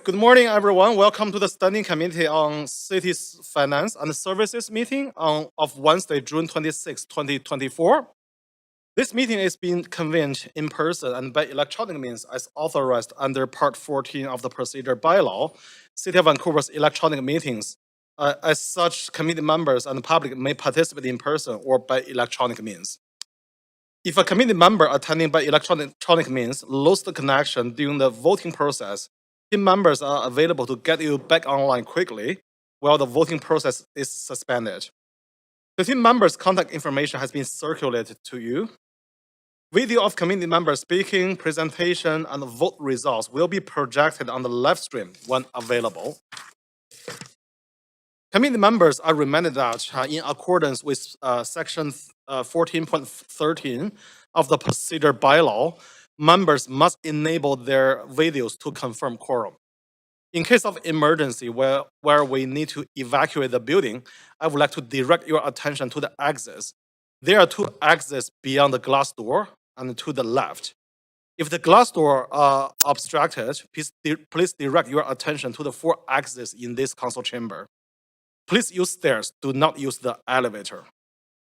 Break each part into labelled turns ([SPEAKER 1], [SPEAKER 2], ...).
[SPEAKER 1] Good morning, everyone. Welcome to the Standing Committee on Cities Finance and Services meeting of Wednesday, June 26, 2024. This meeting is being convened in person and by electronic means as authorized under Part 14 of the Procedure Bylaw, City of Vancouver's electronic meetings. As such, committee members and the public may participate in person or by electronic means. If a committee member attending by electronic means lost the connection during the voting process, team members are available to get you back online quickly while the voting process is suspended. The team members' contact information has been circulated to you. Video of committee members speaking, presentation, and vote results will be projected on the live stream when available. Committee members are reminded that in accordance with Section 14.13 of the Procedure Bylaw, members must enable their videos to confirm quorum. In case of emergency where we need to evacuate the building, I would like to direct your attention to the exits. There are two exits beyond the glass door and to the left. If the glass door are obstructed, please direct your attention to the four exits in this council chamber. Please use stairs, do not use the elevator.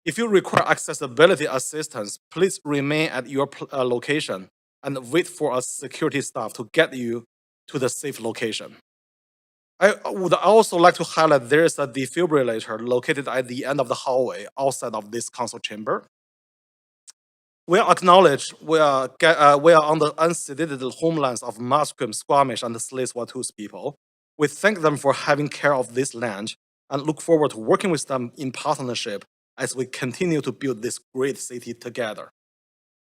[SPEAKER 1] If you require accessibility assistance, please remain at your location and wait for a security staff to get you to the safe location. I would also like to highlight there is a defibrillator located at the end of the hallway outside of this council chamber. We acknowledge we are on the unceded homelands of Musqueam, Squamish, and the Tsleil-Waututh people. We thank them for having care of this land and look forward to working with them in partnership as we continue to build this great city together.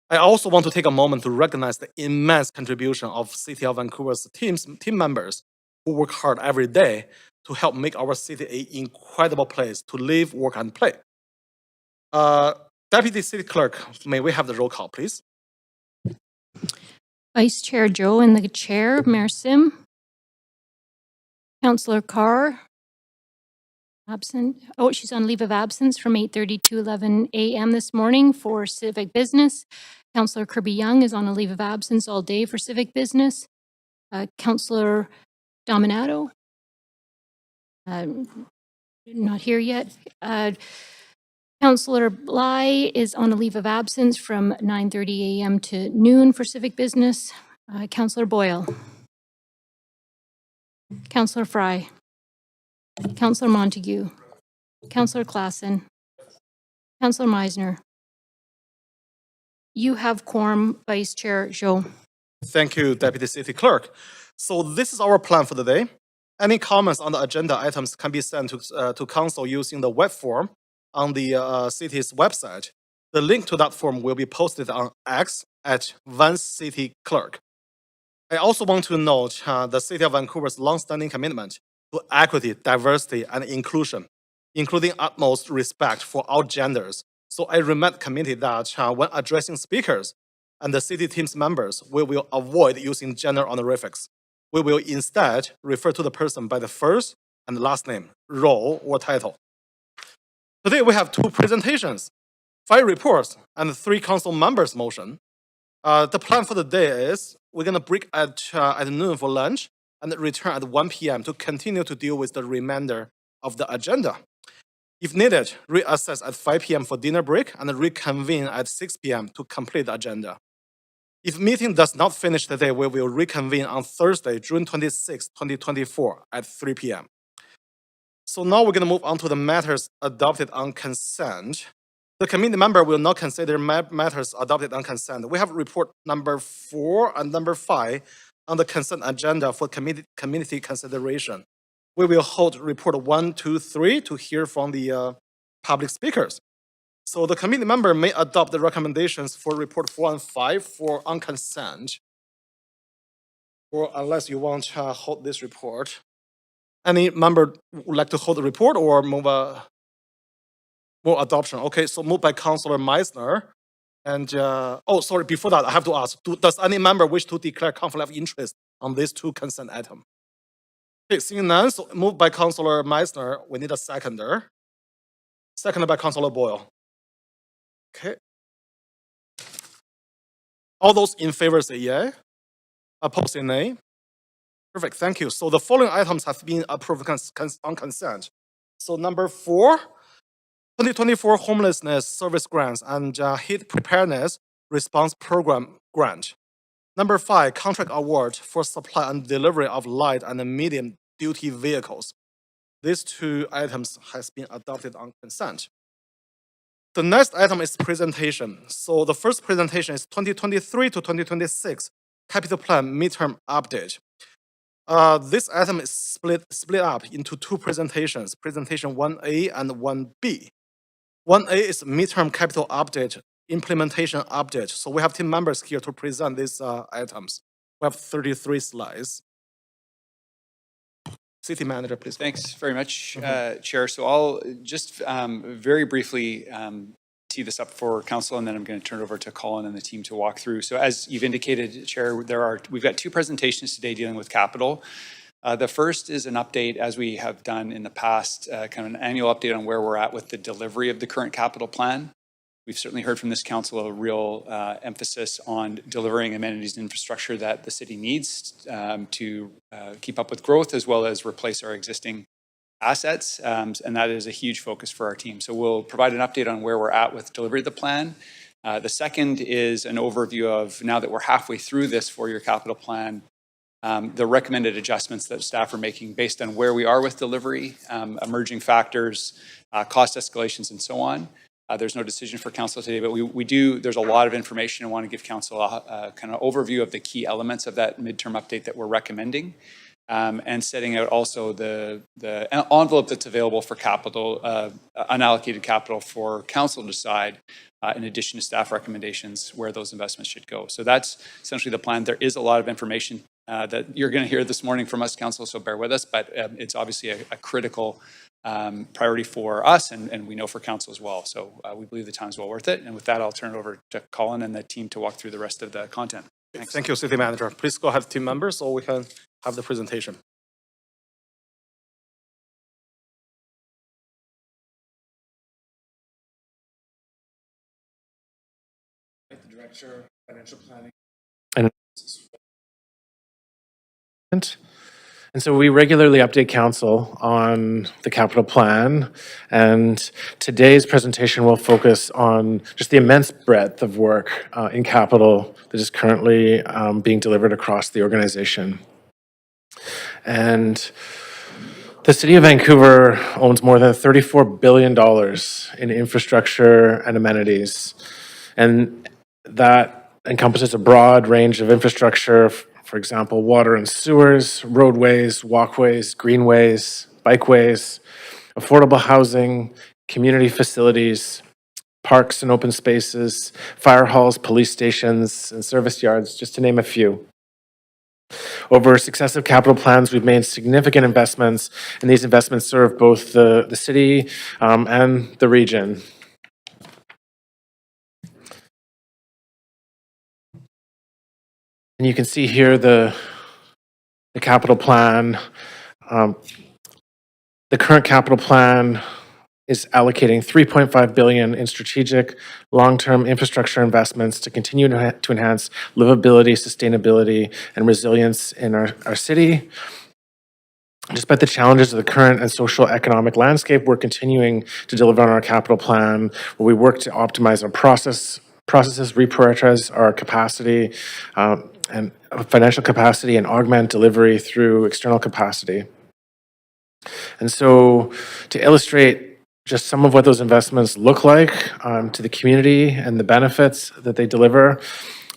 [SPEAKER 1] I also want to take a moment to recognize the immense contribution of City of Vancouver's team members who work hard every day to help make our city an incredible place to live, work, and play. Deputy City Clerk, may we have the roll call, please?
[SPEAKER 2] Vice Chair Joe and the Chair, Mayor Sim. Councillor Carr, absent. Oh, she's on leave of absence from 8:30 to 11 a.m. this morning for Civic Business. Councillor Kirby Young is on a leave of absence all day for Civic Business. Councillor Dominato, not here yet. Councillor Bligh is on a leave of absence from 9:30 a.m. to noon for Civic Business. Councillor Boyle. Councillor Fry. Councillor Montague. Councillor Klassen. Councillor Meisner. You have quorum, Vice Chair Joe.
[SPEAKER 1] Thank you, Deputy City Clerk. So this is our plan for the day. Any comments on the agenda items can be sent to Council using the web form on the city's website. The link to that form will be posted on X at @VanCityClerk. I also want to note the City of Vancouver's long-standing commitment to equity, diversity, and inclusion, including utmost respect for all genders. So I remind the committee that when addressing speakers and the city team's members, we will avoid using gender honorifics. We will instead refer to the person by the first and last name, role, or title. Today we have two presentations, 5 reports, and 3 council members' motion. The plan for the day is we're going to break at noon for lunch and return at 1 p.m. to continue to deal with the remainder of the agenda. If needed, reassess at 5 p.m. for dinner break and reconvene at 6 p.m. to complete the agenda. If meeting does not finish today, we will reconvene on Thursday, June 26, 2024 at 3 p.m. So now we're going to move on to the matters adopted on consent. The committee member will not consider matters adopted on consent. We have report number 4 and number 5 on the consent agenda for community consideration. We will hold report 1, 2, 3 to hear from the public speakers. So the committee member may adopt the recommendations for report 4 and 5 for on consent, or unless you want to hold this report. Any member would like to hold the report or move adoption? Okay, so moved by Councillor Meisner. And sorry, before that, I have to ask, does any member wish to declare conflict of interest on these 2 consent items? Okay, seeing none, so moved by Councillor Meisner. We need a seconder. Seconded by Councillor Boyle. Okay. All those in favor say yea. Opposed say nay. Perfect, thank you. So the following items have been approved on consent. So number 4, 2024 homelessness service grants and heat preparedness response program grant. Number 5, contract award for supply and delivery of light and medium duty vehicles. These 2 items has been adopted on consent. The next item is presentation. So the first presentation is 2023 to 2026 capital plan midterm update. This item is split up into 2 presentations, presentation 1A and 1B. 1A is midterm capital update, implementation update. So we have team members here to present these items. We have 33 slides. City manager, please.
[SPEAKER 3] Thanks very much, Chair. So I'll just very briefly tee this up for council, and then I'm going to turn it over to Colin and the team to walk through. So as you've indicated, Chair, we've got 2 presentations today dealing with capital. The first is an update, as we have done in the past, kind of an annual update on where we're at with the delivery of the current capital plan. We've certainly heard from this council a real emphasis on delivering amenities and infrastructure that the city needs to keep up with growth, as well as replace our existing assets, and that is a huge focus for our team. So we'll provide an update on where we're at with delivery of the plan. The second is an overview of, now that we're halfway through this 4-year capital plan, the recommended adjustments that staff are making based on where we are with delivery, emerging factors, cost escalations, and so on. There's no decision for council today, but there's a lot of information. I want to give council a kind of overview of the key elements of that midterm update that we're recommending, and setting out also the envelope that's available for capital, unallocated capital for council to decide, in addition to staff recommendations, where those investments should go. So that's essentially the plan. There is a lot of information that you're going to hear this morning from us, council, so bear with us, but it's obviously a critical priority for us, and we know for council as well. So we believe the time is well worth it. And with that, I'll turn it over to Colin and the team to walk through the rest of the content. Thanks.
[SPEAKER 1] Thank you, City Manager. Please go ahead, team members, so we can have the presentation.
[SPEAKER 4] The Director, Financial Planning. And so we regularly update council on the capital plan, and today's presentation will focus on just the immense breadth of work in capital that is currently being delivered across the organization. And the City of Vancouver owns more than $34 billion in infrastructure and amenities, and that encompasses a broad range of infrastructure. For example, water and sewers, roadways, walkways, greenways, bikeways, affordable housing, community facilities, parks and open spaces, fire halls, police stations, and service yards, just to name a few. Over successive capital plans, we've made significant investments, and these investments serve both the city and the region. And you can see here the capital plan. The current capital plan is allocating $3.5 billion in strategic long-term infrastructure investments to continue to enhance livability, sustainability, and resilience in our city. Despite the challenges of the current and social economic landscape, we're continuing to deliver on our capital plan, where we work to optimize our processes, reprioritize our capacity, and financial capacity, and augment delivery through external capacity. And so to illustrate just some of what those investments look like to the community and the benefits that they deliver,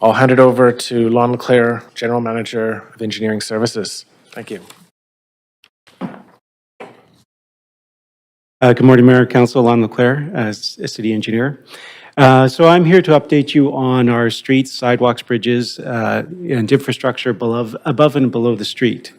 [SPEAKER 4] I'll hand it over to Lon LeClaire, General Manager of Engineering Services. Thank you.
[SPEAKER 5] Good morning, Mayor, Council. Lon LeClaire, as a city engineer. So I'm here to update you on our streets, sidewalks, bridges, and infrastructure above and below the street.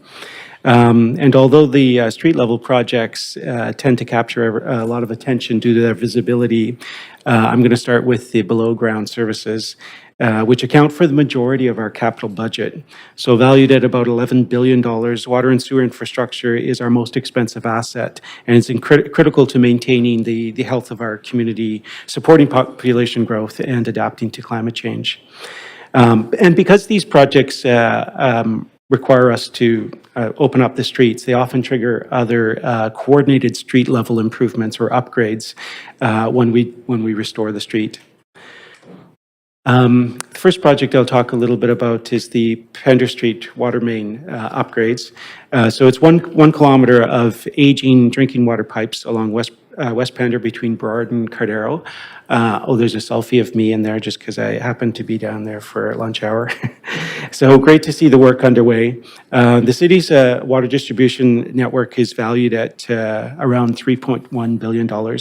[SPEAKER 5] And although the street level projects tend to capture a lot of attention due to their visibility, I'm going to start with the below ground services, which account for the majority of our capital budget. So valued at about $11 billion, water and sewer infrastructure is our most expensive asset, and it's critical to maintaining the health of our community, supporting population growth, and adapting to climate change. And because these projects require us to open up the streets, they often trigger other coordinated street level improvements or upgrades when we restore the street. The first project I'll talk a little bit about is the Pender Street water main upgrades. So it's one kilometer of aging drinking water pipes along West Pender between Burrard and Cardero. There's a selfie of me in there just because I happened to be down there for lunch hour. So great to see the work underway. The city's water distribution network is valued at around $3.1 billion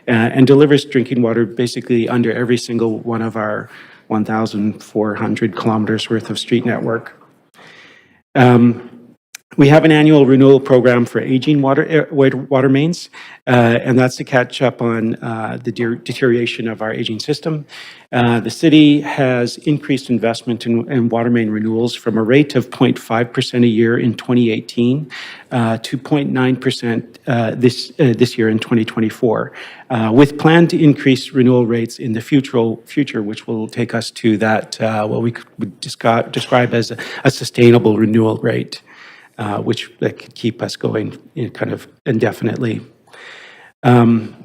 [SPEAKER 5] and delivers drinking water basically under every single one of our 1,400 kilometers worth of street network. We have an annual renewal program for aging water mains, and that's to catch up on the deterioration of our aging system. The city has increased investment in water main renewals from a rate of 0.5% a year in 2018 to 0.9% this year in 2024, with planned to increase renewal rates in the future, which will take us to that what we would describe as a sustainable renewal rate. Which could keep us going kind of indefinitely. The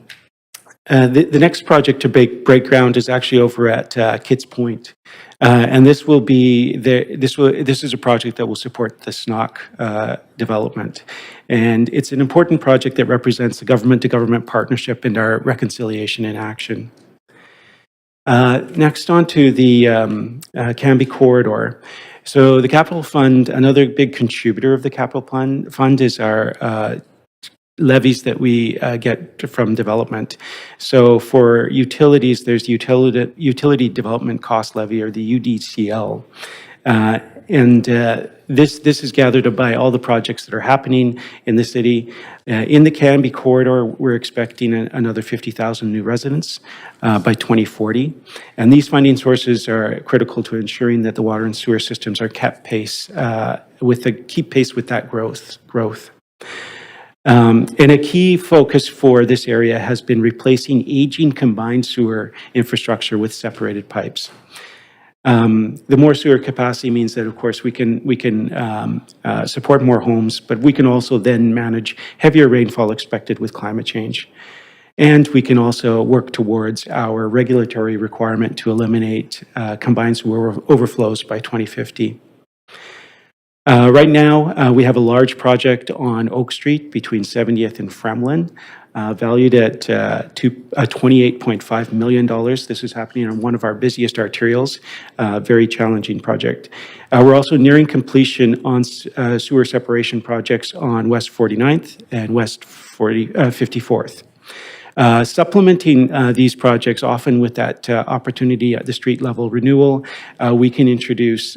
[SPEAKER 5] next project to break ground is actually over at Kitts Point, and this is a project that will support the SNOC development, and it's an important project that represents the government-to-government partnership and our reconciliation in action. Next on to the Canby corridor. So the capital fund, another big contributor of the capital fund is our levies that we get from development. So for utilities, there's utility development cost levy, or the UDCL. This is gathered by all the projects that are happening in the city. In the Canby corridor, we're expecting another 50,000 new residents by 2040. And these funding sources are critical to ensuring that the water and sewer systems are keep pace with that growth. And a key focus for this area has been replacing aging combined sewer infrastructure with separated pipes. The more sewer capacity means that, of course, we can support more homes, but we can also then manage heavier rainfall expected with climate change. And we can also work towards our regulatory requirement to eliminate combined sewer overflows by 2050. Right now, we have a large project on Oak Street between 70th and Fremlin, valued at $28.5 million. This is happening on one of our busiest arterials, very challenging project. We're also nearing completion on sewer separation projects on West 49th and West 54th. Supplementing these projects, often with that opportunity at the street level renewal, we can introduce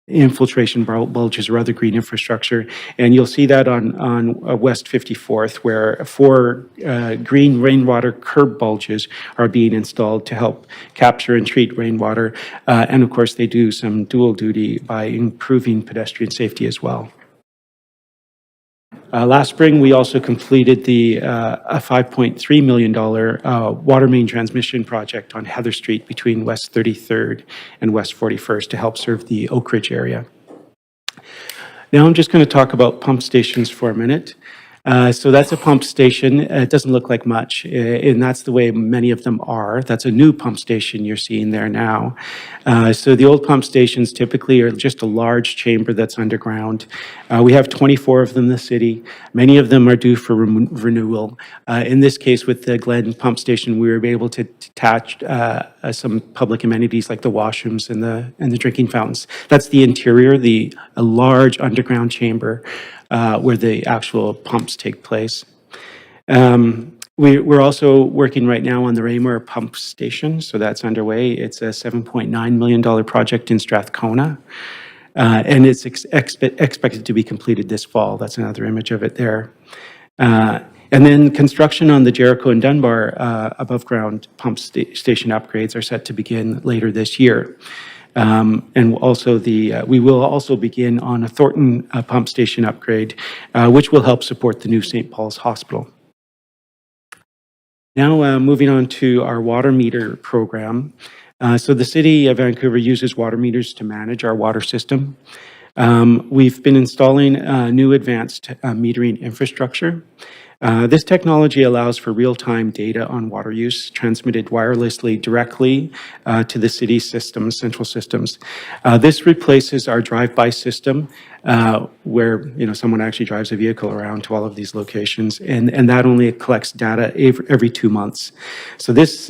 [SPEAKER 5] infiltration bulges or other green infrastructure. And you'll see that on West 54th, where 4 green rainwater curb bulges are being installed to help capture and treat rainwater. And of course, they do some dual duty by improving pedestrian safety as well. Last spring, we also completed a $5.3 million water main transmission project on Heather Street between West 33rd and West 41st to help serve the Oak Ridge area. Now I'm just going to talk about pump stations for a minute. So that's a pump station. It doesn't look like much, and that's the way many of them are. That's a new pump station you're seeing there now. So the old pump stations typically are just a large chamber that's underground. We have 24 of them in the city. Many of them are due for renewal. In this case, with the Glen pump station, we were able to attach some public amenities like the washrooms and the drinking fountains. That's the interior, a large underground chamber where the actual pumps take place. We're also working right now on the Raymore pump station, so that's underway. It's a $7.9 million project in Strathcona, and it's expected to be completed this fall. That's another image of it there. And then construction on the Jericho and Dunbar above-ground pump station upgrades are set to begin later this year. And also we will also begin on a Thornton pump station upgrade, which will help support the new St. Paul's Hospital. Now moving on to our water meter program. So the City of Vancouver uses water meters to manage our water system. We've been installing new advanced metering infrastructure. This technology allows for real-time data on water use transmitted wirelessly directly to the city's systems, central systems. This replaces our drive-by system where someone actually drives a vehicle around to all of these locations, and that only collects data every 2 months. So this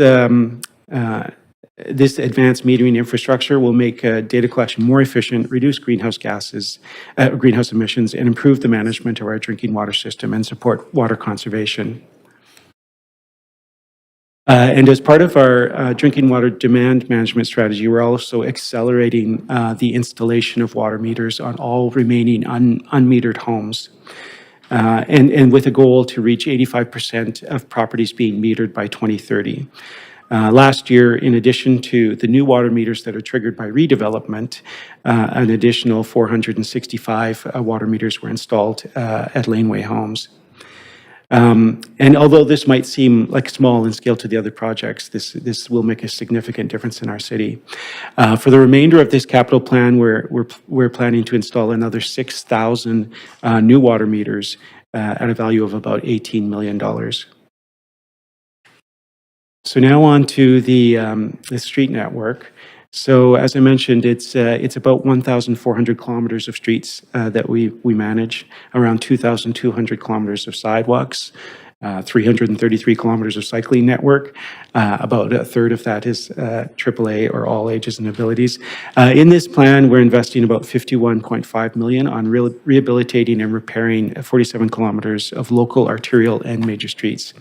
[SPEAKER 5] advanced metering infrastructure will make data collection more efficient, reduce greenhouse emissions, and improve the management of our drinking water system and support water conservation. And as part of our drinking water demand management strategy, we're also accelerating the installation of water meters on all remaining unmetered homes. And with a goal to reach 85% of properties being metered by 2030. Last year, in addition to the new water meters that are triggered by redevelopment, an additional 465 water meters were installed at Laneway Homes. And although this might seem like small in scale to the other projects, this will make a significant difference in our city. For the remainder of this capital plan, we're planning to install another 6,000 new water meters at a value of about $18 million. So now on to the street network. So as I mentioned, it's about 1,400 kilometers of streets that we manage, around 2,200 kilometers of sidewalks, 333 kilometers of cycling network. About a third of that is AAA or all ages and abilities. In this plan, we're investing about $51.5 million on rehabilitating and repairing 47 kilometers of local arterial and major streets.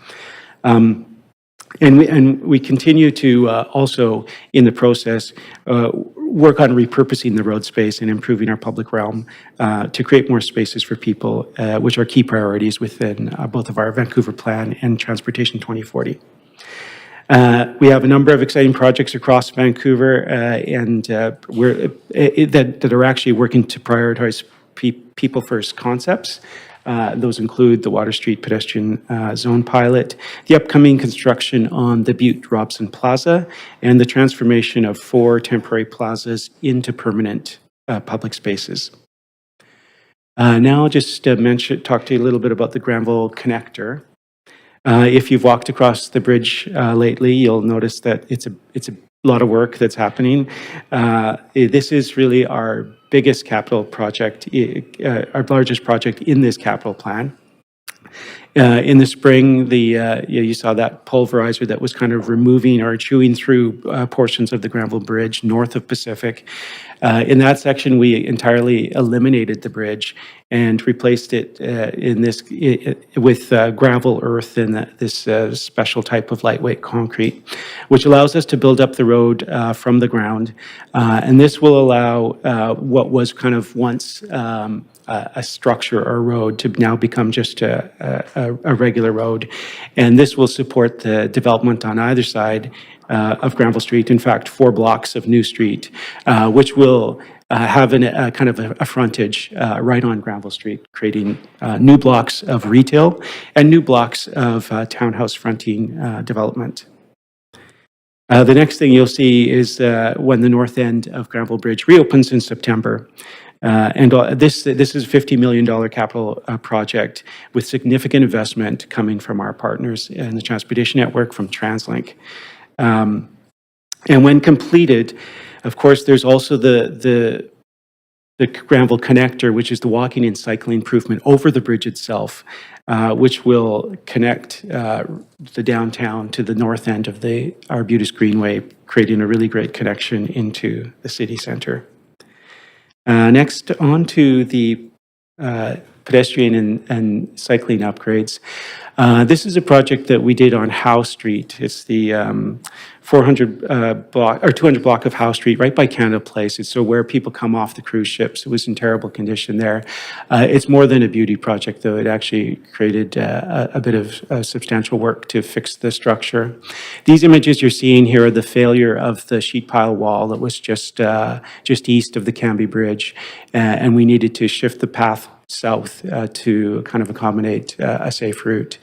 [SPEAKER 5] And we continue to also, in the process, work on repurposing the road space and improving our public realm to create more spaces for people, which are key priorities within both of our Vancouver Plan and Transportation 2040. We have a number of exciting projects across Vancouver and that are actually working to prioritize people-first concepts. Those include the Water Street pedestrian zone pilot, the upcoming construction on the Butte-Robson Plaza, and the transformation of 4 temporary plazas into permanent public spaces. Now I'll just talk to you a little bit about the Granville Connector. If you've walked across the bridge lately, you'll notice that it's a lot of work that's happening. This is really our biggest capital project, our largest project in this capital plan. In the spring, you saw that pulverizer that was kind of removing or chewing through portions of the Granville Bridge north of Pacific. In that section, we entirely eliminated the bridge and replaced it with gravel earth and this special type of lightweight concrete, which allows us to build up the road from the ground. And this will allow what was kind of once a structure or a road to now become just a regular road. And this will support the development on either side of Granville Street. In fact, 4 blocks of new street, which will have a kind of a frontage right on Granville Street, creating new blocks of retail and new blocks of townhouse fronting development. The next thing you'll see is when the north end of Granville Bridge reopens in September. And this is a $50 million capital project with significant investment coming from our partners in the transportation network from TransLink. And when completed, of course, there's also the Granville Connector, which is the walking and cycling improvement over the bridge itself, which will connect the downtown to the north end of the Arbutus Greenway, creating a really great connection into the city center. Next, on to the pedestrian and cycling upgrades. This is a project that we did on Howe Street. It's the 200 block of Howe Street, right by Canada Place. It's so where people come off the cruise ships. It was in terrible condition there. It's more than a beauty project, though. It actually created a bit of substantial work to fix the structure. These images you're seeing here are the failure of the sheet pile wall that was just east of the Cambie Bridge, and we needed to shift the path south to kind of accommodate a safe route.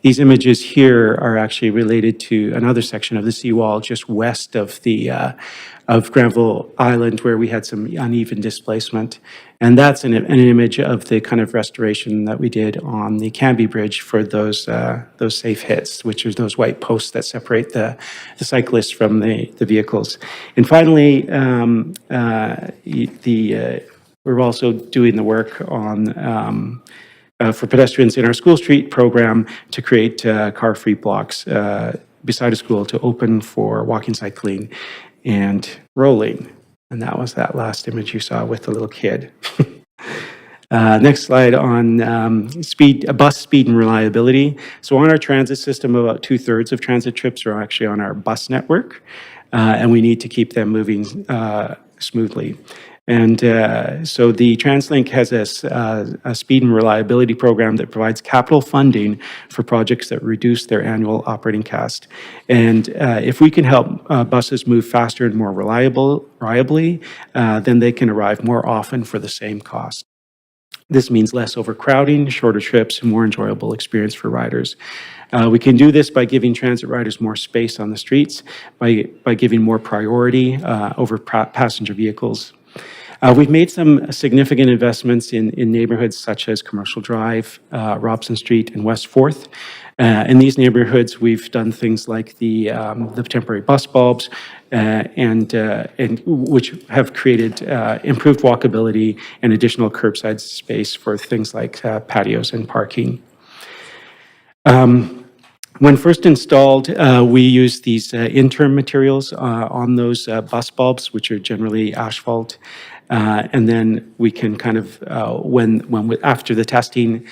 [SPEAKER 5] These images here are actually related to another section of the seawall just west of the of Granville Island, where we had some uneven displacement. And that's an image of the kind of restoration that we did on the Canby Bridge for those safe hits, which are those white posts that separate the cyclists from the vehicles. And finally, we're also doing the work on for pedestrians in our school street program to create car-free blocks beside a school to open for walking, cycling, and rolling. And that was that last image you saw with the little kid. Next slide on bus speed and reliability. So on our transit system, about 2/3 of transit trips are actually on our bus network, and we need to keep them moving smoothly. And so the TransLink has a speed and reliability program that provides capital funding for projects that reduce their annual operating cost. And if we can help buses move faster and more reliably, then they can arrive more often for the same cost. This means less overcrowding, shorter trips, and more enjoyable experience for riders. We can do this by giving transit riders more space on the streets, by giving more priority over passenger vehicles. We've made some significant investments in neighborhoods such as Commercial Drive, Robson Street, and West 4th. In these neighborhoods, we've done things like the temporary bus bulbs, and which have created improved walkability and additional curbside space for things like patios and parking. When first installed, we used these interim materials on those bus bulbs, which are generally asphalt. And then we can kind of, after the testing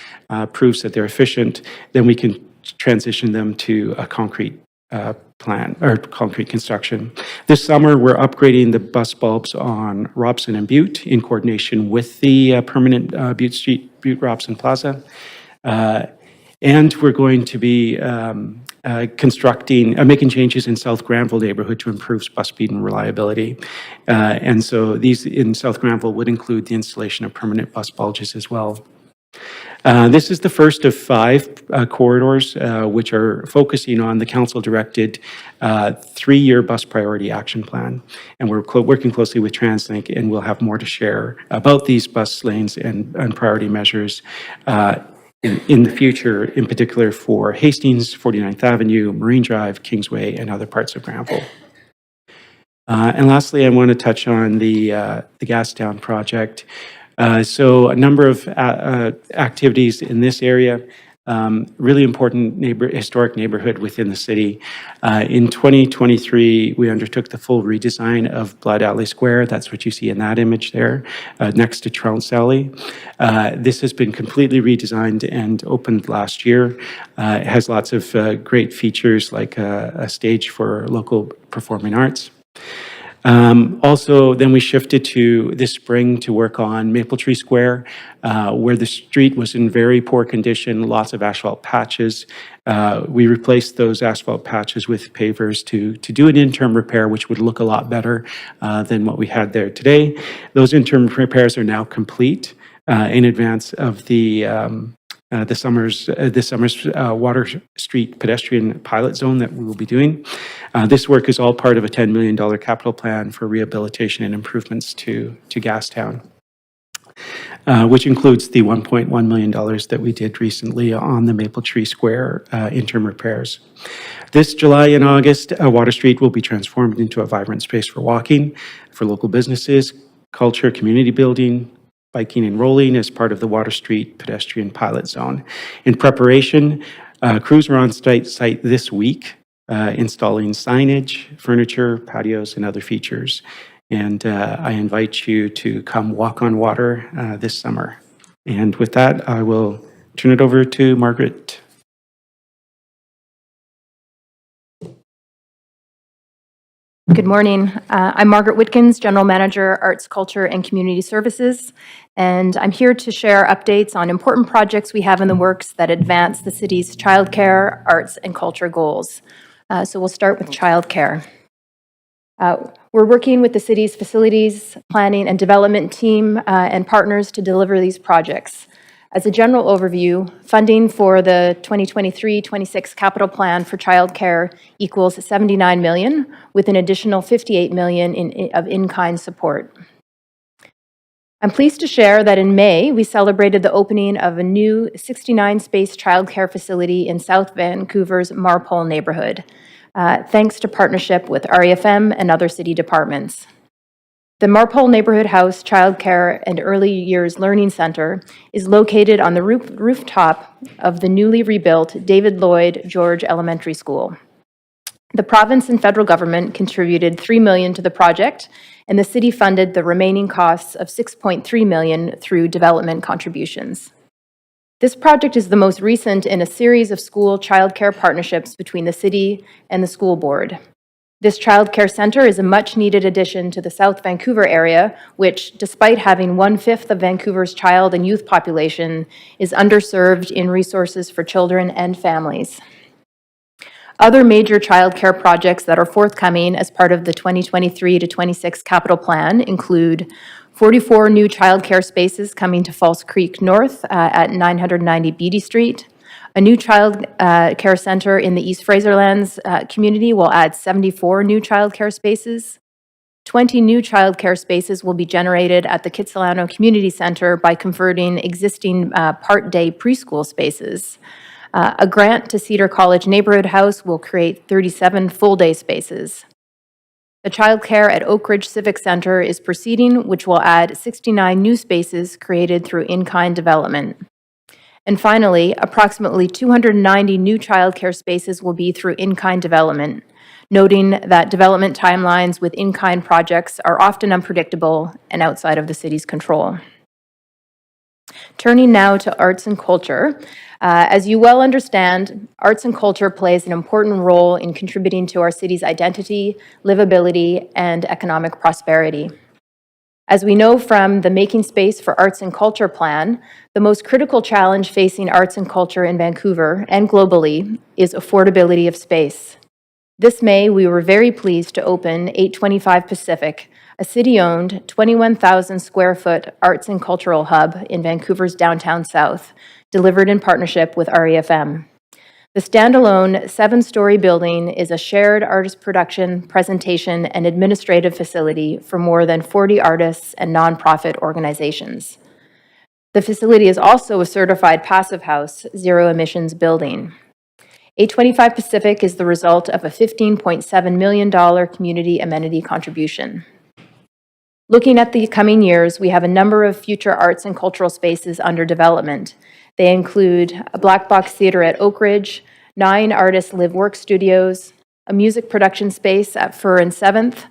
[SPEAKER 5] proves that they're efficient, then we can transition them to a concrete plan or concrete construction. This summer, we're upgrading the bus bulbs on Robson and Butte in coordination with the permanent Butte Robson Plaza. And we're going to be making changes in South Granville neighborhood to improve bus speed and reliability. And so these in South Granville would include the installation of permanent bus bulges as well. This is the first of 5 corridors which are focusing on the council-directed 3-year bus priority action plan. And we're working closely with TransLink, and we'll have more to share about these bus lanes and priority measures in the future, in particular for Hastings, 49th Avenue, Marine Drive, Kingsway, and other parts of Granville. And lastly, I want to touch on the Gastown project. So a number of activities in this area, really important historic neighborhood within the city. In 2023, we undertook the full redesign of Blood Alley Square. That's what you see in that image there, next to Trounce Alley. This has been completely redesigned and opened last year. It has lots of great features like a stage for local performing arts. Also, then we shifted to this spring to work on Maple Tree Square, where the street was in very poor condition, lots of asphalt patches. We replaced those asphalt patches with pavers to do an interim repair, which would look a lot better than what we had there today. Those interim repairs are now complete in advance of this summer's Water Street pedestrian pilot zone that we will be doing. This work is all part of a $10 million capital plan for rehabilitation and improvements to Gastown, which includes the $1.1 million that we did recently on the Maple Tree Square interim repairs. This July and August, Water Street will be transformed into a vibrant space for walking, for local businesses, culture, community building, biking and rolling as part of the Water Street pedestrian pilot zone. In preparation, crews are on site this week, installing signage, furniture, patios, and other features. And I invite you to come walk on water this summer. And with that, I will turn it over to Margaret.
[SPEAKER 6] Good morning. I'm Margaret Witkins, General Manager, Arts, Culture, and Community Services, and I'm here to share updates on important projects we have in the works that advance the city's childcare, arts, and culture goals. So we'll start with childcare. We're working with the city's facilities, planning, and development team and partners to deliver these projects. As a general overview, funding for the 2023-26 capital plan for childcare equals $79 million, with an additional $58 million of in-kind support. I'm pleased to share that in May, we celebrated the opening of a new 69-space childcare facility in South Vancouver's Marpole neighborhood, thanks to partnership with REFM and other city departments. The Marpole Neighborhood House Childcare and Early Years Learning Center is located on the rooftop of the newly rebuilt David Lloyd George Elementary School. The province and federal government contributed $3 million to the project, and the city funded the remaining costs of $6.3 million through development contributions. This project is the most recent in a series of school childcare partnerships between the city and the school board. This childcare center is a much-needed addition to the South Vancouver area, which, despite having 1/5 of Vancouver's child and youth population, is underserved in resources for children and families. Other major childcare projects that are forthcoming as part of the 2023-26 capital plan include 44 new childcare spaces coming to False Creek North at 990 Beatty Street. A new child care center in the East Fraserlands community will add 74 new childcare spaces. 20 new childcare spaces will be generated at the Kitsilano Community Center by converting existing part-day preschool spaces. A grant to Cedar College Neighborhood House will create 37 full-day spaces. The childcare at Oak Ridge Civic Center is proceeding, which will add 69 new spaces created through in-kind development. And finally, approximately 290 new childcare spaces will be through in-kind development, noting that development timelines with in-kind projects are often unpredictable and outside of the city's control. Turning now to arts and culture. As you well understand, arts and culture plays an important role in contributing to our city's identity, livability, and economic prosperity. As we know from the Making Space for Arts and Culture plan, the most critical challenge facing arts and culture in Vancouver and globally is affordability of space. This May, we were very pleased to open 825 Pacific, a city-owned 21,000 square foot arts and cultural hub in Vancouver's downtown south, delivered in partnership with REFM. The standalone 7-story building is a shared artist production, presentation, and administrative facility for more than 40 artists and nonprofit organizations. The facility is also a certified Passive House, zero emissions building. 825 Pacific is the result of a $15.7 million community amenity contribution. Looking at the coming years, we have a number of future arts and cultural spaces under development. They include a Black Box Theater at Oak Ridge, 9 artist live-work studios, a music production space at Fur and 7th,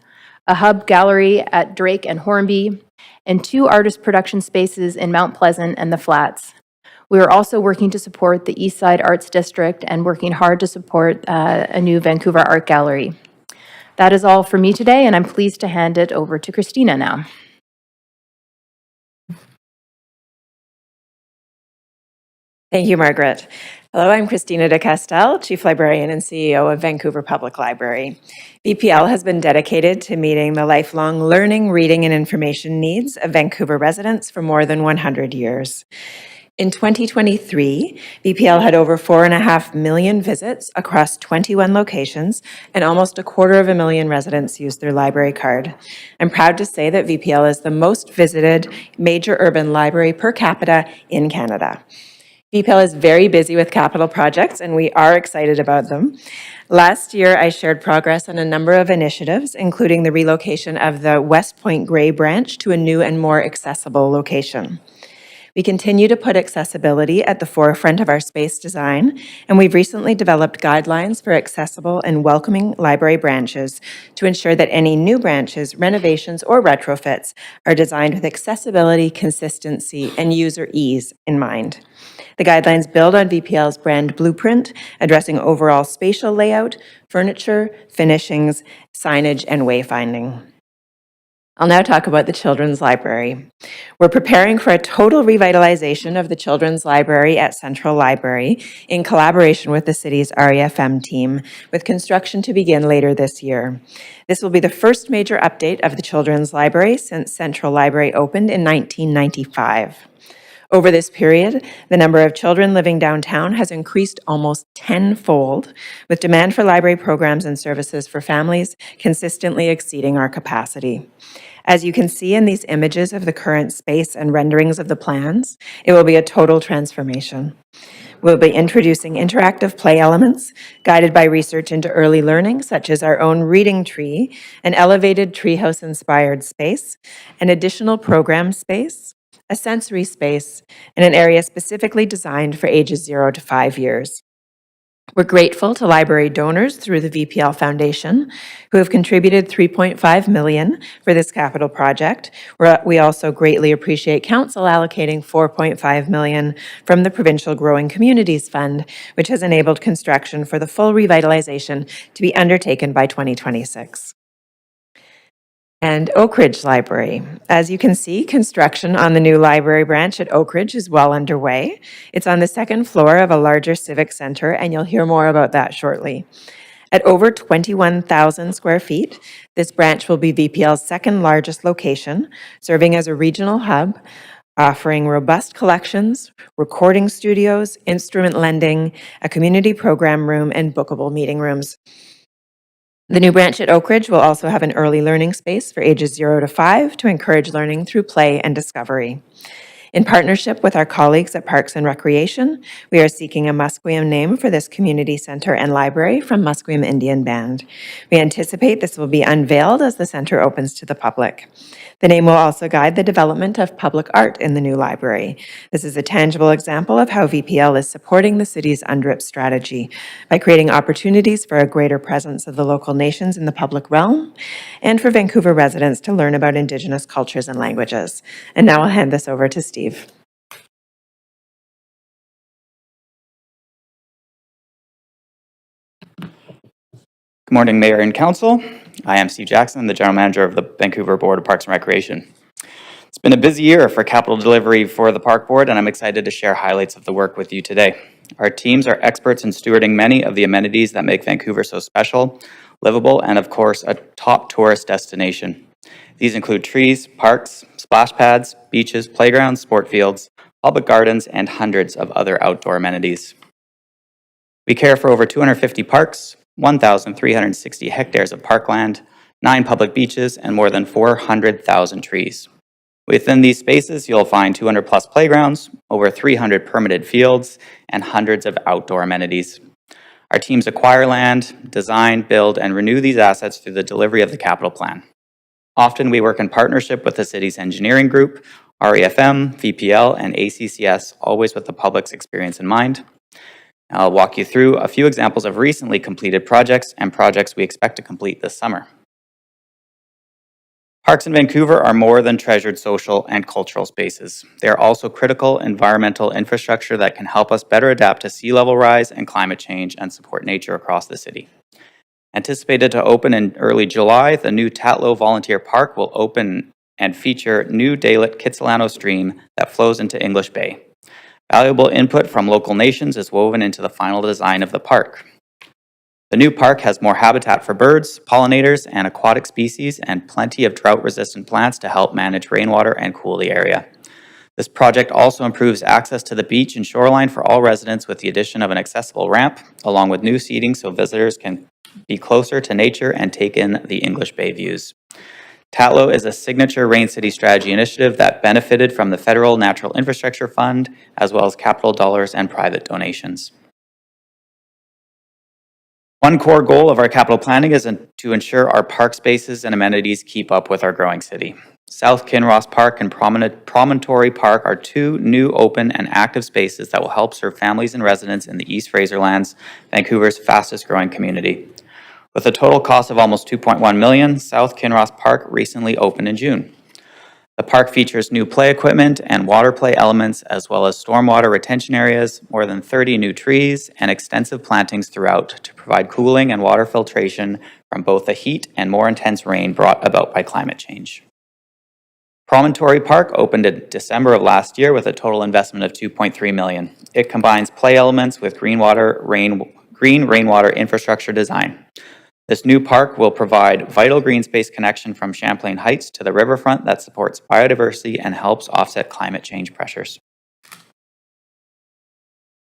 [SPEAKER 6] a hub gallery at Drake and Hornby, and 2 artist production spaces in Mount Pleasant and the Flats. We are also working to support the Eastside Arts District and working hard to support a new Vancouver Art Gallery. That is all for me today, and I'm pleased to hand it over to Christina now.
[SPEAKER 7] Thank you, Margaret. Hello, I'm Christina de Castel, Chief Librarian and CEO of Vancouver Public Library. VPL has been dedicated to meeting the lifelong learning, reading, and information needs of Vancouver residents for more than 100 years. In 2023, VPL had over 4.5 million visits across 21 locations, and almost 250,000 residents used their library card. I'm proud to say that VPL is the most visited major urban library per capita in Canada. VPL is very busy with capital projects, and we are excited about them. Last year, I shared progress on a number of initiatives, including the relocation of the West Point Grey branch to a new and more accessible location. We continue to put accessibility at the forefront of our space design, and we've recently developed guidelines for accessible and welcoming library branches to ensure that any new branches, renovations, or retrofits are designed with accessibility, consistency, and user ease in mind. The guidelines build on VPL's brand blueprint, addressing overall spatial layout, furniture, finishings, signage, and wayfinding. I'll now talk about the Children's Library. We're preparing for a total revitalization of the Children's Library at Central Library in collaboration with the city's REFM team, with construction to begin later this year. This will be the first major update of the Children's Library since Central Library opened in 1995. Over this period, the number of children living downtown has increased almost tenfold, with demand for library programs and services for families consistently exceeding our capacity. As you can see in these images of the current space and renderings of the plans, it will be a total transformation. We'll be introducing interactive play elements guided by research into early learning, such as our own reading tree, an elevated treehouse-inspired space, an additional program space, a sensory space, and an area specifically designed for ages 0 to 5 years. We're grateful to library donors through the VPL Foundation, who have contributed $3.5 million for this capital project. We also greatly appreciate Council allocating $4.5 million from the Provincial Growing Communities Fund, which has enabled construction for the full revitalization to be undertaken by 2026. And Oak Ridge Library. As you can see, construction on the new library branch at Oak Ridge is well underway. It's on the second floor of a larger civic center, and you'll hear more about that shortly. At over 21,000 square feet, this branch will be VPL's second largest location, serving as a regional hub, offering robust collections, recording studios, instrument lending, a community program room, and bookable meeting rooms. The new branch at Oak Ridge will also have an early learning space for ages 0 to 5 to encourage learning through play and discovery. In partnership with our colleagues at Parks and Recreation, we are seeking a Musqueam name for this community center and library from Musqueam Indian Band. We anticipate this will be unveiled as the center opens to the public. The name will also guide the development of public art in the new library. This is a tangible example of how VPL is supporting the city's UNDRIP strategy by creating opportunities for a greater presence of the local nations in the public realm and for Vancouver residents to learn about Indigenous cultures and languages. And now I'll hand this over to Steve.
[SPEAKER 8] Good morning, Mayor and Council. I am Steve Jackson, the General Manager of the Vancouver Board of Parks and Recreation. It's been a busy year for capital delivery for the Park Board, and I'm excited to share highlights of the work with you today. Our teams are experts in stewarding many of the amenities that make Vancouver so special, livable, and of course, a top tourist destination. These include trees, parks, splash pads, beaches, playgrounds, sport fields, public gardens, and hundreds of other outdoor amenities. We care for over 250 parks, 1,360 hectares of parkland, 9 public beaches, and more than 400,000 trees. Within these spaces, you'll find 200 plus playgrounds, over 300 permitted fields, and hundreds of outdoor amenities. Our teams acquire land, design, build, and renew these assets through the delivery of the capital plan. Often we work in partnership with the city's engineering group, REFM, VPL, and ACCS, always with the public's experience in mind. I'll walk you through a few examples of recently completed projects and projects we expect to complete this summer. Parks in Vancouver are more than treasured social and cultural spaces. They are also critical environmental infrastructure that can help us better adapt to sea level rise and climate change and support nature across the city. Anticipated to open in early July, the new Tatlow Volunteer Park will open and feature new daylit Kitsilano stream that flows into English Bay. Valuable input from local nations is woven into the final design of the park. The new park has more habitat for birds, pollinators, and aquatic species, and plenty of drought-resistant plants to help manage rainwater and cool the area. This project also improves access to the beach and shoreline for all residents with the addition of an accessible ramp, along with new seating so visitors can be closer to nature and take in the English Bay views. Tatlow is a signature Rain City strategy initiative that benefited from the Federal Natural Infrastructure Fund, as well as capital dollars and private donations. One core goal of our capital planning is to ensure our park spaces and amenities keep up with our growing city. South Kinross Park and Promontory Park are 2 new open and active spaces that will help serve families and residents in the East Fraserlands, Vancouver's fastest growing community. With a total cost of almost $2.1 million, South Kinross Park recently opened in June. The park features new play equipment and water play elements, as well as stormwater retention areas, more than 30 new trees, and extensive plantings throughout to provide cooling and water filtration from both the heat and more intense rain brought about by climate change. Promontory Park opened in December of last year with a total investment of $2.3 million. It combines play elements with green rainwater infrastructure design. This new park will provide vital green space connection from Champlain Heights to the riverfront that supports biodiversity and helps offset climate change pressures.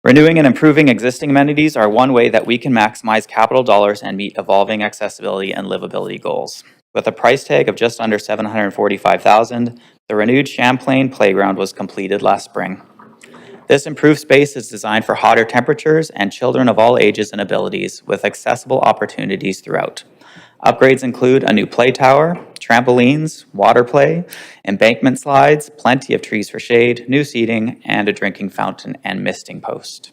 [SPEAKER 8] Renewing and improving existing amenities are one way that we can maximize capital dollars and meet evolving accessibility and livability goals. With a price tag of just under $745,000, the renewed Champlain Playground was completed last spring. This improved space is designed for hotter temperatures and children of all ages and abilities, with accessible opportunities throughout. Upgrades include a new play tower, trampolines, water play, embankment slides, plenty of trees for shade, new seating, and a drinking fountain and misting post.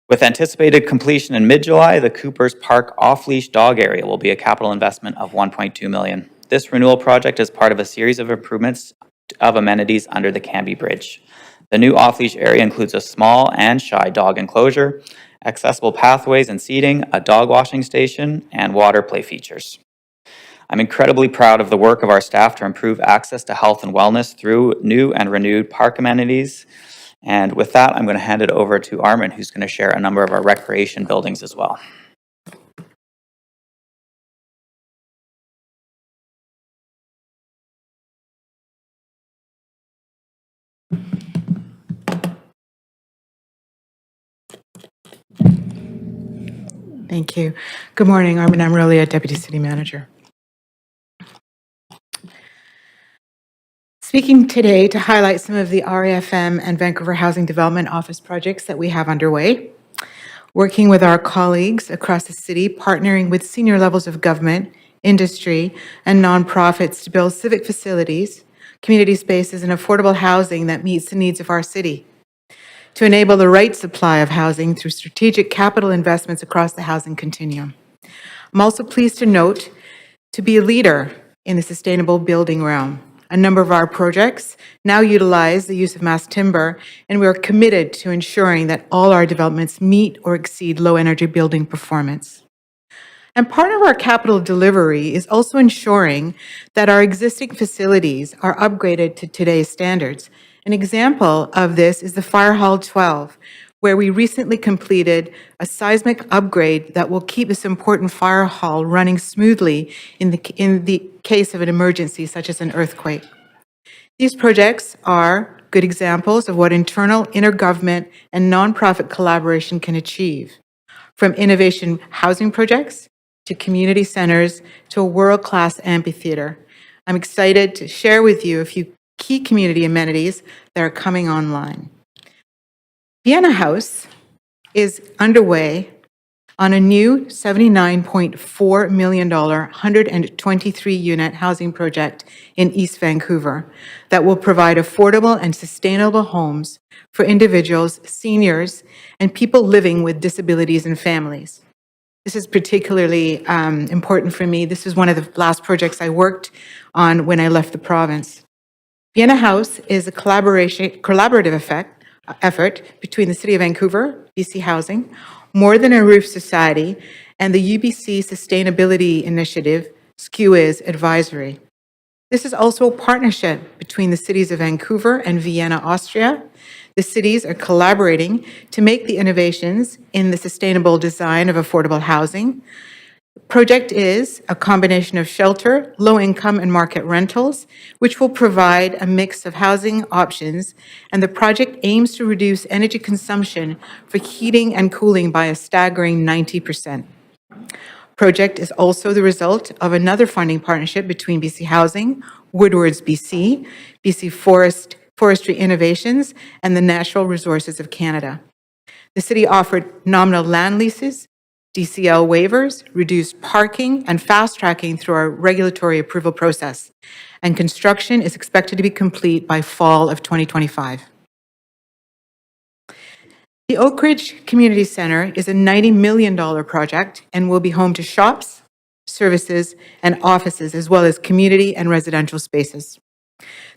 [SPEAKER 8] With anticipated completion in mid-July, the Coopers Park off-leash dog area will be a capital investment of $1.2 million. This renewal project is part of a series of improvements of amenities under the Canby Bridge. The new off-leash area includes a small and shy dog enclosure, accessible pathways and seating, a dog washing station, and water play features. I'm incredibly proud of the work of our staff to improve access to health and wellness through new and renewed park amenities. And with that, I'm going to hand it over to Armin, who's going to share a number of our recreation buildings as well.
[SPEAKER 9] Thank you. Good morning, Armin Amarillia, Deputy City Manager. Speaking today to highlight some of the RAFM and Vancouver Housing Development Office projects that we have underway. Working with our colleagues across the city, partnering with senior levels of government, industry, and nonprofits to build civic facilities, community spaces, and affordable housing that meets the needs of our city. To enable the right supply of housing through strategic capital investments across the housing continuum. I'm also pleased to note to be a leader in the sustainable building realm. A number of our projects now utilize the use of mass timber, and we are committed to ensuring that all our developments meet or exceed low energy building performance. And part of our capital delivery is also ensuring that our existing facilities are upgraded to today's standards. An example of this is the Fire Hall 12, where we recently completed a seismic upgrade that will keep this important fire hall running smoothly in the case of an emergency, such as an earthquake. These projects are good examples of what internal, intergovernment, and nonprofit collaboration can achieve, from innovation housing projects to community centers to a world-class amphitheater. I'm excited to share with you a few key community amenities that are coming online. Vienna House is underway on a new $79.4 million, 123-unit housing project in East Vancouver that will provide affordable and sustainable homes for individuals, seniors, and people living with disabilities and families. This is particularly important for me. This is one of the last projects I worked on when I left the province. Vienna House is a collaborative effort between the City of Vancouver, BC Housing, More Than a Roof Society, and the UBC Sustainability Initiative, SKUIZ Advisory. This is also a partnership between the cities of Vancouver and Vienna, Austria. The cities are collaborating to make the innovations in the sustainable design of affordable housing. The project is a combination of shelter, low-income, and market rentals, which will provide a mix of housing options, and the project aims to reduce energy consumption for heating and cooling by a staggering 90%. Project is also the result of another funding partnership between BC Housing, Woodwards BC, BC Forestry Innovations, and the Natural Resources of Canada. The city offered nominal land leases, DCL waivers, reduced parking, and fast-tracking through our regulatory approval process. And construction is expected to be complete by fall of 2025. The Oak Ridge Community Centre is a $90 million project and will be home to shops, services, and offices, as well as community and residential spaces.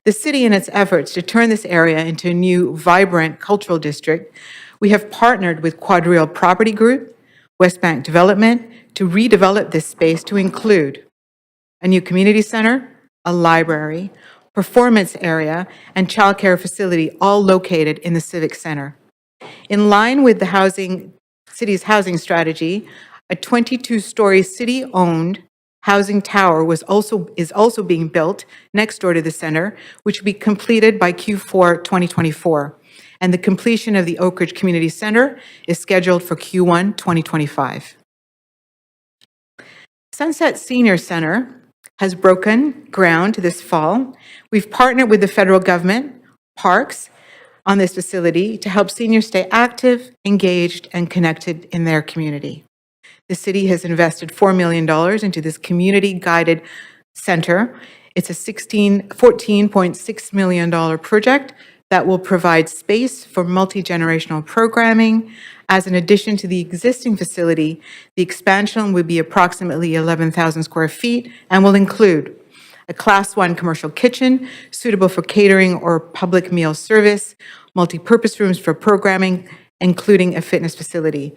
[SPEAKER 9] The city, in its efforts to turn this area into a new, vibrant cultural district, we have partnered with Quadrille Property Group, Westbank Development, to redevelop this space to include a new community center, a library, performance area, and childcare facility, all located in the Civic Center. In line with the city's housing strategy, a 22-story city-owned housing tower is also being built next door to the center, which will be completed by Q4 2024. and the completion of the Oak Ridge Community Center is scheduled for Q1 2025. Sunset Senior Center has broken ground this fall. We've partnered with the federal government, parks, on this facility to help seniors stay active, engaged, and connected in their community. The city has invested $4 million into this community-guided center. It's a $14.6 million project that will provide space for multi-generational programming. As an addition to the existing facility, the expansion will be approximately 11,000 square feet and will include a Class 1 commercial kitchen suitable for catering or public meal service, multi-purpose rooms for programming, including a fitness facility.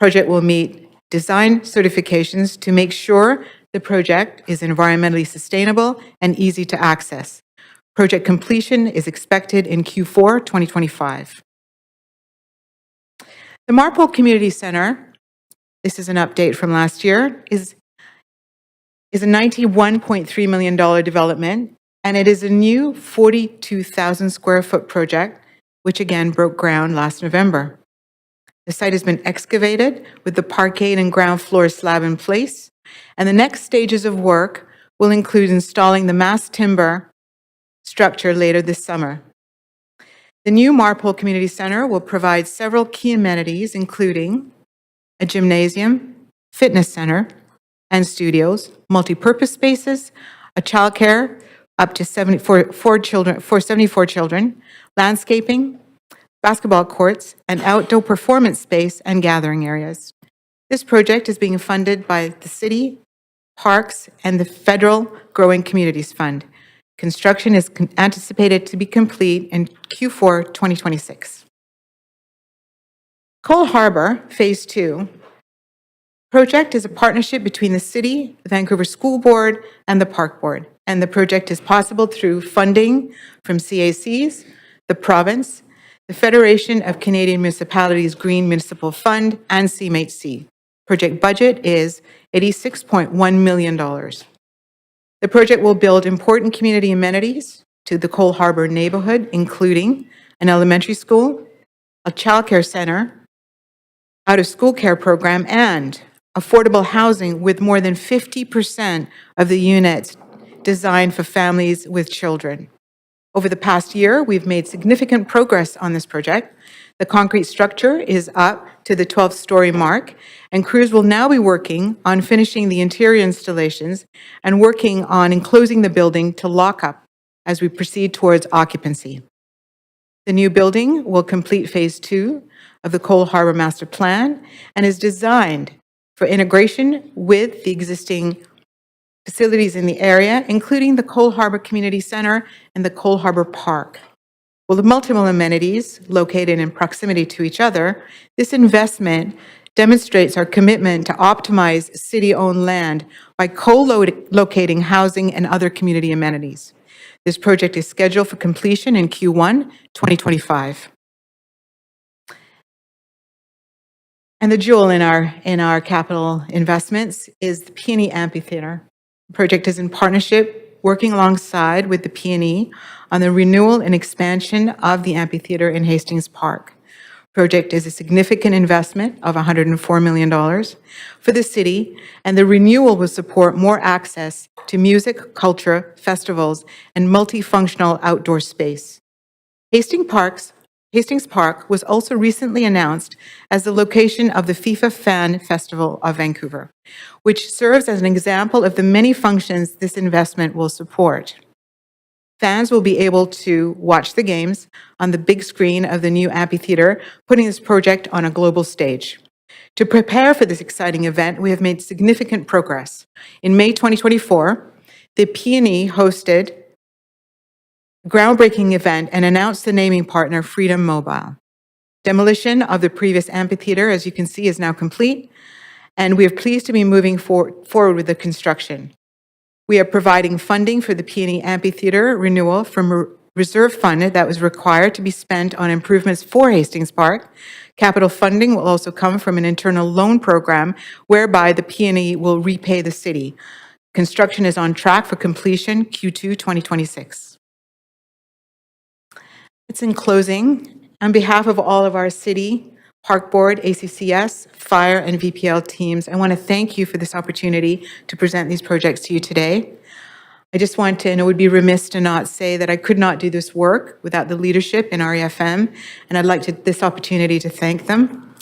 [SPEAKER 9] Project will meet design certifications to make sure the project is environmentally sustainable and easy to access. Project completion is expected in Q4 2025. The Marpole Community Center, this is an update from last year, is a $91.3 million development, and it is a new 42,000 square foot project, which again broke ground last November. The site has been excavated with the parkade and ground floor slab in place, and the next stages of work will include installing the mass timber structure later this summer. The new Marpole Community Center will provide several key amenities, including a gymnasium, fitness center, and studios, multi-purpose spaces, a childcare up to 74 children, landscaping, basketball courts, and outdoor performance space and gathering areas. This project is being funded by the city, parks, and the federal Growing Communities Fund. Construction is anticipated to be complete in Q4 2026. Cole Harbour Phase 2 project is a partnership between the city, the Vancouver School Board, and the Park Board, and the project is possible through funding from CACs, the province, the Federation of Canadian Municipalities Green Municipal Fund, and CMHC. Project budget is $86.1 million. The project will build important community amenities to the Cole Harbour neighborhood, including an elementary school, a childcare center, out-of-school care program, and affordable housing with more than 50% of the units designed for families with children. Over the past year, we've made significant progress on this project. The concrete structure is up to the 12th-story mark, and crews will now be working on finishing the interior installations and working on enclosing the building to lock up as we proceed towards occupancy. The new building will complete Phase 2 of the Cole Harbour Master Plan and is designed for integration with the existing facilities in the area, including the Cole Harbour Community Center and the Cole Harbour Park. With multiple amenities located in proximity to each other, this investment demonstrates our commitment to optimize city-owned land by co-locating housing and other community amenities. This project is scheduled for completion in Q1 2025. And the jewel in our capital investments is the Peony Amphitheatre. The project is in partnership, working alongside with the PNE on the renewal and expansion of the amphitheatre in Hastings Park. Project is a significant investment of $104 million for the city, and the renewal will support more access to music, culture, festivals, and multifunctional outdoor space. Hastings Park was also recently announced as the location of the FIFA Fan Festival of Vancouver, which serves as an example of the many functions this investment will support. Fans will be able to watch the games on the big screen of the new amphitheater, putting this project on a global stage. To prepare for this exciting event, we have made significant progress. In May 2024, the PNE hosted a groundbreaking event and announced the naming partner, Freedom Mobile. Demolition of the previous amphitheater, as you can see, is now complete, and we are pleased to be moving forward with the construction. We are providing funding for the PNE Amphitheatre renewal from a reserve fund that was required to be spent on improvements for Hastings Park. Capital funding will also come from an internal loan program whereby the PNE will repay the city. Construction is on track for completion Q2 2026. It's in closing. On behalf of all of our city, Park Board, ACCS, Fire, and VPL teams, I want to thank you for this opportunity to present these projects to you today. I just want to, and it would be remiss to not say that I could not do this work without the leadership in REFM, and I'd like this opportunity to thank them.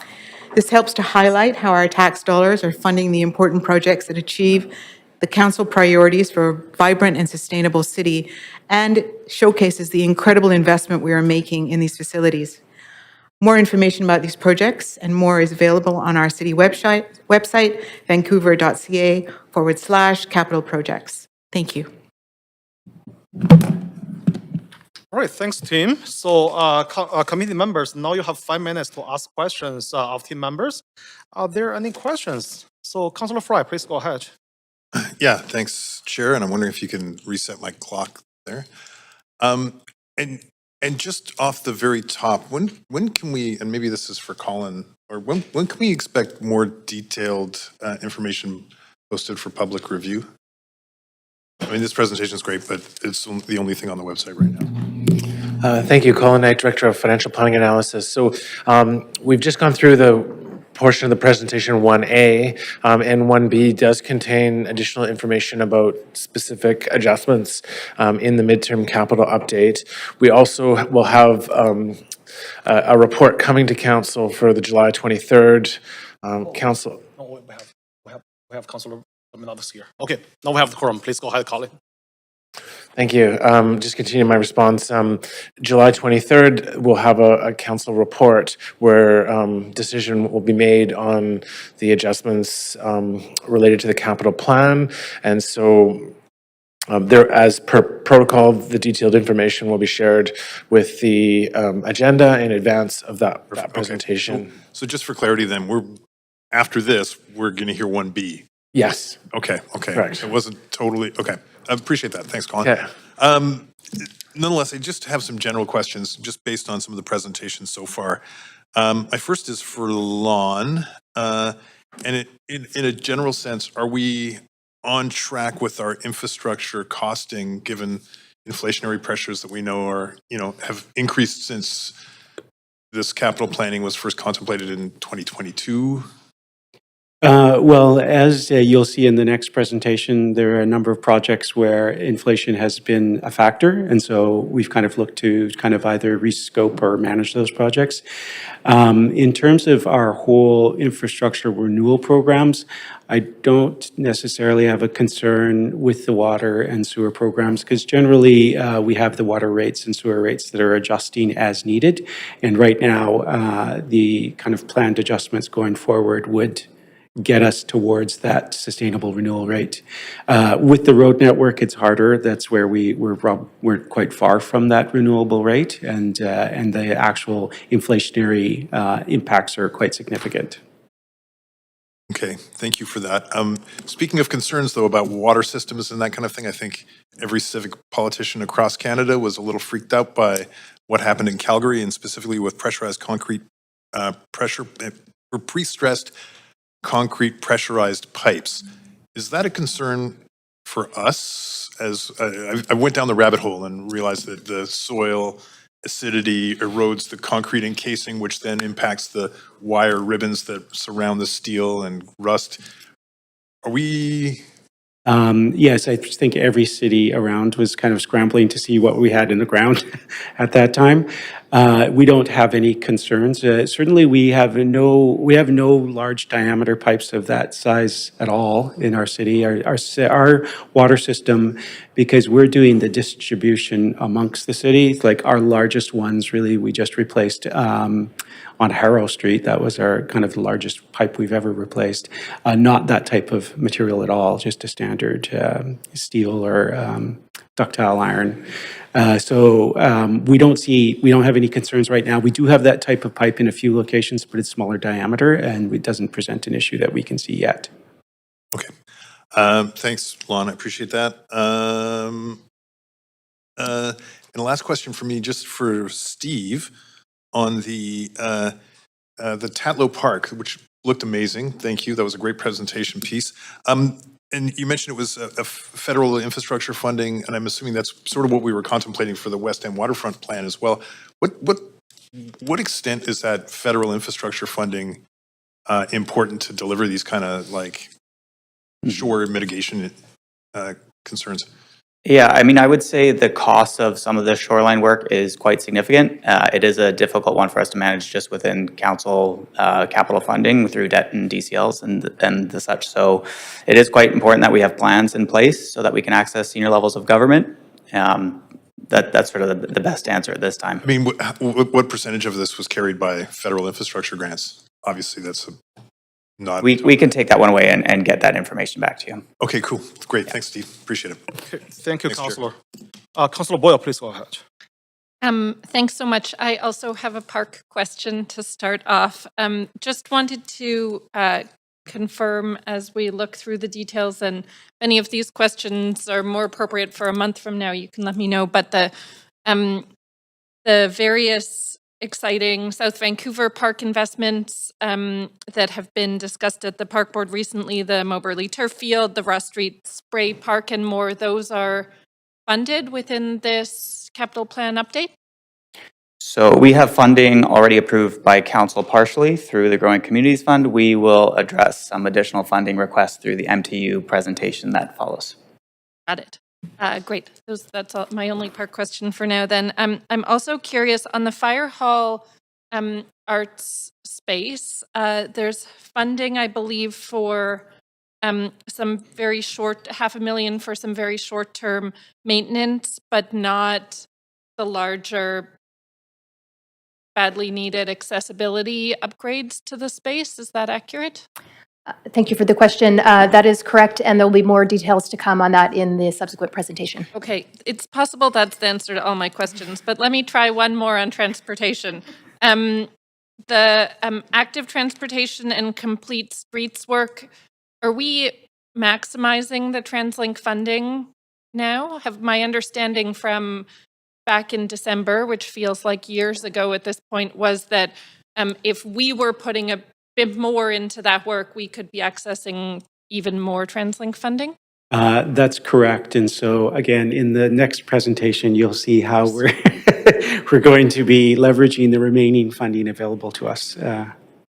[SPEAKER 9] This helps to highlight how our tax dollars are funding the important projects that achieve the council priorities for a vibrant and sustainable city, and showcases the incredible investment we are making in these facilities. More information about these projects and more is available on our city website vancouver.ca/capital projects. Thank you.
[SPEAKER 1] All right, thanks, team. So, committee members, now you have 5 minutes to ask questions of team members. Are there any questions? So, Councillor Fry, please go ahead.
[SPEAKER 10] Yeah, thanks, Chair. And I'm wondering if you can reset my clock there. And just off the very top, when can we, and maybe this is for Colin, or when can we expect more detailed information posted for public review? I mean, this presentation is great, but it's the only thing on the website right now.
[SPEAKER 4] Thank you, Colin Knight, Director of Financial Planning Analysis. So we've just gone through the portion of the presentation 1A, and 1B does contain additional information about specific adjustments in the midterm capital update. We also will have a report coming to council for the July 23rd council.
[SPEAKER 1] No, we have Councillor Dominados here. Okay, now we have the quorum. Please go ahead, Colin.
[SPEAKER 4] Thank you. Just continue my response. July 23rd, we'll have a council report where decision will be made on the adjustments related to the capital plan. And so there, as per protocol, the detailed information will be shared with the agenda in advance of that presentation.
[SPEAKER 10] Okay. So just for clarity then, after this, we're going to hear 1B.
[SPEAKER 4] Yes.
[SPEAKER 10] Okay.
[SPEAKER 4] Correct.
[SPEAKER 10] It wasn't totally, okay. I appreciate that. Thanks, Colin.
[SPEAKER 4] Okay.
[SPEAKER 10] Nonetheless, I just have some general questions just based on some of the presentations so far. My first is for Lon. And in a general sense, are we on track with our infrastructure costing given inflationary pressures that we know have increased since this capital planning was first contemplated in 2022?
[SPEAKER 5] Well, as you'll see in the next presentation, there are a number of projects where inflation has been a factor, and so we've kind of looked to kind of either rescope or manage those projects. In terms of our whole infrastructure renewal programs, I don't necessarily have a concern with the water and sewer programs because generally we have the water rates and sewer rates that are adjusting as needed, and right now the kind of planned adjustments going forward would get us towards that sustainable renewal rate. With the road network, it's harder. That's where we're quite far from that renewable rate, and the actual inflationary impacts are quite significant.
[SPEAKER 10] Okay, thank you for that. Speaking of concerns, though, about water systems and that kind of thing, I think every civic politician across Canada was a little freaked out by what happened in Calgary, and specifically with pressurized concrete pre-stressed concrete pressurized pipes. Is that a concern for us? As I went down the rabbit hole and realized that the soil acidity erodes the concrete encasing, which then impacts the wire ribbons that surround the steel and rust. Are we?
[SPEAKER 5] Yes, I think every city around was kind of scrambling to see what we had in the ground at that time. We don't have any concerns. Certainly, we have no large diameter pipes of that size at all in our city. Our water system, because we're doing the distribution amongst the city, like our largest ones, really, we just replaced on Harrow Street. That was our kind of the largest pipe we've ever replaced. Not that type of material at all, just a standard steel or ductile iron. So we don't have any concerns right now. We do have that type of pipe in a few locations, but it's smaller diameter and it doesn't present an issue that we can see yet.
[SPEAKER 10] Okay. Thanks, Lon. I appreciate that. And the last question for me, just for Steve, on the Tatlow Park, which looked amazing. Thank you. That was a great presentation piece. And you mentioned it was a federal infrastructure funding, and I'm assuming that's sort of what we were contemplating for the West End waterfront plan as well. What what extent is that federal infrastructure funding important to deliver these kind of like shore mitigation concerns?
[SPEAKER 8] Yeah, I mean, I would say the cost of some of the shoreline work is quite significant. It is a difficult one for us to manage just within council capital funding through debt and DCLs and the such. So it is quite important that we have plans in place so that we can access senior levels of government. That's sort of the best answer at this time.
[SPEAKER 10] I mean, what percentage of this was carried by federal infrastructure grants? Obviously, that's not.
[SPEAKER 8] We can take that one away and get that information back to you.
[SPEAKER 10] Okay, cool. Great. Thanks, Steve. Appreciate it.
[SPEAKER 1] Okay, thank you,
[SPEAKER 10] Thanks, Chair.
[SPEAKER 1] Councillor. Councillor Boyle, please go ahead.
[SPEAKER 11] Thanks so much. I also have a park question to start off. Just wanted to confirm as we look through the details, and many of these questions are more appropriate for a month from now, you can let me know, but the various exciting South Vancouver park investments that have been discussed at the park board recently, the Moberly Turf Field, the Ross Street Spray Park and more, those are funded within this capital plan update?
[SPEAKER 8] So we have funding already approved by council partially through the Growing Communities Fund. We will address some additional funding requests through the MTU presentation that follows.
[SPEAKER 11] Got it. Great. That's all, my only park question for now then. I'm also curious on the fire hall arts space. There's funding, I believe, for some very short, $500,000 for some very short-term maintenance, but not the larger badly needed accessibility upgrades to the space. Is that accurate?
[SPEAKER 6] Thank you for the question. That is correct, and there will be more details to come on that in the subsequent presentation.
[SPEAKER 11] Okay, it's possible that's the answer to all my questions, but let me try one more on transportation. The active transportation and complete streets work, are we maximizing the TransLink funding now? Have my understanding from back in December, which feels like years ago at this point, was that if we were putting a bit more into that work, we could be accessing even more TransLink funding?
[SPEAKER 5] That's correct. And so again, in the next presentation, you'll see how we're we're going to be leveraging the remaining funding available to us.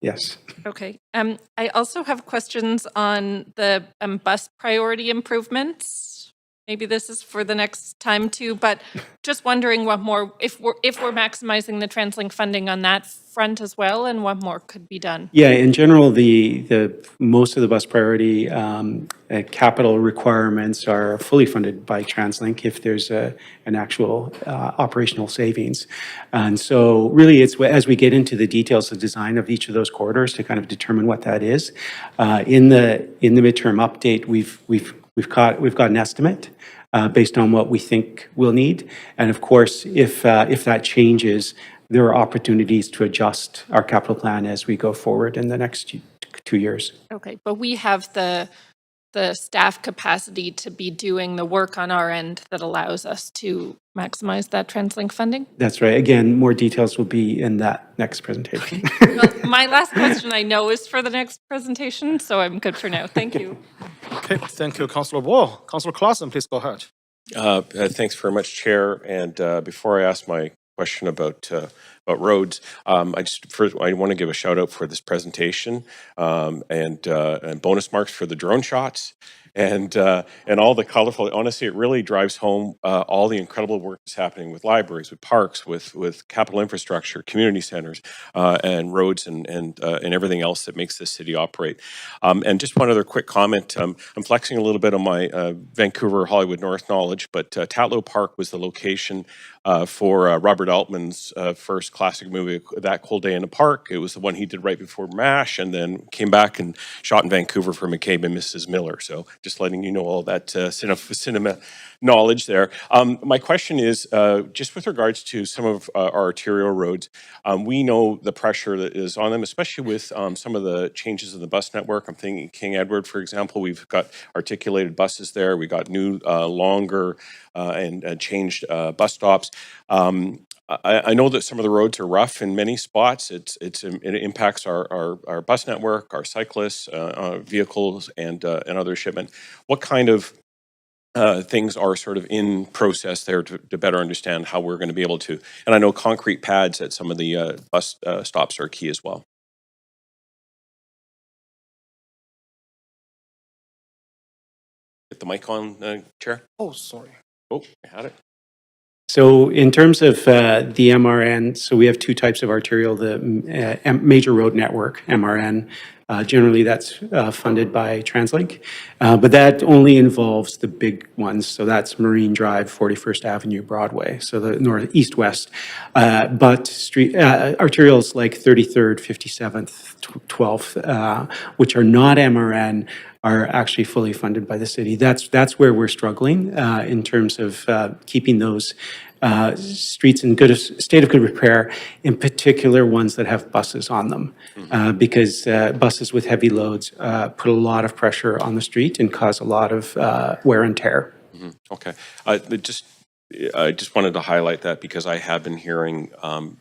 [SPEAKER 5] Yes.
[SPEAKER 11] Okay. I also have questions on the bus priority improvements. Maybe this is for the next time too, but just wondering what more, if we're maximizing the TransLink funding on that front as well, and what more could be done?
[SPEAKER 5] Yeah, in general, the most of the bus priority capital requirements are fully funded by TransLink if there's an actual operational savings. And so really it's as we get into the details of design of each of those corridors to kind of determine what that is. In the midterm update, we've got an estimate based on what we think we'll need. And of course, if that changes, there are opportunities to adjust our capital plan as we go forward in the next 2 years.
[SPEAKER 11] Okay, but we have the staff capacity to be doing the work on our end that allows us to maximize that TransLink funding?
[SPEAKER 5] That's right. Again, more details will be in that next presentation.
[SPEAKER 11] Well, my last question I know is for the next presentation, so I'm good for now. Thank you.
[SPEAKER 1] Okay, thank you, Councillor Boyle. Councillor Clausen, please go ahead.
[SPEAKER 12] Thanks very much, Chair. And before I ask my question about roads, I want to give a shout out for this presentation and bonus marks for the drone shots and all the colorful. Honestly, it really drives home all the incredible work that's happening with libraries, with parks, with capital infrastructure, community centers, and roads, and everything else that makes this city operate. And just one other quick comment. I'm flexing a little bit on my Vancouver Hollywood North knowledge, but Tatlow Park was the location for Robert Altman's first classic movie, That Cold Day in the Park. It was the one he did right before MASH, and then came back and shot in Vancouver for McCabe and Mrs. Miller. So just letting you know all that cinema knowledge there. My question is, just with regards to some of our arterial roads, we know the pressure that is on them, especially with some of the changes in the bus network. I'm thinking King Edward, for example. We've got articulated buses there. We got new, longer and changed bus stops. I know that some of the roads are rough in many spots. It impacts our bus network, our cyclists, vehicles, and other shipment. What kind of things are sort of in process there to better understand how we're going to be able to. And I know concrete pads at some of the bus stops are key as well. Get the mic on, Chair.
[SPEAKER 1] Oh, sorry.
[SPEAKER 12] Oh, I had it.
[SPEAKER 5] So in terms of the MRN, so we have two types of arterial, the major road network, MRN. Generally, that's funded by TransLink, but that only involves the big ones. So that's Marine Drive, 41st Avenue, Broadway, so the north-east-west. But street arterials like 33rd, 57th, 12th, which are not MRN, are actually fully funded by the city. That's where we're struggling in terms of keeping those streets in state of good repair, in particular ones that have buses on them, because buses with heavy loads put a lot of pressure on the street and cause a lot of wear and tear.
[SPEAKER 12] Okay. I just wanted to highlight that because I have been hearing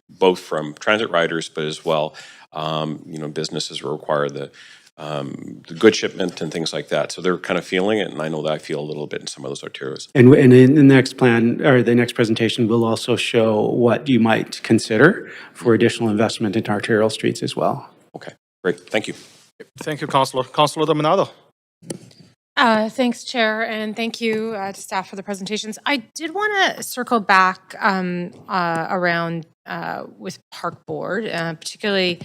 [SPEAKER 12] both from transit riders, but as well, businesses require the good shipment and things like that. So they're kind of feeling it, and I know that I feel a little bit in some of those arterials.
[SPEAKER 5] And in the next plan, or the next presentation, we'll also show what you might consider for additional investment in arterial streets as well.
[SPEAKER 12] Okay, great. Thank you.
[SPEAKER 1] Thank you, Councillor. Councillor Dominado.
[SPEAKER 13] Thanks, Chair, and thank you to staff for the presentations. I did want to circle back around with Park Board, particularly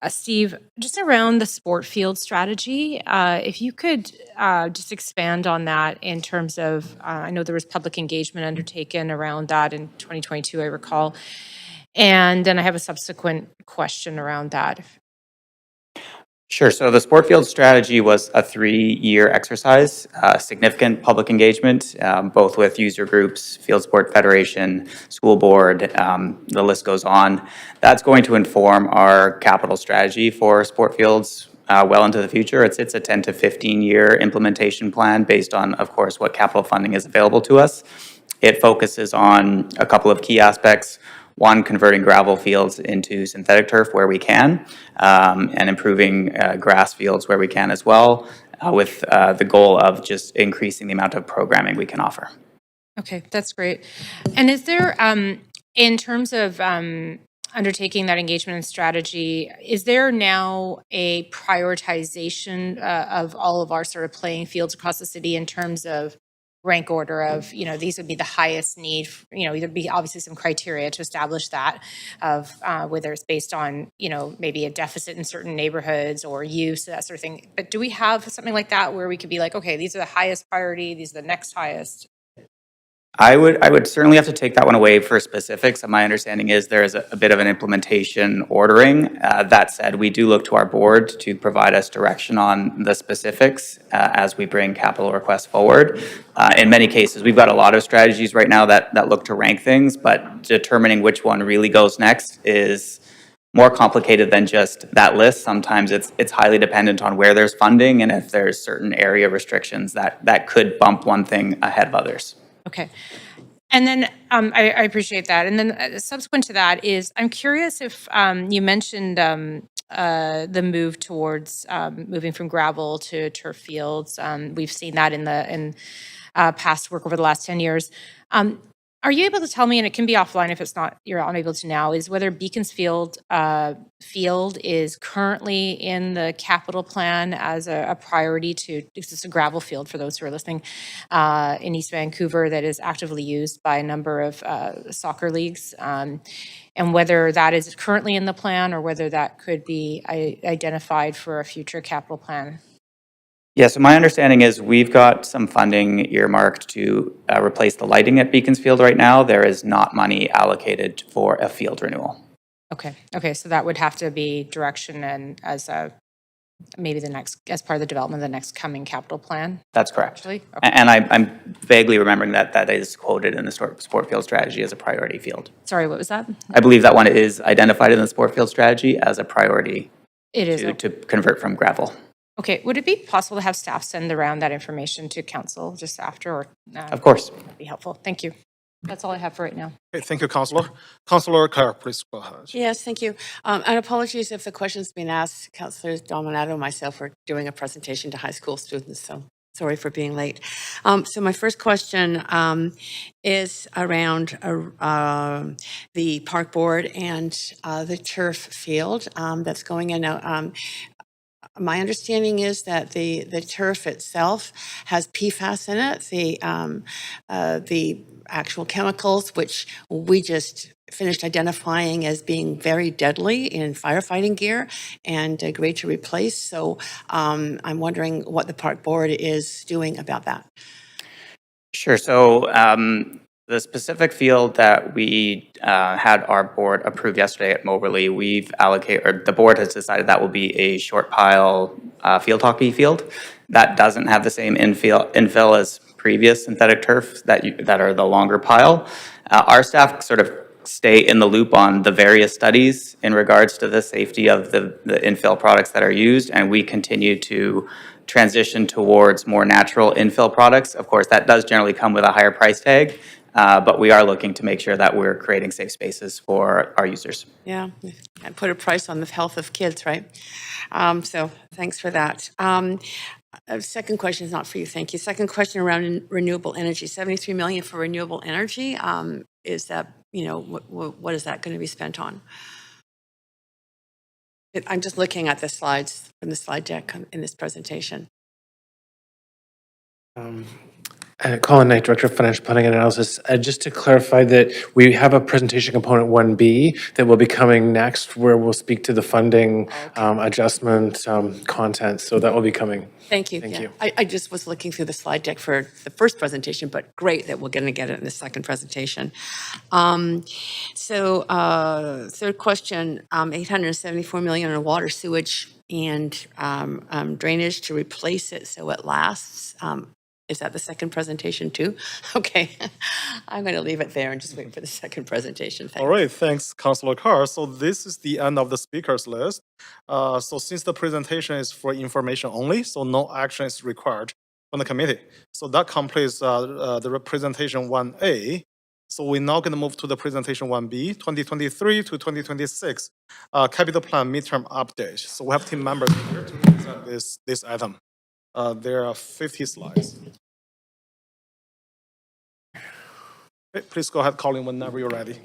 [SPEAKER 13] Steve, just around the sport field strategy. If you could just expand on that in terms of, I know there was public engagement undertaken around that in 2022, I recall. And then I have a subsequent question around that.
[SPEAKER 8] Sure. So the sport field strategy was a 3-year exercise, significant public engagement, both with user groups, Field Sport Federation, school board, the list goes on. That's going to inform our capital strategy for sport fields well into the future. It's a 10 to 15-year implementation plan based on, of course, what capital funding is available to us. It focuses on a couple of key aspects. One, converting gravel fields into synthetic turf where we can, and improving grass fields where we can as well, with the goal of just increasing the amount of programming we can offer.
[SPEAKER 13] Okay, that's great. And is there, in terms of undertaking that engagement and strategy, is there now a prioritization of all of our sort of playing fields across the city in terms of rank order of, these would be the highest need, there'd be obviously some criteria to establish that of whether it's based on, maybe a deficit in certain neighborhoods or use, that sort of thing. But do we have something like that where we could be like, okay, these are the highest priority, these are the next highest?
[SPEAKER 8] I would certainly have to take that one away for specifics. And my understanding is there is a bit of an implementation ordering. That said, we do look to our board to provide us direction on the specifics as we bring capital requests forward. In many cases, we've got a lot of strategies right now that look to rank things, but determining which one really goes next is more complicated than just that list. Sometimes it's highly dependent on where there's funding and if there's certain area restrictions that could bump one thing ahead of others.
[SPEAKER 13] Okay. And then I appreciate that. And then subsequent to that is, I'm curious if you mentioned the move towards moving from gravel to turf fields. We've seen that in past work over the last 10 years. Are you able to tell me, and it can be offline if it's not, you're unable to now, is whether Beaconsfield field is currently in the capital plan as a priority to, it's a gravel field for those who are listening, in East Vancouver that is actively used by a number of soccer leagues, and whether that is currently in the plan or whether that could be identified for a future capital plan.
[SPEAKER 8] Yeah, so my understanding is we've got some funding earmarked to replace the lighting at Beaconsfield right now. There is not money allocated for a field renewal.
[SPEAKER 13] Okay, so that would have to be direction and as maybe the next, as part of the development of the next coming capital plan?
[SPEAKER 8] That's correct.
[SPEAKER 13] Actually? Okay.
[SPEAKER 8] And I'm vaguely remembering that is quoted in the sport field strategy as a priority field.
[SPEAKER 13] Sorry, what was that?
[SPEAKER 8] I believe that one is identified in the sport field strategy as a priority.
[SPEAKER 13] It is.
[SPEAKER 8] To convert from gravel.
[SPEAKER 13] Okay, would it be possible to have staff send around that information to council just after, or?
[SPEAKER 8] Of course.
[SPEAKER 13] That'd be helpful. Thank you. That's all I have for right now.
[SPEAKER 1] Okay, thank you, Councillor. Councillor Carr, please go ahead.
[SPEAKER 14] Yes, thank you. And apologies if the question's been asked. Councillors Dominado and myself are doing a presentation to high school students, so Sorry for being late. So my first question is around the park board and the turf field that's going in. Now, my understanding is that the turf itself has PFAS in it, the actual chemicals, which we just finished identifying as being very deadly in firefighting gear and great to replace. So I'm wondering what the park board is doing about that.
[SPEAKER 8] Sure. So the specific field that we had our board approve yesterday at Moberly, we've allocated, or the board has decided that will be a short pile field hockey field. That doesn't have the same infill as previous synthetic turf that are the longer pile. Our staff sort of stay in the loop on the various studies in regards to the safety of the infill products that are used, and we continue to transition towards more natural infill products. Of course, that does generally come with a higher price tag, but we are looking to make sure that we're creating safe spaces for our users.
[SPEAKER 14] Yeah, and put a price on the health of kids, right? So thanks for that. Second question is not for you, thank you. Second question around renewable energy, 73 million for renewable energy. Is that, what is that going to be spent on? I'm just looking at the slides from the slide deck in this presentation.
[SPEAKER 4] Colin Knight, Director of Financial Planning and Analysis. Just to clarify that we have a presentation component 1B that will be coming next where we'll speak to the funding adjustment content. So that will be coming.
[SPEAKER 14] Thank you.
[SPEAKER 4] Thank you.
[SPEAKER 14] I just was looking through the slide deck for the first presentation, but great that we're going to get it in the second presentation. Third question, 874 million on water, sewage, and drainage to replace it so it lasts. Is that the second presentation too? Okay, I'm going to leave it there and just wait for the second presentation. Thanks.
[SPEAKER 1] All right, thanks, Councillor Carr. So this is the end of the speakers list. So since the presentation is for information only, so no action is required from the committee. So that completes the presentation 1A. So we're now going to move to the presentation 1B, 2023 to 2026 capital plan midterm update. So we have team members here to present this item. There are 50 slides. Okay, please go ahead, Colin, whenever you're ready.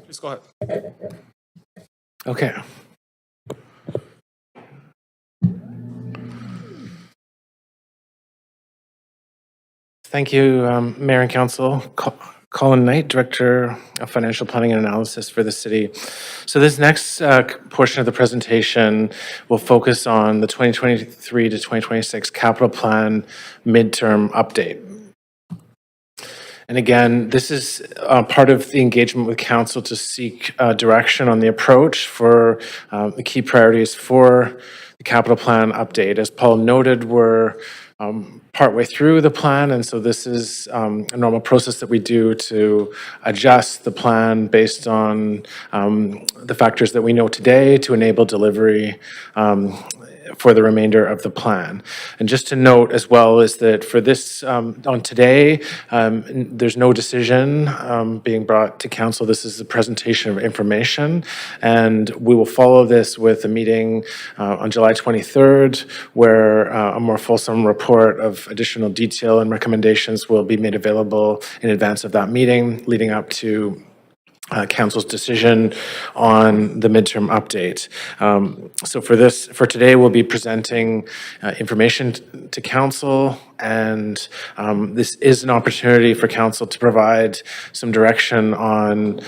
[SPEAKER 1] Please go ahead.
[SPEAKER 4] Okay. Thank you, Mayor and Council. Colin Knight, Director of Financial Planning and Analysis for the city. So this next portion of the presentation will focus on the 2023 to 2026 capital plan midterm update. And again, this is part of the engagement with council to seek direction on the approach for the key priorities for the capital plan update. As Paul noted, we're partway through the plan, and so this is a normal process that we do to adjust the plan based on the factors that we know today to enable delivery for the remainder of the plan. And just to note as well is that for this, on today, there's no decision being brought to council. This is a presentation of information, and we will follow this with a meeting on July 23rd, where a more fulsome report of additional detail and recommendations will be made available in advance of that meeting, leading up to council's decision on the midterm update. So for today, we'll be presenting information to council, and this is an opportunity for council to provide some direction on,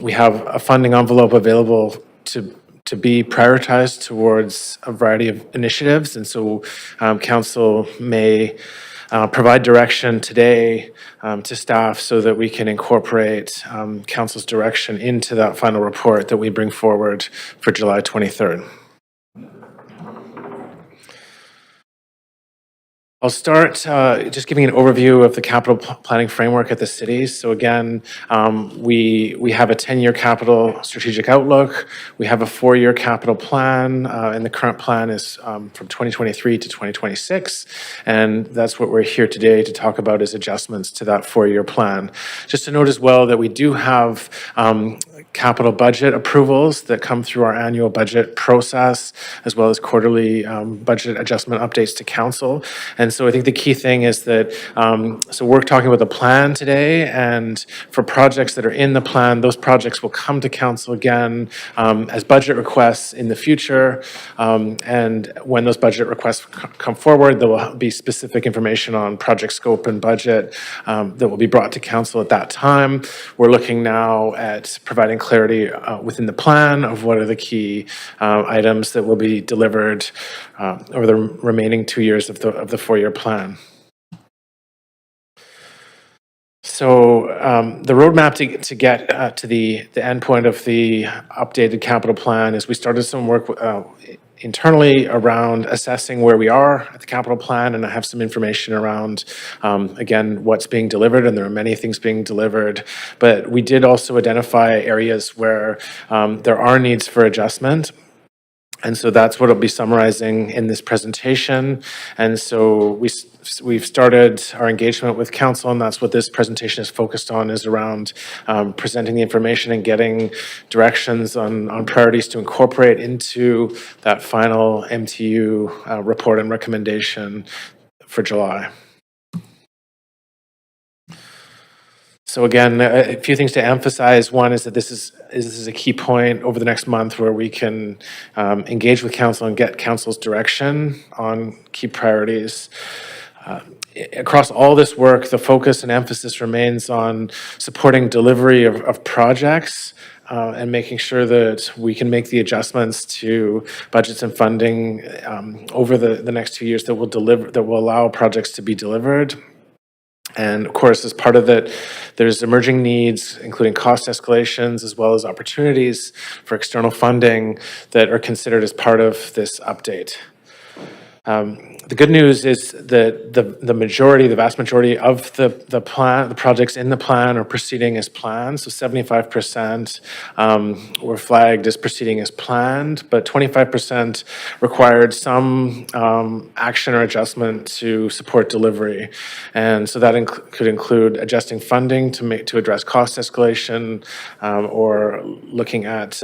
[SPEAKER 4] we have a funding envelope available to be prioritized towards a variety of initiatives, and so council may provide direction today to staff so that we can incorporate council's direction into that final report that we bring forward for July 23rd. I'll start just giving an overview of the capital planning framework at the city. So again, we have a 10-year capital strategic outlook. We have a 4-year capital plan, and the current plan is from 2023 to 2026. And that's what we're here today to talk about, is adjustments to that 4-year plan. Just to note as well that we do have capital budget approvals that come through our annual budget process, as well as quarterly budget adjustment updates to council. And so I think the key thing is that, so we're talking about the plan today, and for projects that are in the plan, those projects will come to council again as budget requests in the future. And when those budget requests come forward, there will be specific information on project scope and budget that will be brought to council at that time. We're looking now at providing clarity within the plan of what are the key items that will be delivered over the remaining 2 years of the 4-year plan. So the roadmap to get to the end point of the updated capital plan is we started some work internally around assessing where we are at the capital plan, and I have some information around, again, what's being delivered, and there are many things being delivered, but we did also identify areas where there are needs for adjustment. And so that's what I'll be summarizing in this presentation. And so we've started our engagement with council, and that's what this presentation is focused on, is around presenting the information and getting directions on priorities to incorporate into that final MTU report and recommendation for July. So again, a few things to emphasize. One is that this is a key point over the next month where we can engage with council and get council's direction on key priorities. Across all this work, the focus and emphasis remains on supporting delivery of projects and making sure that we can make the adjustments to budgets and funding over the next 2 years that will allow projects to be delivered. And of course, as part of it, there's emerging needs, including cost escalations, as well as opportunities for external funding that are considered as part of this update. The good news is that the vast majority of the projects in the plan are proceeding as planned. So 75% were flagged as proceeding as planned, but 25% required some action or adjustment to support delivery. And so that could include adjusting funding to address cost escalation, or looking at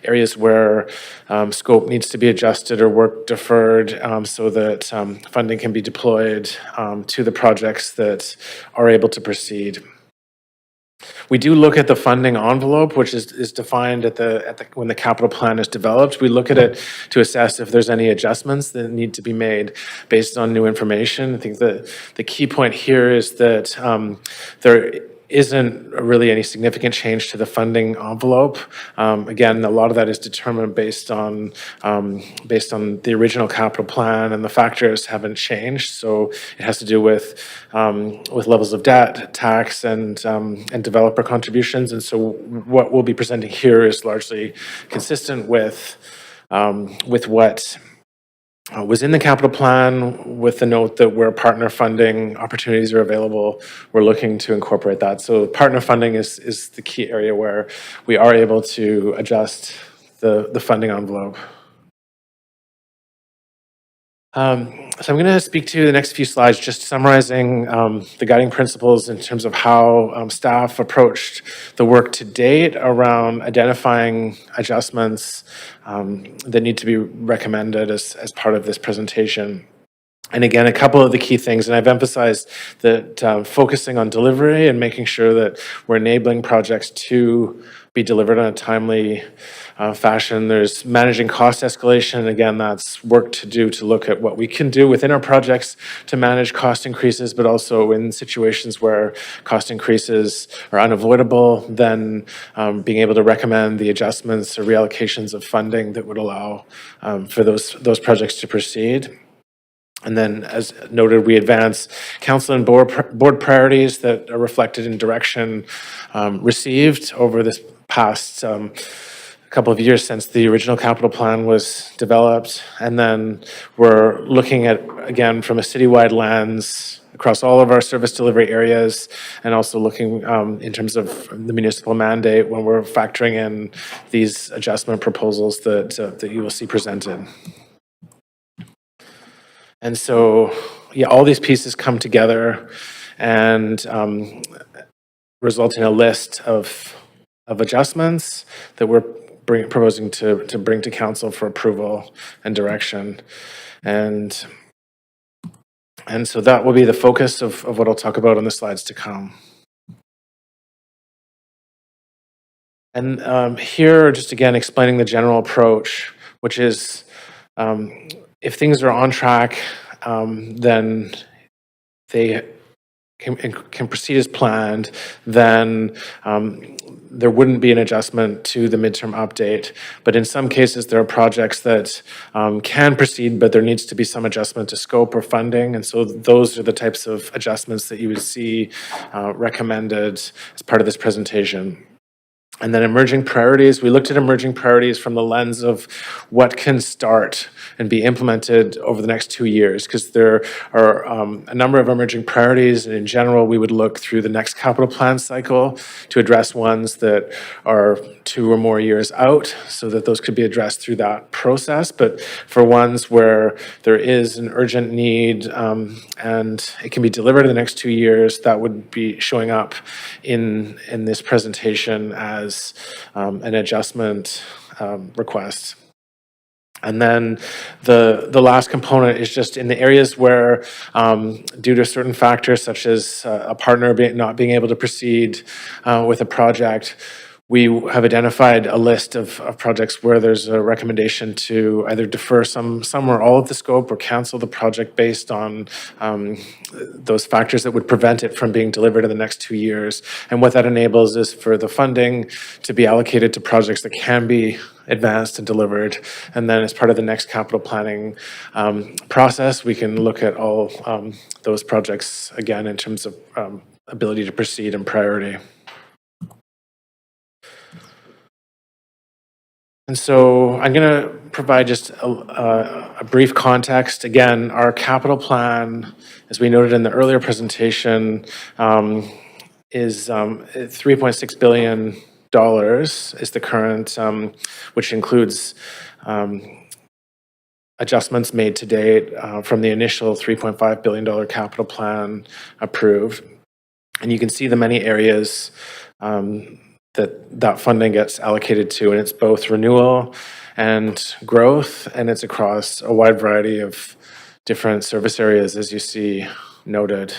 [SPEAKER 4] areas where scope needs to be adjusted or work deferred, so that funding can be deployed to the projects that are able to proceed. We do look at the funding envelope, which is defined when the capital plan is developed. We look at it to assess if there's any adjustments that need to be made based on new information. I think the key point here is that there isn't really any significant change to the funding envelope. Again, a lot of that is determined based on the original capital plan, and the factors haven't changed. So it has to do with levels of debt, tax, and developer contributions. And so what we'll be presenting here is largely consistent with what was in the capital plan, with the note that where partner funding opportunities are available, we're looking to incorporate that. So partner funding is the key area where we are able to adjust the funding envelope. So I'm going to speak to the next few slides, just summarizing the guiding principles in terms of how staff approached the work to date around identifying adjustments that need to be recommended as part of this presentation. And again, a couple of the key things, and I've emphasized that focusing on delivery and making sure that we're enabling projects to be delivered in a timely fashion. There's managing cost escalation. Again, that's work to do to look at what we can do within our projects to manage cost increases, but also in situations where cost increases are unavoidable, then being able to recommend the adjustments or reallocations of funding that would allow for those projects to proceed. And then, as noted, we advance council and board priorities that are reflected in direction received over this past couple of years since the original capital plan was developed. And then we're looking at, again, from a citywide lens across all of our service delivery areas, and also looking in terms of the municipal mandate when we're factoring in these adjustment proposals that you will see presented. And so, yeah, all these pieces come together and result in a list of adjustments that we're proposing to bring to council for approval and direction. And so that will be the focus of what I'll talk about on the slides to come. And here, just again, explaining the general approach, which is if things are on track, then they can proceed as planned, then there wouldn't be an adjustment to the midterm update. But in some cases, there are projects that can proceed, but there needs to be some adjustment to scope or funding. And so those are the types of adjustments that you would see recommended as part of this presentation. And then emerging priorities, we looked at emerging priorities from the lens of what can start and be implemented over the next 2 years, because there are a number of emerging priorities, and in general, we would look through the next capital plan cycle to address ones that are 2 or more years out, so that those could be addressed through that process. But for ones where there is an urgent need and it can be delivered in the next 2 years, that would be showing up in this presentation as an adjustment request. And then the last component is just in the areas where, due to certain factors such as a partner not being able to proceed with a project, we have identified a list of projects where there's a recommendation to either defer some or all of the scope or cancel the project based on those factors that would prevent it from being delivered in the next 2 years. And what that enables is for the funding to be allocated to projects that can be advanced and delivered. And then as part of the next capital planning process, we can look at all those projects again in terms of ability to proceed and priority. And so I'm going to provide just a brief context. Again, our capital plan, as we noted in the earlier presentation, is $3.6 billion is the current, which includes adjustments made to date from the initial $3.5 billion capital plan approved. And you can see the many areas that funding gets allocated to, and it's both renewal and growth, and it's across a wide variety of different service areas, as you see noted.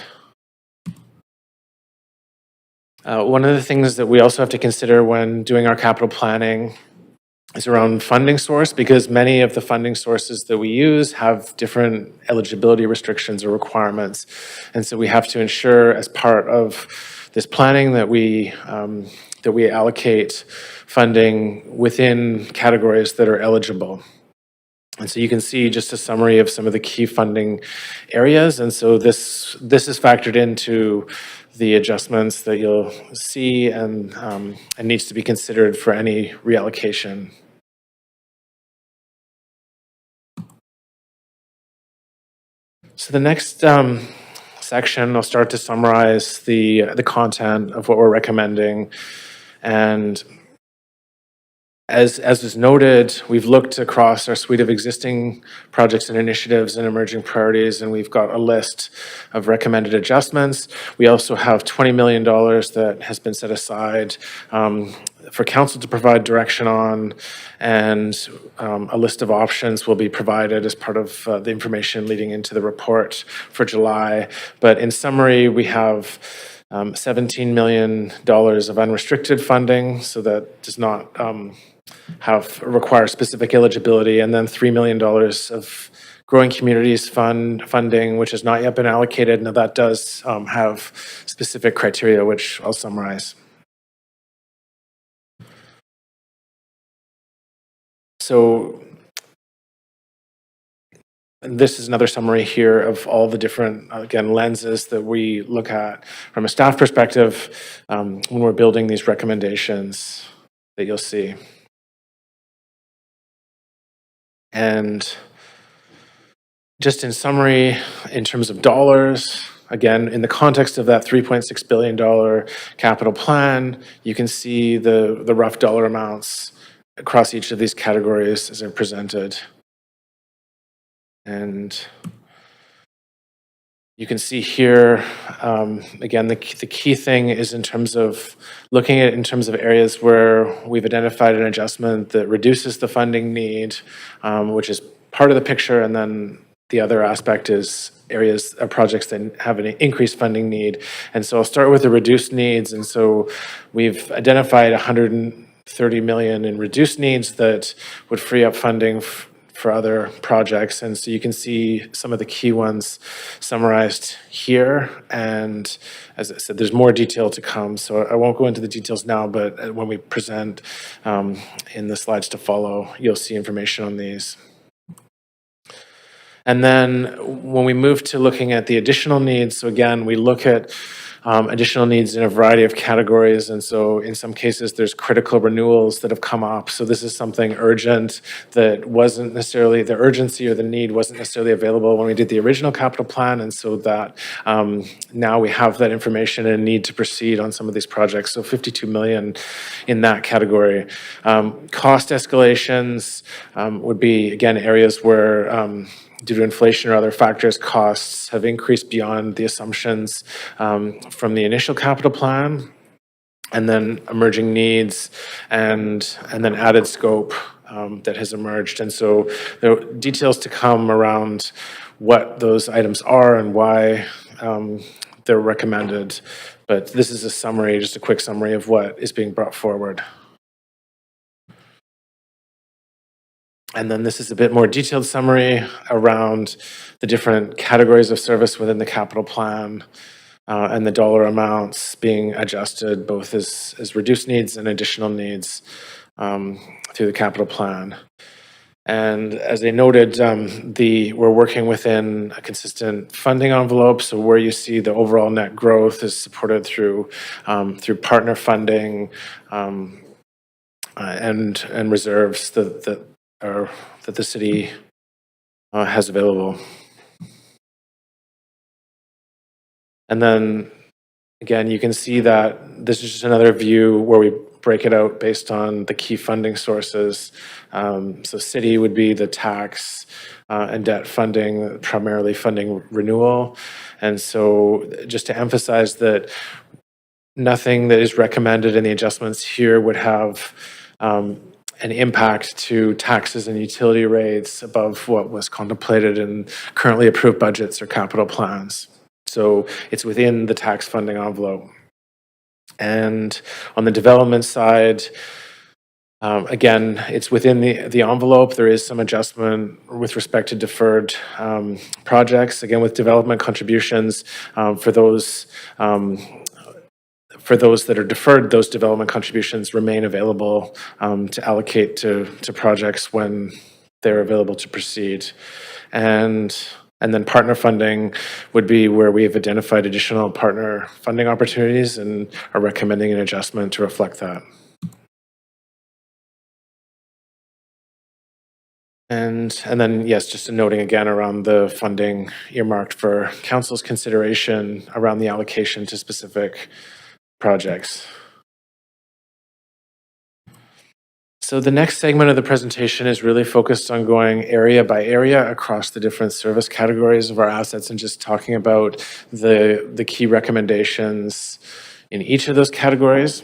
[SPEAKER 4] One of the things that we also have to consider when doing our capital planning is around funding source, because many of the funding sources that we use have different eligibility restrictions or requirements. And so we have to ensure, as part of this planning that we allocate funding within categories that are eligible. And so you can see just a summary of some of the key funding areas. And so this is factored into the adjustments that you'll see and needs to be considered for any reallocation. So the next section, I'll start to summarize the content of what we're recommending. And as is noted, we've looked across our suite of existing projects and initiatives and emerging priorities, and we've got a list of recommended adjustments. We also have $20 million that has been set aside for council to provide direction on, and a list of options will be provided as part of the information leading into the report for July. But in summary, we have $17 million of unrestricted funding, so that does not require specific eligibility, and then $3 million of growing communities funding, which has not yet been allocated. Now that does have specific criteria, which I'll summarize. So this is another summary here of all the different, again, lenses that we look at from a staff perspective when we're building these recommendations that you'll see. And just in summary, in terms of dollars, again, in the context of that $3.6 billion capital plan, you can see the rough dollar amounts across each of these categories as they're presented. And you can see here, again, the key thing is in terms of looking at it in terms of areas where we've identified an adjustment that reduces the funding need, which is part of the picture, and then the other aspect is areas or projects that have an increased funding need. And so I'll start with the reduced needs. And so we've identified $130 million in reduced needs that would free up funding for other projects. And so you can see some of the key ones summarized here. And as I said, there's more detail to come. So I won't go into the details now, but when we present in the slides to follow, you'll see information on these. And then when we move to looking at the additional needs, so again, we look at additional needs in a variety of categories. And so in some cases, there's critical renewals that have come up. So this is something urgent that wasn't necessarily, the urgency or the need wasn't necessarily available when we did the original capital plan. And so that now we have that information and need to proceed on some of these projects. So $52 million in that category. Cost escalations would be, again, areas where due to inflation or other factors, costs have increased beyond the assumptions from the initial capital plan, and then emerging needs, and then added scope that has emerged. And so there are details to come around what those items are and why they're recommended. But this is a summary, just a quick summary of what is being brought forward. And then this is a bit more detailed summary around the different categories of service within the capital plan and the dollar amounts being adjusted both as reduced needs and additional needs through the capital plan. And as I noted, we're working within a consistent funding envelope. So where you see the overall net growth is supported through partner funding and reserves that the city has available. And then, again, you can see that this is just another view where we break it out based on the key funding sources. So city would be the tax and debt funding, primarily funding renewal. And so just to emphasize that nothing that is recommended in the adjustments here would have an impact to taxes and utility rates above what was contemplated in currently approved budgets or capital plans. So it's within the tax funding envelope. And on the development side, again, it's within the envelope. There is some adjustment with respect to deferred projects. Again, with development contributions for those for those that are deferred, those development contributions remain available to allocate to projects when they're available to proceed. And then partner funding would be where we have identified additional partner funding opportunities and are recommending an adjustment to reflect that. And then, yes, just a noting again around the funding earmarked for council's consideration around the allocation to specific projects. So the next segment of the presentation is really focused on going area by area across the different service categories of our assets and just talking about the key recommendations in each of those categories,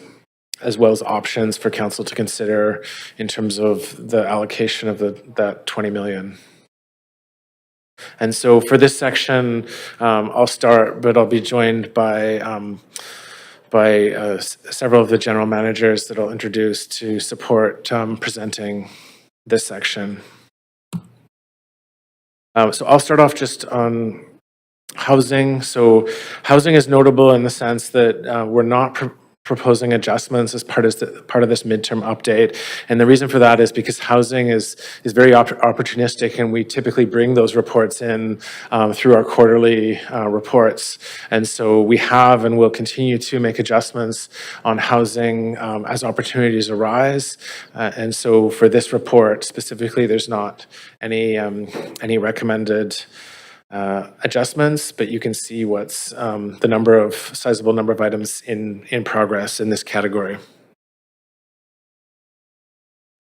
[SPEAKER 4] as well as options for council to consider in terms of the allocation of that 20 million. And so for this section, I'll start, but I'll be joined by several of the general managers that I'll introduce to support presenting this section. So I'll start off just on housing. So housing is notable in the sense that we're not proposing adjustments as part of this midterm update. And the reason for that is because housing is very opportunistic, and we typically bring those reports in through our quarterly reports. And so we have and will continue to make adjustments on housing as opportunities arise. And so for this report specifically, there's not any recommended adjustments, but you can see what's the sizable number of items in progress in this category.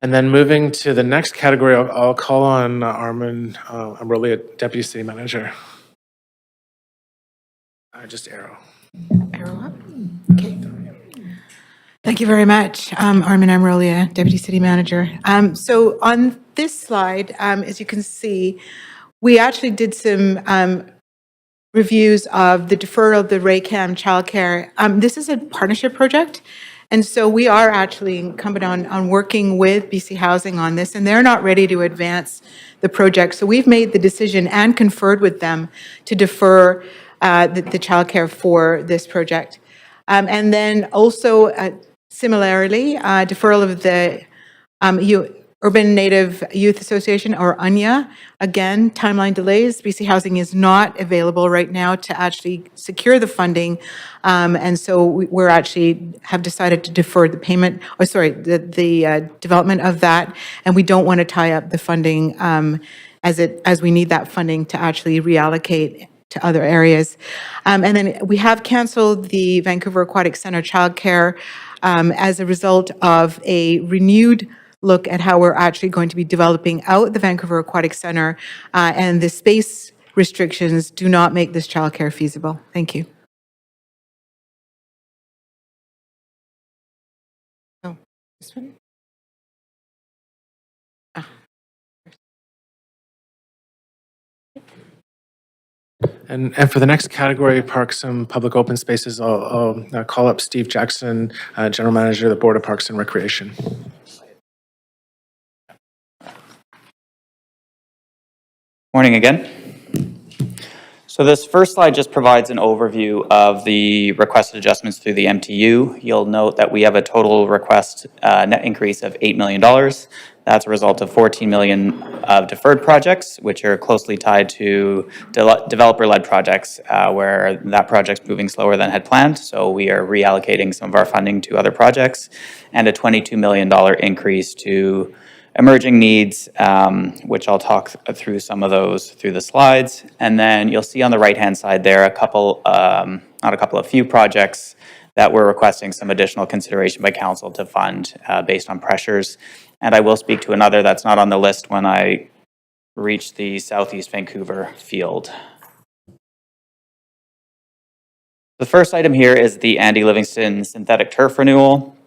[SPEAKER 4] And then moving to the next category, I'll call on Armin Amrolia, Deputy City Manager. Just arrow.
[SPEAKER 9] Arrow up? Okay. Thank you very much, Armin Amrolia, Deputy City Manager. So on this slide, as you can see, we actually did some reviews of the deferral of the RACAM childcare. This is a partnership project, and so we are actually incumbent on working with BC Housing on this, and they're not ready to advance the project. So we've made the decision and conferred with them to defer the childcare for this project. And then also, similarly, deferral of the Urban Native Youth Association, or UNYA. Again, timeline delays. BC Housing is not available right now to actually secure the funding. And so we're actually have decided to defer the payment, or sorry, the development of that. And we don't want to tie up the funding as we need that funding to actually reallocate to other areas. And then we have canceled the Vancouver Aquatic Centre childcare as a result of a renewed look at how we're actually going to be developing out the Vancouver Aquatic Centre, and the space restrictions do not make this childcare feasible. Thank you. Oh, this one?
[SPEAKER 4] And for the next category, Parks and Public Open Spaces, I'll call up Steve Jackson, General Manager of the Board of Parks and Recreation.
[SPEAKER 8] Morning again. So this first slide just provides an overview of the requested adjustments through the MTU. You'll note that we have a total request net increase of $8 million. That's a result of $14 million of deferred projects, which are closely tied to developer-led projects where that project's moving slower than had planned. So we are reallocating some of our funding to other projects, and a $22 million increase to emerging needs, which I'll talk through some of those through the slides. And then you'll see on the right-hand side there a few projects that we're requesting some additional consideration by council to fund based on pressures. And I will speak to another that's not on the list when I reach the Southeast Vancouver field. The first item here is the Andy Livingston synthetic turf renewal.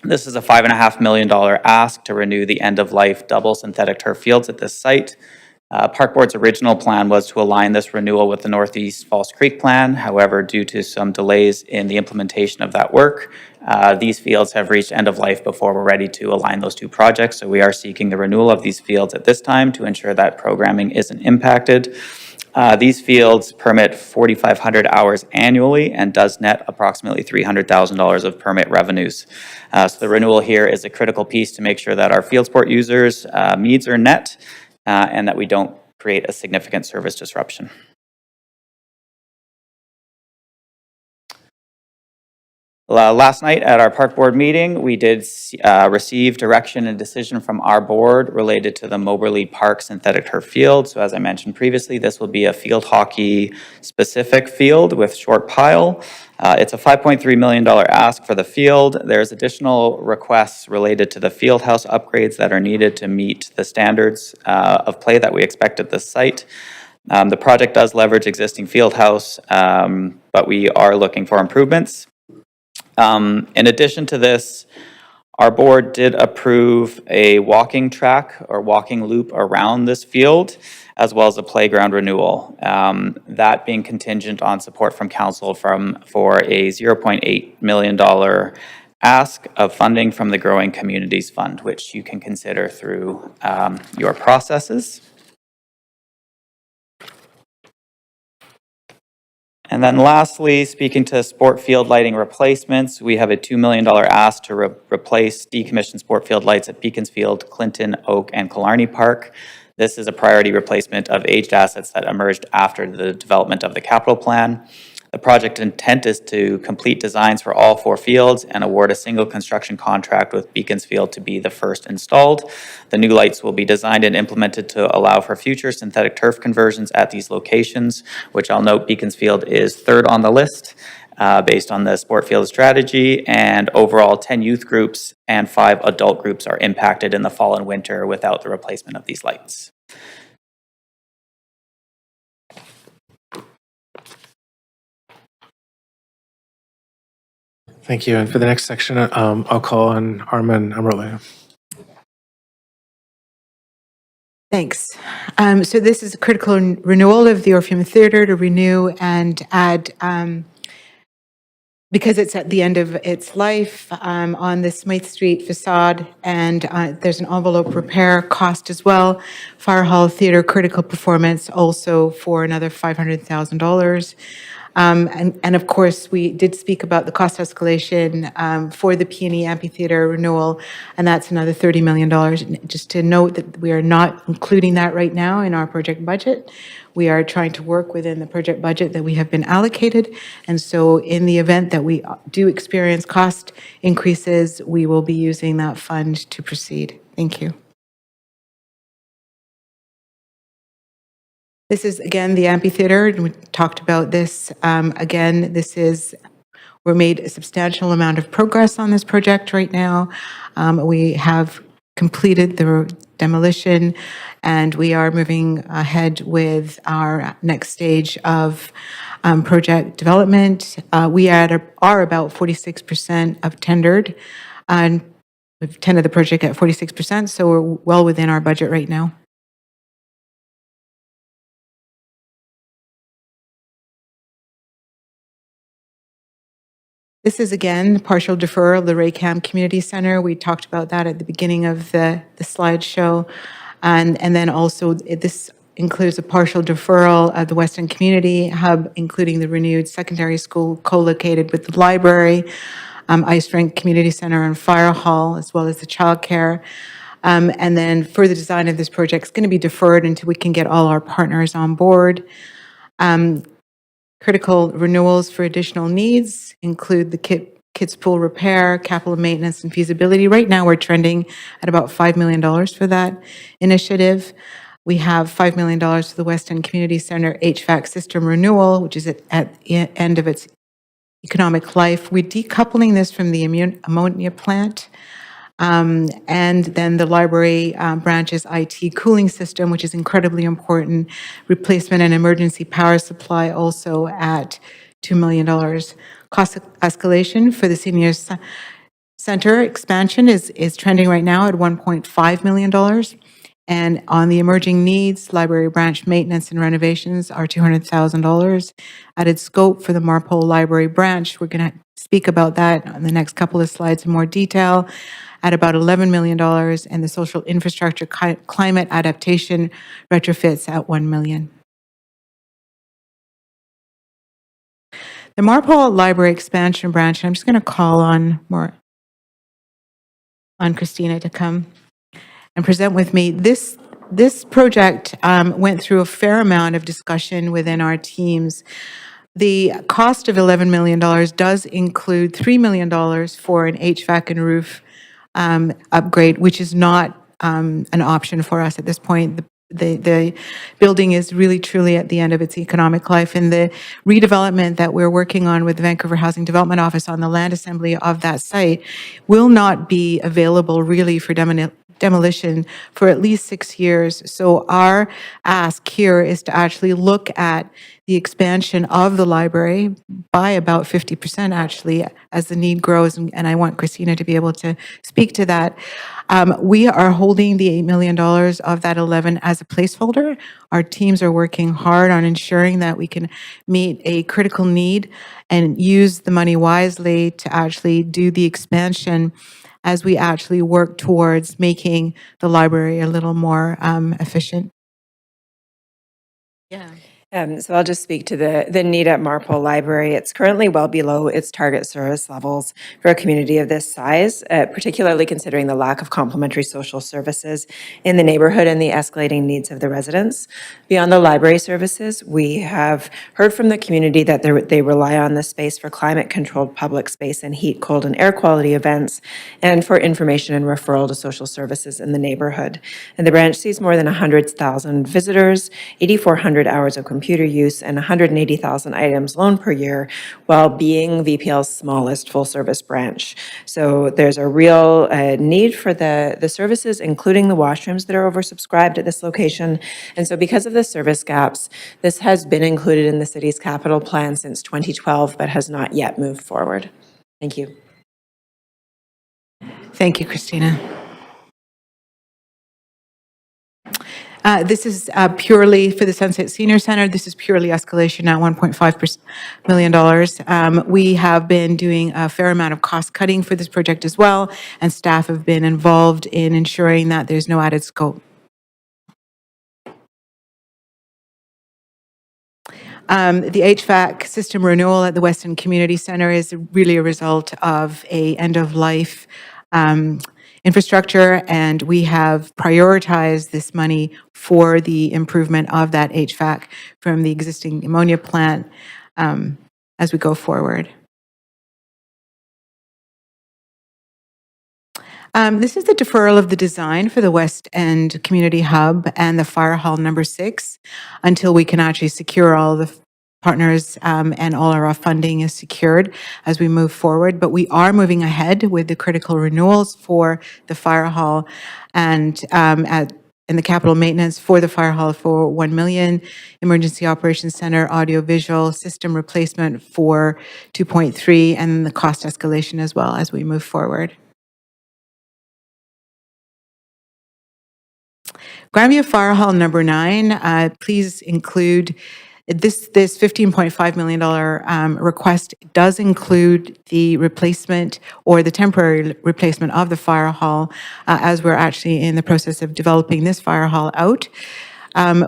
[SPEAKER 8] This is a $5.5 million ask to renew the end-of-life double synthetic turf fields at this site. Park Board's original plan was to align this renewal with the Northeast False Creek plan. However, due to some delays in the implementation of that work, these fields have reached end of life before we're ready to align those two projects. So we are seeking the renewal of these fields at this time to ensure that programming isn't impacted. These fields permit 4,500 hours annually and does net approximately $300,000 of permit revenues. So the renewal here is a critical piece to make sure that our field sport users' needs are met and that we don't create a significant service disruption. Last night at our park board meeting, we did receive direction and decision from our board related to the Moberly Park synthetic turf field. So as I mentioned previously, this will be a field hockey specific field with short pile. It's a $5.3 million ask for the field. There's additional requests related to the field house upgrades that are needed to meet the standards of play that we expect at this site. The project does leverage existing field house, but we are looking for improvements. In addition to this, our board did approve a walking track or walking loop around this field, as well as a playground renewal. That being contingent on support from council for a $0.8 million ask of funding from the Growing Communities Fund, which you can consider through your processes. And then lastly, speaking to sport field lighting replacements, we have a $2 million ask to replace decommissioned sport field lights at Beaconsfield, Clinton, Oak, and Killarney Park. This is a priority replacement of aged assets that emerged after the development of the capital plan. The project intent is to complete designs for all 4 fields and award a single construction contract with Beaconsfield to be the first installed. The new lights will be designed and implemented to allow for future synthetic turf conversions at these locations, which I'll note Beaconsfield is 3rd on the list based on the sport field strategy, and overall 10 youth groups and 5 adult groups are impacted in the fall and winter without the replacement of these lights.
[SPEAKER 4] Thank you. And for the next section, I'll call on Armin Amrole.
[SPEAKER 9] Thanks. So this is a critical renewal of the Orpheum Theatre to renew and add, because it's at the end of its life, on the Smythe Street facade, and there's an envelope repair cost as well. Fire Hall Theatre critical performance also for another $500,000. And of course, we did speak about the cost escalation for the Peony Amphitheatre renewal, and that's another $30 million. Just to note that we are not including that right now in our project budget. We are trying to work within the project budget that we have been allocated, and so in the event that we do experience cost increases, we will be using that fund to proceed. Thank you. This is, again, the amphitheater, and we talked about this. Again, we're made a substantial amount of progress on this project right now. We have completed the demolition, and we are moving ahead with our next stage of project development. We are about 46% of tendered, and we've tendered the project at 46%, so we're well within our budget right now. This is, again, partial deferral of the Raycam Community Center. We talked about that at the beginning of the slideshow. And then also, this includes a partial deferral of the Western Community Hub, including the renewed secondary school co-located with the library, Ice Rink Community Center and Fire Hall, as well as the childcare. And then further design of this project is going to be deferred until we can get all our partners on board. Critical renewals for additional needs include the kids pool repair, capital maintenance, and feasibility. Right now, we're trending at about $5 million for that initiative. We have $5 million for the West End Community Center HVAC system renewal, which is at the end of its economic life. We're decoupling this from the ammonia plant. And then the library branch's IT cooling system, which is incredibly important. Replacement and emergency power supply also at $2 million. Cost escalation for the senior center expansion is trending right now at $1.5 million. And on the emerging needs, library branch maintenance and renovations are $200,000. Added scope for the Marpole Library branch, we're going to speak about that on the next couple of slides in more detail, at about $11 million, and the social infrastructure climate adaptation retrofits at $1 million. The Marpole Library Expansion Branch, and I'm just going to call on Christina to come and present with me. This project went through a fair amount of discussion within our teams. The cost of $11 million does include $3 million for an HVAC and roof upgrade, which is not an option for us at this point. The building is really truly at the end of its economic life, and the redevelopment that we're working on with the Vancouver Housing Development Office on the land assembly of that site will not be available really for demolition for at least 6 years. So our ask here is to actually look at the expansion of the library by about 50% actually as the need grows, and I want Christina to be able to speak to that. We are holding the $8 million of that 11 as a placeholder. Our teams are working hard on ensuring that we can meet a critical need and use the money wisely to actually do the expansion as we actually work towards making the library a little more efficient. Yeah.
[SPEAKER 7] So I'll just speak to the need at Marpole Library. It's currently well below its target service levels for a community of this size, particularly considering the lack of complementary social services in the neighborhood and the escalating needs of the residents. Beyond the library services, we have heard from the community that they rely on the space for climate-controlled public space and heat, cold, and air quality events, and for information and referral to social services in the neighborhood. And the branch sees more than 100,000 visitors, 8,400 hours of computer use, and 180,000 items loaned per year, while being VPL's smallest full-service branch. So there's a real need for the services, including the washrooms that are oversubscribed at this location. And so because of the service gaps, this has been included in the city's capital plan since 2012, but has not yet moved forward. Thank you.
[SPEAKER 9] Thank you, Christina. This is purely for the Sunset Senior Center. This is purely escalation at $1.5 million. We have been doing a fair amount of cost cutting for this project as well, and staff have been involved in ensuring that there's no added scope. The HVAC system renewal at the Weston Community Center is really a result of a end-of-life infrastructure, and we have prioritized this money for the improvement of that HVAC from the existing ammonia plant as we go forward. This is the deferral of the design for the West End Community Hub and the Fire Hall number 6 until we can actually secure all the partners and all of our funding is secured as we move forward. But we are moving ahead with the critical renewals for the Fire Hall and the capital maintenance for the Fire Hall for $1 million, Emergency Operations Center audiovisual system replacement for $2.3, and the cost escalation as well as we move forward. Grandview Fire Hall number 9, please include this $15.5 million request does include the replacement or the temporary replacement of the fire hall as we're actually in the process of developing this fire hall out.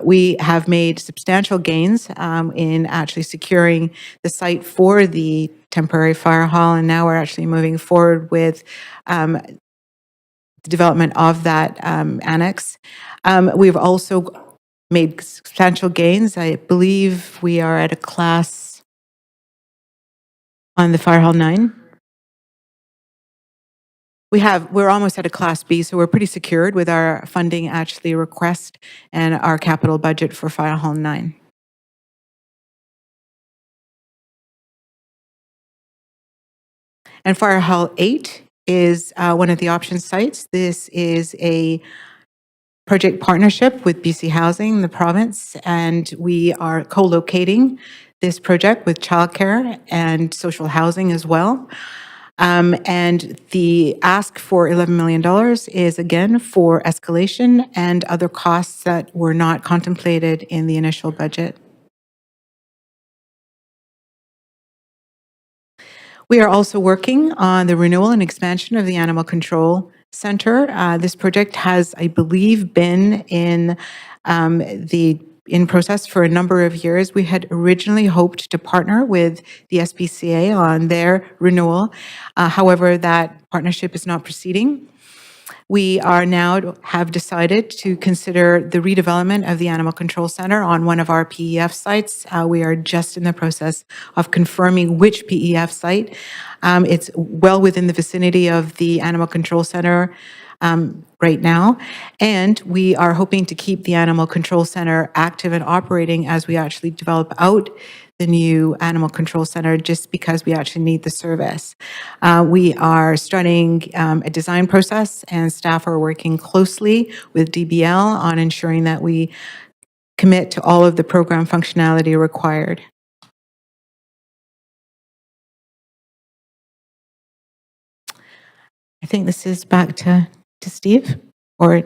[SPEAKER 9] We have made substantial gains in actually securing the site for the temporary fire hall, and now we're actually moving forward with the development of that annex. We've also made substantial gains. I believe we are at a class on the Fire Hall 9. We're almost at a class B, so we're pretty secured with our funding actually request and our capital budget for Fire Hall 9. And Fire Hall 8 is one of the option sites. This is a project partnership with BC Housing, the province, and we are co-locating this project with childcare and social housing as well. And the ask for $11 million is again for escalation and other costs that were not contemplated in the initial budget. We are also working on the renewal and expansion of the Animal Control Center. This project has, I believe, been in the in process for a number of years. We had originally hoped to partner with the SPCA on their renewal. However, that partnership is not proceeding. We are now have decided to consider the redevelopment of the Animal Control Center on one of our PEF sites. We are just in the process of confirming which PEF site. It's well within the vicinity of the Animal Control Center right now, and we are hoping to keep the Animal Control Center active and operating as we actually develop out the new Animal Control Center, just because we actually need the service. We are starting a design process, and staff are working closely with DBL on ensuring that we commit to all of the program functionality required. I think this is back to Steve, or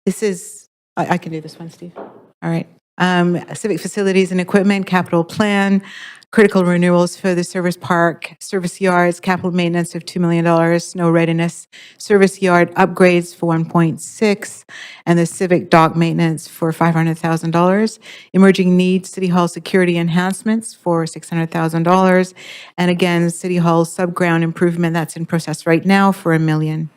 [SPEAKER 9] this is, I can do this one, Steve. All right. Civic facilities and equipment, capital plan, critical renewals for the service park, service yards, capital maintenance of $2 million, snow readiness, service yard upgrades for 1.6, and the Civic dock maintenance for $500,000. Emerging needs, City Hall security enhancements for $600,000. And again, City Hall subground improvement that's in process right now for $1 million.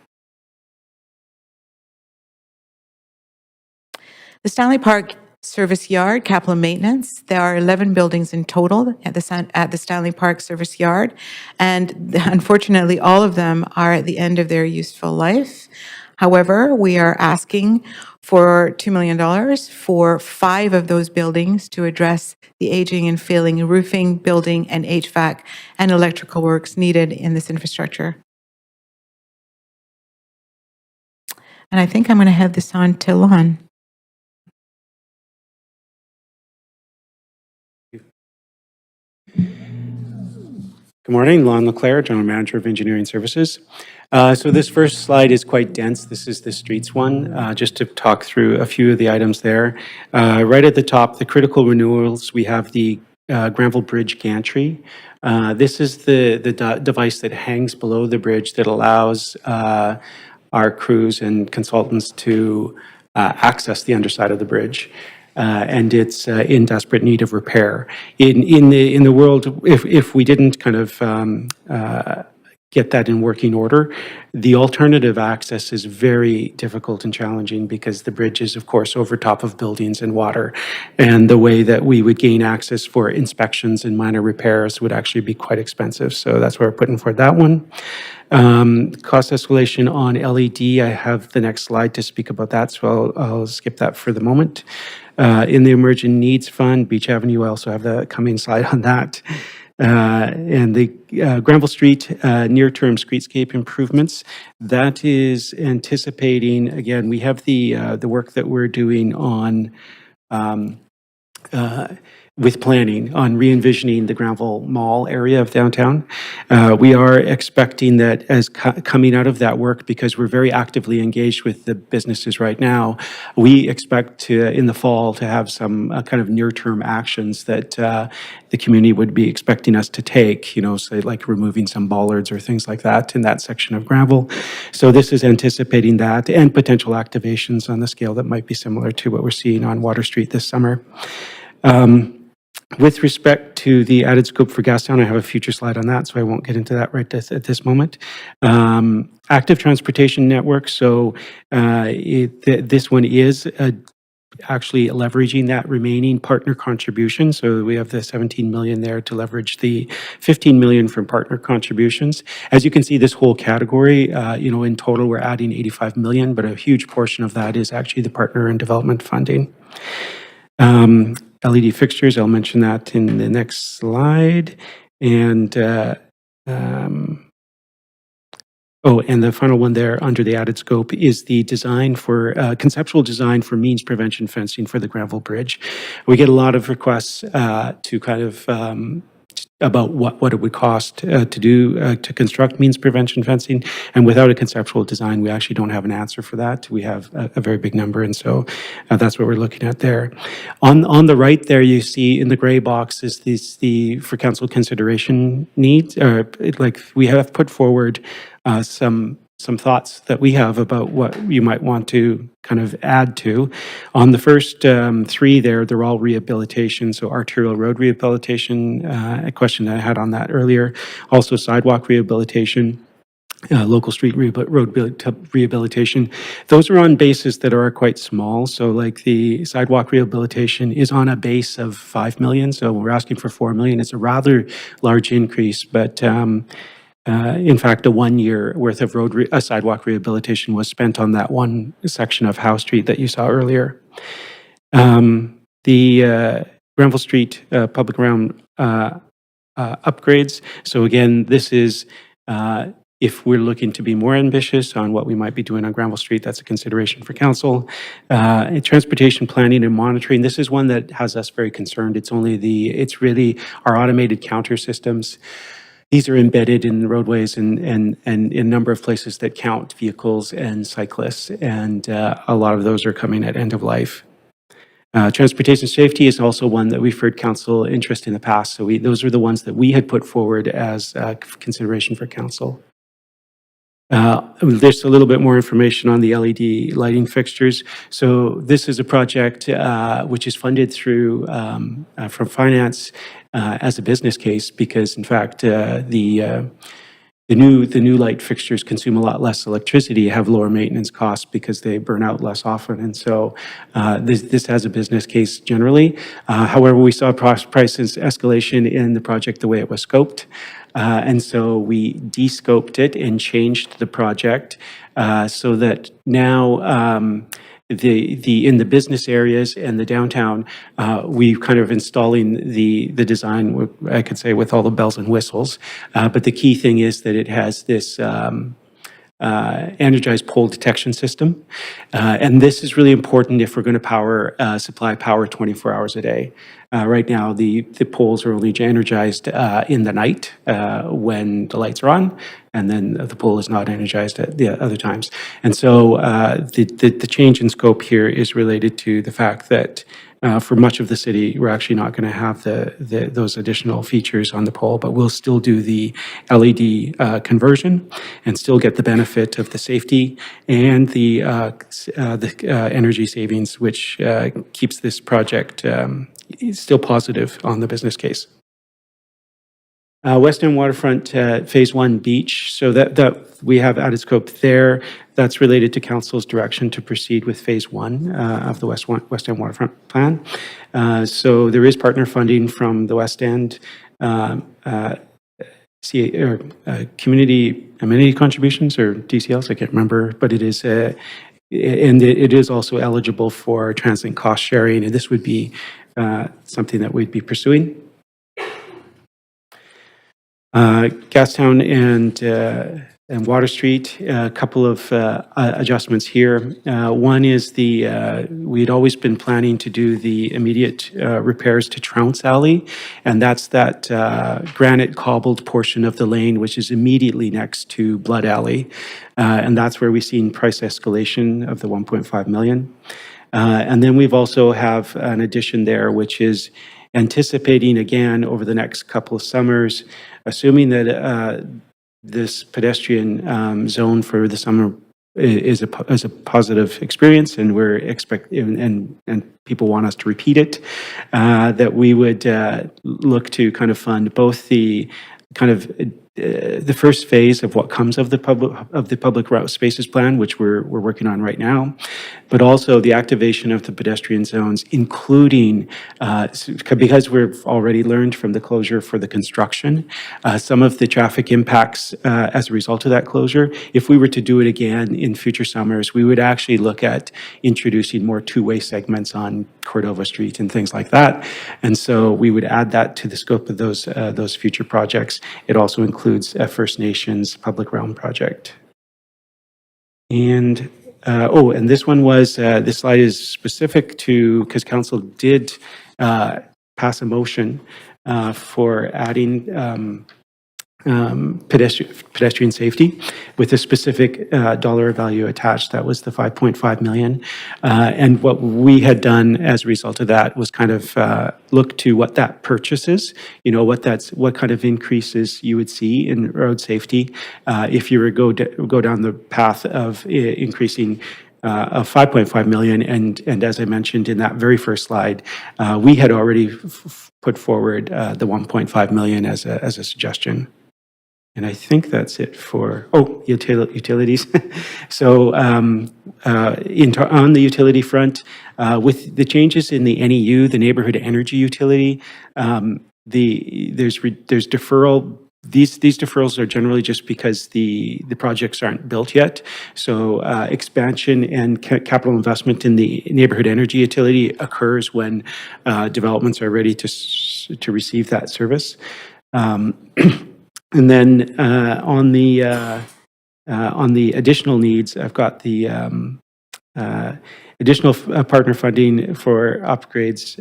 [SPEAKER 9] The Stanley Park Service Yard, capital maintenance. There are 11 buildings in total at the Stanley Park Service Yard, and unfortunately, all of them are at the end of their useful life. However, we are asking for $2 million for 5 of those buildings to address the aging and failing roofing, building, and HVAC and electrical works needed in this infrastructure. And I think I'm going to head this on to Lon.
[SPEAKER 5] Good morning, Lon LeClaire, General Manager of Engineering Services. So this first slide is quite dense. This is the streets one, just to talk through a few of the items there. Right at the top, the critical renewals, we have the Granville Bridge gantry. This is the device that hangs below the bridge that allows our crews and consultants to access the underside of the bridge. And it's in desperate need of repair. In the world, if we didn't kind of get that in working order, the alternative access is very difficult and challenging because the bridge is, of course, over top of buildings and water. And the way that we would gain access for inspections and minor repairs would actually be quite expensive. So that's why we're putting forward that one. Cost escalation on LED, I have the next slide to speak about that, so I'll skip that for the moment. In the Emerging Needs Fund, Beach Avenue, I also have the coming slide on that. And the Granville Street near-term streetscape improvements, that is anticipating, again, we have the work that we're doing on with planning on re-envisioning the Granville Mall area of downtown. We are expecting that as coming out of that work, because we're very actively engaged with the businesses right now, we expect to, in the fall, to have some kind of near-term actions that the community would be expecting us to take, you know, say like removing some bollards or things like that in that section of Granville. So this is anticipating that and potential activations on the scale that might be similar to what we're seeing on Water Street this summer. With respect to the added scope for Gastown, I have a future slide on that, so I won't get into that right at this moment. Active transportation network, so this one is actually leveraging that remaining partner contribution. So we have the 17 million there to leverage the 15 million from partner contributions. As you can see, this whole category, you know, in total, we're adding 85 million, but a huge portion of that is actually the partner and development funding. LED fixtures, I'll mention that in the next slide. And and the final one there under the added scope is the design for, conceptual design for means prevention fencing for the Granville Bridge. We get a lot of requests to kind of about what it would cost to do to construct means prevention fencing, and without a conceptual design, we actually don't have an answer for that. We have a very big number, and so that's what we're looking at there. On the right there, you see in the gray box is the for council consideration needs, or like we have put forward some some thoughts that we have about what you might want to kind of add to. On the first three there, they're all rehabilitation, so arterial road rehabilitation, a question that I had on that earlier, also sidewalk rehabilitation. Local street road rehabilitation. Those are on bases that are quite small. So like the sidewalk rehabilitation is on a base of 5 million. So we're asking for 4 million. It's a rather large increase, but in fact, a 1 year worth of sidewalk rehabilitation was spent on that one section of Howe Street that you saw earlier. The Granville Street public realm upgrades. So again, this is if we're looking to be more ambitious on what we might be doing on Granville Street, that's a consideration for council. Transportation planning and monitoring, this is one that has us very concerned. It's really our automated counter systems. These are embedded in roadways and in a number of places that count vehicles and cyclists, and a lot of those are coming at end of life. Transportation safety is also one that we've heard council interest in the past, so those are the ones that we had put forward as consideration for council. There's a little bit more information on the LED lighting fixtures. So this is a project which is funded through from finance as a business case, because in fact the new light fixtures consume a lot less electricity, have lower maintenance costs because they burn out less often, and so this has a business case generally. However, we saw price escalation in the project the way it was scoped. And so we de-scoped it and changed the project so that now in the business areas and the downtown, we're kind of installing the design, I could say, with all the bells and whistles. But the key thing is that it has this energized pole detection system. And this is really important if we're going to supply power 24 hours a day. Right now, the poles are only energized in the night when the lights are on, and then the pole is not energized at the other times. And so the change in scope here is related to the fact that for much of the city, we're actually not going to have those additional features on the pole, but we'll still do the LED conversion and still get the benefit of the safety and the energy savings, which keeps this project still positive on the business case. West End Waterfront Phase 1 Beach, so that we have added scope there. That's related to council's direction to proceed with Phase 1 of the West End Waterfront Plan. So there is partner funding from the West End, community amenity contributions, or DCLs, I can't remember, but it is and it is also eligible for transit cost sharing, and this would be something that we'd be pursuing. Gastown and Water Street, a couple of adjustments here. One is we'd always been planning to do the immediate repairs to Trounce Alley, and that's that granite cobbled portion of the lane which is immediately next to Blood Alley, and that's where we've seen price escalation of the 1.5 million. And then we've also have an addition there, which is anticipating again over the next couple of summers, assuming that this pedestrian zone for the summer is a positive experience, and we're expecting and people want us to repeat it, that we would look to kind of fund both the kind of the first phase of what comes of the public route spaces plan, which we're working on right now, but also the activation of the pedestrian zones, including because we've already learned from the closure for the construction, some of the traffic impacts as a result of that closure. If we were to do it again in future summers, we would actually look at introducing more two-way segments on Cordova Street and things like that. And so we would add that to the scope of those future projects. It also includes a First Nations public realm project. And and this one was, this slide is specific to, because council did pass a motion for adding pedestrian safety with a specific dollar value attached. That was the 5.5 million. And what we had done as a result of that was kind of look to what that purchases, what kind of increases you would see in road safety if you were go down the path of increasing of 5.5 million. And as I mentioned in that very first slide, we had already put forward the 1.5 million as a suggestion. And I think that's it for, utilities. So on the utility front, with the changes in the NEU, the neighborhood energy utility, there's deferral. These deferrals are generally just because the projects aren't built yet. So expansion and capital investment in the neighborhood energy utility occurs when developments are ready to receive that service. And then on the additional needs, I've got the additional partner funding for upgrades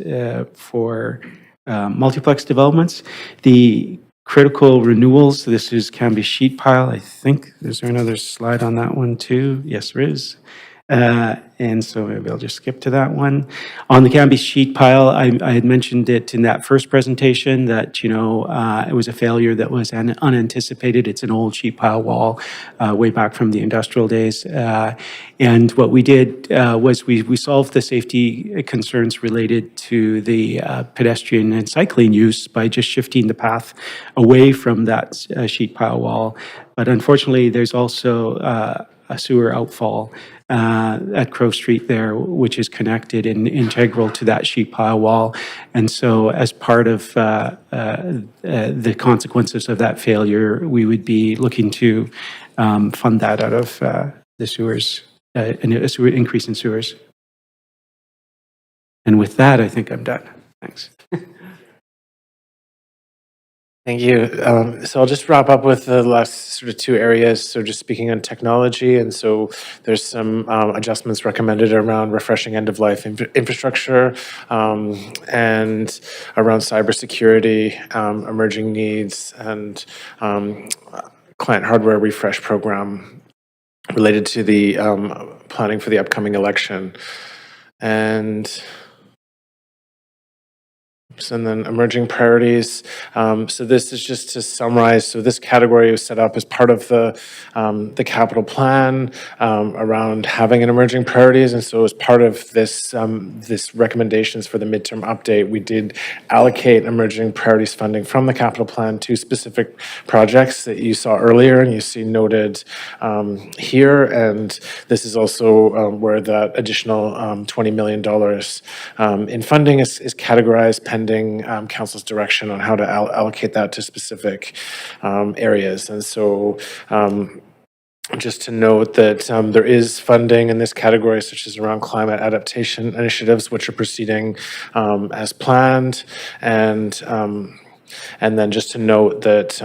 [SPEAKER 5] for multiplex developments. The critical renewals, this is Canby sheet pile. I think, is there another slide on that one too? Yes, there is. And so maybe I'll just skip to that one. On the Canby sheet pile, I had mentioned it in that first presentation that, it was a failure that was unanticipated. It's an old sheet pile wall way back from the industrial days. And what we did was we solved the safety concerns related to the pedestrian and cycling use by just shifting the path away from that sheet pile wall. But unfortunately, there's also a sewer outfall at Crow Street there, which is connected and integral to that sheet pile wall. And so as part of the consequences of that failure, we would be looking to fund that out of the sewers, a sewer increase in sewers. And with that, I think I'm done. Thanks.
[SPEAKER 4] Thank you. So I'll just wrap up with the last sort of two areas. So just speaking on technology, and so there's some adjustments recommended around refreshing end-of-life infrastructure and around cybersecurity, emerging needs, and client hardware refresh program related to the planning for the upcoming election. And then emerging priorities. So this is just to summarize. So this category was set up as part of the capital plan around having an emerging priorities. And so as part of this recommendations for the midterm update, we did allocate emerging priorities funding from the capital plan to specific projects that you saw earlier and you see noted here. And this is also where that additional $20 million in funding is categorized pending council's direction on how to allocate that to specific areas. And so just to note that there is funding in this category, such as around climate adaptation initiatives, which are proceeding as planned. And then just to note that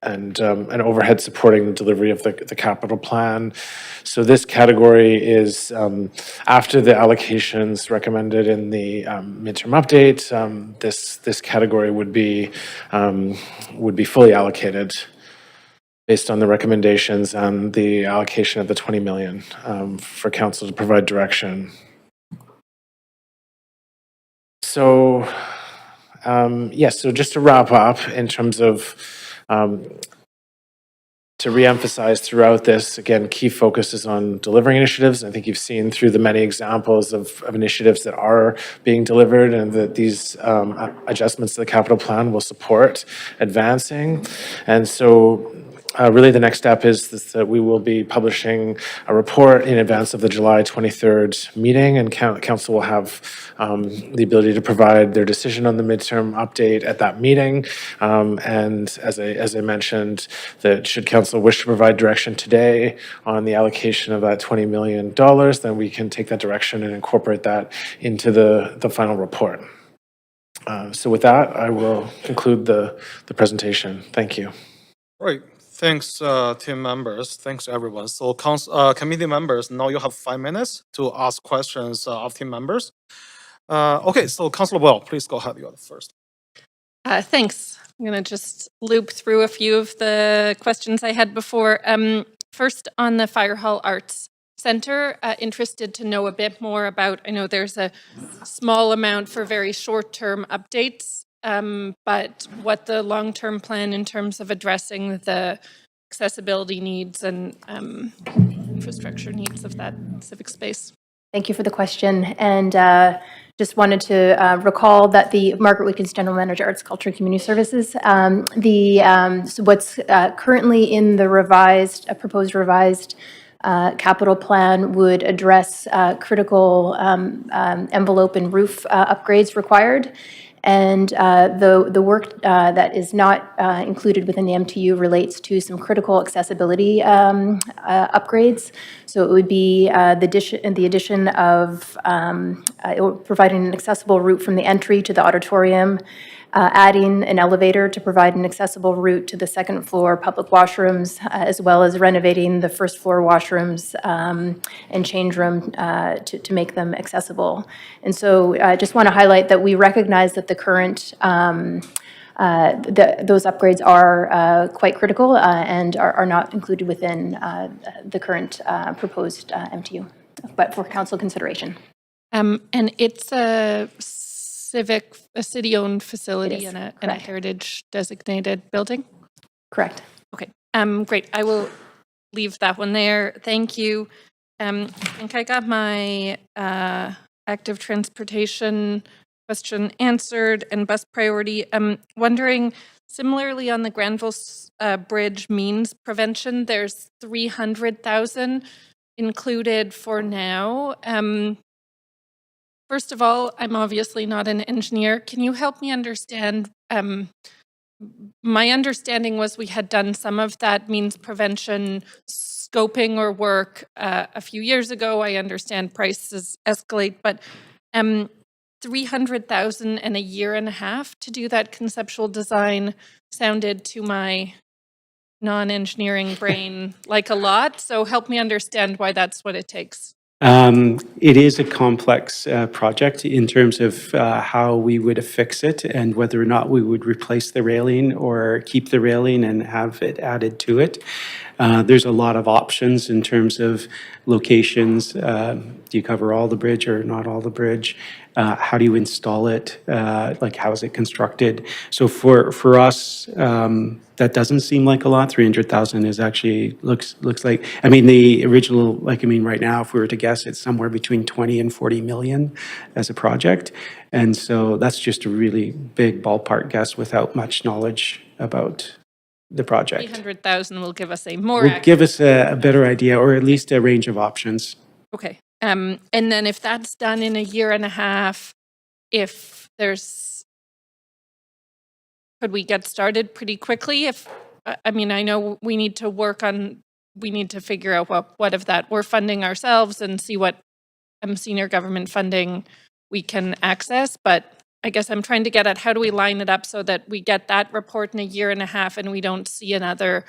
[SPEAKER 4] and overhead supporting the delivery of the capital plan. So this category is after the allocations recommended in the midterm update. This category would be fully allocated based on the recommendations and the allocation of the 20 million for council to provide direction. So yes, so just to wrap up in terms of to reemphasize throughout this, again, key focus is on delivering initiatives. I think you've seen through the many examples of initiatives that are being delivered and that these adjustments to the capital plan will support advancing. And so really the next step is that we will be publishing a report in advance of the July 23rd meeting, and council will have the ability to provide their decision on the midterm update at that meeting. And as I mentioned, that should council wish to provide direction today on the allocation of that $20 million, then we can take that direction and incorporate that into the final report. So with that, I will conclude the presentation. Thank you.
[SPEAKER 1] Right. Thanks, team members. Thanks, everyone. So, committee members, now you have 5 minutes to ask questions of team members. Okay, so Councillor Bligh, please go ahead. You are the first.
[SPEAKER 11] Thanks. I'm going to just loop through a few of the questions I had before. First, on the Fire Hall Arts Center, interested to know a bit more about, I know there's a small amount for very short-term updates, but what the long-term plan in terms of addressing the accessibility needs and infrastructure needs of that civic space.
[SPEAKER 6] Thank you for the question. And just wanted to recall that the Margaret Wickens, General Manager, Arts, Culture, and Community Services, so what's currently in the proposed revised capital plan would address critical envelope and roof upgrades required. And the work that is not included within the MTU relates to some critical accessibility upgrades. So it would be the addition of providing an accessible route from the entry to the auditorium, adding an elevator to provide an accessible route to the second floor public washrooms, as well as renovating the first floor washrooms and change room to make them accessible. And so I just want to highlight that we recognize that the current those upgrades are quite critical and are not included within the current proposed MTU, but for council consideration.
[SPEAKER 11] And it's a city-owned facility and a heritage designated building?
[SPEAKER 6] Correct.
[SPEAKER 11] Okay, great. I will leave that one there. Thank you. I think I got my active transportation question answered and bus priority. I'm wondering, similarly on the Granville Bridge means prevention, there's 300,000 included for now. First of all, I'm obviously not an engineer. Can you help me understand? My understanding was we had done some of that means prevention scoping or work a few years ago. I understand prices escalate, but 300,000 in a year and a half to do that conceptual design sounded to my non-engineering brain like a lot. So help me understand why that's what it takes.
[SPEAKER 5] It is a complex project in terms of how we would affix it and whether or not we would replace the railing or keep the railing and have it added to it. There's a lot of options in terms of locations. Do you cover all the bridge or not all the bridge? How do you install it? Like, how is it constructed? So for us, that doesn't seem like a lot. 300,000 is actually looks like, I mean, the original, right now, if we were to guess, it's somewhere between 20 and 40 million as a project. And so that's just a really big ballpark guess without much knowledge about the project.
[SPEAKER 11] 300,000 will give us a more
[SPEAKER 5] Will give us a better idea, or at least a range of options.
[SPEAKER 11] Okay. And then if that's done in a year and a half, could we get started pretty quickly? I know we need to figure out what of that we're funding ourselves and see what senior government funding we can access. But I guess I'm trying to get at how do we line it up so that we get that report in a year and a half and we don't see another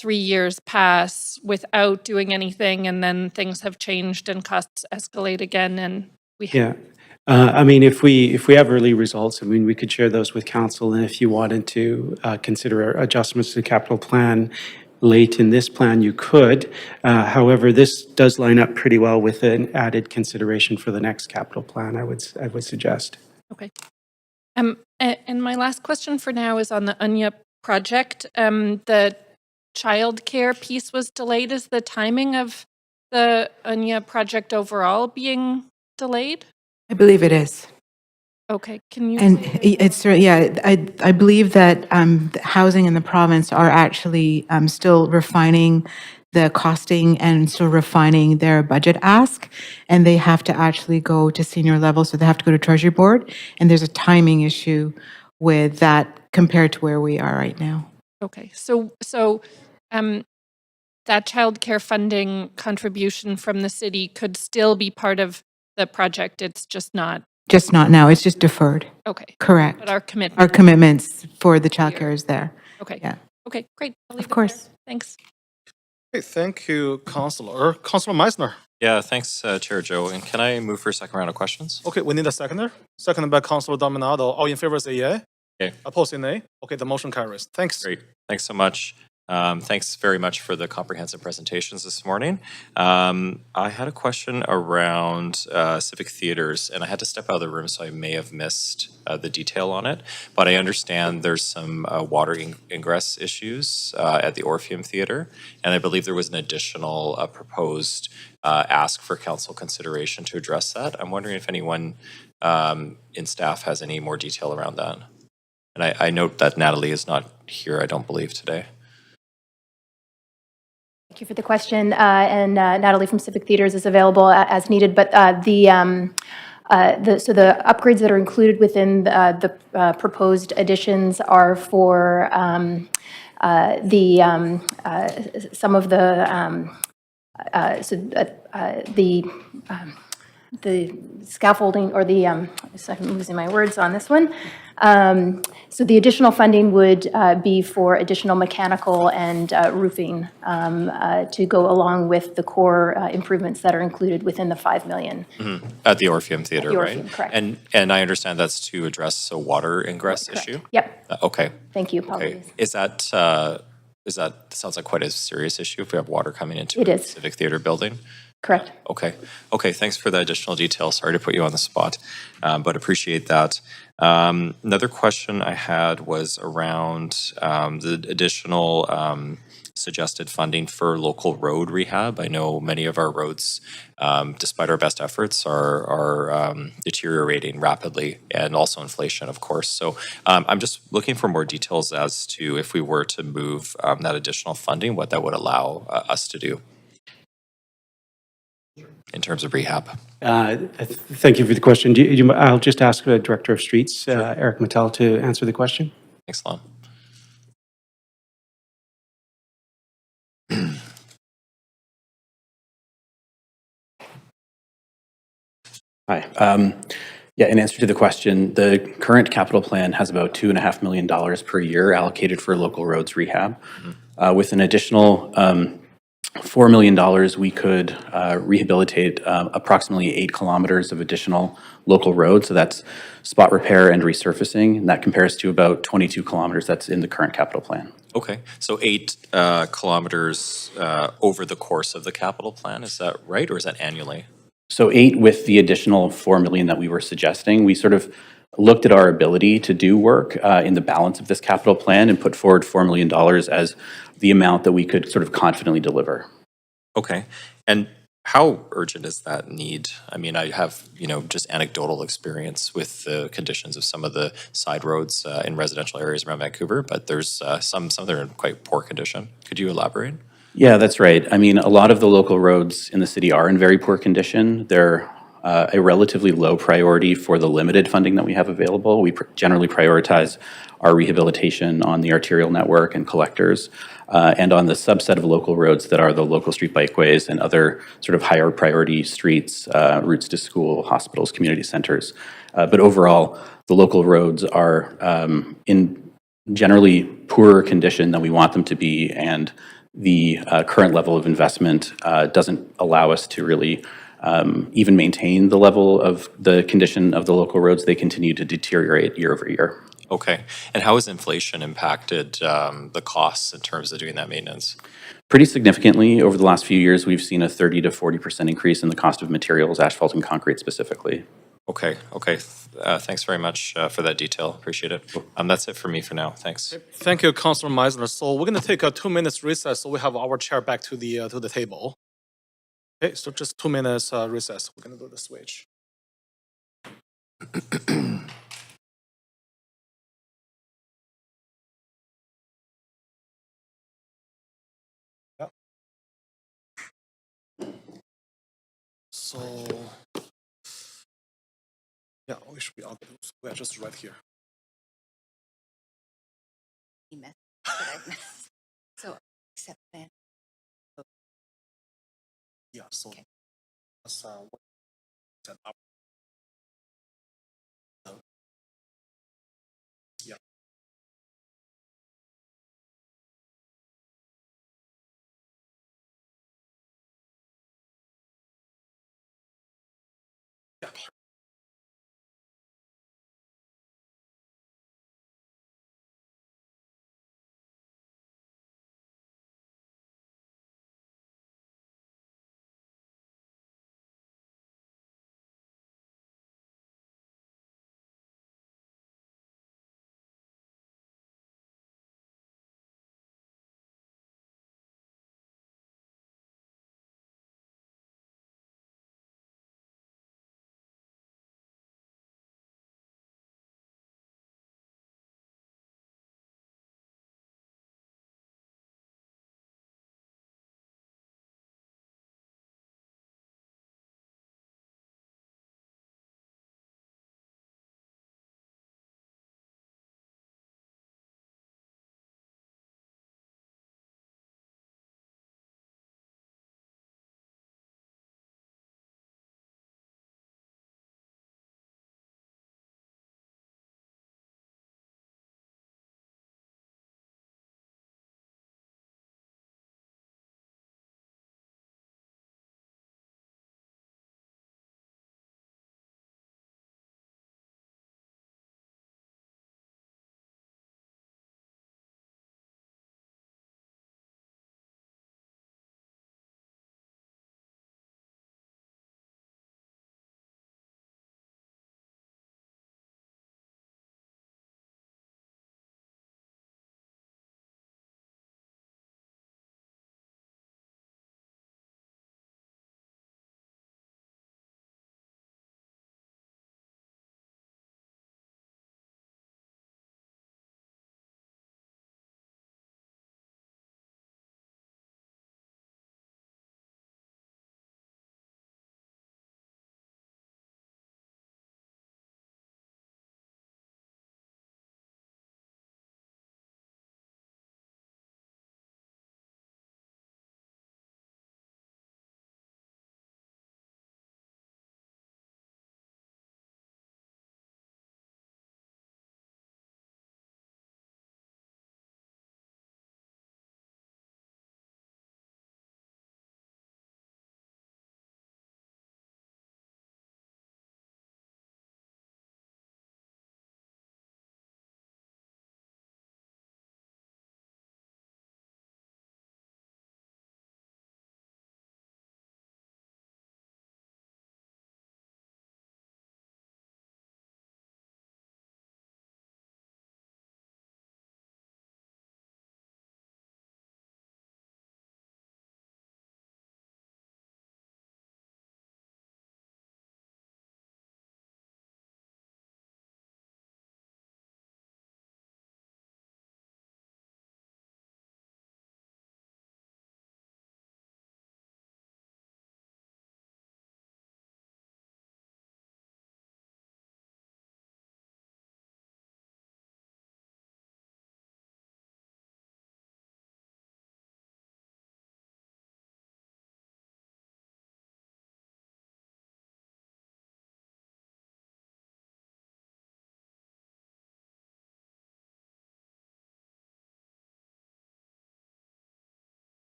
[SPEAKER 11] 3 years pass without doing anything, and then things have changed and costs escalate again, and
[SPEAKER 5] if we have early results, we could share those with council, and if you wanted to consider adjustments to the capital plan late in this plan, you could. However, this does line up pretty well with an added consideration for the next capital plan, I would suggest.
[SPEAKER 11] Okay. And my last question for now is on the Anya project. The childcare piece was delayed. Is the timing of the Anya project overall being delayed?
[SPEAKER 9] I believe it is.
[SPEAKER 11] Okay, can you?
[SPEAKER 9] And it's, I believe that the housing in the province are actually still refining the costing and still refining their budget ask, and they have to actually go to senior level, so they have to go to Treasury Board, and there's a timing issue with that compared to where we are right now.
[SPEAKER 11] Okay, so that childcare funding contribution from the city could still be part of the project. It's just not.
[SPEAKER 9] Just not now. It's just deferred.
[SPEAKER 11] Okay.
[SPEAKER 9] Correct.
[SPEAKER 11] But our
[SPEAKER 9] commitments for the childcare is there.
[SPEAKER 11] Okay.
[SPEAKER 9] Yeah.
[SPEAKER 11] Okay, great.
[SPEAKER 9] Of course.
[SPEAKER 11] Thanks.
[SPEAKER 1] Okay, thank you, Councillor. Councillor Meissner.
[SPEAKER 15] Yeah, thanks, Chair Joe. And can I move for a second round of questions?
[SPEAKER 1] Okay, we need a seconder. Seconded by Councillor Dominado. All in favor say yea.
[SPEAKER 15] Okay.
[SPEAKER 1] Opposed, say nay. Okay, the motion carries. Thanks.
[SPEAKER 15] Great. Thanks so much. Thanks very much for the comprehensive presentations this morning. I had a question around civic theaters, and I had to step out of the room, so I may have missed the detail on it. But I understand there's some water ingress issues at the Orpheum Theater, and I believe there was an additional proposed ask for council consideration to address that. I'm wondering if anyone in staff has any more detail around that. And I note that Natalie is not here, I don't believe, today.
[SPEAKER 6] Thank you for the question. And Natalie from Civic Theaters is available as needed. But the upgrades that are included within the proposed additions are for some of the scaffolding or I'm losing my words on this one. So the additional funding would be for additional mechanical and roofing to go along with the core improvements that are included within the $5 million.
[SPEAKER 15] Mm-hmm. At the Orpheum Theater,
[SPEAKER 6] At the Orpheum,
[SPEAKER 15] right?
[SPEAKER 6] correct.
[SPEAKER 15] And I understand that's to address a water ingress
[SPEAKER 6] Correct.
[SPEAKER 15] issue?
[SPEAKER 6] Yep.
[SPEAKER 15] Okay.
[SPEAKER 6] Thank you.
[SPEAKER 15] Okay.
[SPEAKER 6] Apologies.
[SPEAKER 15] Is that sounds like quite a serious issue if we have water coming into
[SPEAKER 6] It
[SPEAKER 15] a
[SPEAKER 6] is.
[SPEAKER 15] Civic Theater building?
[SPEAKER 6] Correct.
[SPEAKER 15] Okay. Okay, thanks for the additional detail. Sorry to put you on the spot, but appreciate that. Another question I had was around the additional suggested funding for local road rehab. I know many of our roads, despite our best efforts, are deteriorating rapidly, and also inflation, of course. So I'm just looking for more details as to if we were to move that additional funding, what that would allow us to do in terms of rehab.
[SPEAKER 5] Thank you for the question. I'll just ask the Director of Streets, Eric Mattel, to answer the question.
[SPEAKER 15] Thanks, Lon.
[SPEAKER 16] Hi. Yeah, in answer to the question, the current capital plan has about $2.5 million per year allocated for local roads rehab. With an additional $4 million, we could rehabilitate approximately 8 kilometers of additional local roads. So that's spot repair and resurfacing. And that compares to about 22 kilometers that's in the current capital plan.
[SPEAKER 15] Okay, so 8 kilometers over the course of the capital plan, is that right, or is that annually?
[SPEAKER 16] So 8 with the additional 4 million that we were suggesting. We sort of looked at our ability to do work in the balance of this capital plan and put forward $4 million as the amount that we could sort of confidently deliver.
[SPEAKER 15] Okay, and how urgent is that need? I mean, I have, just anecdotal experience with the conditions of some of the side roads in residential areas around Vancouver, but there's some that are in quite poor condition. Could you elaborate?
[SPEAKER 16] Yeah, that's right. I mean, a lot of the local roads in the city are in very poor condition. They're a relatively low priority for the limited funding that we have available. We generally prioritize our rehabilitation on the arterial network and collectors, and on the subset of local roads that are the local street bikeways and other sort of higher priority streets, routes to school, hospitals, community centers. But overall, the local roads are in generally poorer condition than we want them to be, and the current level of investment doesn't allow us to really even maintain the level of the condition of the local roads. They continue to deteriorate year over year.
[SPEAKER 15] Okay, and how has inflation impacted the costs in terms of doing that maintenance?
[SPEAKER 16] Pretty significantly. Over the last few years, we've seen a 30 to 40% increase in the cost of materials, asphalt and concrete specifically.
[SPEAKER 15] Okay. Thanks very much for that detail. Appreciate it. That's it for me for now. Thanks.
[SPEAKER 1] Thank you, Councillor Meisner. So we're going to take a 2 minutes recess so we have our chair back to the table. Okay, so just 2 minutes recess. We're going to do the switch. Yep. So, yeah, we should be on. We are just right here.
[SPEAKER 17] So, accept that.
[SPEAKER 1] Yeah, so that's what set up. Yeah. Yeah.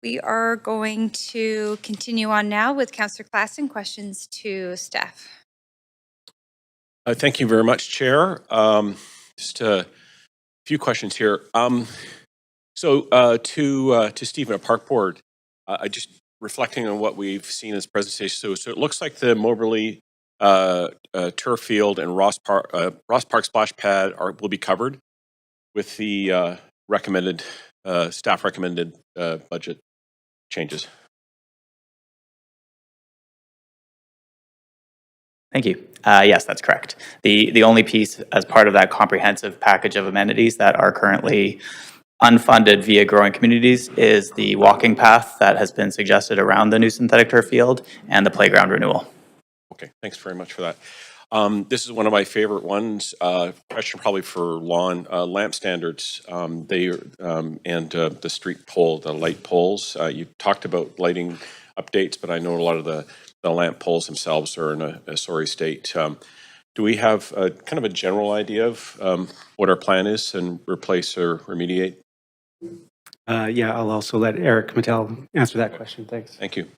[SPEAKER 17] We are going to continue on now with Councillor Klassen. Questions to staff.
[SPEAKER 12] Thank you very much, Chair. Just a few questions here. To Stephen at Park Board, I just reflecting on what we've seen as presentation. So it looks like the Moberly turf field and Ross Park splash pad will be covered with the recommended staff recommended budget changes.
[SPEAKER 8] Thank you. Yes, that's correct. The only piece as part of that comprehensive package of amenities that are currently unfunded via growing communities is the walking path that has been suggested around the new synthetic turf field and the playground renewal.
[SPEAKER 12] Okay, thanks very much for that. This is one of my favorite ones. Question probably for Lon. Lamp standards. And the street pole, the light poles. You talked about lighting updates, but I know a lot of the lamp poles themselves are in a sorry state. Do we have kind of a general idea of what our plan is and replace or remediate?
[SPEAKER 5] Yeah, I'll also let Eric Mattel answer that question. Thanks.
[SPEAKER 12] Thank you.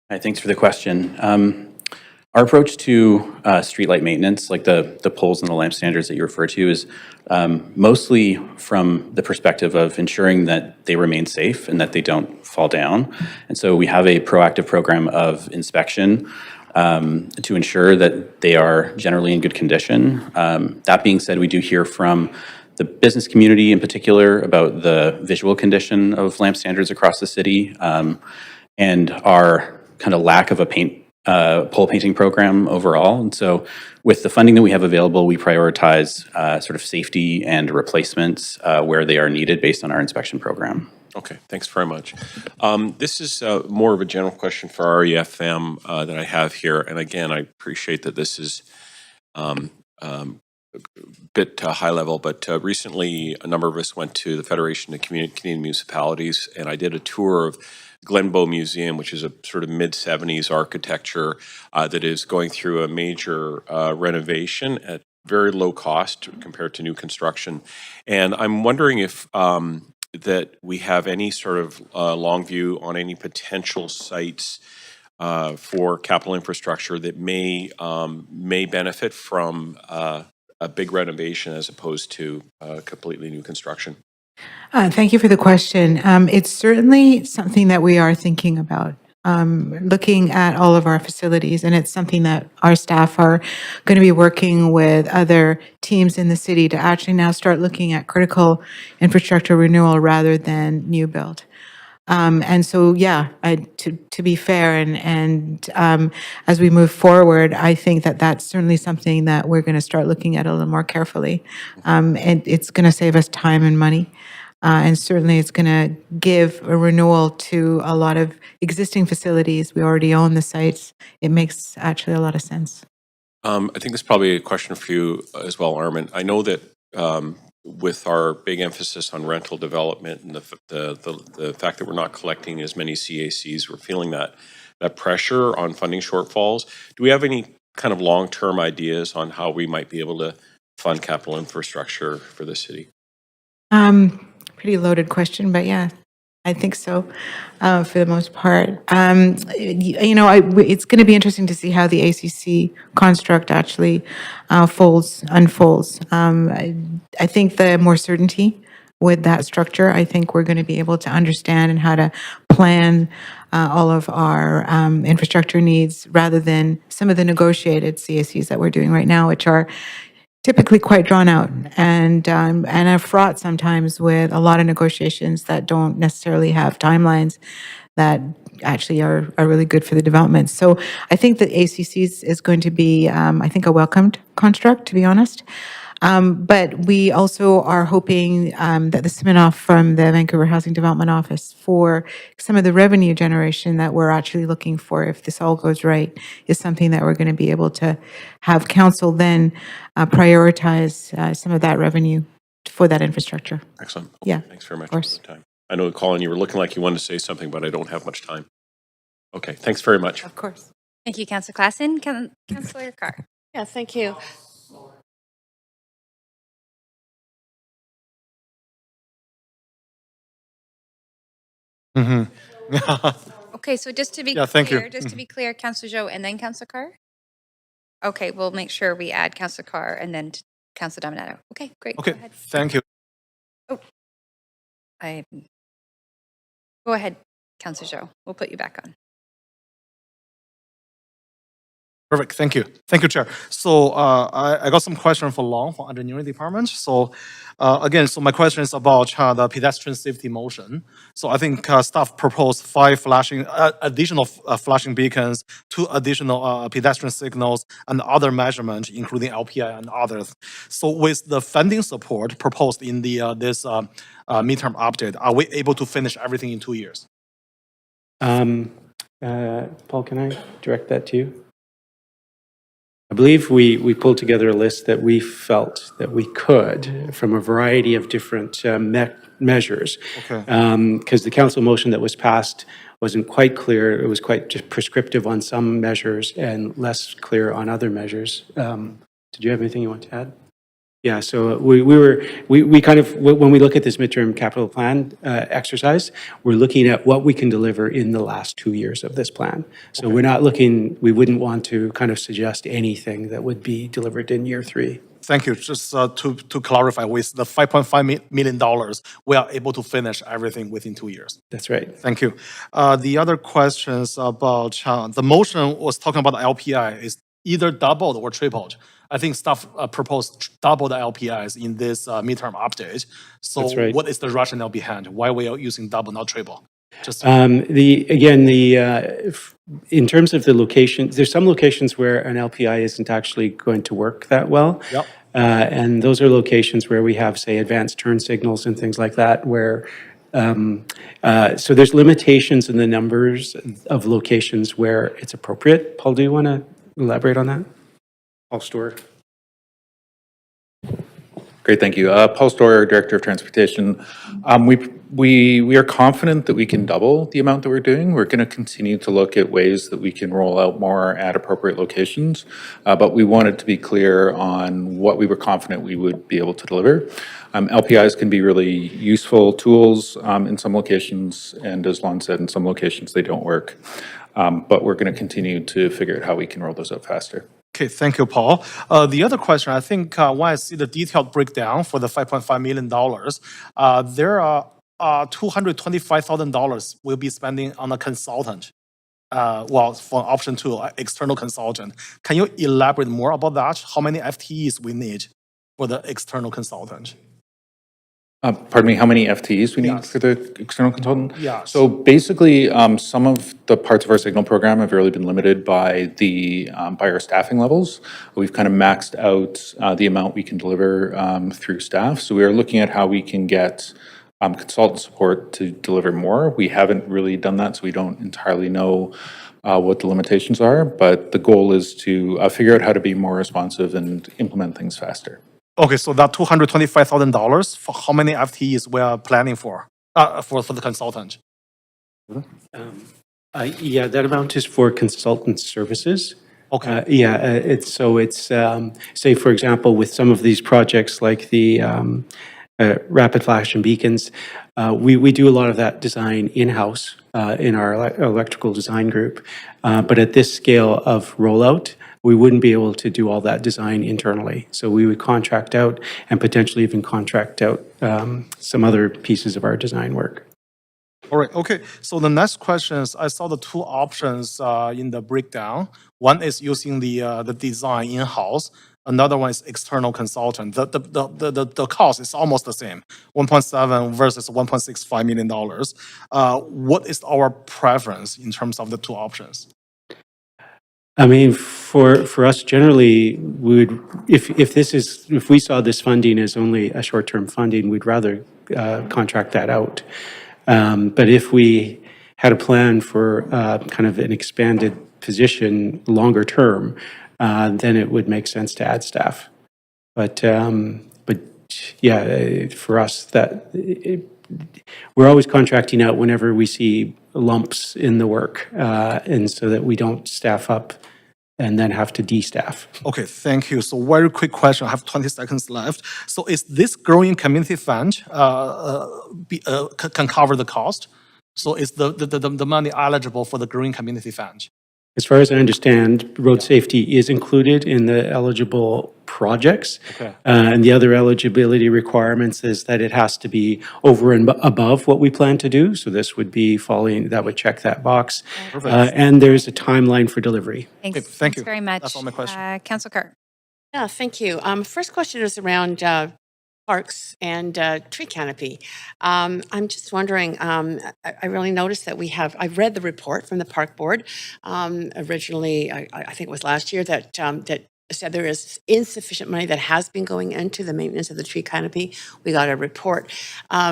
[SPEAKER 16] Hi, thanks for the question. Our approach to streetlight maintenance, like the poles and the lamp standards that you refer to, is mostly from the perspective of ensuring that they remain safe and that they don't fall down. And so we have a proactive program of inspection to ensure that they are generally in good condition. That being said, we do hear from the business community in particular about the visual condition of lamp standards across the city and our kind of lack of a pole painting program overall. And so with the funding that we have available, we prioritize sort of safety and replacements where they are needed based on our inspection program.
[SPEAKER 12] Okay, thanks very much. This is more of a general question for REFM that I have here. And again, I appreciate that this is a bit high level, but recently a number of us went to the Federation of Canadian Municipalities, and I did a tour of Glenbow Museum, which is a sort of mid-70s architecture that is going through a major renovation at very low cost compared to new construction. And I'm wondering if that we have any sort of long view on any potential sites for capital infrastructure that may benefit from a big renovation as opposed to completely new construction.
[SPEAKER 9] Thank you for the question. It's certainly something that we are thinking about, looking at all of our facilities, and it's something that our staff are going to be working with other teams in the city to actually now start looking at critical infrastructure renewal rather than new build. And so, yeah, to be fair, and as we move forward, I think that that's certainly something that we're going to start looking at a little more carefully. And it's going to save us time and money. And certainly it's going to give a renewal to a lot of existing facilities. We already own the sites. It makes actually a lot of sense.
[SPEAKER 12] I think this is probably a question for you as well, Armin. I know that with our big emphasis on rental development and the fact that we're not collecting as many CACs, we're feeling that pressure on funding shortfalls. Do we have any kind of long-term ideas on how we might be able to fund capital infrastructure for the city?
[SPEAKER 9] Pretty loaded question, but yeah, I think so for the most part. It's going to be interesting to see how the ACC construct actually unfolds. I think the more certainty with that structure, I think we're going to be able to understand and how to plan all of our infrastructure needs rather than some of the negotiated CACs that we're doing right now, which are typically quite drawn out and are fraught sometimes with a lot of negotiations that don't necessarily have timelines that actually are really good for the development. So I think that ACCs is going to be, I think, a welcomed construct, to be honest. But we also are hoping that the spin-off from the Vancouver Housing Development Office for some of the revenue generation that we're actually looking for, if this all goes right, is something that we're going to be able to have council then prioritize some of that revenue for that infrastructure.
[SPEAKER 12] Excellent. Okay,
[SPEAKER 9] Yeah,
[SPEAKER 12] thanks very much
[SPEAKER 9] of course.
[SPEAKER 12] for the time. I know, Colin, you were looking like you wanted to say something, but I don't have much time. Okay, thanks very much.
[SPEAKER 9] Of course.
[SPEAKER 17] Thank you, Councillor Klassen. Councillor Carr.
[SPEAKER 14] Yeah, thank you.
[SPEAKER 17] Okay, so just to be
[SPEAKER 1] Yeah, thank you.
[SPEAKER 17] clear, Councillor Zhou and then Councillor Carr? Okay, we'll make sure we add Councillor Carr and then Councillor Dominato. Okay, great. Go
[SPEAKER 1] Okay,
[SPEAKER 17] ahead.
[SPEAKER 1] thank you.
[SPEAKER 17] Go ahead, Councillor Zhou. We'll put you back on.
[SPEAKER 1] Perfect, thank you. Thank you, Chair. So I got some question for Long from Engineering Department. So again, so my question is about the pedestrian safety motion. So I think staff proposed 5 additional flashing beacons, 2 additional pedestrian signals, and other measurements, including LPI and others. So with the funding support proposed in the this midterm update, are we able to finish everything in 2 years?
[SPEAKER 5] Paul, can I direct that to you? I believe we pulled together a list that we felt that we could from a variety of different measures.
[SPEAKER 1] Okay.
[SPEAKER 5] Because the council motion that was passed wasn't quite clear. It was quite just prescriptive on some measures and less clear on other measures. Did you have anything you want to add? Yeah, so we kind of, when we look at this midterm capital plan exercise, we're looking at what we can deliver in the last 2 years of this plan. So we're not looking, we wouldn't want to kind of suggest anything that would be delivered in year 3.
[SPEAKER 1] Thank you. Just to clarify, with the $5.5 million, we are able to finish everything within 2 years.
[SPEAKER 5] That's right.
[SPEAKER 1] Thank you. The other questions about the motion was talking about the LPI is either doubled or tripled. I think staff proposed double the LPIs in this midterm update. So
[SPEAKER 5] That's right.
[SPEAKER 1] what is the rationale behind why we are using double, not triple? Just
[SPEAKER 5] in terms of the location, there's some locations where an LPI isn't actually going to work that well.
[SPEAKER 1] Yep.
[SPEAKER 5] And those are locations where we have, say, advanced turn signals and things like that, where so there's limitations in the numbers of locations where it's appropriate. Paul, do you want to elaborate on that? Paul Storer.
[SPEAKER 18] Great, thank you. Paul Storer, Director of Transportation. We are confident that we can double the amount that we're doing. We're going to continue to look at ways that we can roll out more at appropriate locations, but we wanted to be clear on what we were confident we would be able to deliver. LPIs can be really useful tools in some locations, and as Lon said, in some locations they don't work. But we're going to continue to figure out how we can roll those out faster.
[SPEAKER 1] Okay, thank you, Paul. The other question, I think when I see the detailed breakdown for the $5.5 million, there are $225,000 we'll be spending on a consultant. For option 2, external consultant. Can you elaborate more about that? How many FTEs we need for the external consultant?
[SPEAKER 18] Pardon me, how many FTEs we need
[SPEAKER 1] Yes.
[SPEAKER 18] for the external consultant?
[SPEAKER 1] Yes.
[SPEAKER 18] So basically, some of the parts of our signal program have really been limited by by our staffing levels. We've kind of maxed out the amount we can deliver through staff. So we are looking at how we can get consultant support to deliver more. We haven't really done that, so we don't entirely know what the limitations are, but the goal is to figure out how to be more responsive and implement things faster.
[SPEAKER 1] Okay, so that $225,000, for how many FTEs we are planning for the consultant?
[SPEAKER 5] Yeah, that amount is for consultant services.
[SPEAKER 1] Okay.
[SPEAKER 5] It's say, for example, with some of these projects like the rapid flash and beacons, we do a lot of that design in-house in our electrical design group. But at this scale of rollout, we wouldn't be able to do all that design internally. So we would contract out and potentially even contract out some other pieces of our design work.
[SPEAKER 1] All right, okay. So the next question is, I saw the 2 options in the breakdown. One is using the design in-house. Another one is external consultant. The cost is almost the same, 1.7 versus $1.65 million. What is our preference in terms of the 2 options?
[SPEAKER 5] I mean, for us generally, if we saw this funding as only a short-term funding, we'd rather contract that out. But if we had a plan for kind of an expanded position longer term, then it would make sense to add staff. But yeah, for us, we're always contracting out whenever we see lumps in the work, and so that we don't staff up and then have to de-staff.
[SPEAKER 1] Okay, thank you. So very quick question, I have 20 seconds left. So is this growing community fund can cover the cost So is the money eligible for the Green Community Fund?
[SPEAKER 5] As far as I understand, road safety is included in the eligible projects.
[SPEAKER 1] Okay.
[SPEAKER 5] And the other eligibility requirements is that it has to be over and above what we plan to do. So this would be falling, that would check that box.
[SPEAKER 1] Perfect.
[SPEAKER 5] And there's a timeline for delivery.
[SPEAKER 17] Thanks.
[SPEAKER 1] Okay, thank
[SPEAKER 17] Thanks
[SPEAKER 1] you.
[SPEAKER 17] very much.
[SPEAKER 1] That's all my question.
[SPEAKER 17] Councillor Carr.
[SPEAKER 14] Yeah, thank you. First question is around parks and tree canopy. I'm just wondering, I really noticed that I've read the report from the park board. Originally, I think it was last year that said there is insufficient money that has been going into the maintenance of the tree canopy. We got a report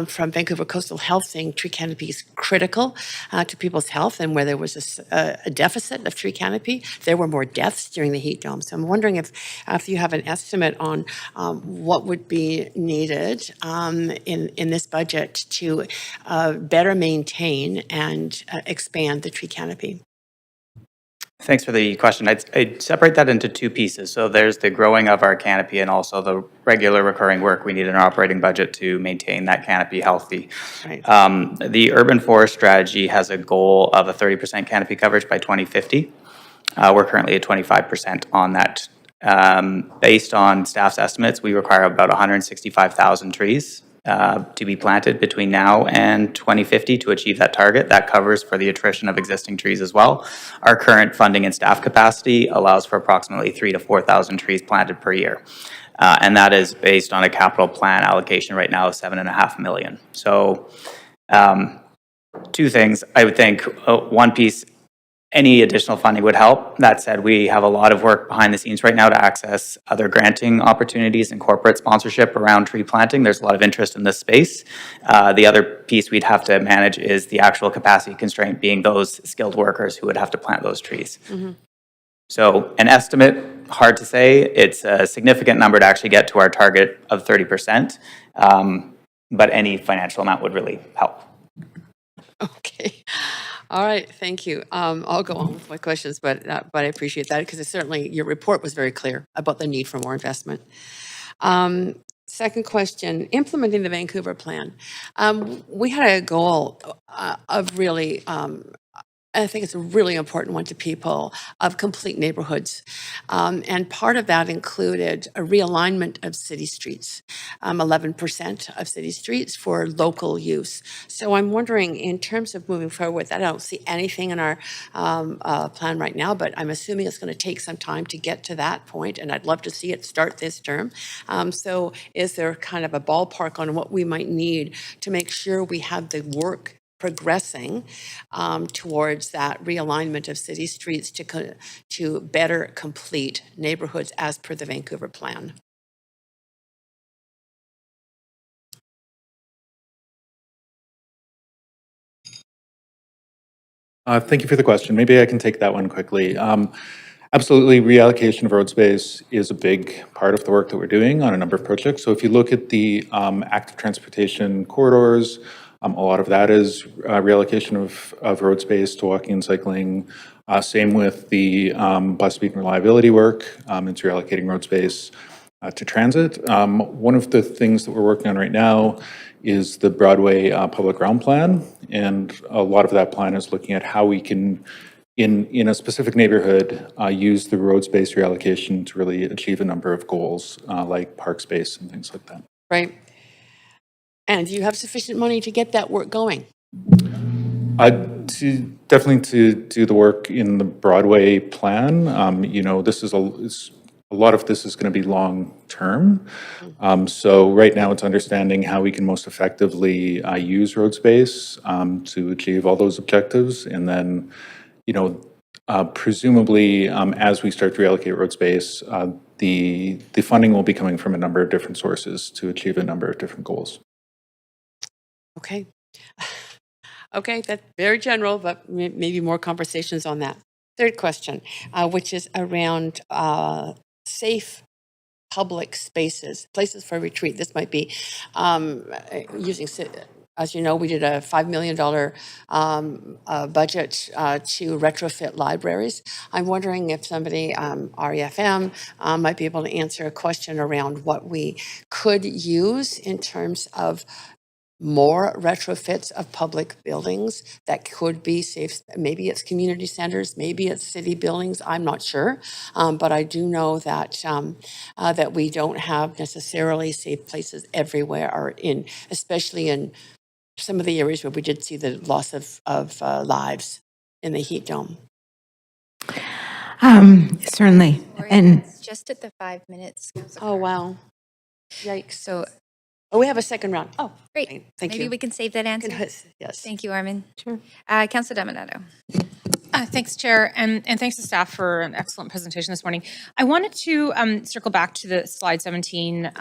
[SPEAKER 14] from Vancouver Coastal Health saying tree canopy is critical to people's health, and where there was a deficit of tree canopy, there were more deaths during the heat dome. So I'm wondering if you have an estimate on what would be needed in this budget to better maintain and expand the tree canopy.
[SPEAKER 8] Thanks for the question. I'd separate that into two pieces. So there's the growing of our canopy and also the regular recurring work we need in our operating budget to maintain that canopy healthy.
[SPEAKER 14] Right.
[SPEAKER 8] The urban forest strategy has a goal of a 30% canopy coverage by 2050. We're currently at 25% on that. Based on staff's estimates, we require about 165,000 trees to be planted between now and 2050 to achieve that target. That covers for the attrition of existing trees as well. Our current funding and staff capacity allows for approximately 3,000 to 4,000 trees planted per year. And that is based on a capital plan allocation right now of $7.5 million. So two things, I would think. One piece, any additional funding would help. That said, we have a lot of work behind the scenes right now to access other granting opportunities and corporate sponsorship around tree planting. There's a lot of interest in this space. The other piece we'd have to manage is the actual capacity constraint, being those skilled workers who would have to plant those trees.
[SPEAKER 14] Mm-hmm.
[SPEAKER 8] So an estimate, hard to say. It's a significant number to actually get to our target of 30%, but any financial amount would really help.
[SPEAKER 14] Okay. All right, thank you. I'll go on with my questions, but I appreciate that because certainly your report was very clear about the need for more investment. Second question, implementing the Vancouver plan. We had a goal of really, I think it's a really important one to people, of complete neighborhoods. And part of that included a realignment of city streets, 11% of city streets for local use. So I'm wondering, in terms of moving forward with that, I don't see anything in our plan right now, but I'm assuming it's going to take some time to get to that point, and I'd love to see it start this term. So is there kind of a ballpark on what we might need to make sure we have the work progressing towards that realignment of city streets to better complete neighborhoods as per the Vancouver plan?
[SPEAKER 18] Thank you for the question. Maybe I can take that one quickly. Absolutely, reallocation of road space is a big part of the work that we're doing on a number of projects. So if you look at the active transportation corridors, a lot of that is reallocation of road space to walking and cycling. Same with the bus speed and reliability work. It's reallocating road space to transit. One of the things that we're working on right now is the Broadway public realm plan. And a lot of that plan is looking at how we can, in a specific neighborhood, use the road space reallocation to really achieve a number of goals, like park space and things like that.
[SPEAKER 14] Right. And do you have sufficient money to get that work going?
[SPEAKER 18] Definitely to do the work in the Broadway plan. This is a lot of this is going to be long term. So right now it's understanding how we can most effectively use road space to achieve all those objectives. And then, presumably as we start to reallocate road space, the funding will be coming from a number of different sources to achieve a number of different goals.
[SPEAKER 14] Okay. Okay, that's very general, but maybe more conversations on that. Third question, which is around safe public spaces, places for retreat. This might be using, as you know, we did a $5 million budget to retrofit libraries. I'm wondering if somebody, REFM, might be able to answer a question around what we could use in terms of more retrofits of public buildings that could be safe. Maybe it's community centers, maybe it's city buildings, I'm not sure. But I do know that, that we don't have necessarily safe places everywhere, or especially in some of the areas where we did see the loss of lives in the heat dome.
[SPEAKER 9] Certainly.
[SPEAKER 17] Gloria,
[SPEAKER 9] And
[SPEAKER 17] that's just at the 5 minutes.
[SPEAKER 14] Oh, wow. Yikes.
[SPEAKER 17] So,
[SPEAKER 14] Oh, we have a second round. Oh,
[SPEAKER 17] great.
[SPEAKER 14] Thank
[SPEAKER 17] Maybe
[SPEAKER 14] you.
[SPEAKER 17] we can save that answer.
[SPEAKER 14] Yes.
[SPEAKER 17] Thank you, Armin.
[SPEAKER 13] Sure.
[SPEAKER 17] Councillor Dominato.
[SPEAKER 13] Thanks, Chair, and thanks to staff for an excellent presentation this morning. I wanted to circle back to the slide 17,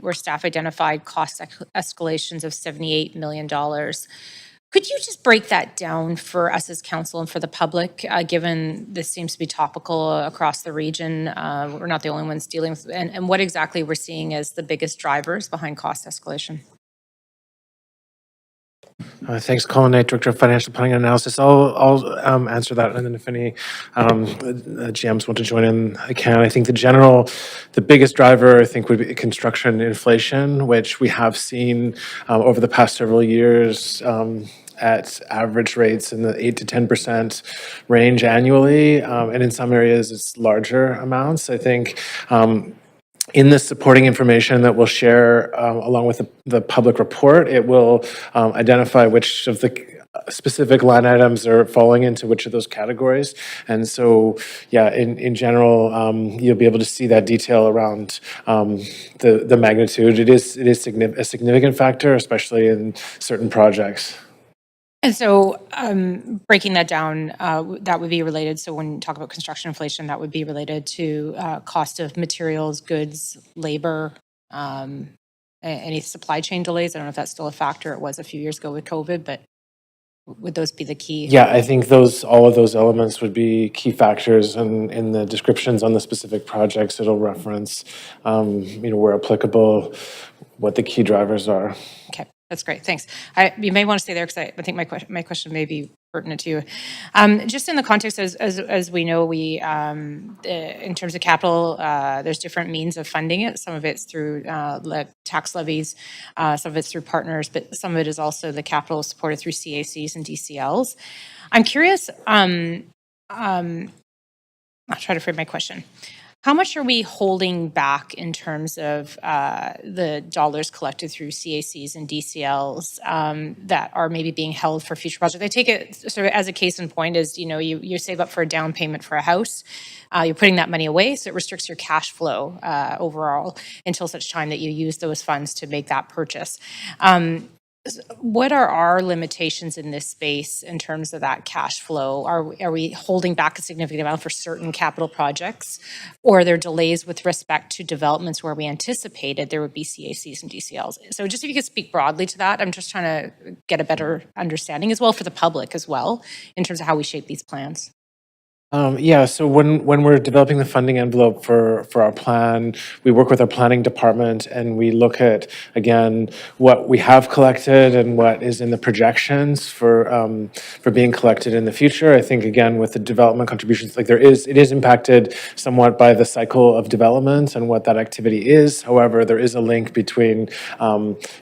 [SPEAKER 13] where staff identified cost escalations of $78 million. Could you just break that down for us as council and for the public, given this seems to be topical across the region? We're not the only ones dealing with, and what exactly we're seeing as the biggest drivers behind cost escalation?
[SPEAKER 4] Thanks, Colin Knight, Director of Financial Planning and Analysis. I'll answer that, and then if any GMs want to join in, I can. I think the biggest driver, I think, would be construction inflation, which we have seen over the past several years at average rates in the 8 to 10% range annually, and in some areas it's larger amounts. I think in the supporting information that we'll share along with the public report, it will identify which of the specific line items are falling into which of those categories. And so, yeah, in general, you'll be able to see that detail around the magnitude. It is a significant factor, especially in certain projects.
[SPEAKER 13] And so breaking that down, that would be related. So when you talk about construction inflation, that would be related to cost of materials, goods, labor, any supply chain delays. I don't know if that's still a factor. It was a few years ago with COVID, but would those be the key?
[SPEAKER 4] Yeah, I think all of those elements would be key factors, and in the descriptions on the specific projects, it'll reference, where applicable, what the key drivers are.
[SPEAKER 13] Okay. That's great. Thanks. You may want to stay there because I think my question may be pertinent to you. Just in the context, as we know, in terms of capital, there's different means of funding it. Some of it's through tax levies, some of it's through partners, but some of it is also the capital supported through CACs and DCLs. I'm curious. I'll try to frame my question. How much are we holding back in terms of the dollars collected through CACs and DCLs that are maybe being held for future projects? I take it sort of as a case in point is, you save up for a down payment for a house. You're putting that money away, so it restricts your cash flow overall until such time that you use those funds to make that purchase. What are our limitations in this space in terms of that cash flow? Are we holding back a significant amount for certain capital projects? Or are there delays with respect to developments where we anticipated there would be CACs and DCLs? So just if you could speak broadly to that, I'm just trying to get a better understanding as well for the public as well in terms of how we shape these plans.
[SPEAKER 4] So when we're developing the funding envelope for our plan, we work with our planning department and we look at, again, what we have collected and what is in the projections for being collected in the future. I think, again, with the development contributions, it is impacted somewhat by the cycle of development and what that activity is. However, there is a link between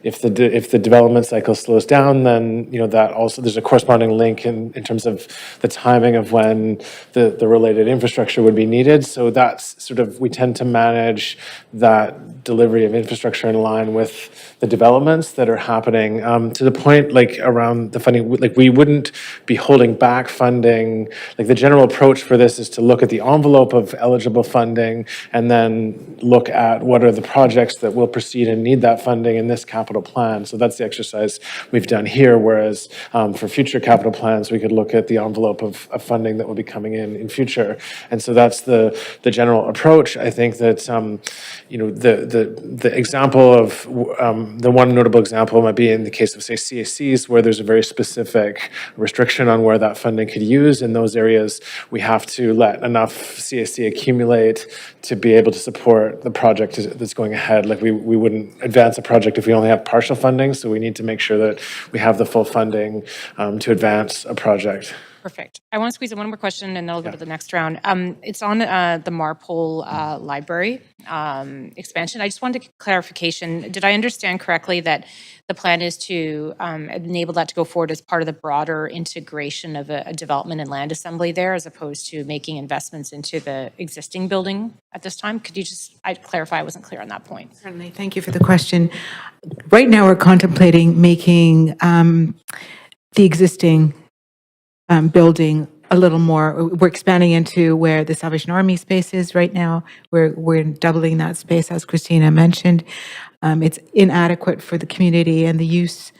[SPEAKER 4] if the development cycle slows down, then that also there's a corresponding link in terms of the timing of when the related infrastructure would be needed. So that's sort of, we tend to manage that delivery of infrastructure in line with the developments that are happening. To the point, around the funding, we wouldn't be holding back funding. The general approach for this is to look at the envelope of eligible funding and then look at what are the projects that will proceed and need that funding in this capital plan. So that's the exercise we've done here, whereas for future capital plans, we could look at the envelope of funding that will be coming in future. And so that's the general approach. I think that the example of the one notable example might be in the case of, say, CACs, where there's a very specific restriction on where that funding could use. In those areas, we have to let enough CAC accumulate to be able to support the project that's going ahead. We wouldn't advance a project if we only have partial funding, so we need to make sure that we have the full funding to advance a project.
[SPEAKER 13] Perfect. I want to squeeze in one more question, and then I'll go to the next round. It's on the Marpole Library expansion. I just wanted clarification. Did I understand correctly that the plan is to enable that to go forward as part of the broader integration of a development and land assembly there, as opposed to making investments into the existing building at this time? Could you just clarify? I wasn't clear on that point.
[SPEAKER 9] Certainly. Thank you for the question. Right now, we're contemplating making the existing building a little more. We're expanding into where the Salvation Army space is right now. We're doubling that space, as Christina mentioned. It's inadequate for the community and the use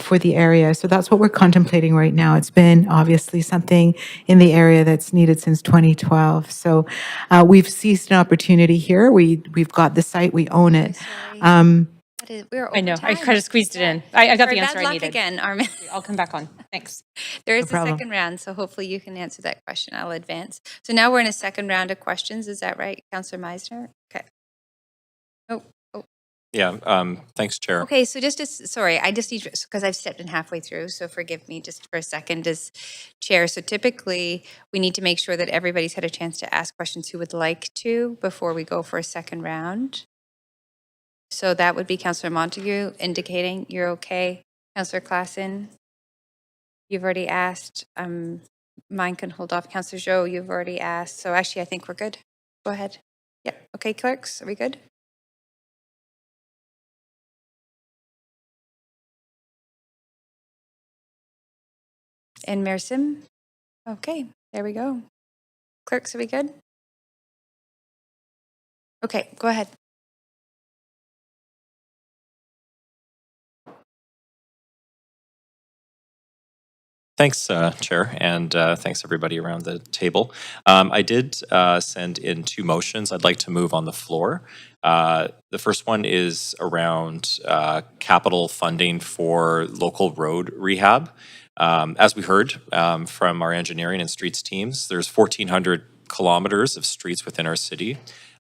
[SPEAKER 9] for the area. So that's what we're contemplating right now. It's been obviously something in the area that's needed since 2012. So we've seized an opportunity here. We've got the site, we own it.
[SPEAKER 17] We're
[SPEAKER 13] I know. I
[SPEAKER 17] over
[SPEAKER 13] kind of squeezed it in. I got the answer
[SPEAKER 17] bad
[SPEAKER 13] I
[SPEAKER 17] luck
[SPEAKER 13] needed.
[SPEAKER 17] again, Armin.
[SPEAKER 13] I'll come back on. Thanks.
[SPEAKER 17] There is a
[SPEAKER 9] problem.
[SPEAKER 17] second round, so hopefully you can answer that question. I'll advance. So now we're in a second round of questions. Is that right, Councillor Meisner? Okay. Oh.
[SPEAKER 15] Yeah, thanks, Chair.
[SPEAKER 17] Okay, so sorry, I just need, because I've stepped in halfway through, so forgive me just for a second as chair. So typically, we need to make sure that everybody's had a chance to ask questions who would like to before we go for a second round. So that would be Councillor Montague indicating you're okay. Councillor Klassen, you've already asked. Mine can hold off. Councillor Joe, you've already asked. So actually, I think we're good. Go ahead. Yeah. Okay, clerks, are we good? And Mayor Sim? Okay, there we go. Clerks, are we good? Okay, go ahead.
[SPEAKER 15] Thanks, Chair, and thanks everybody around the table. I did send in two motions I'd like to move on the floor. The first one is around capital funding for local road rehab. As we heard from our engineering and streets teams, there's 1,400 kilometers of streets within our city.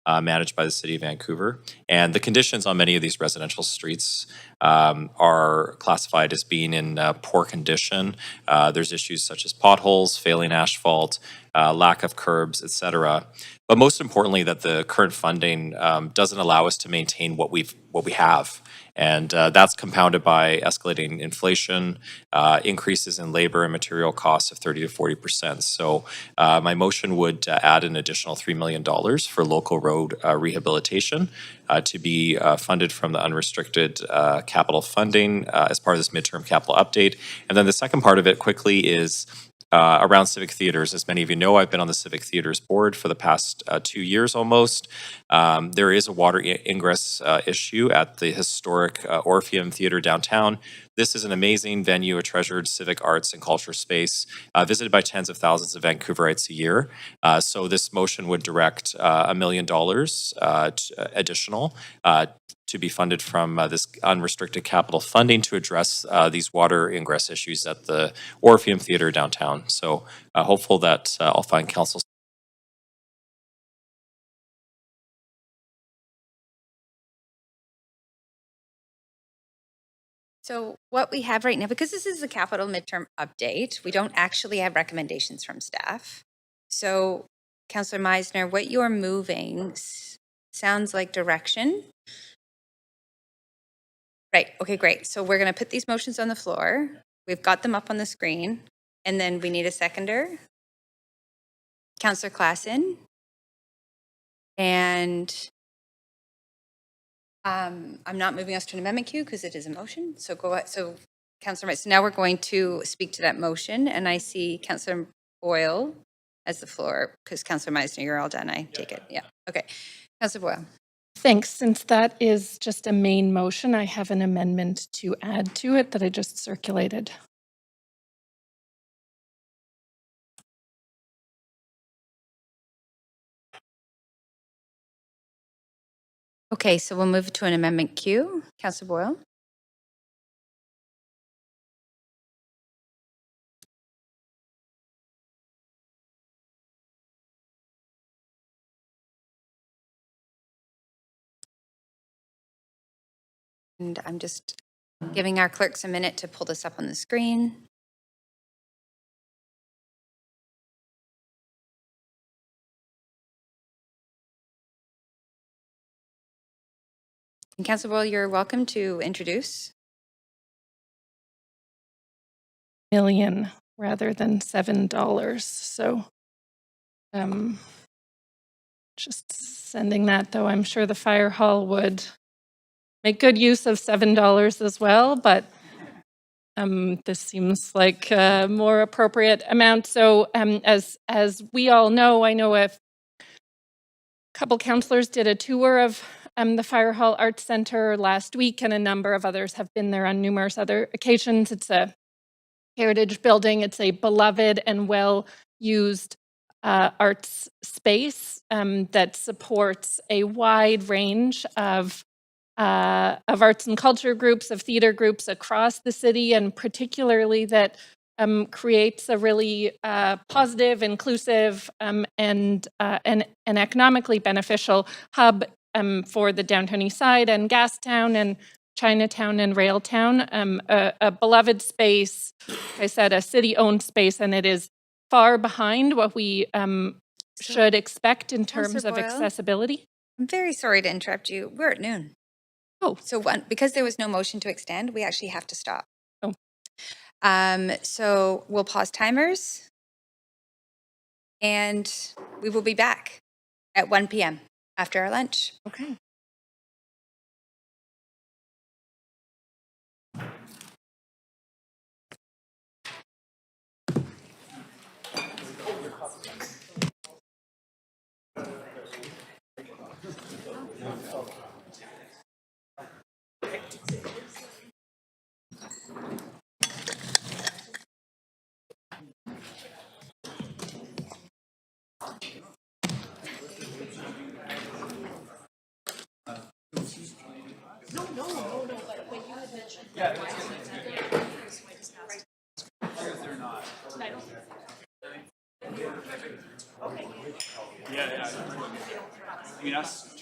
[SPEAKER 15] Managed by the City of Vancouver. And the conditions on many of these residential streets are classified as being in poor condition. There's issues such as potholes, failing asphalt, lack of curbs, etc. But most importantly, that the current funding doesn't allow us to maintain what we have. And that's compounded by escalating inflation, increases in labor and material costs of 30 to 40%. So my motion would add an additional $3 million for local road rehabilitation to be funded from the unrestricted capital funding as part of this midterm capital update. And then the second part of it quickly is around civic theaters. As many of you know, I've been on the Civic Theaters board for the past 2 years almost. There is a water ingress issue at the historic Orpheum Theater downtown. This is an amazing venue, a treasured civic arts and culture space, visited by tens of thousands of Vancouverites a year. So this motion would direct $1 million additional to be funded from this unrestricted capital funding to address these water ingress issues at the Orpheum Theater downtown. So hopeful that I'll find council.
[SPEAKER 17] So what we have right now, because this is a capital midterm update, we don't actually have recommendations from staff. So Councillor Meisner, what you're moving sounds like direction. Right, okay, great. So we're gonna put these motions on the floor. We've got them up on the screen, and then we need a seconder. Councillor Klassen. And I'm not moving us to an amendment queue because it is a motion. So go ahead. So Councillor Meisner, so now we're going to speak to that motion, and I see Councillor Boyle as the floor, because Councillor Meisner, you're all done, I take it. Yeah, okay. Councillor Boyle.
[SPEAKER 19] Thanks. Since that is just a main motion, I have an amendment to add to it that I just circulated.
[SPEAKER 17] Okay, so we'll move to an amendment queue. Councillor Boyle. And I'm just giving our clerks a minute to pull this up on the screen. And Councillor Boyle, you're welcome to introduce.
[SPEAKER 19] Million rather than $7. So just sending that, though I'm sure the fire hall would make good use of $7 as well, but this seems like a more appropriate amount. So as we all know, I know a couple councillors did a tour of the Fire Hall Arts Centre last week, and a number of others have been there on numerous other occasions. It's a heritage building. It's a beloved and well-used arts space that supports a wide range of arts and culture groups, of theater groups across the city, and particularly that creates a really positive, inclusive, and economically beneficial hub for the downtown east side and Gastown and Chinatown and Railtown, a beloved space, like I said, a city-owned space, and it is far behind what we should expect in terms
[SPEAKER 17] Councillor
[SPEAKER 19] of
[SPEAKER 17] Boyle?
[SPEAKER 19] accessibility.
[SPEAKER 17] I'm very sorry to interrupt you. We're at noon.
[SPEAKER 19] Oh.
[SPEAKER 17] So because there was no motion to extend, we actually have to stop.
[SPEAKER 19] Oh.
[SPEAKER 17] So we'll pause timers and we will be back at 1 p.m. after our lunch.
[SPEAKER 19] Okay.
[SPEAKER 3] I mean, us.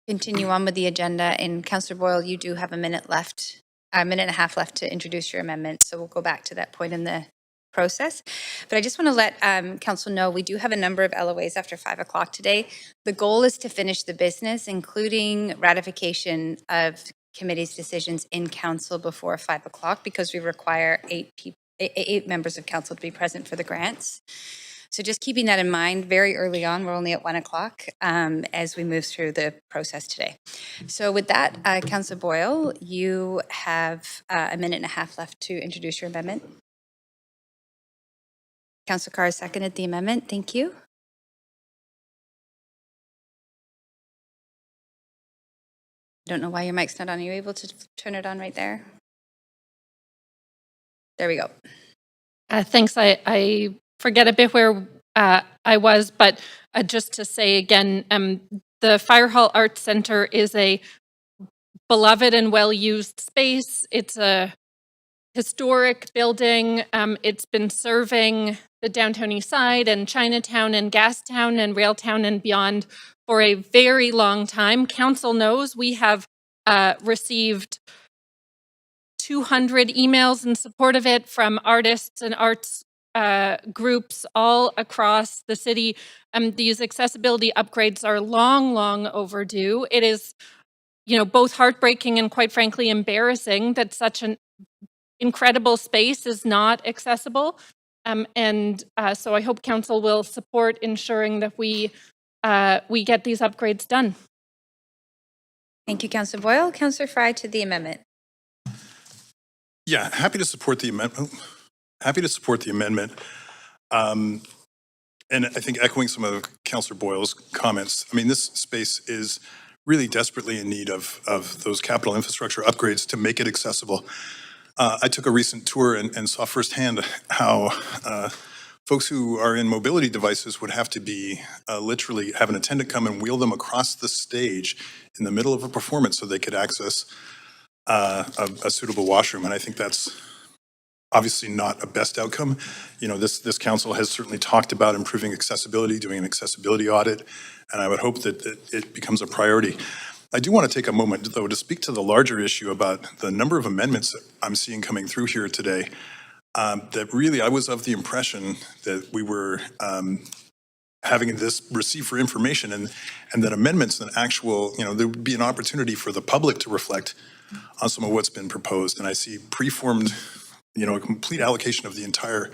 [SPEAKER 17] continue on with the agenda. And Councillor Boyle, you do have a minute and a half left to introduce your amendment. So we'll go back to that point in the process. But I just want to let Council know we do have a number of LOAs after 5 o'clock today. The goal is to finish the business, including ratification of committee's decisions in Council before 5 o'clock, because we require 8 members of Council to be present for the grants. So just keeping that in mind, very early on, we're only at 1 o'clock as we move through the process today. So with that, Councillor Boyle, you have a minute and a half left to introduce your amendment. Councillor Carr seconded the amendment. Thank you. I don't know why your mic's not on. Are you able to turn it on right there? There we go.
[SPEAKER 19] Thanks. I forget a bit where I was, but just to say again, the Fire Hall Arts Centre is a beloved and well-used space. It's a historic building. It's been serving the downtown east side and Chinatown and Gastown and Railtown and beyond for a very long time. Council knows we have received 200 emails in support of it from artists and arts groups all across the city. These accessibility upgrades are long overdue. It is, both heartbreaking and quite frankly embarrassing that such an incredible space is not accessible. So I hope Council will support ensuring that we get these upgrades done.
[SPEAKER 17] Thank you, Councillor Boyle. Councillor Fry to the amendment.
[SPEAKER 10] Yeah, happy to support the amendment. And I think echoing some of Councillor Boyle's comments, I mean, this space is really desperately in need of those capital infrastructure upgrades to make it accessible. I took a recent tour and saw firsthand how folks who are in mobility devices would have to be literally have an attendant come and wheel them across the stage in the middle of a performance so they could access a suitable washroom. And I think that's obviously not a best outcome. This council has certainly talked about improving accessibility, doing an accessibility audit, and I would hope that it becomes a priority. I do want to take a moment, though, to speak to the larger issue about the number of amendments that I'm seeing coming through here today. That really, I was of the impression that we were having this receive for information and that amendments and actual, there would be an opportunity for the public to reflect on some of what's been proposed. And I see preformed, a complete allocation of the entire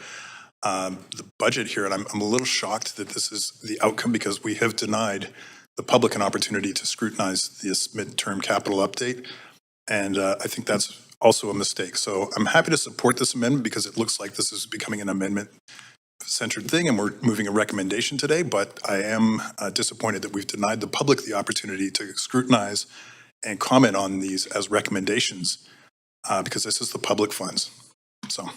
[SPEAKER 10] the budget here. And I'm a little shocked that this is the outcome because we have denied the public an opportunity to scrutinize this midterm capital update. And I think that's also a mistake. So I'm happy to support this amendment because it looks like this is becoming an amendment-centered thing and we're moving a recommendation today, but I am disappointed that we've denied the public the opportunity to scrutinize and comment on these as recommendations because this is the public funds. So.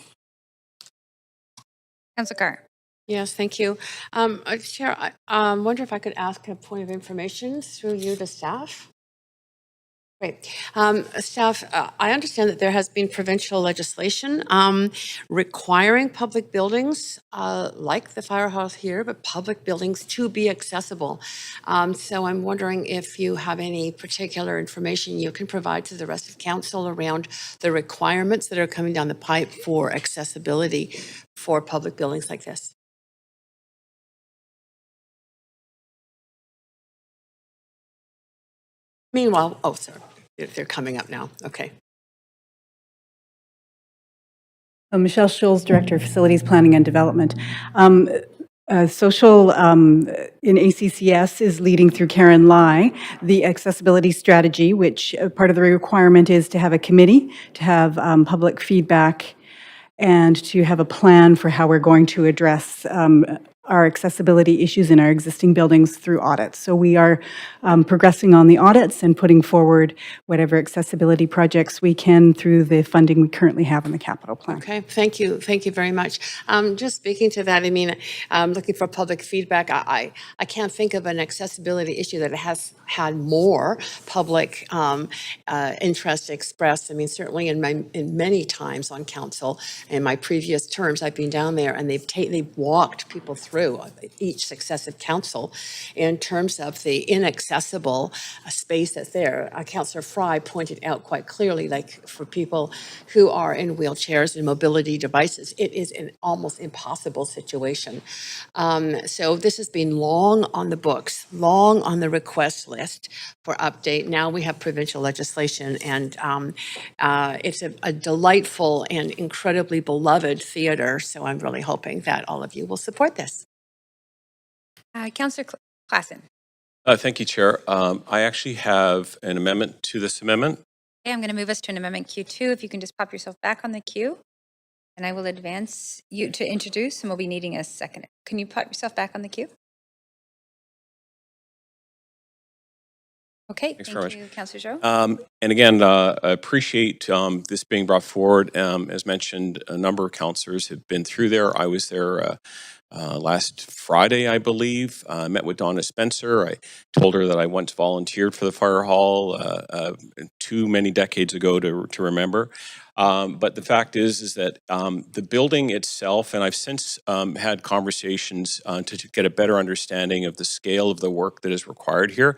[SPEAKER 17] Councillor Carr.
[SPEAKER 14] Yes, thank you. Chair, I wonder if I could ask a point of information through you to staff. Great. Staff, I understand that there has been provincial legislation requiring public buildings like the firehouse here, but public buildings to be accessible. So I'm wondering if you have any particular information you can provide to the rest of council around the requirements that are coming down the pipe for accessibility for public buildings like this. Meanwhile, oh, sorry. They're coming up now. Okay.
[SPEAKER 20] Michelle Schulz, Director of Facilities Planning and Development. Social in ACCS is leading through Karen Lai the accessibility strategy, which part of the requirement is to have a committee, to have public feedback, and to have a plan for how we're going to address our accessibility issues in our existing buildings through audits. So we are progressing on the audits and putting forward whatever accessibility projects we can through the funding we currently have in the capital plan.
[SPEAKER 14] Okay, thank you. Thank you very much. Just speaking to that, I mean, looking for public feedback, I can't think of an accessibility issue that has had more public interest expressed. I mean, certainly in many times on council, in my previous terms, I've been down there and they've walked people through through each successive council in terms of the inaccessible space that's there. Councillor Fry pointed out quite clearly, like for people who are in wheelchairs and mobility devices, it is an almost impossible situation. So this has been long on the books, long on the request list for update. Now we have provincial legislation, and it's a delightful and incredibly beloved theater. So I'm really hoping that all of you will support this.
[SPEAKER 17] Councillor Klassen.
[SPEAKER 12] Thank you, Chair. I actually have an amendment to this amendment.
[SPEAKER 17] Okay, I'm going to move us to an amendment Q2. If you can just pop yourself back on the queue, and I will advance you to introduce, and we'll be needing a second. Can you pop yourself back on the queue? Okay,
[SPEAKER 12] Thanks
[SPEAKER 17] thank
[SPEAKER 12] very
[SPEAKER 17] you,
[SPEAKER 12] much.
[SPEAKER 17] Councillor Joe.
[SPEAKER 12] And again, I appreciate this being brought forward. As mentioned, a number of councillors have been through there. I was there last Friday, I believe. I met with Donna Spencer. I told her that I once volunteered for the fire hall too many decades ago to remember. But the fact is that the building itself, and I've since had conversations to get a better understanding of the scale of the work that is required here.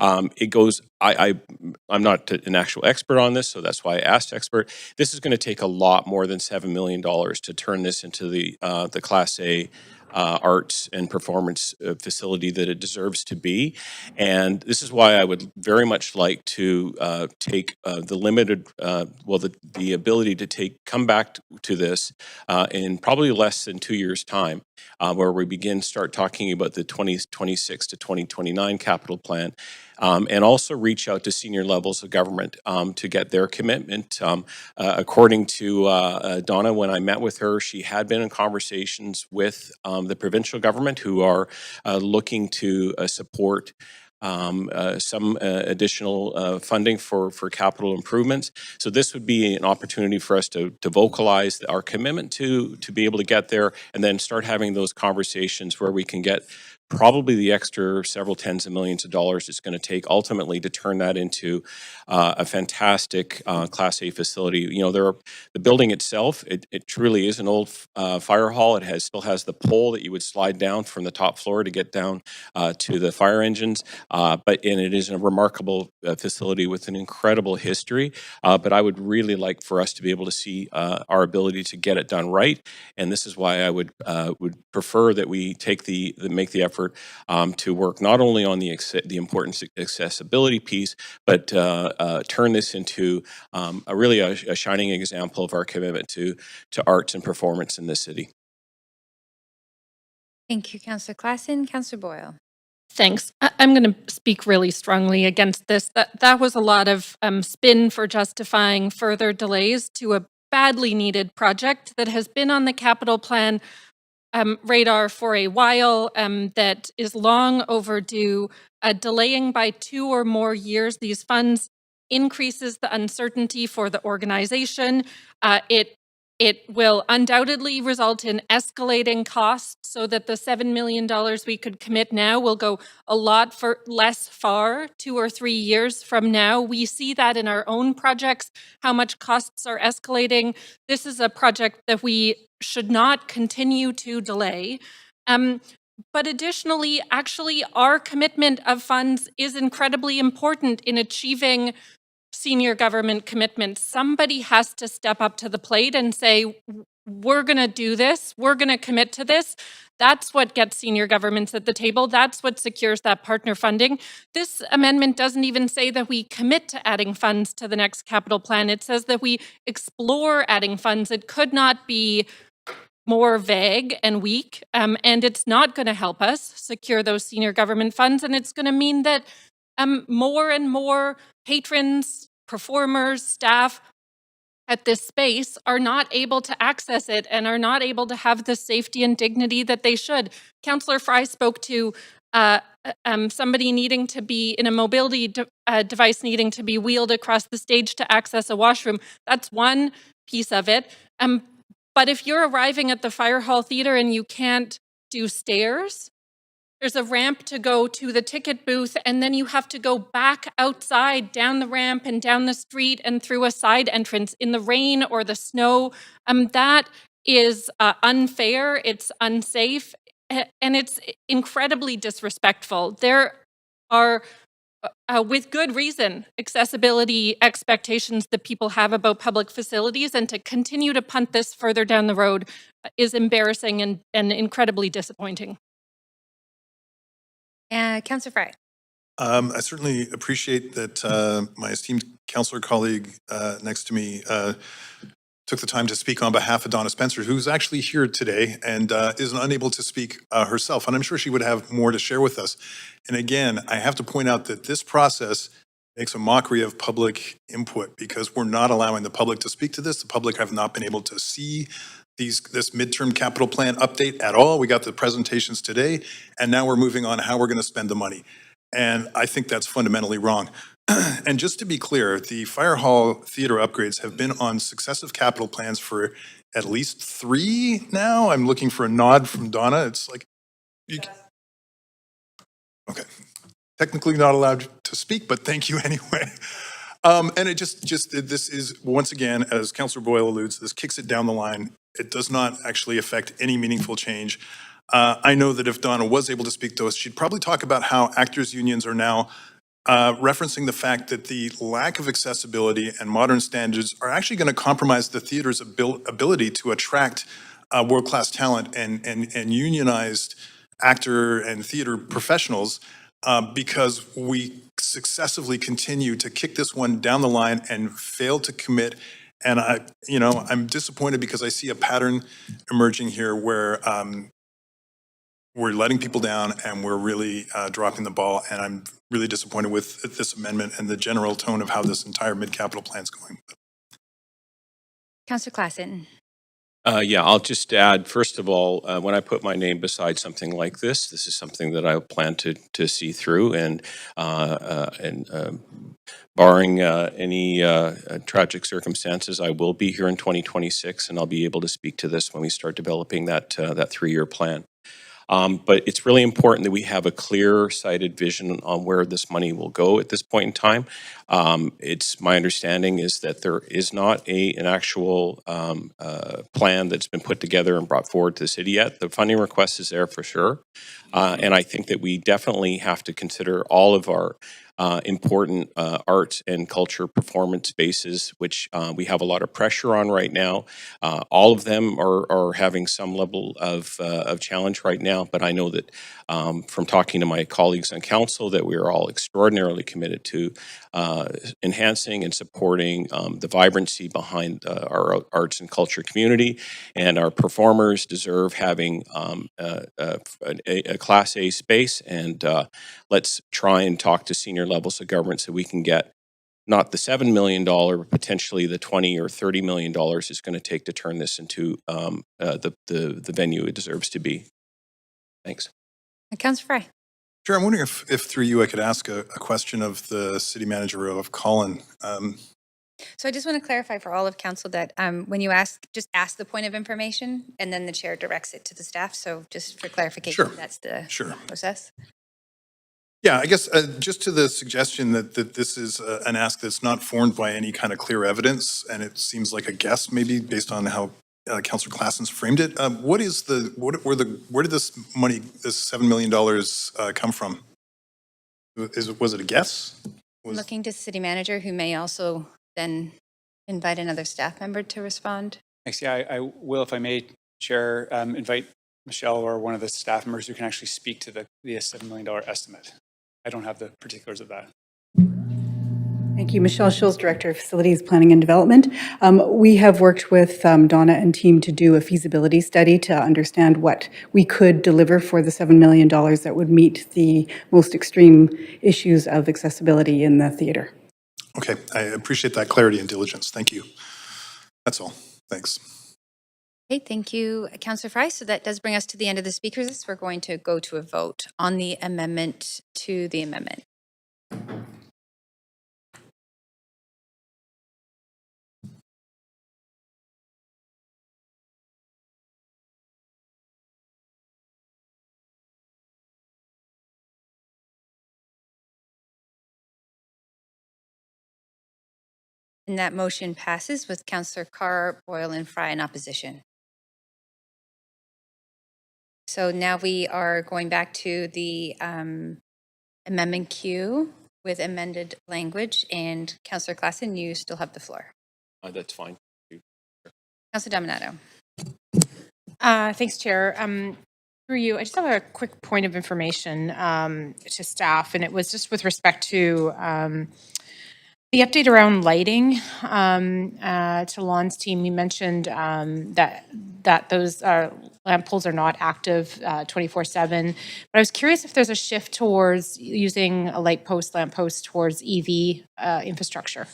[SPEAKER 12] It goes, I'm not an actual expert on this, so that's why I asked expert. This is going to take a lot more than $7 million to turn this into the Class A arts and performance facility that it deserves to be. And this is why I would very much like to take the limited, the ability to come back to this in probably less than 2 years' time, where we start talking about the 2026 to 2029 capital plan. And also reach out to senior levels of government to get their commitment. According to Donna, when I met with her, she had been in conversations with the provincial government, who are looking to support some additional funding for capital improvements. So this would be an opportunity for us to vocalize our commitment to be able to get there, and then start having those conversations where we can get probably the extra several tens of millions of dollars it's going to take ultimately to turn that into a fantastic Class A facility. You know, the building itself, it truly is an old fire hall. It still has the pole that you would slide down from the top floor to get down to the fire engines. And it is a remarkable facility with an incredible history. But I would really like for us to be able to see our ability to get it done right. And this is why I would prefer that we make the effort to work not only on the important accessibility piece, but turn this into a shining example of our commitment to arts and performance in this city.
[SPEAKER 17] Thank you, Councillor Klassen. Councillor Boyle.
[SPEAKER 19] Thanks. I'm going to speak really strongly against this. That was a lot of spin for justifying further delays to a badly needed project that has been on the capital plan radar for a while, that is long overdue. Delaying by 2 or more years these funds increases the uncertainty for the organization. It will undoubtedly result in escalating costs, so that the $7 million we could commit now will go a lot less far 2 or 3 years from now. We see that in our own projects, how much costs are escalating. This is a project that we should not continue to delay. But additionally, actually, our commitment of funds is incredibly important in achieving senior government commitments. Somebody has to step up to the plate and say, we're going to do this. We're going to commit to this. That's what gets senior governments at the table. That's what secures that partner funding. This amendment doesn't even say that we commit to adding funds to the next capital plan. It says that we explore adding funds. It could not be more vague and weak, and it's not going to help us secure those senior government funds. And it's going to mean that more and more patrons, performers, staff at this space are not able to access it and are not able to have the safety and dignity that they should. Councillor Fry spoke to somebody needing to be in a mobility device needing to be wheeled across the stage to access a washroom. That's one piece of it. But if you're arriving at the Fire Hall Theatre and you can't do stairs, there's a ramp to go to the ticket booth, and then you have to go back outside, down the ramp and down the street and through a side entrance in the rain or the snow. That is unfair. It's unsafe.
[SPEAKER 11] and it's incredibly disrespectful. There are, with good reason, accessibility expectations that people have about public facilities, and to continue to punt this further down the road is embarrassing and incredibly disappointing.
[SPEAKER 17] Councillor Fry.
[SPEAKER 10] I certainly appreciate that my esteemed councillor colleague next to me took the time to speak on behalf of Donna Spencer, who's actually here today and is unable to speak herself. And I'm sure she would have more to share with us. And again, I have to point out that this process makes a mockery of public input because we're not allowing the public to speak to this. The public have not been able to see this midterm capital plan update at all. We got the presentations today, and now we're moving on how we're going to spend the money. And I think that's fundamentally wrong. And just to be clear, the Fire Hall Theater upgrades have been on successive capital plans for at least 3 now. I'm looking for a nod from Donna. It's like, okay. Technically not allowed to speak, but thank you anyway. And it just this is, once again, as Councillor Boyle alludes, this kicks it down the line. It does not actually affect any meaningful change. I know that if Donna was able to speak to us, she'd probably talk about how actors unions are now referencing the fact that the lack of accessibility and modern standards are actually going to compromise the theater's ability to attract world-class talent and unionized actor and theater professionals because we successively continue to kick this one down the line and fail to commit. And I'm disappointed because I see a pattern emerging here where we're letting people down and we're really dropping the ball. And I'm really disappointed with this amendment and the general tone of how this entire mid-capital plan is going.
[SPEAKER 17] Councillor Klassen.
[SPEAKER 12] Yeah, I'll just add, first of all, when I put my name beside something like this is something that I plan to see through, and barring any tragic circumstances, I will be here in 2026, and I'll be able to speak to this when we start developing that 3-year plan. But it's really important that we have a clear-sighted vision on where this money will go at this point in time. It's my understanding is that there is not an actual plan that's been put together and brought forward to the city yet. The funding request is there for sure. And I think that we definitely have to consider all of our important art and culture performance spaces, which we have a lot of pressure on right now. All of them are having some level of challenge right now, but I know that from talking to my colleagues on council that we are all extraordinarily committed to enhancing and supporting the vibrancy behind our arts and culture community, and our performers deserve having a Class A space, and let's try and talk to senior levels of government so we can get not the $7 million, but potentially the $20 or $30 million it's going to take to turn this into the venue it deserves to be. Thanks.
[SPEAKER 17] Councillor Fry.
[SPEAKER 10] Chair, I'm wondering if through you I could ask a question of the city manager of Colin.
[SPEAKER 17] So I just want to clarify for all of council that when you ask, just ask the point of information and then the chair directs it to the staff. So just for clarification, that's the process.
[SPEAKER 10] Yeah, I guess just to the suggestion that this is an ask that's not formed by any kind of clear evidence, and it seems like a guess maybe based on how Councillor Klassen's framed it. Where did this money, this $7 million come from? Was it a guess?
[SPEAKER 17] Looking to city manager, who may also then invite another staff member to respond.
[SPEAKER 3] Thanks. Yeah, I will, if I may, Chair, invite Michelle or one of the staff members who can actually speak to the $7 million estimate. I don't have the particulars of that.
[SPEAKER 20] Thank you. Michelle Schulz, Director of Facilities Planning and Development. We have worked with Donna and team to do a feasibility study to understand what we could deliver for the $7 million that would meet the most extreme issues of accessibility in the theater.
[SPEAKER 10] Okay, I appreciate that clarity and diligence. Thank you. That's all. Thanks.
[SPEAKER 17] Okay, thank you, Councillor Fry. So that does bring us to the end of the speakers list. We're going to go to a vote on the amendment to the amendment. And that motion passes with Councillor Carr, Boyle, and Fry in opposition. So now we are going back to the amendment queue with amended language. And Councillor Klassen, you still have the floor.
[SPEAKER 12] That's fine.
[SPEAKER 17] Councillor Dominato.
[SPEAKER 13] Thanks, Chair. Through you, I just have a quick point of information to staff, and it was just with respect to the update around lighting. To Lon's team, you mentioned that those lamp poles are not active 24/7. But I was curious if there's a shift towards using a lamp post towards EV infrastructure.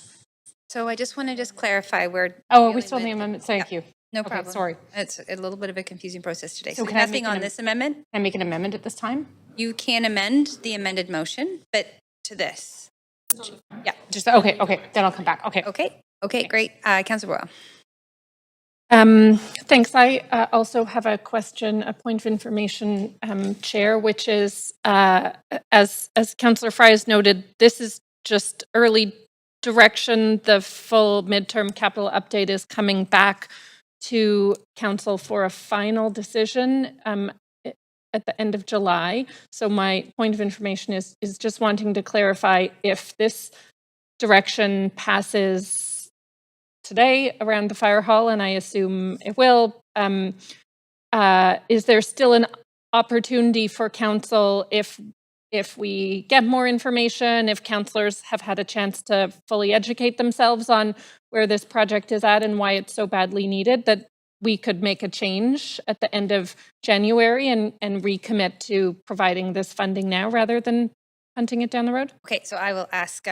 [SPEAKER 17] So I just want to clarify where.
[SPEAKER 13] Oh, are we still in the amendment? Thank you.
[SPEAKER 17] No
[SPEAKER 13] Okay,
[SPEAKER 17] problem.
[SPEAKER 13] sorry.
[SPEAKER 17] It's a little bit of a confusing process today.
[SPEAKER 13] So
[SPEAKER 17] So
[SPEAKER 13] can I
[SPEAKER 17] nothing
[SPEAKER 13] make
[SPEAKER 17] on this amendment?
[SPEAKER 13] Can I make an amendment at this time?
[SPEAKER 17] You can amend the amended motion, but to this. Yeah.
[SPEAKER 13] Just okay. Then I'll come back. Okay.
[SPEAKER 17] Okay, great. Councillor Boyle.
[SPEAKER 19] Thanks. I also have a question, a point of information, Chair, which is, as Councillor Fry has noted, this is just early direction. The full midterm capital update is coming back to Council for a final decision at the end of July. So my point of information is just wanting to clarify if this direction passes today around the fire hall, and I assume it will, is there still an opportunity for council if we get more information, if councillors have had a chance to fully educate themselves on where this project is at and why it's so badly needed, that we could make a change at the end of January and recommit to providing this funding now rather than hunting it down the road?
[SPEAKER 17] Okay, so I will ask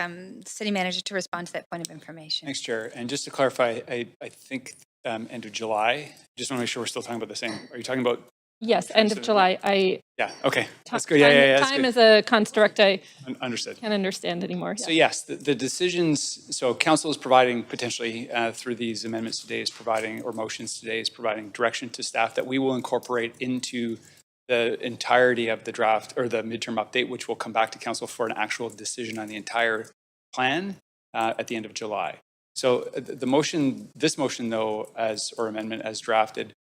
[SPEAKER 17] City Manager to respond to that point of information.
[SPEAKER 3] Thanks, Chair. And just to clarify, I think end of July, just want to make sure we're still talking about the same. Are you talking about?
[SPEAKER 19] Yes, end of July.
[SPEAKER 3] Yeah, okay. That's good. Yeah.
[SPEAKER 19] Time is a construct I
[SPEAKER 3] understood.
[SPEAKER 19] can't understand anymore.
[SPEAKER 3] So yes, the decisions, so council is providing potentially through these amendments today is providing, or motions today is providing direction to staff that we will incorporate into the entirety of the draft or the midterm update, which will come back to council for an actual decision on the entire plan at the end of July. So this motion though, or amendment as drafted,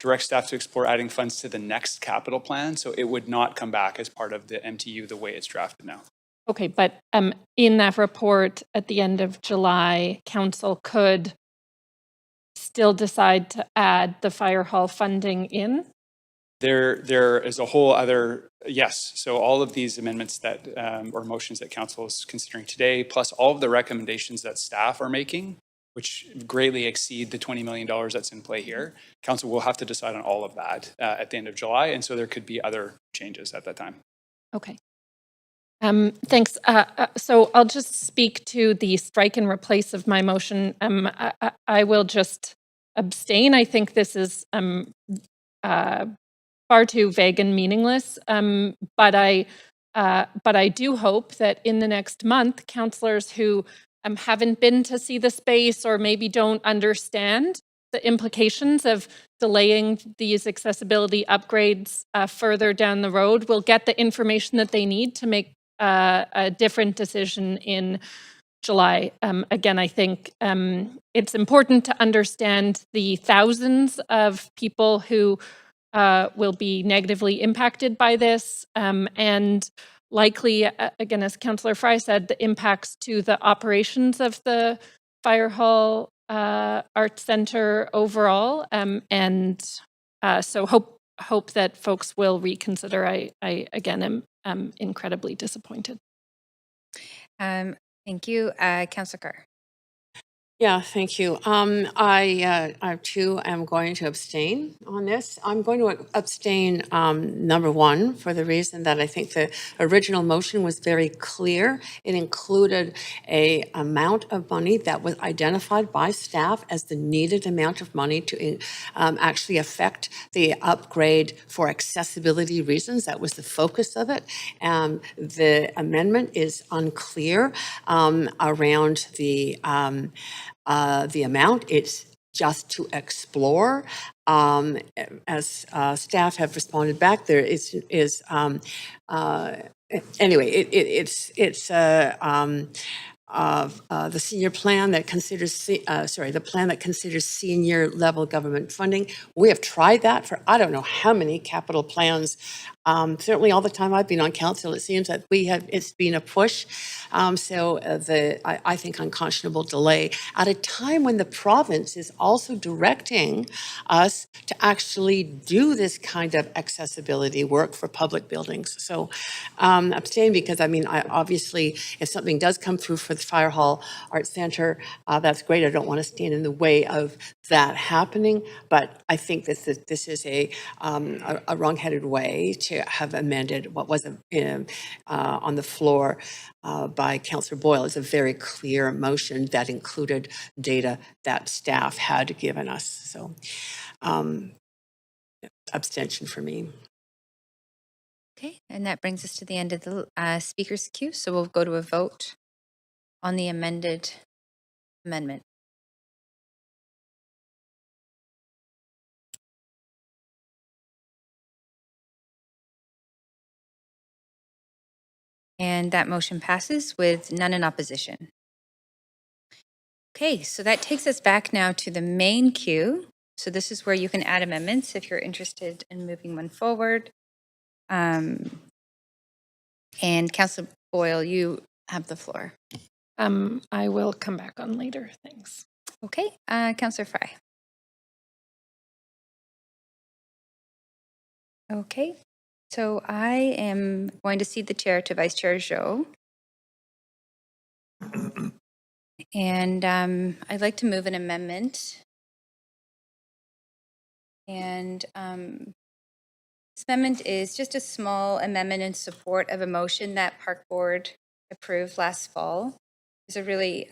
[SPEAKER 3] direct staff to explore adding funds to the next capital plan. So it would not come back as part of the MTU the way it's drafted now.
[SPEAKER 19] Okay, but in that report at the end of July, council could still decide to add the fire hall funding in?
[SPEAKER 3] There is a whole other, yes. So all of these amendments that, or motions that council is considering today, plus all of the recommendations that staff are making, which greatly exceed the $20 million that's in play here. Council will have to decide on all of that at the end of July. And so there could be other changes at that time.
[SPEAKER 19] Okay. Thanks. So I'll just speak to the strike and replace of my motion. I will just abstain. I think this is far too vague and meaningless. But I do hope that in the next month, councillors who haven't been to see the space or maybe don't understand the implications of delaying these accessibility upgrades further down the road will get the information that they need to make a different decision in July. Again, I think it's important to understand the thousands of people who will be negatively impacted by this, and likely, again, as Councillor Fry said, the impacts to the operations of the Fire Hall Arts Centre overall. So hope that folks will reconsider. I again am incredibly disappointed.
[SPEAKER 17] Thank you. Councillor Carr.
[SPEAKER 14] Yeah, thank you. I too am going to abstain on this. I'm going to abstain, number one, for the reason that I think the original motion was very clear. It included a amount of money that was identified by staff as the needed amount of money to actually affect the upgrade for accessibility reasons. That was the focus of it. The amendment is unclear around the amount. It's just to explore. As staff have responded back, there is anyway. the senior plan that considers, the plan that considers senior level government funding. We have tried that for I don't know how many capital plans. Certainly all the time I've been on council, it seems that it's been a push. I think unconscionable delay at a time when the province is also directing us to actually do this kind of accessibility work for public buildings. So abstain because obviously if something does come through for the Fire Hall Arts Centre, that's great. I don't want to stand in the way of that happening, but I think this is a wrong-headed way to have amended what was on the floor by Councillor Boyle. It's a very clear motion that included data that staff had given us. So abstention for me.
[SPEAKER 17] Okay, and that brings us to the end of the speakers queue. So we'll go to a vote on the amendment. And that motion passes with none in opposition. Okay, so that takes us back now to the main queue. So this is where you can add amendments if you're interested in moving one forward. And Councillor Boyle, you have the floor.
[SPEAKER 19] I will come back on later. Thanks.
[SPEAKER 17] Okay, Councillor Fry. Okay, so I am going to cede the chair to Vice Chair Zhou. And I'd like to move an amendment. And this amendment is just a small amendment in support of a motion that Park Board approved last fall. There's a really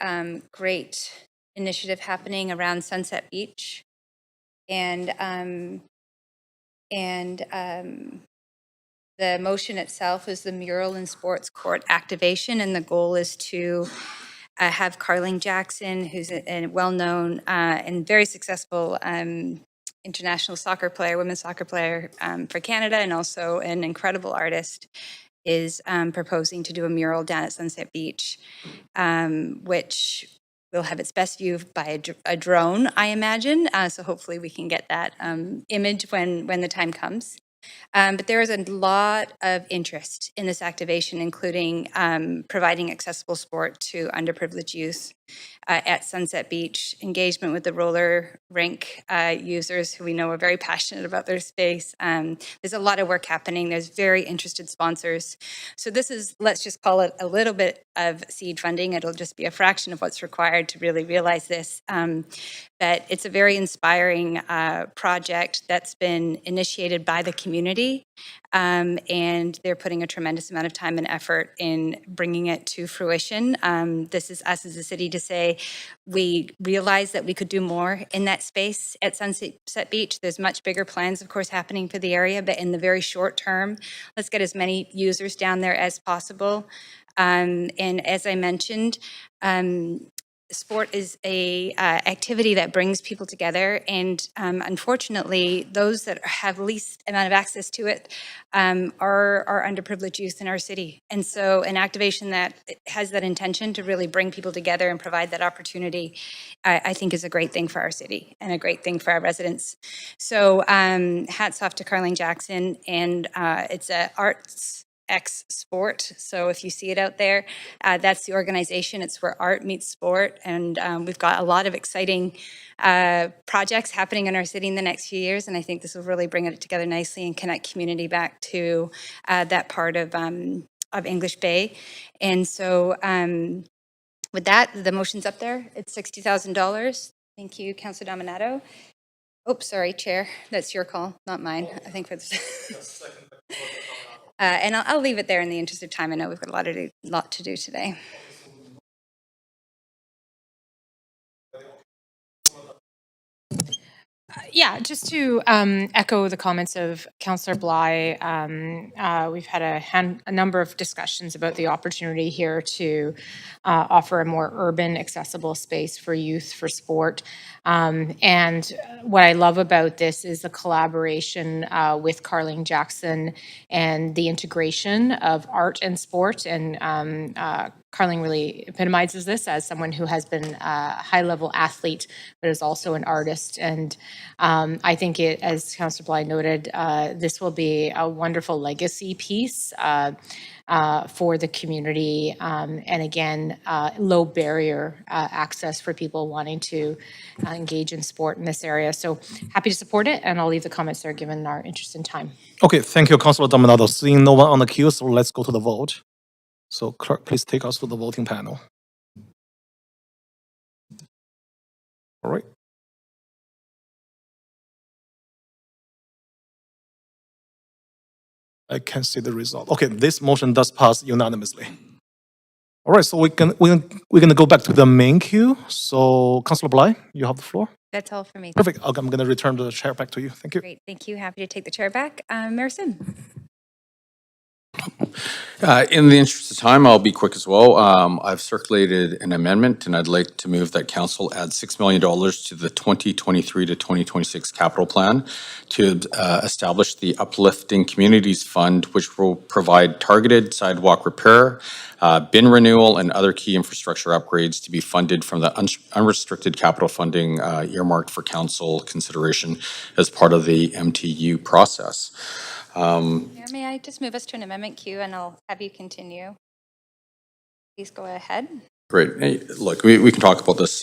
[SPEAKER 17] great initiative happening around Sunset Beach. And the motion itself is the mural and sports court activation, and the goal is to have Carling Jackson, who's a well-known and very successful international soccer player, women's soccer player for Canada, and also an incredible artist, is proposing to do a mural down at Sunset Beach, which will have its best view by a drone, I imagine. So hopefully we can get that image when the time comes. But there is a lot of interest in this activation, including providing accessible sport to underprivileged youth at Sunset Beach, engagement with the roller rink users who we know are very passionate about their space. There's a lot of work happening. There's very interested sponsors. So this is, let's just call it a little bit of seed funding. It'll just be a fraction of what's required to really realize this. But it's a very inspiring project that's been initiated by the community, and they're putting a tremendous amount of time and effort in bringing it to fruition. This is us as a city to say we realize that we could do more in that space at Sunset Beach. There's much bigger plans, of course, happening for the area, but in the very short term, let's get as many users down there as possible. And as I mentioned, sport is a activity that brings people together, and unfortunately, those that have least amount of access to it are underprivileged youth in our city. And so an activation that has that intention to really bring people together and provide that opportunity, I think is a great thing for our city and a great thing for our residents. So hats off to Carling Jackson, and it's a arts X Sport. So if you see it out there, that's the organization. It's where art meets sport. And we've got a lot of exciting projects happening in our city in the next few years. And I think this will really bring it together nicely and connect community back to that part of English Bay. And so with that, the motion's up there. It's $60,000. Thank you, Councillor Dominato. Oh, sorry, Chair. That's your call, not mine. I think for this. And I'll leave it there in the interest of time. I know we've got a lot to do today.
[SPEAKER 13] Yeah, just to echo the comments of Councillor Bligh, we've had a number of discussions about the opportunity here to offer a more urban, accessible space for youth for sport. And what I love about this is the collaboration with Carling Jackson and the integration of art and sport. And Carling really epitomizes this as someone who has been a high-level athlete, but is also an artist. And I think it, as Councillor Bligh noted, this will be a wonderful legacy piece for the community. And again, low barrier access for people wanting to engage in sport in this area. So happy to support it, and I'll leave the comments there given our interest in time.
[SPEAKER 1] Okay, thank you, Councillor Dominado. Seeing no one on the queue, so let's go to the vote. So clerk, please take us to the voting panel. All right. I can see the result. Okay, this motion does pass unanimously. All right, so we're gonna go back to the main queue. So Councillor Bligh, you have the floor.
[SPEAKER 17] That's all for me.
[SPEAKER 1] Perfect. I'm gonna return the chair back to you. Thank you.
[SPEAKER 17] Great, thank you. Happy to take the chair back. Mayor Sim.
[SPEAKER 21] In the interest of time, I'll be quick as well. I've circulated an amendment, and I'd like to move that council add $6 million to the 2023 to 2026 capital plan to establish the Uplifting Communities Fund, which will provide targeted sidewalk repair, bin renewal, and other key infrastructure upgrades to be funded from the unrestricted capital funding earmarked for council consideration as part of the MTU process.
[SPEAKER 17] Mayor, may I just move us to an amendment queue and I'll have you continue? Please go ahead.
[SPEAKER 21] Great. Hey, look, we can talk about this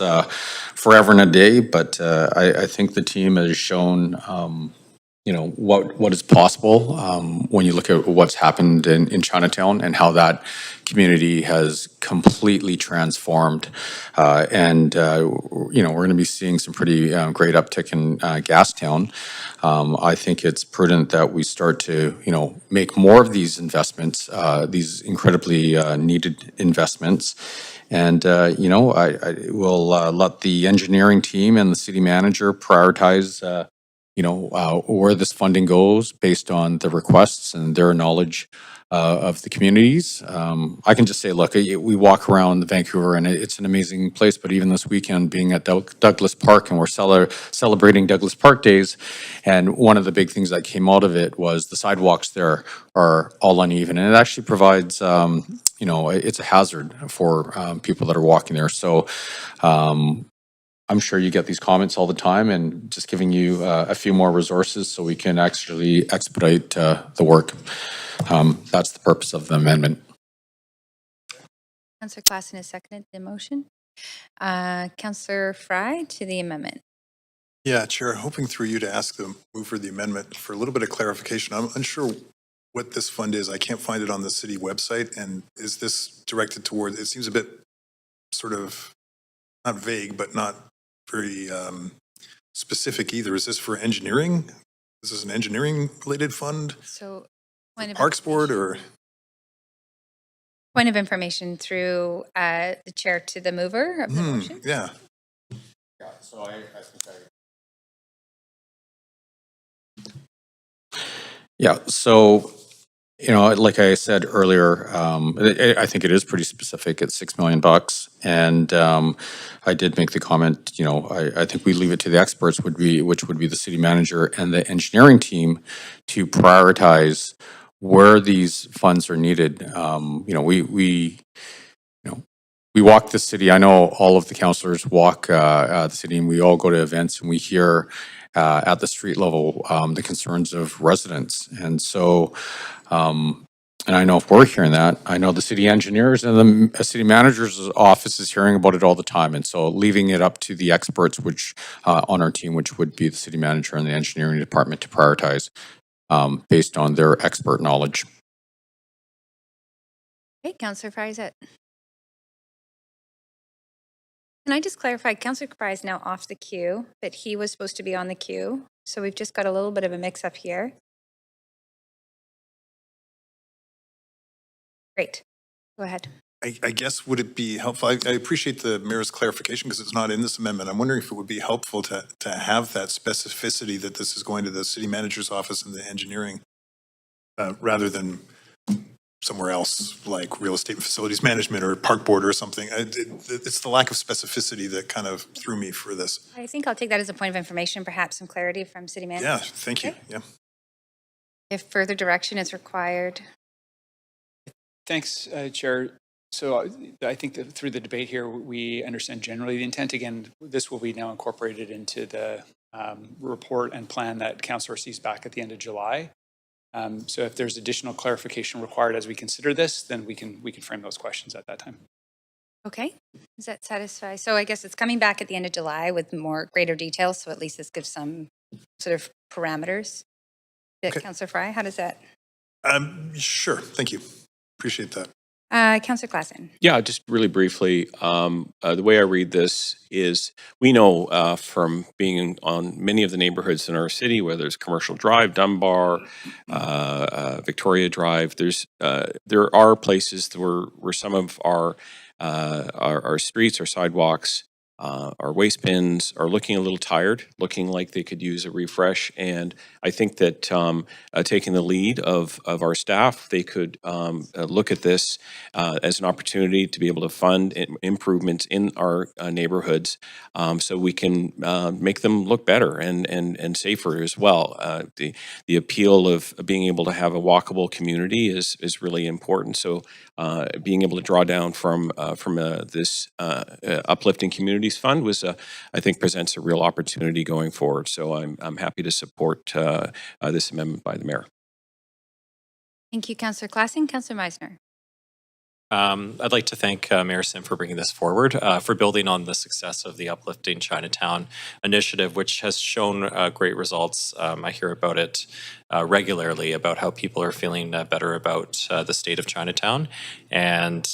[SPEAKER 21] forever and a day, but I think the team has shown, you know, what is possible when you look at what's happened in Chinatown and how that community has completely transformed. And you know, we're going to be seeing some pretty great uptick in Gastown. I think it's prudent that we start to, you know, make more of these investments, these incredibly needed investments. And, you know, I will let the engineering team and the city manager prioritize, you know, where this funding goes based on the requests and their knowledge of the communities. I can just say, look, we walk around Vancouver and it's an amazing place, but even this weekend being at Douglas Park, and we're celebrating Douglas Park Days, and one of the big things that came out of it was the sidewalks there are all uneven, and it actually provides, you know, it's a hazard for people that are walking there. So I'm sure you get these comments all the time, and just giving you a few more resources so we can actually expedite the work. That's the purpose of the amendment.
[SPEAKER 17] Councillor Klassen has seconded the motion. Councillor Fry to the amendment.
[SPEAKER 10] Yeah, Chair, hoping through you to ask the mover of the amendment for a little bit of clarification. I'm unsure what this fund is. I can't find it on the city website. And is this directed toward, it seems a bit sort of, not vague, but not very specific either. Is this for engineering? Is this an engineering related fund?
[SPEAKER 17] So point of
[SPEAKER 10] Parks Board or?
[SPEAKER 17] Point of information through the chair to the mover of the motion.
[SPEAKER 10] Yeah.
[SPEAKER 21] Yeah, so I think yeah, so, you know, like I said earlier, I think it is pretty specific. It's $6 million. And I did make the comment, you know, I think we leave it to the experts, which would be the city manager and the engineering team, to prioritize where these funds are needed. You know, we walk the city. I know all of the councillors walk the city, and we all go to events, and we hear at the street level the concerns of residents. And so, and I know if we're hearing that, I know the city engineers and the city manager's office is hearing about it all the time. And so leaving it up to the experts, which on our team, which would be the city manager and the engineering department, to prioritize based on their expert knowledge.
[SPEAKER 17] Okay, Councillor Fry, is it? Can I just clarify, Councillor Fry is now off the queue, that he was supposed to be on the queue. So we've just got a little bit of a mix up here. Great, go ahead.
[SPEAKER 10] I guess, would it be helpful? I appreciate the mayor's clarification because it's not in this amendment. I'm wondering if it would be helpful to have that specificity that this is going to the city manager's office and the engineering rather than somewhere else like real estate and facilities management or park board or something. It's the lack of specificity that kind of threw me for this.
[SPEAKER 17] I think I'll take that as a point of information, perhaps some clarity from city manager.
[SPEAKER 10] Yeah, thank you. Yeah.
[SPEAKER 17] If further direction is required.
[SPEAKER 3] Thanks, Chair. So I think that through the debate here, we understand generally the intent. Again, this will be now incorporated into the report and plan that Councillor sees back at the end of July. So if there's additional clarification required as we consider this, then we can frame those questions at that time.
[SPEAKER 17] Okay, does that satisfy? So I guess it's coming back at the end of July with more greater details, so at least this gives some sort of parameters.
[SPEAKER 10] Okay.
[SPEAKER 17] Councillor Fry, how does that?
[SPEAKER 10] Sure, thank you. Appreciate that.
[SPEAKER 17] Councillor Klassen.
[SPEAKER 12] Yeah, just really briefly, the way I read this is we know from being on many of the neighborhoods in our city, whether it's Commercial Drive, Dunbar, Victoria Drive, there are places where some of our streets, our sidewalks, our waste bins are looking a little tired, looking like they could use a refresh. And I think that taking the lead of our staff, they could look at this as an opportunity to be able to fund improvements in our neighborhoods so we can make them look better and safer as well. The appeal of being able to have a walkable community is really important. So being able to draw down from this uplifting communities fund was, I think, presents a real opportunity going forward. So I'm happy to support this amendment by the mayor.
[SPEAKER 17] Thank you, Councillor Klassen. Councillor Meisner.
[SPEAKER 15] I'd like to thank Mayor Sim for bringing this forward, for building on the success of the Uplifting Chinatown initiative, which has shown great results. I hear about it regularly, about how people are feeling better about the state of Chinatown. And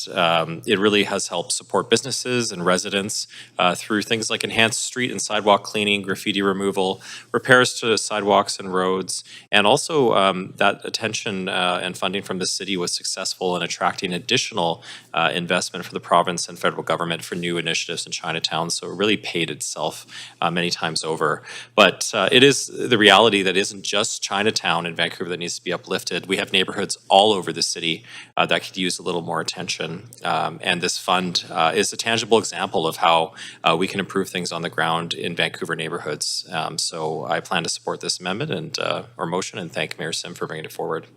[SPEAKER 15] it really has helped support businesses and residents through things like enhanced street and sidewalk cleaning, graffiti removal, repairs to sidewalks and roads. And also that attention and funding from the city was successful in attracting additional investment for the province and federal government for new initiatives in Chinatown. So it really paid itself many times over. But it is the reality that isn't just Chinatown in Vancouver that needs to be uplifted. We have neighborhoods all over the city that could use a little more attention. And this fund is a tangible example of how we can improve things on the ground in Vancouver neighborhoods. So I plan to support this amendment and or motion and thank Mayor Sim for bringing it forward.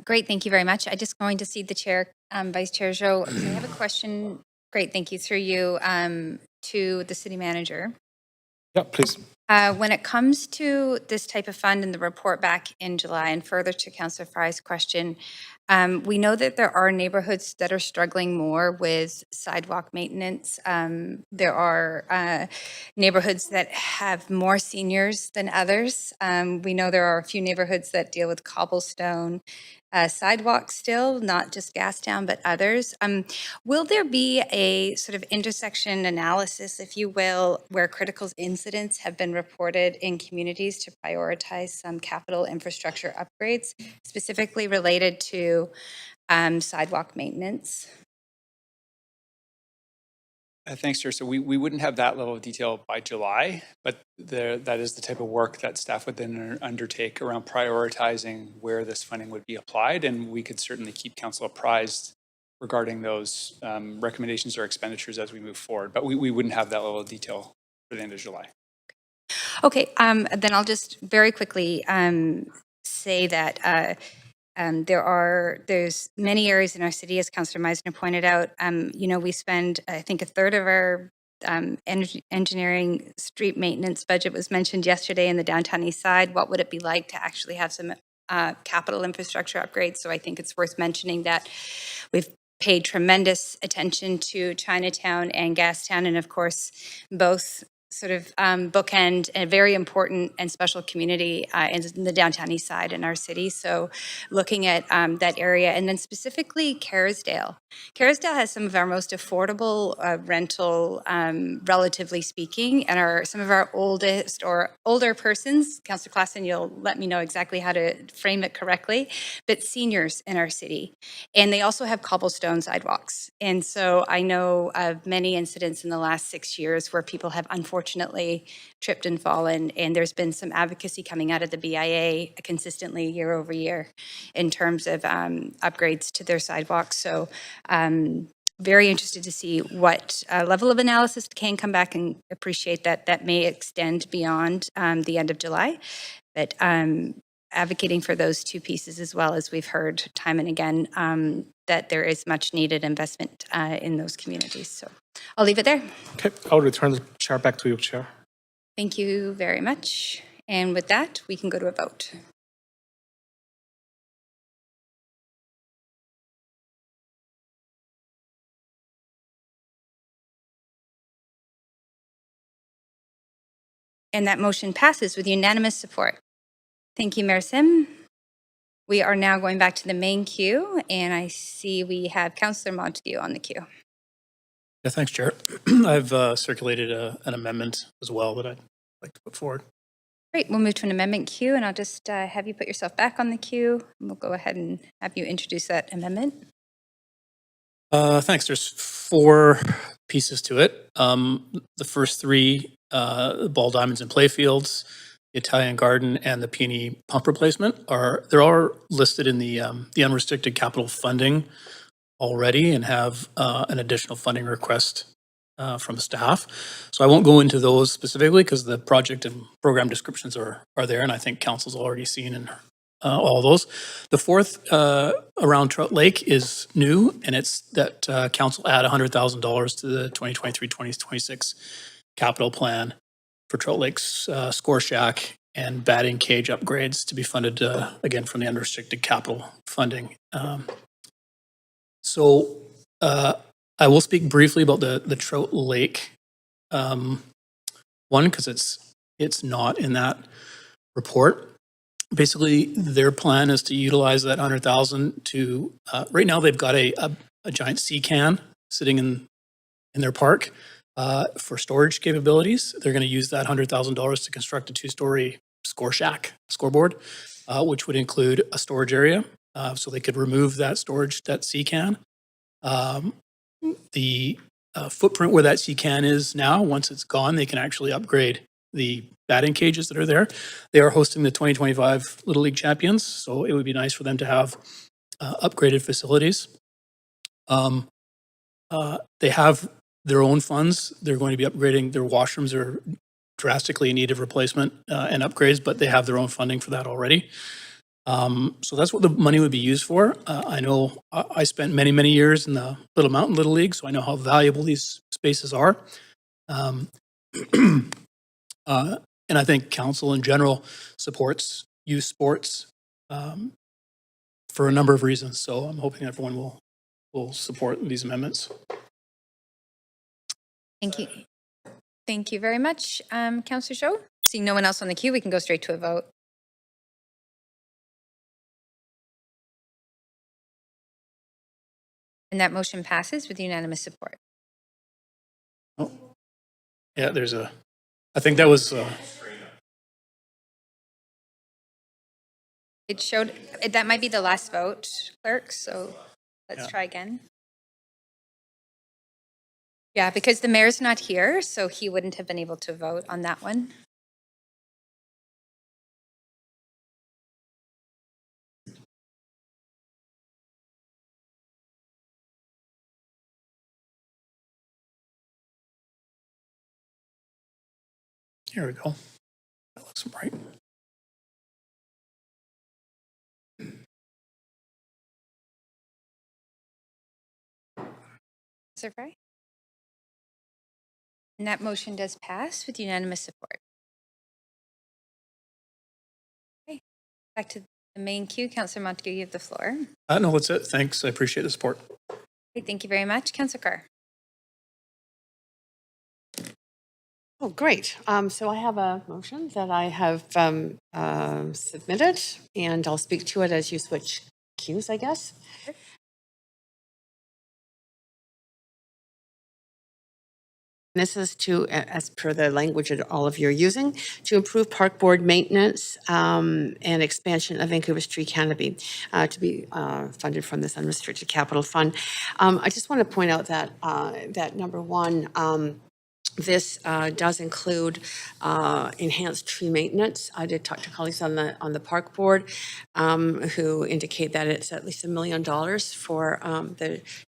[SPEAKER 17] Great, thank you very much. I just going to cede the chair, Vice Chair Zhou. I have a question. Great, thank you. Through you to the city manager.
[SPEAKER 1] Yeah, please.
[SPEAKER 17] When it comes to this type of fund and the report back in July, and further to Councillor Fry's question, we know that there are neighborhoods that are struggling more with sidewalk maintenance. There are neighborhoods that have more seniors than others. We know there are a few neighborhoods that deal with cobblestone sidewalks still, not just Gastown, but others. Will there be a sort of intersection analysis, if you will, where critical incidents have been reported in communities to prioritize some capital infrastructure upgrades, specifically related to sidewalk maintenance?
[SPEAKER 3] Thanks, Chair. So we wouldn't have that level of detail by July, but that is the type of work that staff would then undertake around prioritizing where this funding would be applied, and we could certainly keep council apprised regarding those recommendations or expenditures as we move forward. But we wouldn't have that level of detail for the end of July.
[SPEAKER 17] Okay, then I'll just very quickly say that there's many areas in our city, as Councillor Meisner pointed out. We spend, I think, a third of our engineering street maintenance budget was mentioned yesterday in the downtown east side. What would it be like to actually have some capital infrastructure upgrades? So I think it's worth mentioning that we've paid tremendous attention to Chinatown and Gastown, and of course, both sort of bookend a very important and special community in the downtown east side in our city. So looking at that area, and then specifically Kerrisdale. Kerrisdale has some of our most affordable rental, relatively speaking, and are some of our oldest or older persons. Councillor Klassen, you'll let me know exactly how to frame it correctly, but seniors in our city. And they also have cobblestone sidewalks. And so I know of many incidents in the last 6 years where people have unfortunately tripped and fallen, and there's been some advocacy coming out of the BIA consistently year over year in terms of upgrades to their sidewalks. So very interested to see what level of analysis can come back, and appreciate that that may extend beyond the end of July. But advocating for those two pieces as well, as we've heard time and again that there is much needed investment in those communities. So I'll leave it there.
[SPEAKER 2] Okay, I'll return the chair back to you, Chair.
[SPEAKER 17] Thank you very much. And with that, we can go to a vote. And that motion passes with unanimous support. Thank you, Mayor Sim. We are now going back to the main queue, and I see we have Councillor Montague on the queue.
[SPEAKER 22] Yeah, thanks, Chair. I've circulated an amendment as well that I'd like to put forward.
[SPEAKER 17] Great, we'll move to an amendment queue, and I'll just have you put yourself back on the queue, and we'll go ahead and have you introduce that amendment.
[SPEAKER 22] Thanks. There's 4 pieces to it. The first 3, ball diamonds and play fields, the Italian garden, and the peony pump replacement they're all listed in the unrestricted capital funding already and have an additional funding request from staff. So I won't go into those specifically because the project and program descriptions are there, and I think council's already seen and all those. The 4th around Trout Lake is new, and it's that council add $100,000 to the 2023-2026 capital plan for Trout Lake's score shack and batting cage upgrades to be funded again from the unrestricted capital funding. So I will speak briefly about the Trout Lake one because it's not in that report. Basically, their plan is to utilize that $100,000 to, right now they've got a giant sea can sitting in their park for storage capabilities. They're going to use that $100,000 to construct a 2-story scoreboard, which would include a storage area. So they could remove that sea can. The footprint where that sea can is now, once it's gone, they can actually upgrade the batting cages that are there. They are hosting the 2025 Little League Champions, so it would be nice for them to have upgraded facilities. They have their own funds. They're going to be upgrading. Their washrooms are drastically in need of replacement and upgrades, but they have their own funding for that already. So that's what the money would be used for. I know I spent many, many years in the Little Mountain Little League, so I know how valuable these spaces are. And I think council in general supports youth sports for a number of reasons. So I'm hoping everyone will support these amendments.
[SPEAKER 17] Thank you. Thank you very much, Councillor Shaw. Seeing no one else on the queue, we can go straight to a vote. And that motion passes with unanimous support.
[SPEAKER 22] Oh, yeah, I think that was,
[SPEAKER 17] It showed, that might be the last vote, clerk, so let's try again. Yeah, because the mayor's not here, so he wouldn't have been able to vote on that one.
[SPEAKER 22] here we go. That looks right.
[SPEAKER 17] Councillor Fry? And that motion does pass with unanimous support. Okay, back to the main queue. Councillor Montague, you have the floor.
[SPEAKER 22] No, that's it. Thanks. I appreciate the support.
[SPEAKER 17] Okay, thank you very much. Councillor Carr.
[SPEAKER 14] Oh, great. So I have a motion that I have submitted, and I'll speak to it as you switch queues, I guess. This is to, as per the language that all of you are using, to improve park board maintenance and expansion of Vancouver's tree canopy to be funded from this unrestricted capital fund. I just want to point out that that number one, This does include enhanced tree maintenance. I did talk to colleagues on the park board who indicate that it's at least $1 million for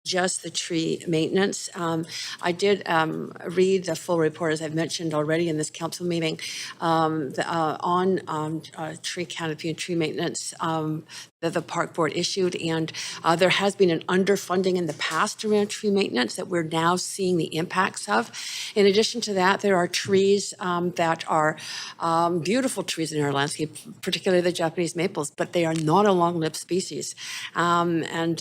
[SPEAKER 14] just the tree maintenance. I did read the full report, as I've mentioned already in this council meeting, on tree canopy and tree maintenance that the park board issued, and there has been an underfunding in the past around tree maintenance that we're now seeing the impacts of. In addition to that, there are trees that are beautiful trees in our landscape, particularly the Japanese maples, but they are not a long-lived species, and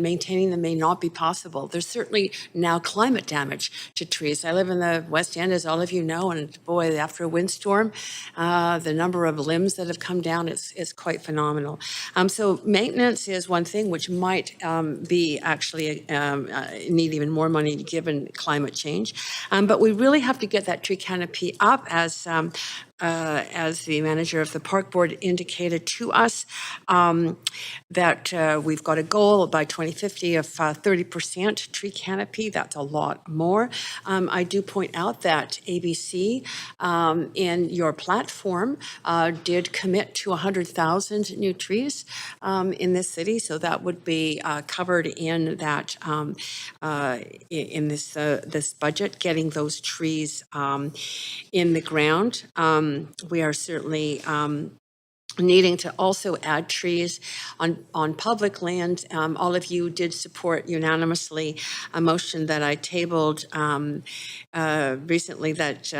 [SPEAKER 14] maintaining them may not be possible. There's certainly now climate damage to trees. I live in the West End, as all of you know, and boy, after a windstorm, the number of limbs that have come down is quite phenomenal. So maintenance is one thing which might be actually need even more money given climate change. But we really have to get that tree canopy up, as the manager of the park board indicated to us, that we've got a goal by 2050 of 30% tree canopy. That's a lot more. I do point out that ABC in your platform did commit to 100,000 new trees in this city, so that would be covered in that in this budget, getting those trees in the ground. We are certainly needing to also add trees on public land. All of you did support unanimously a motion that I tabled recently that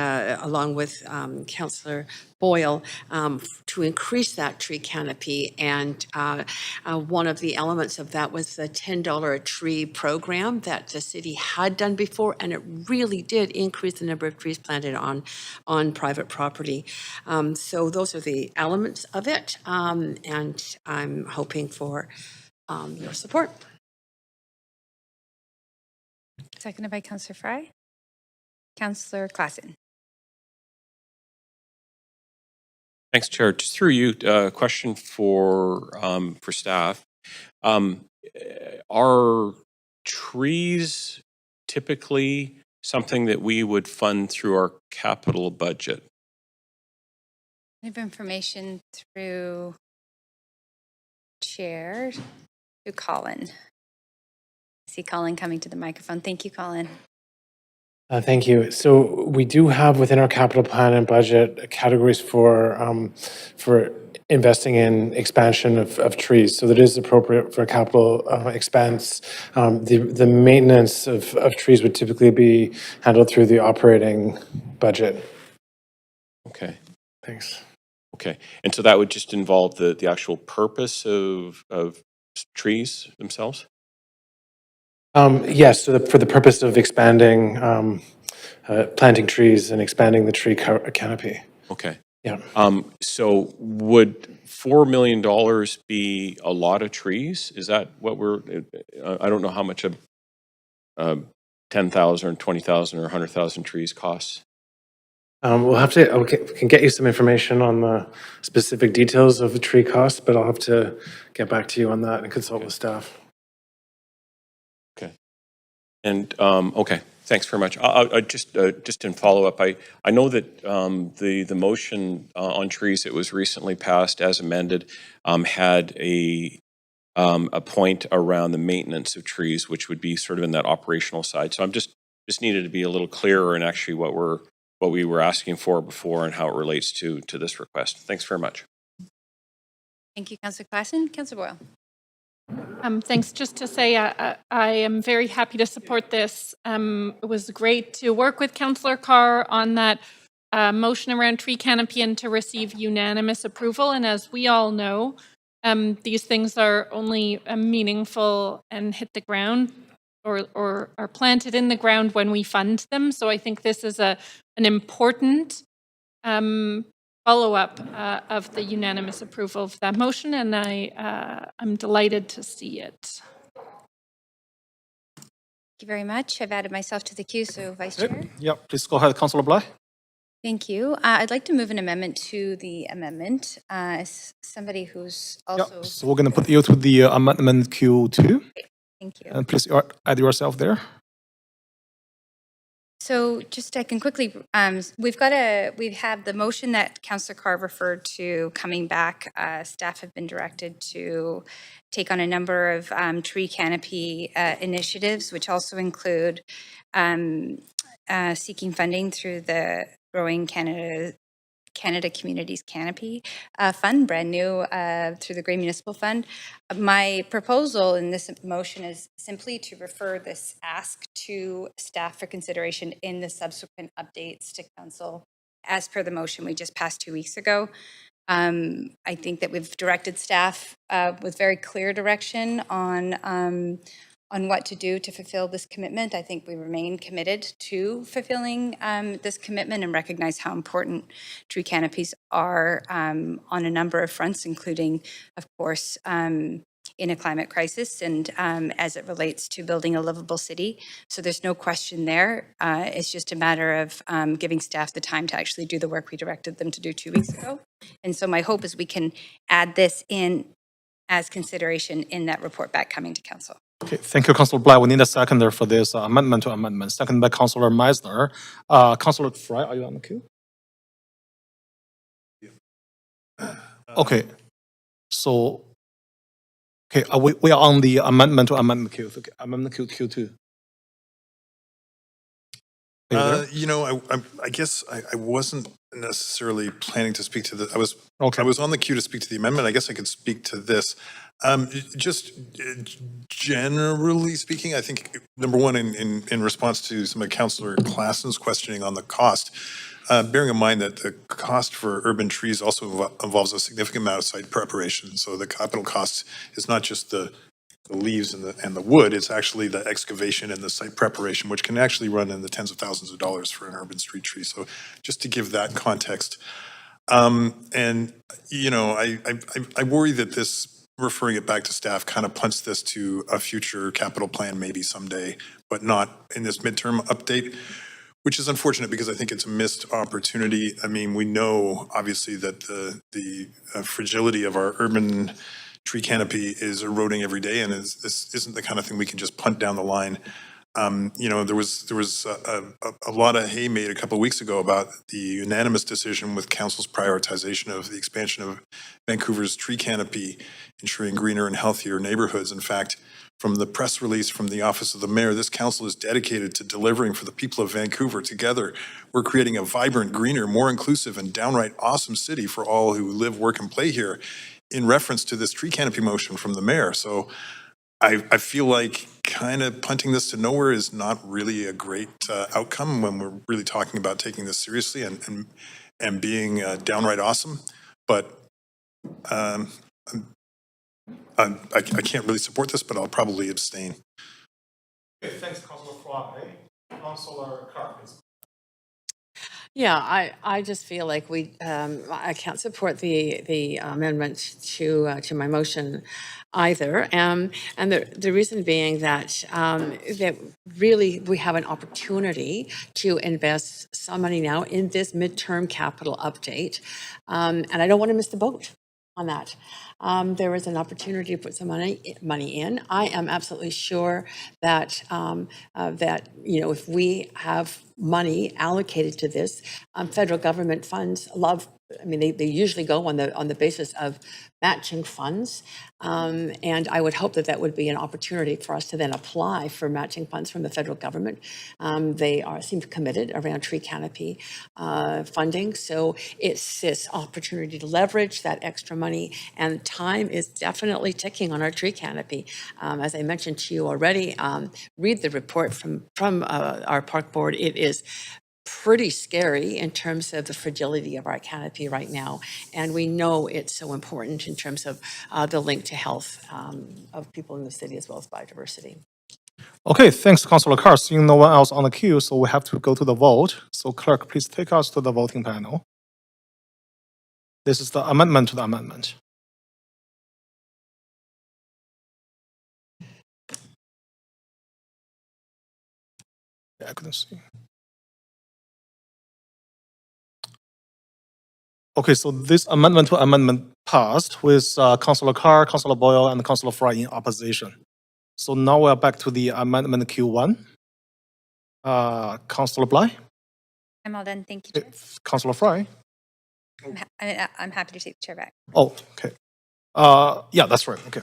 [SPEAKER 14] along with Councillor Boyle to increase that tree canopy, and one of the elements of that was the $10 a tree program that the city had done before, and it really did increase the number of trees planted on private property. So those are the elements of it, and I'm hoping for your support.
[SPEAKER 17] Seconded by Councillor Fry. Councillor Klassen.
[SPEAKER 12] Thanks, Chair. Just through you, question for staff. Are trees typically something that we would fund through our capital budget?
[SPEAKER 17] I have information through Chair to Colin. I see Colin coming to the microphone. Thank you, Colin.
[SPEAKER 4] Thank you. So we do have within our capital plan and budget categories for investing in expansion of trees. So that is appropriate for capital expense. The maintenance of trees would typically be handled through the operating budget.
[SPEAKER 12] Okay.
[SPEAKER 4] Thanks.
[SPEAKER 12] Okay. And so that would just involve the actual purpose of trees themselves?
[SPEAKER 4] Yes, so for the purpose of expanding, planting trees and expanding the tree canopy.
[SPEAKER 12] Okay.
[SPEAKER 4] Yeah.
[SPEAKER 12] So would $4 million be a lot of trees? Is that what I don't know how much a 10,000 or 20,000 or 100,000 trees costs.
[SPEAKER 4] We'll have to, can get you some information on the specific details of the tree costs, but I'll have to get back to you on that and consult with staff.
[SPEAKER 12] Okay. And, okay, thanks very much. I just in follow-up, I know that the motion on trees that was recently passed as amended had a point around the maintenance of trees, which would be sort of in that operational side. So I'm just needed to be a little clearer in actually what we were asking for before and how it relates to this request. Thanks very much.
[SPEAKER 17] Thank you, Councillor Klassen. Councillor Boyle.
[SPEAKER 11] Thanks. Just to say, I am very happy to support this. It was great to work with Councillor Carr on that motion around tree canopy and to receive unanimous approval. And as we all know, these things are only meaningful and hit the ground or are planted in the ground when we fund them. So I think this is an important follow-up of the unanimous approval of that motion, and I'm delighted to see it.
[SPEAKER 17] Thank you very much. I've added myself to the queue, so Vice Chair.
[SPEAKER 1] Yep, please go ahead, Councillor Bligh.
[SPEAKER 17] Thank you. I'd like to move an amendment to the amendment. As somebody who's also...
[SPEAKER 1] Yep, so we're going to put you to the amendment queue too.
[SPEAKER 17] Thank you.
[SPEAKER 1] And please add yourself there.
[SPEAKER 17] So just I can quickly, we have the motion that Councillor Carr referred to coming back. Staff have been directed to take on a number of tree canopy initiatives, which also include seeking funding through the Growing Canada Communities Canopy Fund, brand new through the Green Municipal Fund. My proposal in this motion is simply to refer this ask to staff for consideration in the subsequent updates to council as per the motion we just passed 2 weeks ago. I think that we've directed staff with very clear direction on what to do to fulfill this commitment. I think we remain committed to fulfilling this commitment and recognize how important tree canopies are on a number of fronts, including, of course, in a climate crisis and as it relates to building a livable city. So there's no question there. It's just a matter of giving staff the time to actually do the work we directed them to do 2 weeks ago. And so my hope is we can add this in as consideration in that report back coming to council.
[SPEAKER 1] Okay, thank you, Councillor Bligh. We need a seconder for this amendment to amendment. Seconded by Councillor Meisner. Councillor Fry, are you on the queue? Okay, so, okay, we are on the amendment to amendment queue. Okay, amendment Q2.
[SPEAKER 10] You know, I guess I wasn't necessarily planning to speak to the, I was on the queue to speak to the amendment. I guess I could speak to this. Just generally speaking, I think, number one, in response to some of Councillor Klassen's questioning on the cost, bearing in mind that the cost for urban trees also involves a significant amount of site preparation. So the capital cost is not just the leaves and the wood, it's actually the excavation and the site preparation, which can actually run in the tens of thousands of dollars for an urban street tree. So just to give that context. And, you know, I worry that this, referring it back to staff, kind of punts this to a future capital plan maybe someday, but not in this midterm update, which is unfortunate because I think it's a missed opportunity. I mean, we know obviously that the fragility of our urban tree canopy is eroding every day, and this isn't the kind of thing we can just punt down the line. You know, there was a lot of hay made a couple of weeks ago about the unanimous decision with council's prioritization of the expansion of Vancouver's tree canopy, ensuring greener and healthier neighborhoods. In fact, from the press release from the Office of the Mayor, this council is dedicated to delivering for the people of Vancouver. Together, we're creating a vibrant, greener, more inclusive, and downright awesome city for all who live, work, and play here, in reference to this tree canopy motion from the mayor. So I feel like kind of punting this to nowhere is not really a great outcome when we're really talking about taking this seriously and being downright awesome. But I can't really support this, but I'll probably abstain.
[SPEAKER 1] Okay, thanks, Councillor Fry. Councillor Carr, please.
[SPEAKER 14] Yeah, I just feel like I can't support the amendment to my motion either. And the reason being that that really we have an opportunity to invest some money now in this midterm capital update. And I don't want to miss the boat on that. There is an opportunity to put some money in. I am absolutely sure that that, you know, if we have money allocated to this, federal government funds I mean, they usually go on the basis of matching funds, and I would hope that that would be an opportunity for us to then apply for matching funds from the federal government. They seem committed around tree canopy funding, so it's this opportunity to leverage that extra money, and time is definitely ticking on our tree canopy. As I mentioned to you already, read the report from our park board. It is pretty scary in terms of the fragility of our canopy right now. And we know it's so important in terms of the link to health of people in the city as well as biodiversity.
[SPEAKER 1] Okay, thanks, Councillor Carr. Seeing no one else on the queue, so we have to go to the vote. So clerk, please take us to the voting panel. This is the amendment to the amendment. Yeah, I couldn't see. Okay, so this amendment to amendment passed with Councillor Carr, Councillor Boyle, and Councillor Fry in opposition. So now we're back to the amendment Q1. Councillor Bligh,
[SPEAKER 17] I'm all done. Thank you, Chair.
[SPEAKER 1] Councillor Fry.
[SPEAKER 17] I'm happy to take the chair back.
[SPEAKER 1] Oh, okay. Yeah, that's right. Okay.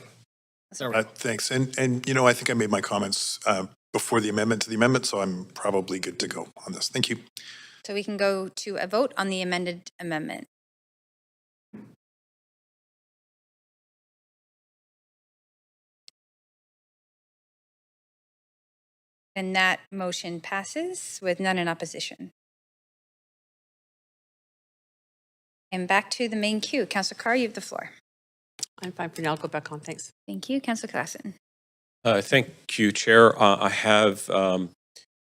[SPEAKER 10] Thanks. And, you know, I think I made my comments before the amendment to the amendment, so I'm probably good to go on this. Thank you.
[SPEAKER 17] So we can go to a vote on the amended amendment. And that motion passes with none in opposition. And back to the main queue. Councillor Carr, you have the floor.
[SPEAKER 14] I'm fine for now. I'll go back on. Thanks.
[SPEAKER 17] Thank you. Councillor Klassen.
[SPEAKER 12] Thank you, Chair. I have an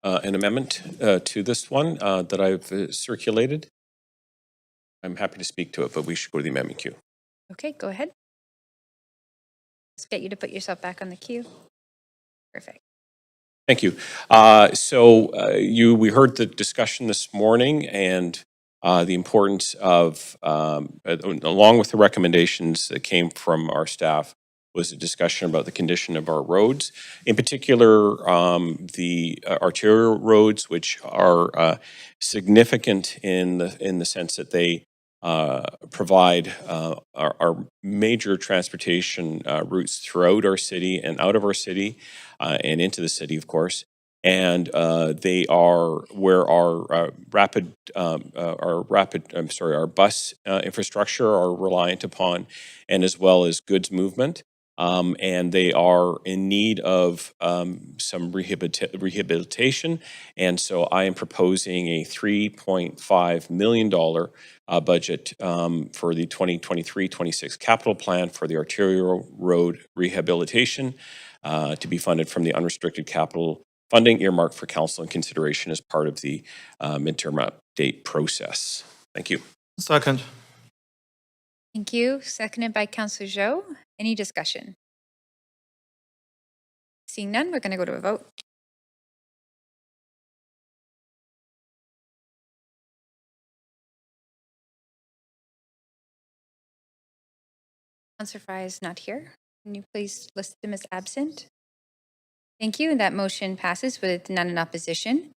[SPEAKER 12] amendment to this one that I've circulated. I'm happy to speak to it, but we should go to the amendment queue.
[SPEAKER 17] Okay, go ahead. Let's get you to put yourself back on the queue. Perfect.
[SPEAKER 12] Thank you. We heard the discussion this morning and the importance of, along with the recommendations that came from our staff, was a discussion about the condition of our roads. In particular, the arterial roads, which are significant in the sense that they provide our major transportation routes throughout our city and out of our city and into the city, of course. And they are where our bus infrastructure are reliant upon, and as well as goods movement. And they are in need of some rehabilitation. And so I am proposing a $3.5 million budget for the 2023-26 capital plan for the arterial road rehabilitation to be funded from the unrestricted capital funding earmarked for council and consideration as part of the midterm update process. Thank you.
[SPEAKER 1] Second.
[SPEAKER 17] Thank you. Seconded by Councillor Zhou. Any discussion? Seeing none, we're going to go to a vote. Councillor Fry is not here. Can you please list him as absent? Thank you. And that motion passes with none in opposition.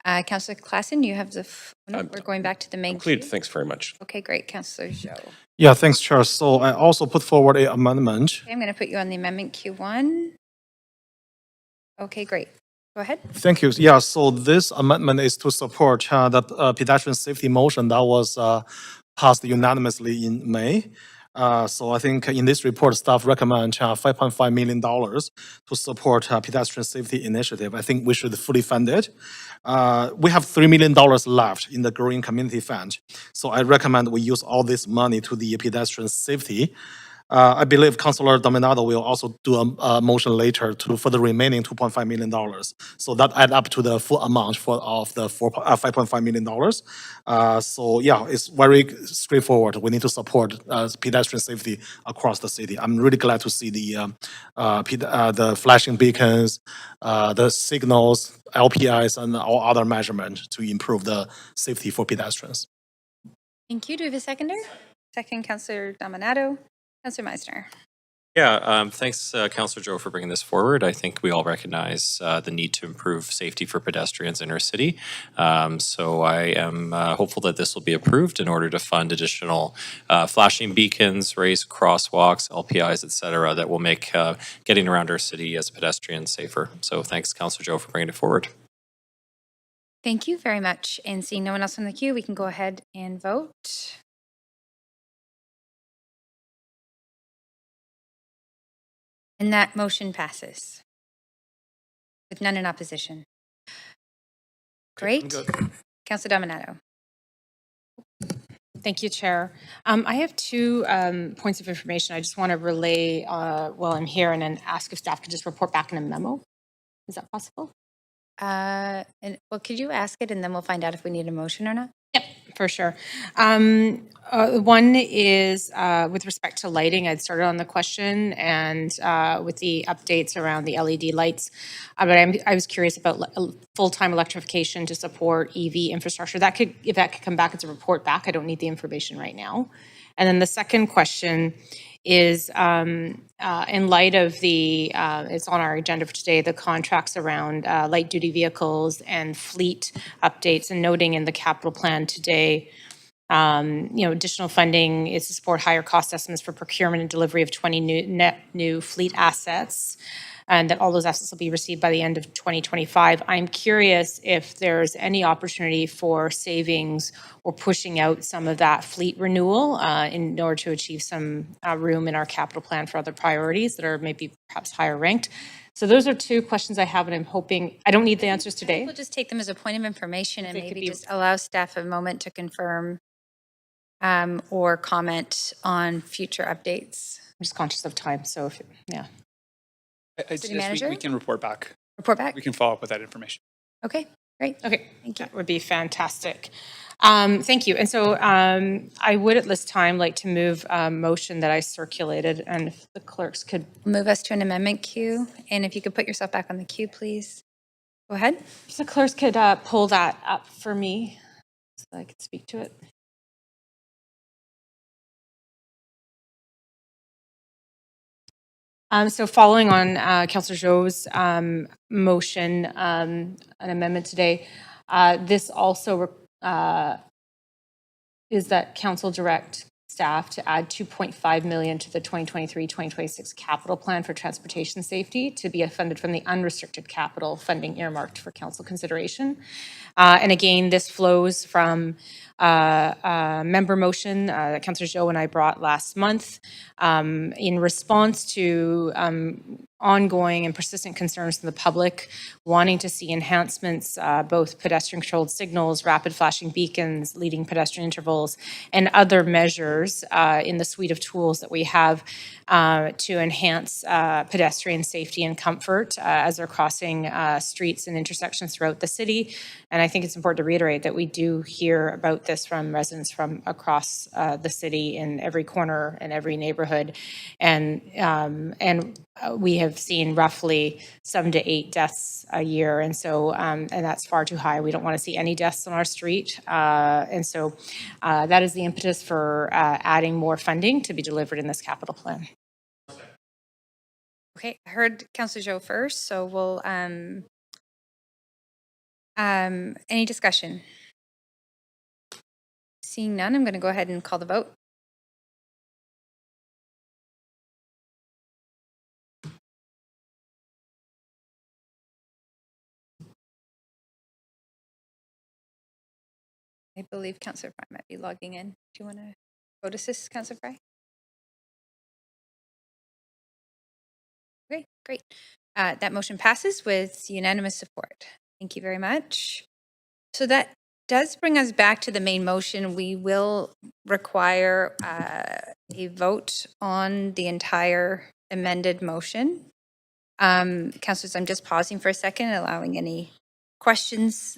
[SPEAKER 17] Councillor Klassen, you have the. We're going back to the main queue.
[SPEAKER 12] Thanks very much.
[SPEAKER 17] Okay, great. Councillor Zhou.
[SPEAKER 1] Yeah, thanks, Chair. So I also put forward an amendment.
[SPEAKER 17] Okay, I'm going to put you on the amendment Q1. Okay, great. Go ahead.
[SPEAKER 1] Thank you. Yeah, so this amendment is to support the pedestrian safety motion that was passed unanimously in May. So I think in this report, staff recommend $5.5 million to support pedestrian safety initiative. I think we should fully fund it. We have $3 million left in the Growing Community Fund. So I recommend we use all this money to the pedestrian safety. I believe Councillor Dominato will also do a motion later for the remaining $2.5 million. So that add up to the full amount of the $5.5 million. So yeah, it's very straightforward. We need to support pedestrian safety across the city. I'm really glad to see the flashing beacons, the signals, LPIs, and all other measurements to improve the safety for pedestrians.
[SPEAKER 17] Thank you. Do we have a seconder? Second, Councillor Dominato. Councillor Meisner.
[SPEAKER 15] Yeah, thanks, Councillor Zhou, for bringing this forward. I think we all recognize the need to improve safety for pedestrians in our city. So I am hopeful that this will be approved in order to fund additional flashing beacons, raised crosswalks, LPIs, et cetera, that will make getting around our city as a pedestrian safer. So thanks, Councillor Zhou, for bringing it forward.
[SPEAKER 17] Thank you very much. And seeing no one else on the queue, we can go ahead and vote. And that motion passes with none in opposition. Great. Councillor Dominato.
[SPEAKER 13] Thank you, Chair. I have two points of information I just want to relay while I'm here and then ask if staff could just report back in a memo. Is that possible?
[SPEAKER 17] Well, could you ask it and then we'll find out if we need a motion or not?
[SPEAKER 13] Yep, for sure. One is with respect to lighting. I'd started on the question and with the updates around the LED lights. But I was curious about full-time electrification to support EV infrastructure. If that could come back as a report back, I don't need the information right now. And then the second question is in light of the, it's on our agenda for today, the contracts around light-duty vehicles and fleet updates, and noting in the capital plan today, additional funding is to support higher cost estimates for procurement and delivery of 20 net new fleet assets, and that all those assets will be received by the end of 2025. I'm curious if there's any opportunity for savings or pushing out some of that fleet renewal in order to achieve some room in our capital plan for other priorities that are maybe perhaps higher ranked. So those are two questions I have, and I'm hoping, I don't need the answers today.
[SPEAKER 17] We'll just take them as a point of information and maybe just allow staff a moment to confirm or comment on future updates.
[SPEAKER 13] I'm just conscious of time, so if, yeah.
[SPEAKER 3] City
[SPEAKER 17] Manager?
[SPEAKER 3] We can report back.
[SPEAKER 17] Report back?
[SPEAKER 3] We can follow up with that information.
[SPEAKER 17] Okay, great.
[SPEAKER 13] Okay,
[SPEAKER 17] thank you.
[SPEAKER 13] That would be fantastic. Thank you. And so I would at this time like to move a motion that I circulated, and if the clerks could
[SPEAKER 17] move us to an amendment queue, and if you could put yourself back on the queue, please. Go ahead.
[SPEAKER 13] If the clerks could pull that up for me so I could speak to it. So following on Councillor Joe's motion, an amendment today, this also is that council direct staff to add 2.5 million to the 2023-2026 capital plan for transportation safety to be funded from the unrestricted capital funding earmarked for council consideration. And again, this flows from a member motion that Councillor Joe and I brought last month in response to ongoing and persistent concerns from the public wanting to see enhancements, both pedestrian controlled signals, rapid flashing beacons, leading pedestrian intervals, and other measures in the suite of tools that we have to enhance pedestrian safety and comfort as they're crossing streets and intersections throughout the city. And I think it's important to reiterate that we do hear about this from residents from across the city in every corner and every neighborhood. And we have seen roughly 7 to 8 deaths a year. And so, and that's far too high. We don't want to see any deaths on our street. And so that is the impetus for adding more funding to be delivered in this capital plan.
[SPEAKER 17] Okay, I heard Councillor Joe first, so we'll, any discussion? Seeing none, I'm going to go ahead and call the vote. I believe Councillor Fry might be logging in. Do you want to vote assist, Councillor Fry? Okay, great. That motion passes with unanimous support. Thank you very much. So that does bring us back to the main motion. We will require a vote on the entire amended motion. Councillors, I'm just pausing for a second, allowing any questions.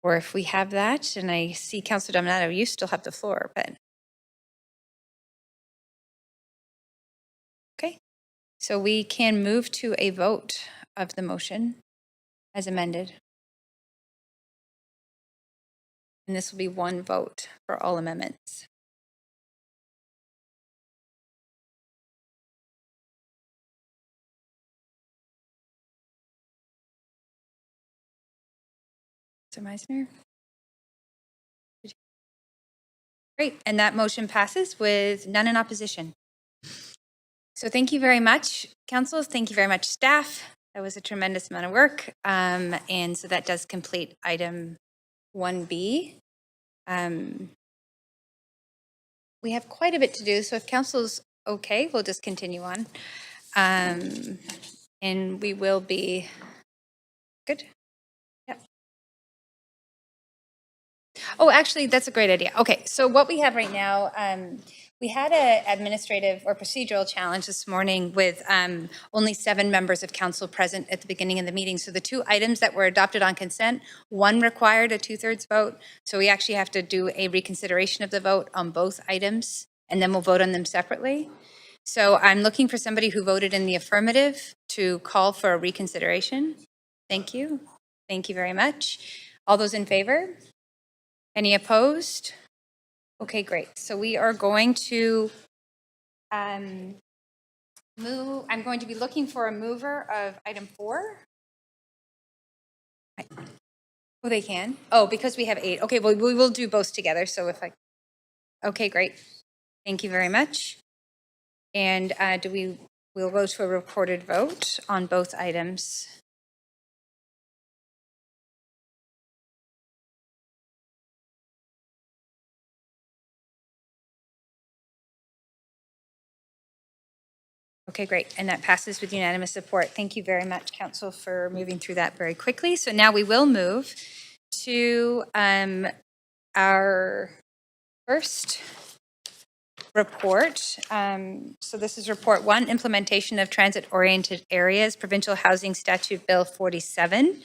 [SPEAKER 17] Or if we have that, and I see Councillor Dominato, you still have the floor, but. Okay, so we can move to a vote of the motion as amended. And this will be one vote for all amendments. Mr. Meisner? Great, and that motion passes with none in opposition. So thank you very much, councils. Thank you very much, staff. That was a tremendous amount of work. And so that does complete item 1B. We have quite a bit to do, so if council's okay, we'll just continue on. And we will be good. Yep. Oh, actually, that's a great idea. Okay, so what we have right now, we had an administrative or procedural challenge this morning with only 7 members of council present at the beginning of the meeting. So the 2 items that were adopted on consent, one required a 2/3 vote. So we actually have to do a reconsideration of the vote on both items, and then we'll vote on them separately. So I'm looking for somebody who voted in the affirmative to call for a reconsideration. Thank you. Thank you very much. All those in favor? Any opposed? Okay, great. So we are going to move. I'm going to be looking for a mover of item 4. Oh, they can? Oh, because we have 8. Okay, well, we will do both together. So if I, okay, great. Thank you very much. And we'll go to a recorded vote on both items. Okay, great. And that passes with unanimous support. Thank you very much, Council, for moving through that very quickly. So now we will move to our first report. So this is Report 1, Implementation of Transit-Oriented Areas, Provincial Housing Statute Bill 47.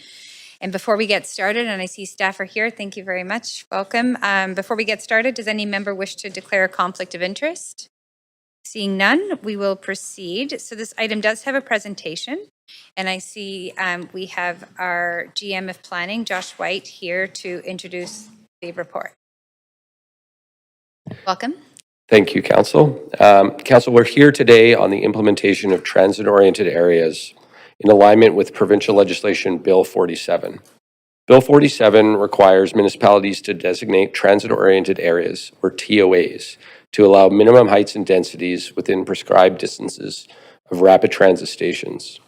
[SPEAKER 17] And before we get started, and I see staff are here, thank you very much. Welcome. Before we get started, does any member wish to declare a conflict of interest? Seeing none, we will proceed. So this item does have a presentation, and I see we have our GM of Planning, Josh White, here to introduce the report. Welcome.
[SPEAKER 6] Thank you, Council. Council, we're here today on the implementation of transit-oriented areas in alignment with provincial legislation Bill 47. Bill 47 requires municipalities to designate transit-oriented areas, or TOAs, to allow minimum heights and densities within prescribed distances of rapid transit stations.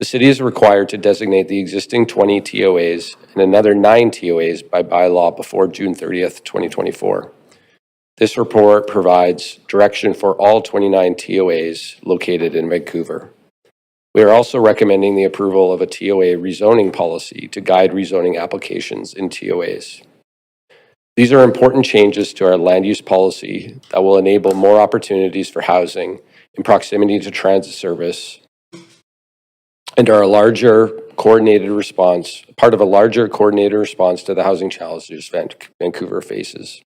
[SPEAKER 6] The city is required to designate the existing 20 TOAs and another 9 TOAs by bylaw before June 30th, 2024. This report provides direction for all 29 TOAs located in Vancouver. We are also recommending the approval of a TOA rezoning policy to guide rezoning applications in TOAs. These are important changes to our land use policy that will enable more opportunities for housing in proximity to transit service and are part of a larger coordinated response to the housing challenges Vancouver faces.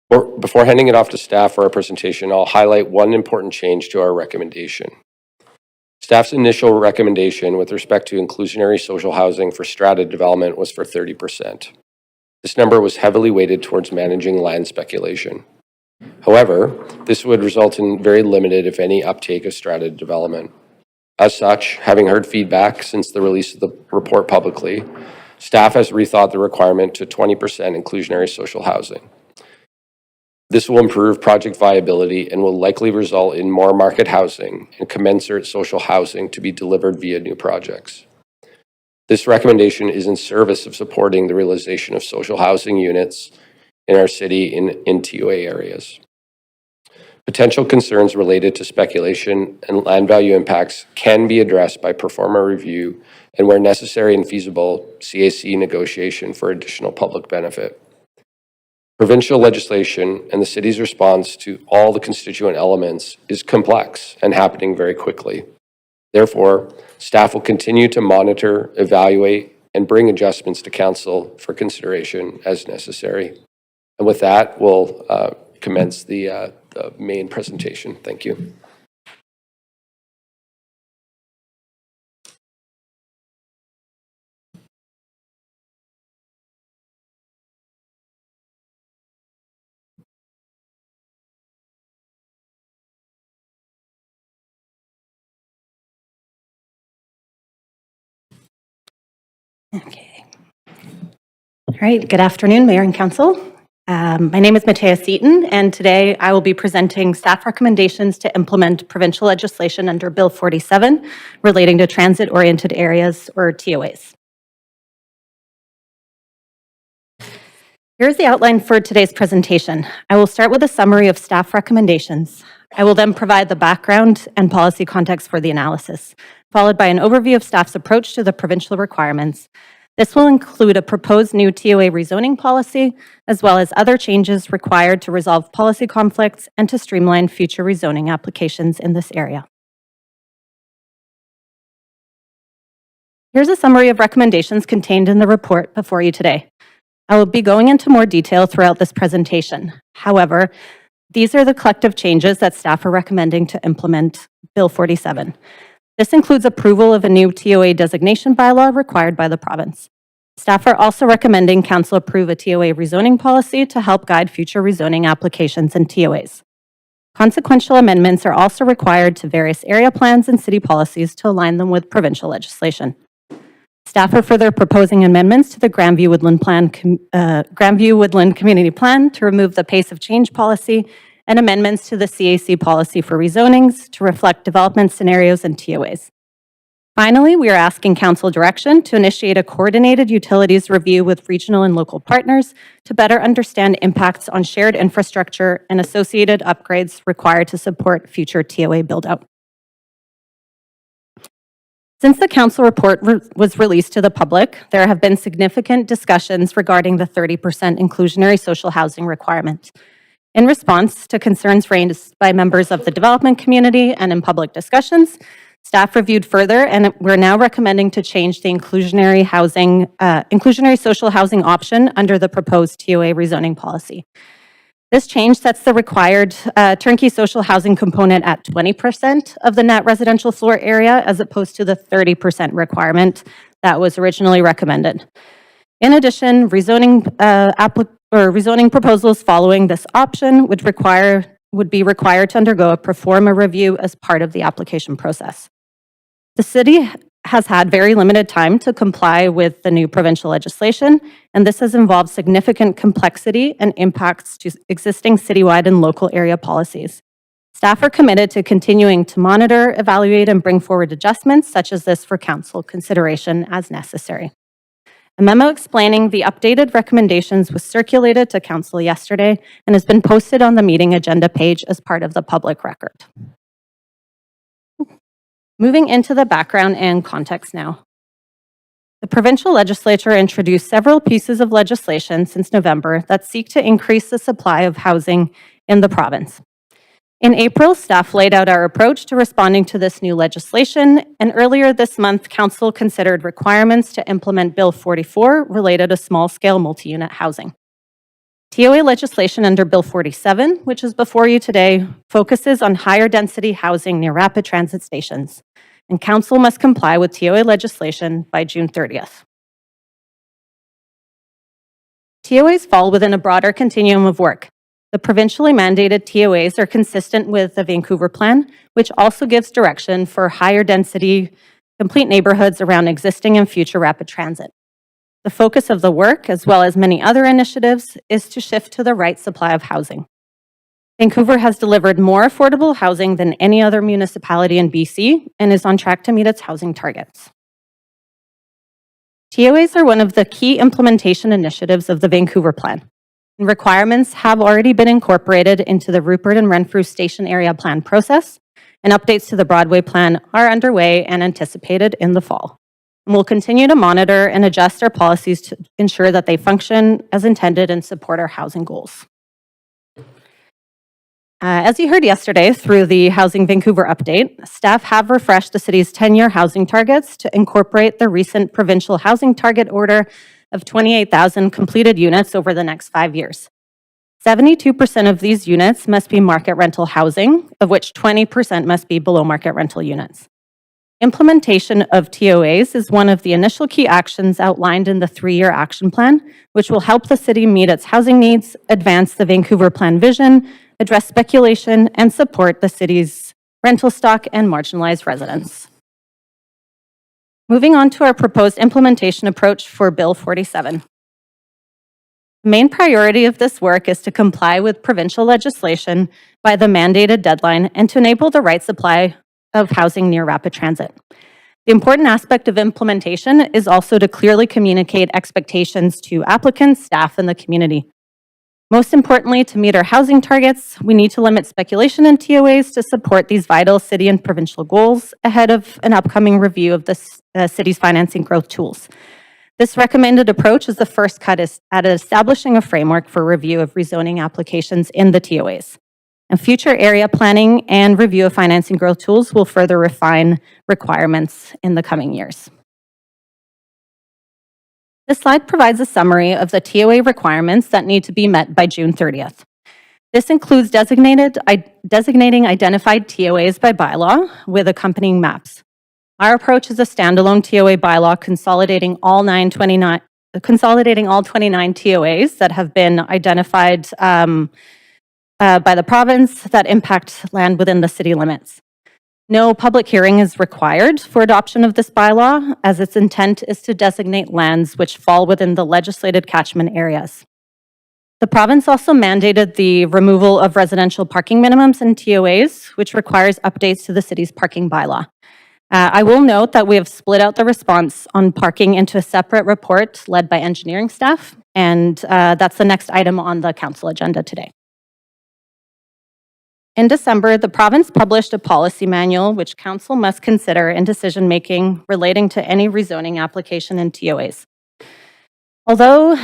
[SPEAKER 6] Before handing it off to staff for our presentation, I'll highlight one important change to our recommendation. Staff's initial recommendation with respect to inclusionary social housing for strata development was for 30%. This number was heavily weighted towards managing land speculation. However, this would result in very limited, if any, uptake of strata development. As such, having heard feedback since the release of the report publicly, staff has rethought the requirement to 20% inclusionary social housing. This will improve project viability and will likely result in more market housing and commensurate social housing to be delivered via new projects. This recommendation is in service of supporting the realization of social housing units in our city in TOA areas. Potential concerns related to speculation and land value impacts can be addressed by performer review and, where necessary and feasible, CAC negotiation for additional public benefit. Provincial legislation and the city's response to all the constituent elements is complex and happening very quickly. Therefore, staff will continue to monitor, evaluate, and bring adjustments to council for consideration as necessary. And with that, we'll commence the main presentation. Thank you.
[SPEAKER 7] Okay. All right, good afternoon, Mayor and Council. My name is Matea Seaton, and today I will be presenting staff recommendations to implement provincial legislation under Bill 47 relating to transit-oriented areas, or TOAs. Here's the outline for today's presentation. I will start with a summary of staff recommendations. I will then provide the background and policy context for the analysis, followed by an overview of staff's approach to the provincial requirements. This will include a proposed new TOA rezoning policy, as well as other changes required to resolve policy conflicts and to streamline future rezoning applications in this area. Here's a summary of recommendations contained in the report before you today. I will be going into more detail throughout this presentation. However, these are the collective changes that staff are recommending to implement Bill 47. This includes approval of a new TOA designation bylaw required by the province. Staff are also recommending Council approve a TOA rezoning policy to help guide future rezoning applications and TOAs. Consequential amendments are also required to various area plans and city policies to align them with provincial legislation. Staff are further proposing amendments to the Grandview Woodland Community Plan to remove the pace of change policy and amendments to the CAC policy for rezonings to reflect development scenarios and TOAs. Finally, we are asking Council direction to initiate a coordinated utilities review with regional and local partners to better understand impacts on shared infrastructure and associated upgrades required to support future TOA build-out. Since the Council report was released to the public, there have been significant discussions regarding the 30% inclusionary social housing requirement. In response to concerns raised by members of the development community and in public discussions, staff reviewed further, and we're now recommending to change the inclusionary social housing option under the proposed TOA rezoning policy. This change sets the required turnkey social housing component at 20% of the net residential floor area, as opposed to the 30% requirement that was originally recommended. In addition, rezoning proposals following this option would be required to undergo a pro forma review as part of the application process. The city has had very limited time to comply with the new provincial legislation, and this has involved significant complexity and impacts to existing citywide and local area policies. Staff are committed to continuing to monitor, evaluate, and bring forward adjustments such as this for Council consideration as necessary. A memo explaining the updated recommendations was circulated to Council yesterday and has been posted on the meeting agenda page as part of the public record. Moving into the background and context now. The provincial legislature introduced several pieces of legislation since November that seek to increase the supply of housing in the province. In April, staff laid out our approach to responding to this new legislation, and earlier this month, Council considered requirements to implement Bill 44 related to small-scale multi-unit housing. TOA legislation under Bill 47, which is before you today, focuses on higher density housing near rapid transit stations, and Council must comply with TOA legislation by June 30th. TOAs fall within a broader continuum of work. The provincially mandated TOAs are consistent with the Vancouver Plan, which also gives direction for higher density, complete neighborhoods around existing and future rapid transit. The focus of the work, as well as many other initiatives, is to shift to the right supply of housing. Vancouver has delivered more affordable housing than any other municipality in BC and is on track to meet its housing targets. TOAs are one of the key implementation initiatives of the Vancouver Plan. And requirements have already been incorporated into the Rupert and Renfrew Station Area Plan process, and updates to the Broadway Plan are underway and anticipated in the fall. And we'll continue to monitor and adjust our policies to ensure that they function as intended and support our housing goals. As you heard yesterday through the Housing Vancouver update, staff have refreshed the city's 10-year housing targets to incorporate the recent provincial housing target order of 28,000 completed units over the next 5 years. 72% of these units must be market rental housing, of which 20% must be below market rental units. Implementation of TOAs is one of the initial key actions outlined in the 3-year action plan, which will help the city meet its housing needs, advance the Vancouver Plan vision, address speculation, and support the city's rental stock and marginalized residents. Moving on to our proposed implementation approach for Bill 47. The main priority of this work is to comply with provincial legislation by the mandated deadline and to enable the right supply of housing near rapid transit. The important aspect of implementation is also to clearly communicate expectations to applicants, staff, and the community. Most importantly, to meet our housing targets, we need to limit speculation in TOAs to support these vital city and provincial goals ahead of an upcoming review of the city's financing growth tools. This recommended approach is the first cut at establishing a framework for review of rezoning applications in the TOAs. And future area planning and review of financing growth tools will further refine requirements in the coming years. This slide provides a summary of the TOA requirements that need to be met by June 30th. This includes designating identified TOAs by bylaw with accompanying maps. Our approach is a standalone TOA bylaw consolidating all 29 TOAs that have been identified by the province that impact land within the city limits. No public hearing is required for adoption of this bylaw, as its intent is to designate lands which fall within the legislated catchment areas. The province also mandated the removal of residential parking minimums in TOAs, which requires updates to the city's parking bylaw. I will note that we have split out the response on parking into a separate report led by engineering staff, and that's the next item on the council agenda today. In December, the province published a policy manual which council must consider in decision-making relating to any rezoning application in TOAs. Although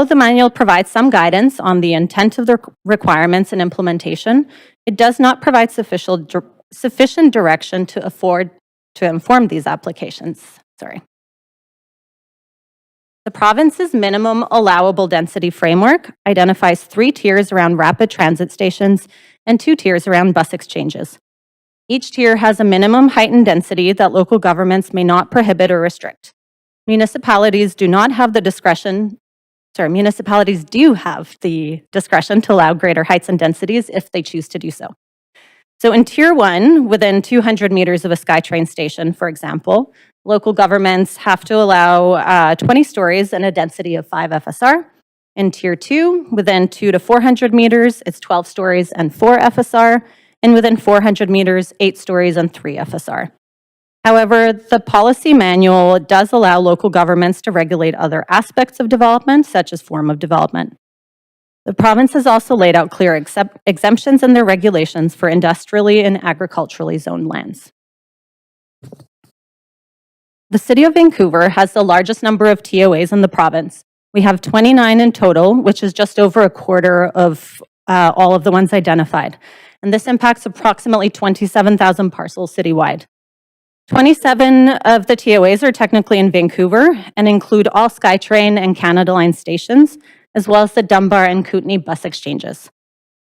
[SPEAKER 7] the manual provides some guidance on the intent of the requirements and implementation, it does not provide sufficient direction to inform these applications. The province's minimum allowable density framework identifies 3 tiers around rapid transit stations and 2 tiers around bus exchanges. Each tier has a minimum height and density that local governments may not prohibit or restrict. Municipalities do have the discretion to allow greater heights and densities if they choose to do so. So in Tier 1, within 200 meters of a SkyTrain station, for example, local governments have to allow 20 stories and a density of 5 FSR. In Tier 2, within 200 to 400 meters, it's 12 stories and 4 FSR. And within 400 meters, 8 stories and 3 FSR. However, the policy manual does allow local governments to regulate other aspects of development, such as form of development. The province has also laid out clear exemptions in their regulations for industrially and agriculturally zoned lands. The City of Vancouver has the largest number of TOAs in the province. We have 29 in total, which is just over a quarter of all of the ones identified. And this impacts approximately 27,000 parcels citywide. 27 of the TOAs are technically in Vancouver and include all SkyTrain and Canada Line stations, as well as the Dunbar and Kootenay bus exchanges.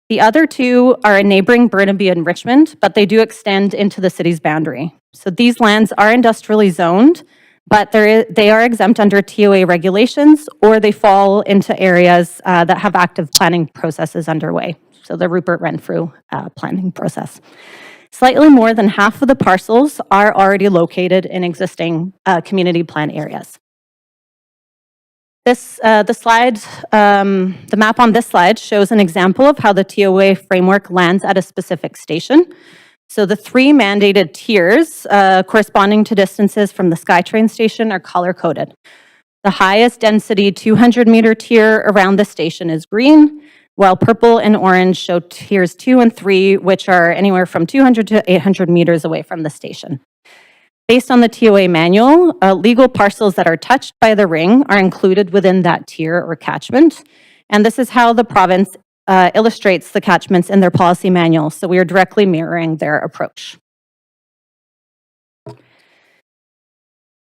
[SPEAKER 7] The other 2 are in neighboring Burnaby and Richmond, but they do extend into the city's boundary. So these lands are industrially zoned, but they are exempt under TOA regulations, or they fall into areas that have active planning processes underway. So the Rupert Renfrew planning process. Slightly more than half of the parcels are already located in existing community plan areas. The map on this slide shows an example of how the TOA framework lands at a specific station. So the 3 mandated tiers corresponding to distances from the SkyTrain station are color-coded. The highest density 200-meter tier around the station is green, while purple and orange show tiers 2 and 3, which are anywhere from 200 to 800 meters away from the station. Based on the TOA manual, legal parcels that are touched by the ring are included within that tier or catchment. And this is how the province illustrates the catchments in their policy manual. So we are directly mirroring their approach.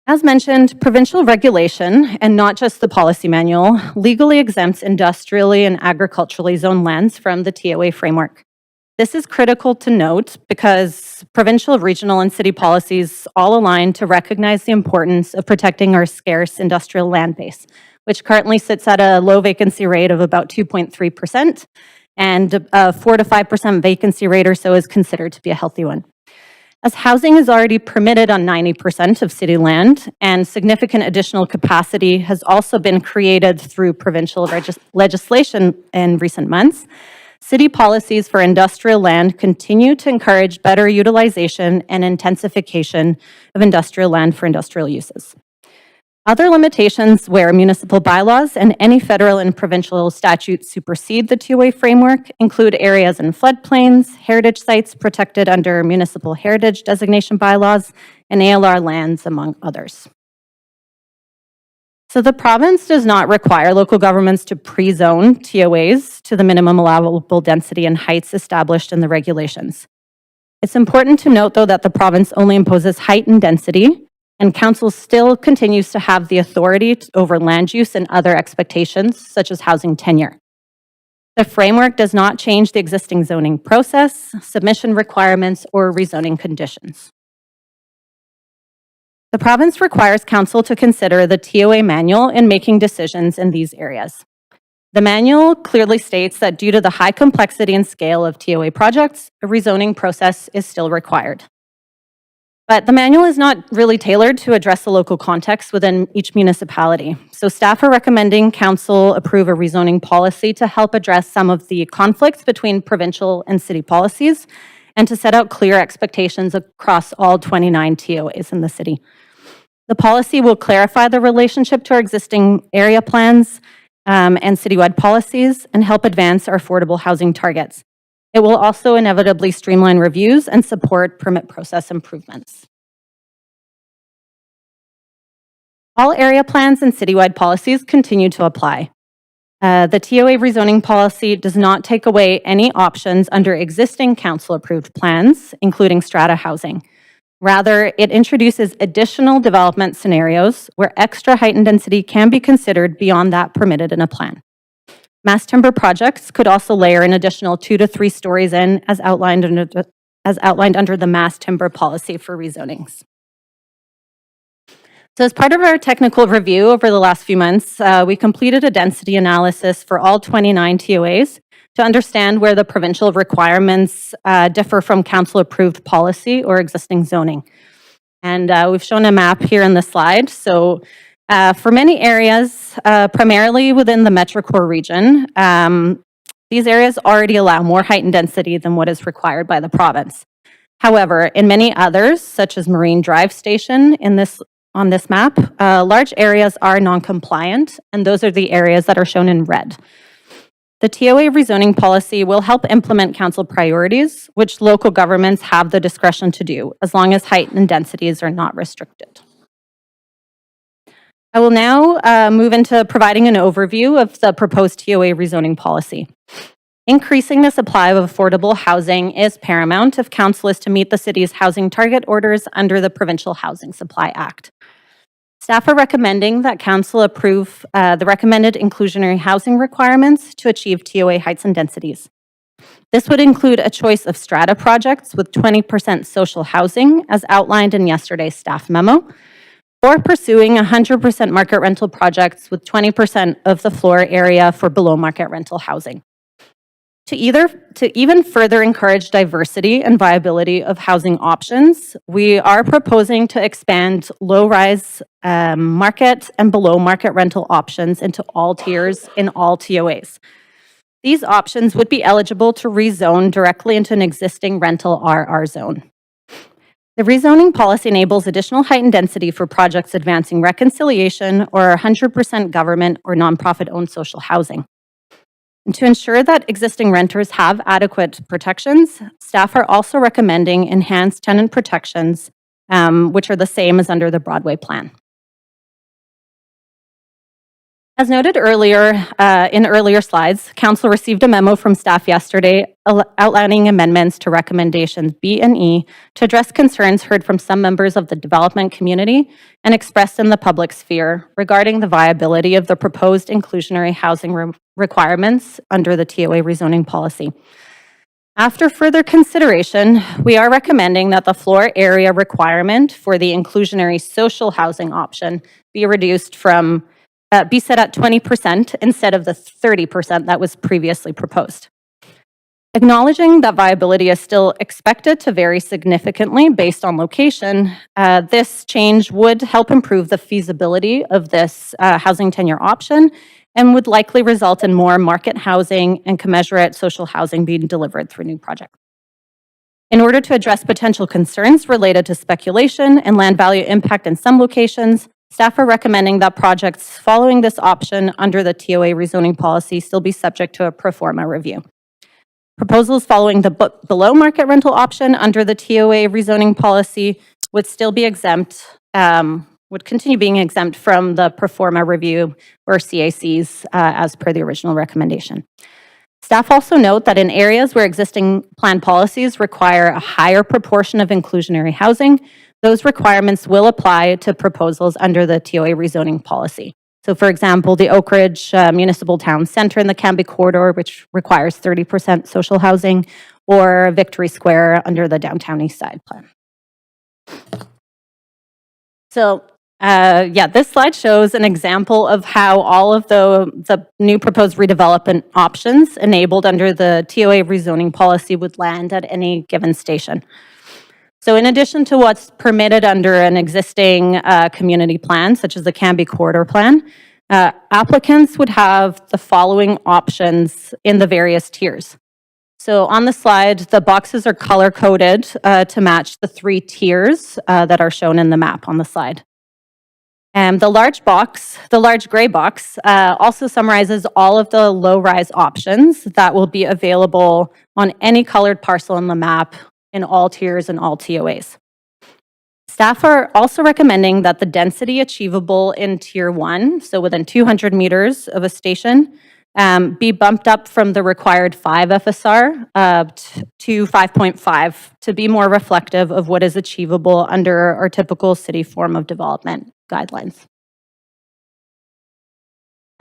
[SPEAKER 7] As mentioned, provincial regulation, and not just the policy manual, legally exempts industrially and agriculturally zoned lands from the TOA framework. This is critical to note because provincial, regional, and city policies all align to recognize the importance of protecting our scarce industrial land base, which currently sits at a low vacancy rate of about 2.3%, and a 4 to 5% vacancy rate or so is considered to be a healthy one. As housing is already permitted on 90% of city land, and significant additional capacity has also been created through provincial legislation in recent months, city policies for industrial land continue to encourage better utilization and intensification of industrial land for industrial uses. Other limitations where municipal bylaws and any federal and provincial statutes supersede the TOA framework include areas in floodplains, heritage sites protected under municipal heritage designation bylaws, and ALR lands, among others. So the province does not require local governments to pre-zone TOAs to the minimum allowable density and heights established in the regulations. It's important to note, though, that the province only imposes height and density, and council still continues to have the authority over land use and other expectations, such as housing tenure. The framework does not change the existing zoning process, submission requirements, or rezoning conditions. The province requires council to consider the TOA manual in making decisions in these areas. The manual clearly states that due to the high complexity and scale of TOA projects, a rezoning process is still required. But the manual is not really tailored to address the local context within each municipality. So staff are recommending council approve a rezoning policy to help address some of the conflicts between provincial and city policies and to set out clear expectations across all 29 TOAs in the city. The policy will clarify the relationship to our existing area plans and citywide policies and help advance our affordable housing targets. It will also inevitably streamline reviews and support permit process improvements. All area plans and citywide policies continue to apply. The TOA rezoning policy does not take away any options under existing council-approved plans, including strata housing. Rather, it introduces additional development scenarios where extra height and density can be considered beyond that permitted in a plan. Mass timber projects could also layer an additional 2 to 3 stories in as outlined under the mass timber policy for rezonings. So as part of our technical review over the last few months, we completed a density analysis for all 29 TOAs to understand where the provincial requirements differ from council-approved policy or existing zoning. And we've shown a map here in the slide. So for many areas, primarily within the Metro Core region, these areas already allow more height and density than what is required by the province. However, in many others, such as Marine Drive Station on this map, large areas are non-compliant, and those are the areas that are shown in red. The TOA rezoning policy will help implement council priorities, which local governments have the discretion to do, as long as height and densities are not restricted. I will now move into providing an overview of the proposed TOA rezoning policy. Increasing the supply of affordable housing is paramount if council is to meet the city's housing target orders under the Provincial Housing Supply Act. Staff are recommending that council approve the recommended inclusionary housing requirements to achieve TOA heights and densities. This would include a choice of strata projects with 20% social housing, as outlined in yesterday's staff memo, or pursuing 100% market rental projects with 20% of the floor area for below market rental housing. To even further encourage diversity and viability of housing options, we are proposing to expand low-rise market and below market rental options into all tiers in all TOAs. These options would be eligible to rezone directly into an existing rental RR zone. The rezoning policy enables additional height and density for projects advancing reconciliation or 100% government or nonprofit-owned social housing. And to ensure that existing renters have adequate protections, staff are also recommending enhanced tenant protections, which are the same as under the Broadway plan. As noted earlier, in earlier slides, council received a memo from staff yesterday outlining amendments to recommendations B and E to address concerns heard from some members of the development community and expressed in the public sphere regarding the viability of the proposed inclusionary housing requirements under the TOA rezoning policy. After further consideration, we are recommending that the floor area requirement for the inclusionary social housing option be reduced from be set at 20% instead of the 30% that was previously proposed. Acknowledging that viability is still expected to vary significantly based on location, this change would help improve the feasibility of this housing tenure option and would likely result in more market housing and commensurate social housing being delivered through new projects. In order to address potential concerns related to speculation and land value impact in some locations, staff are recommending that projects following this option under the TOA rezoning policy still be subject to a pro forma review. Proposals following the below market rental option under the TOA rezoning policy would still be exempt would continue being exempt from the pro forma review or CACs as per the original recommendation. Staff also note that in areas where existing plan policies require a higher proportion of inclusionary housing, those requirements will apply to proposals under the TOA rezoning policy. So for example, the Oak Ridge Municipal Town Centre in the Canby Corridor, which requires 30% social housing, or Victory Square under the Downtown East Side plan. So this slide shows an example of how all of the new proposed redevelopment options enabled under the TOA rezoning policy would land at any given station. So in addition to what's permitted under an existing community plan, such as the Canby Corridor Plan, applicants would have the following options in the various tiers. So on the slide, the boxes are color-coded to match the 3 tiers that are shown in the map on the slide. And the large gray box, also summarizes all of the low-rise options that will be available on any colored parcel in the map in all tiers and all TOAs. Staff are also recommending that the density achievable in Tier 1, so within 200 meters of a station, be bumped up from the required 5 FSR to 5.5 to be more reflective of what is achievable under our typical city form of development guidelines.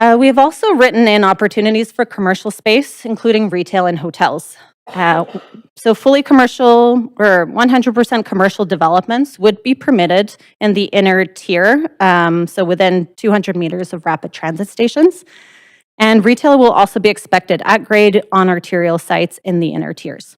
[SPEAKER 7] We have also written in opportunities for commercial space, including retail and hotels. So fully commercial or 100% commercial developments would be permitted in the inner tier, so within 200 meters of rapid transit stations. And retail will also be expected at grade on arterial sites in the inner tiers.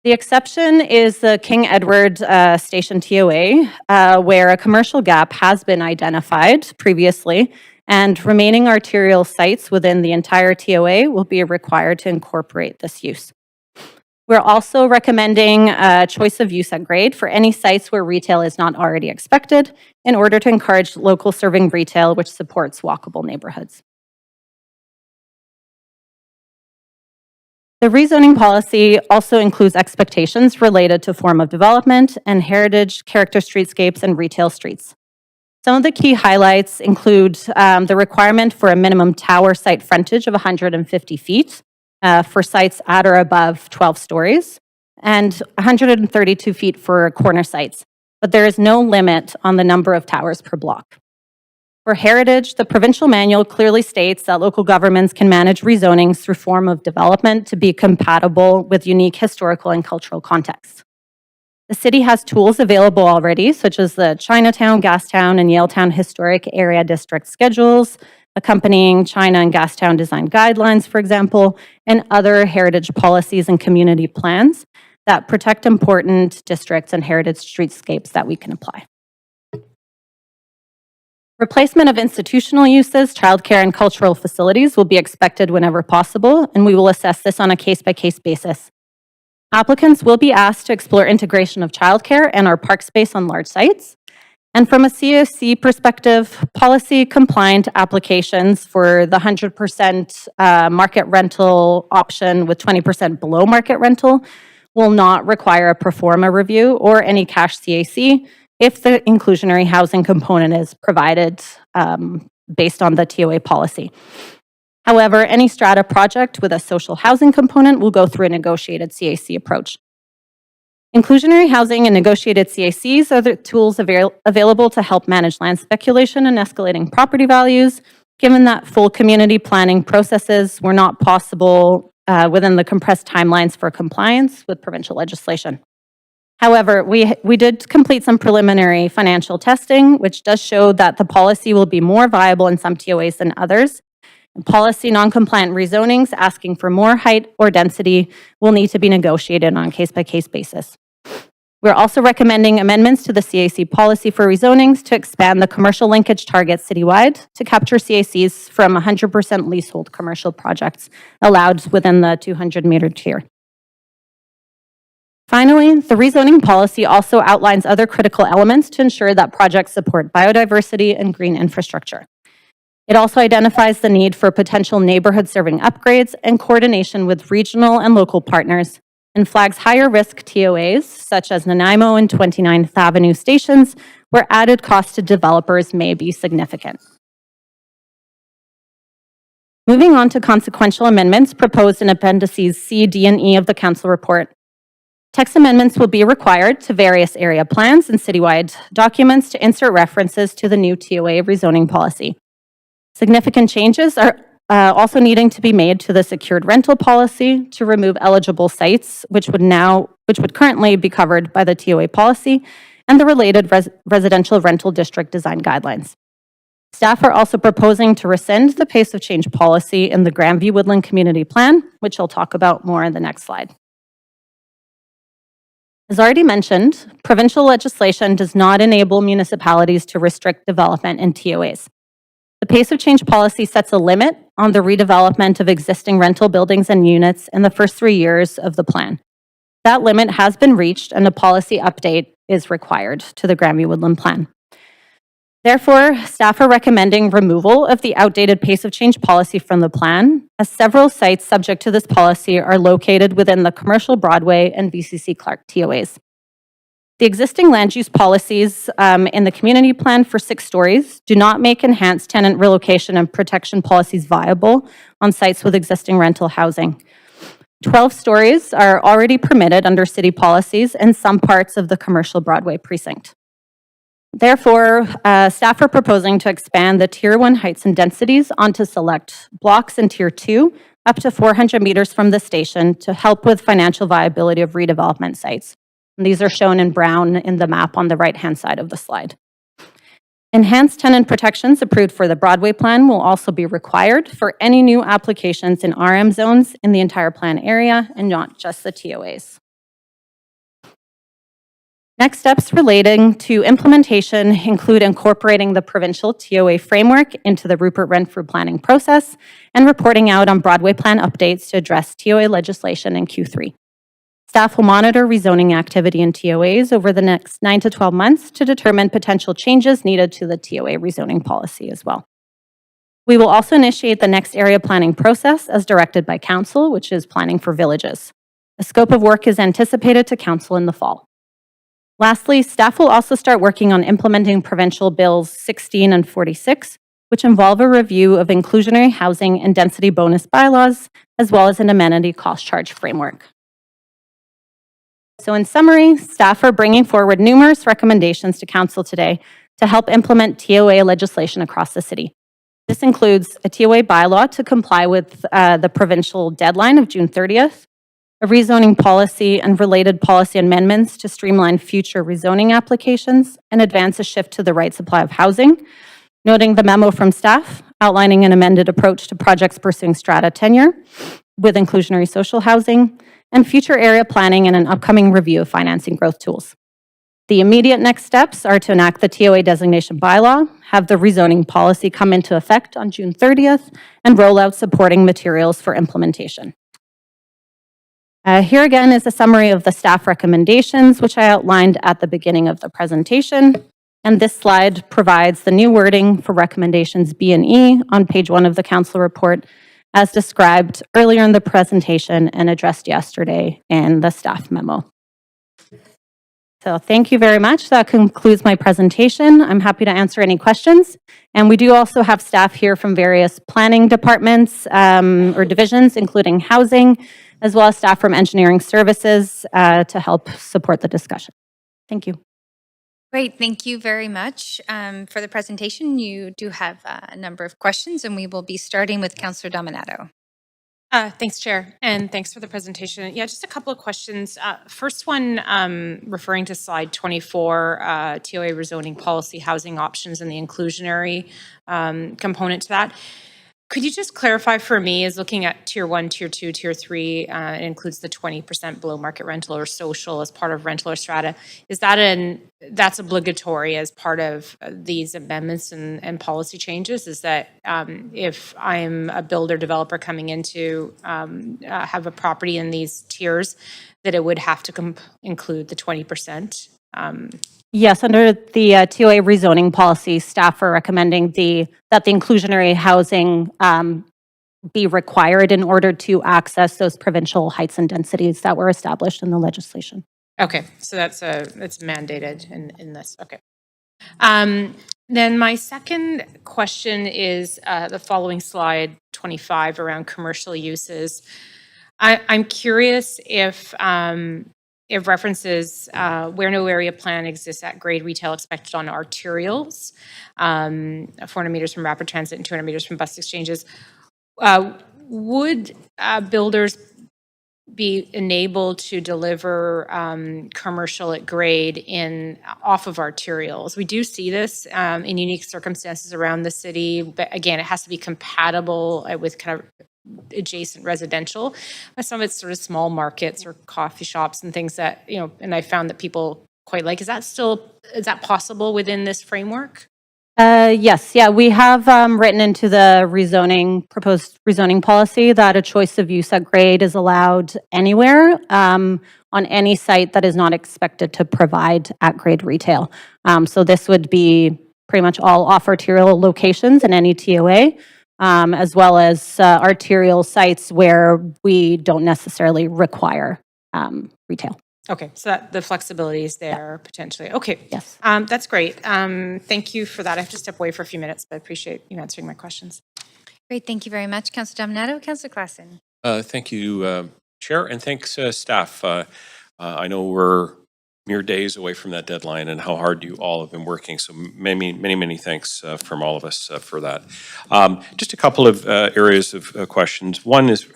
[SPEAKER 7] The exception is the King Edward Station TOA, where a commercial gap has been identified previously, and remaining arterial sites within the entire TOA will be required to incorporate this use. We're also recommending choice of use at grade for any sites where retail is not already expected in order to encourage local serving retail, which supports walkable neighborhoods. The rezoning policy also includes expectations related to form of development and heritage, character streetscapes, and retail streets. Some of the key highlights include the requirement for a minimum tower site frontage of 150 feet for sites at or above 12 stories, and 132 feet for corner sites, but there is no limit on the number of towers per block. For heritage, the provincial manual clearly states that local governments can manage rezonings through form of development to be compatible with unique historical and cultural contexts. The city has tools available already, such as the Chinatown, Gastown, and Yaletown Historic Area District schedules, accompanying China and Gastown design guidelines, for example, and other heritage policies and community plans that protect important districts and heritage streetscapes that we can apply. Replacement of institutional uses, childcare, and cultural facilities will be expected whenever possible, and we will assess this on a case-by-case basis. Applicants will be asked to explore integration of childcare and our park space on large sites. And from a CSC perspective, policy-compliant applications for the 100% market rental option with 20% below market rental will not require a pro forma review or any cash CAC if the inclusionary housing component is provided based on the TOA policy. However, any strata project with a social housing component will go through a negotiated CAC approach. Inclusionary housing and negotiated CACs are the tools available to help manage land speculation and escalating property values, given that full community planning processes were not possible within the compressed timelines for compliance with provincial legislation. However, we did complete some preliminary financial testing, which does show that the policy will be more viable in some TOAs than others. And policy non-compliant rezonings asking for more height or density will need to be negotiated on a case-by-case basis. We're also recommending amendments to the CAC policy for rezonings to expand the commercial linkage target citywide to capture CACs from 100% leasehold commercial projects allowed within the 200-meter tier. Finally, the rezoning policy also outlines other critical elements to ensure that projects support biodiversity and green infrastructure. It also identifies the need for potential neighborhood-serving upgrades and coordination with regional and local partners, and flags higher risk TOAs, such as Nanaimo and 29th Avenue stations, where added cost to developers may be significant. Moving on to consequential amendments proposed in appendices C, D, and E of the Council report. Text amendments will be required to various area plans and citywide documents to insert references to the new TOA rezoning policy. Significant changes are also needing to be made to the secured rental policy to remove eligible sites, which would currently be covered by the TOA policy, and the related residential rental district design guidelines. Staff are also proposing to rescind the pace of change policy in the Grandview Woodland Community Plan, which I'll talk about more in the next slide. As already mentioned, provincial legislation does not enable municipalities to restrict development in TOAs. The pace of change policy sets a limit on the redevelopment of existing rental buildings and units in the first 3 years of the plan. That limit has been reached and a policy update is required to the Grandview Woodland Plan. Therefore, staff are recommending removal of the outdated pace of change policy from the plan, as several sites subject to this policy are located within the Commercial Broadway and VCC Clark TOAs. The existing land use policies in the community plan for 6 stories do not make enhanced tenant relocation and protection policies viable on sites with existing rental housing. 12 stories are already permitted under city policies in some parts of the Commercial Broadway precinct. Therefore, staff are proposing to expand the Tier 1 heights and densities onto select blocks in Tier 2 up to 400 meters from the station to help with financial viability of redevelopment sites. And these are shown in brown in the map on the right-hand side of the slide. Enhanced tenant protections approved for the Broadway plan will also be required for any new applications in RM zones in the entire plan area and not just the TOAs. Next steps relating to implementation include incorporating the provincial TOA framework into the Rupert Renfrew planning process and reporting out on Broadway plan updates to address TOA legislation in Q3. Staff will monitor rezoning activity in TOAs over the next 9 to 12 months to determine potential changes needed to the TOA rezoning policy as well. We will also initiate the next area planning process as directed by Council, which is planning for villages. A scope of work is anticipated to Council in the fall. Lastly, staff will also start working on implementing Provincial Bills 16 and 46, which involve a review of inclusionary housing and density bonus bylaws, as well as an amenity cost charge framework. So in summary, staff are bringing forward numerous recommendations to Council today to help implement TOA legislation across the city. This includes a TOA bylaw to comply with the provincial deadline of June 30th, a rezoning policy and related policy amendments to streamline future rezoning applications and advance a shift to the right supply of housing, noting the memo from staff outlining an amended approach to projects pursuing strata tenure with inclusionary social housing, and future area planning and an upcoming review of financing growth tools. The immediate next steps are to enact the TOA designation bylaw, have the rezoning policy come into effect on June 30th, and roll out supporting materials for implementation. Here again is a summary of the staff recommendations, which I outlined at the beginning of the presentation. And this slide provides the new wording for recommendations B and E on page 1 of the Council report, as described earlier in the presentation and addressed yesterday in the staff memo. So thank you very much. That concludes my presentation. I'm happy to answer any questions. And we do also have staff here from various planning departments or divisions, including housing, as well as staff from engineering services to help support the discussion. Thank you.
[SPEAKER 17] Great, thank you very much for the presentation. You do have a number of questions, and we will be starting with Councillor Dominato.
[SPEAKER 13] Thanks, Chair, and thanks for the presentation. Yeah, just a couple of questions. First one, referring to slide 24, TOA rezoning policy, housing options, and the inclusionary component to that. Could you just clarify for me, is looking at Tier 1, Tier 2, Tier 3, it includes the 20% below market rental or social as part of rental or strata. Is that that's obligatory as part of these amendments and policy changes? Is that if I'm a builder developer coming in to have a property in these tiers, that it would have to include the 20%?
[SPEAKER 7] Yes, under the TOA rezoning policy, staff are recommending that the inclusionary housing be required in order to access those provincial heights and densities that were established in the legislation.
[SPEAKER 13] Okay, so it's mandated in this. Okay. Then my second question is the following slide 25 around commercial uses. I'm curious if references where no area plan exists at grade retail expected on arterials, 400 meters from rapid transit and 200 meters from bus exchanges, would builders be enabled to deliver commercial at grade off of arterials? We do see this in unique circumstances around the city, but again, it has to be compatible with kind of adjacent residential. But some of it's sort of small markets or coffee shops and things that, and I found that people quite like. Is that possible within this framework?
[SPEAKER 7] Yes, yeah, we have written into the proposed rezoning policy that a choice of use at grade is allowed anywhere on any site that is not expected to provide at grade retail. So this would be pretty much all off arterial locations in any TOA, as well as arterial sites where we don't necessarily require retail.
[SPEAKER 13] Okay, so the flexibility is there potentially. Okay,
[SPEAKER 7] yes,
[SPEAKER 13] that's great. Thank you for that. I have to step away for a few minutes, but I appreciate you answering my questions.
[SPEAKER 17] Great, thank you very much, Councillor Dominato. Councillor Klassen.
[SPEAKER 12] Thank you, Chair, and thanks, staff. I know we're mere days away from that deadline and how hard you all have been working. So many thanks from all of us for that. Just a couple of areas of questions. One is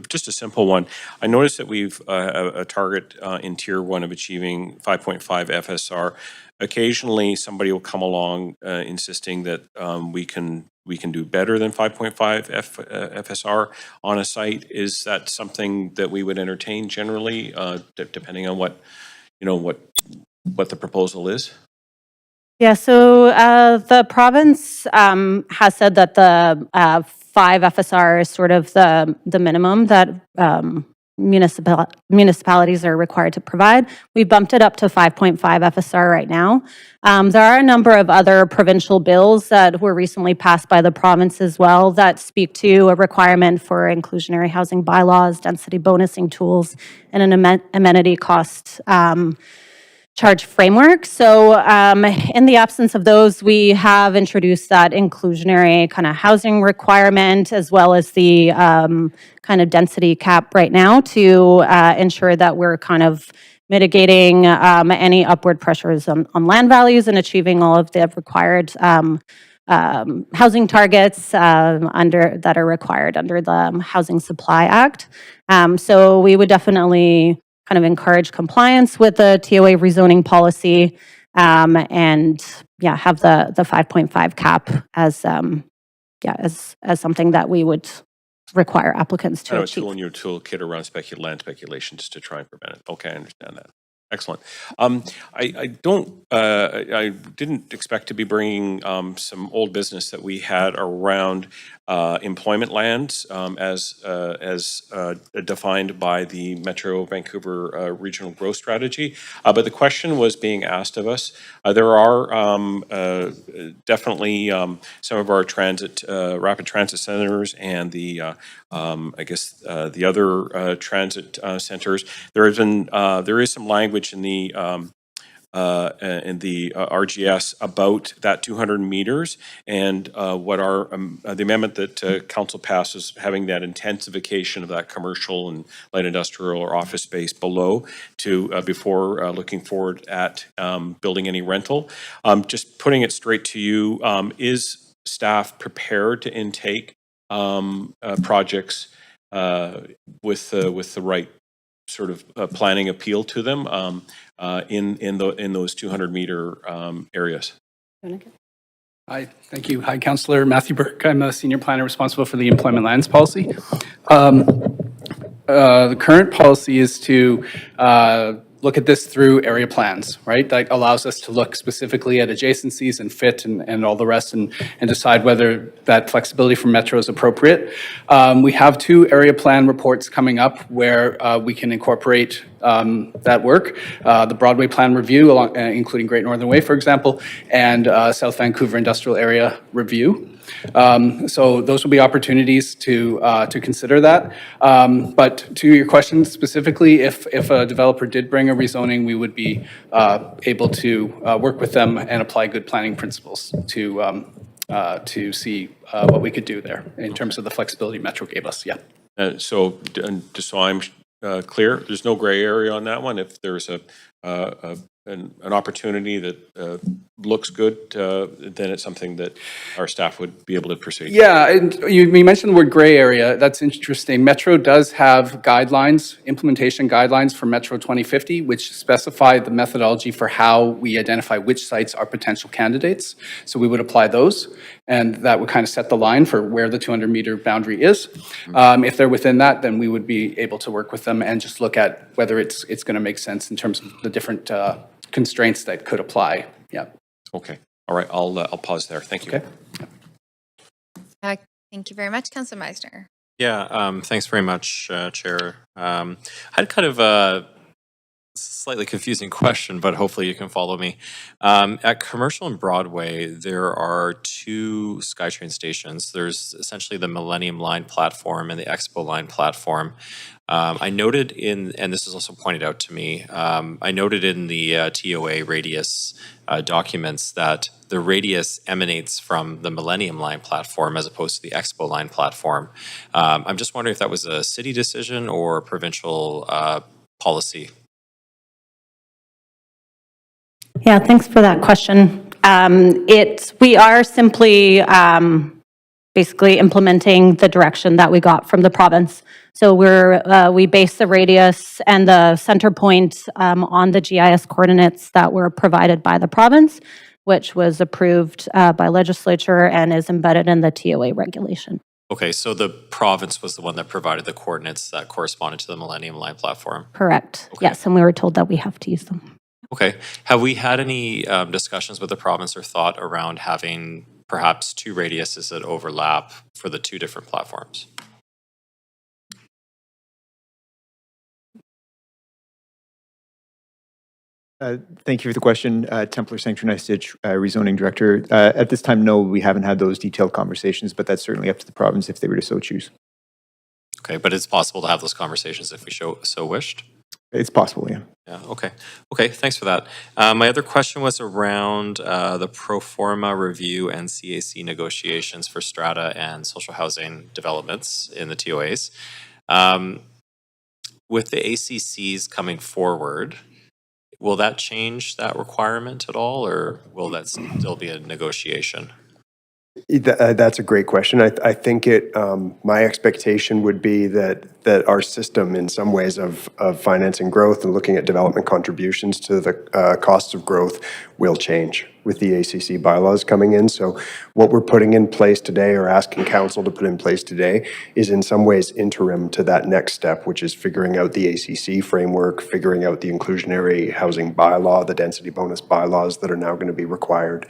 [SPEAKER 12] just a simple one. I noticed that we've a target in Tier 1 of achieving 5.5 FSR. Occasionally, somebody will come along insisting that we can do better than 5.5 FSR on a site. Is that something that we would entertain generally, depending on what the proposal is?
[SPEAKER 7] Yeah, so the province has said that the 5 FSR is sort of the minimum that municipalities are required to provide. We bumped it up to 5.5 FSR right now. There are a number of other provincial bills that were recently passed by the province as well that speak to a requirement for inclusionary housing bylaws, density bonusing tools, and an amenity cost charge framework. So in the absence of those, we have introduced that inclusionary kind of housing requirement as well as the kind of density cap right now to ensure that we're kind of mitigating any upward pressures on land values and achieving all of the required housing targets that are required under the Housing Supply Act. So we would definitely kind of encourage compliance with the TOA rezoning policy, and have the 5.5 cap as something that we would require applicants to
[SPEAKER 12] A
[SPEAKER 7] achieve.
[SPEAKER 12] tool in your toolkit around land speculation just to try and prevent it. Okay, I understand that. Excellent. I didn't expect to be bringing some old business that we had around employment lands as defined by the Metro Vancouver Regional Growth Strategy. But the question was being asked of us. There are definitely some of our rapid transit centers and the the other transit centers. There is some language in the RGS about that 200 meters and what our the amendment that council passes having that intensification of that commercial and light industrial or office space below to before looking forward at building any rental. Just putting it straight to you, is staff prepared to intake projects with the right sort of planning appeal to them in those 200 meter areas?
[SPEAKER 5] Hi, thank you. Hi, Councillor Matthew Burke. I'm a senior planner responsible for the employment lands policy. The current policy is to look at this through area plans, right? That allows us to look specifically at adjacencies and fit and all the rest and decide whether that flexibility from Metro is appropriate. We have 2 area plan reports coming up where we can incorporate that work. The Broadway Plan Review, including Great Northern Way, for example, and South Vancouver Industrial Area Review. So those will be opportunities to consider that. But to your question specifically, if a developer did bring a rezoning, we would be able to work with them and apply good planning principles to see what we could do there in terms of the flexibility Metro gave us. Yeah.
[SPEAKER 12] So just so I'm clear, there's no gray area on that one. If there's an opportunity that looks good, then it's something that our staff would be able to proceed.
[SPEAKER 5] Yeah, and you mentioned the word gray area. That's interesting. Metro does have guidelines, implementation guidelines for Metro 2050, which specify the methodology for how we identify which sites are potential candidates. So we would apply those, and that would kind of set the line for where the 200-meter boundary is. If they're within that, then we would be able to work with them and just look at whether it's going to make sense in terms of the different constraints that could apply. Yeah.
[SPEAKER 12] Okay. All right. I'll pause there. Thank you.
[SPEAKER 5] Okay.
[SPEAKER 17] Thank you very much, Councillor Meisner.
[SPEAKER 15] Yeah, thanks very much, Chair. I had kind of a slightly confusing question, but hopefully you can follow me. At Commercial and Broadway, there are two SkyTrain stations. There's essentially the Millennium Line platform and the Expo Line platform. I noted and this is also pointed out to me, I noted in the TOA radius documents that the radius emanates from the Millennium Line platform as opposed to the Expo Line platform. I'm just wondering if that was a city decision or provincial policy.
[SPEAKER 7] Yeah, thanks for that question. We are simply basically implementing the direction that we got from the province. So we base the radius and the center point on the GIS coordinates that were provided by the province, which was approved by legislature and is embedded in the TOA regulation.
[SPEAKER 15] Okay, so the province was the one that provided the coordinates that corresponded to the Millennium Line platform?
[SPEAKER 7] Correct.
[SPEAKER 15] Okay.
[SPEAKER 7] Yes, and we were told that we have to use them.
[SPEAKER 15] Okay. Have we had any discussions with the province or thought around having perhaps two radiuses that overlap for the two different platforms?
[SPEAKER 8] Thank you for the question. Templar Sanctuary Stitch, rezoning director. At this time, no, we haven't had those detailed conversations, but that's certainly up to the province if they were to so choose.
[SPEAKER 15] Okay, but it's possible to have those conversations if we so wished?
[SPEAKER 8] It's possible, yeah.
[SPEAKER 15] Yeah, okay. Okay, thanks for that. My other question was around the pro forma review and CAC negotiations for strata and social housing developments in the TOAs. With the ACCs coming forward, will that change that requirement at all, or will that still be a negotiation?
[SPEAKER 16] That's a great question. I think my expectation would be that our system in some ways of financing growth and looking at development contributions to the costs of growth will change with the ACC bylaws coming in. So what we're putting in place today or asking council to put in place today is in some ways interim to that next step, which is figuring out the ACC framework, figuring out the inclusionary housing bylaw, the density bonus bylaws that are now going to be required.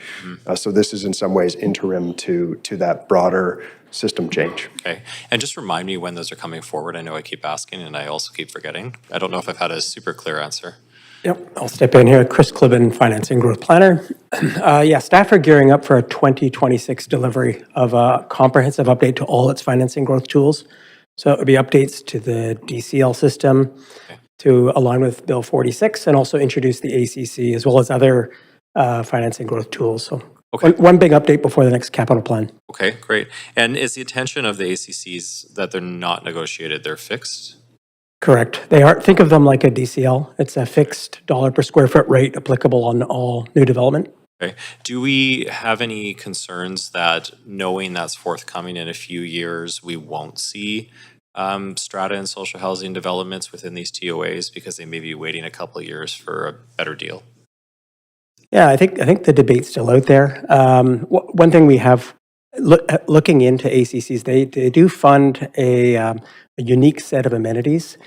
[SPEAKER 16] So this is in some ways interim to that broader system change.
[SPEAKER 15] Okay, and just remind me when those are coming forward. I know I keep asking and I also keep forgetting. I don't know if I've had a super clear answer.
[SPEAKER 23] Yep, I'll step in here. Chris Clibben, Finance and Growth Planner. Yeah, staff are gearing up for a 2026 delivery of a comprehensive update to all its financing growth tools. So it would be updates to the DCL system to align with Bill 46 and also introduce the ACC as well as other financing growth tools. So one big update before the next capital plan.
[SPEAKER 15] Okay, great. And is the intention of the ACCs that they're not negotiated, they're fixed?
[SPEAKER 23] Correct. They are. Think of them like a DCL. It's a fixed dollar per square foot rate applicable on all new development.
[SPEAKER 15] Okay. Do we have any concerns that knowing that's forthcoming in a few years, we won't see strata and social housing developments within these TOAs because they may be waiting a couple of years for a better deal?
[SPEAKER 23] Yeah, I think the debate's still out there. One thing we have looking into ACCs, they do fund a unique set of amenities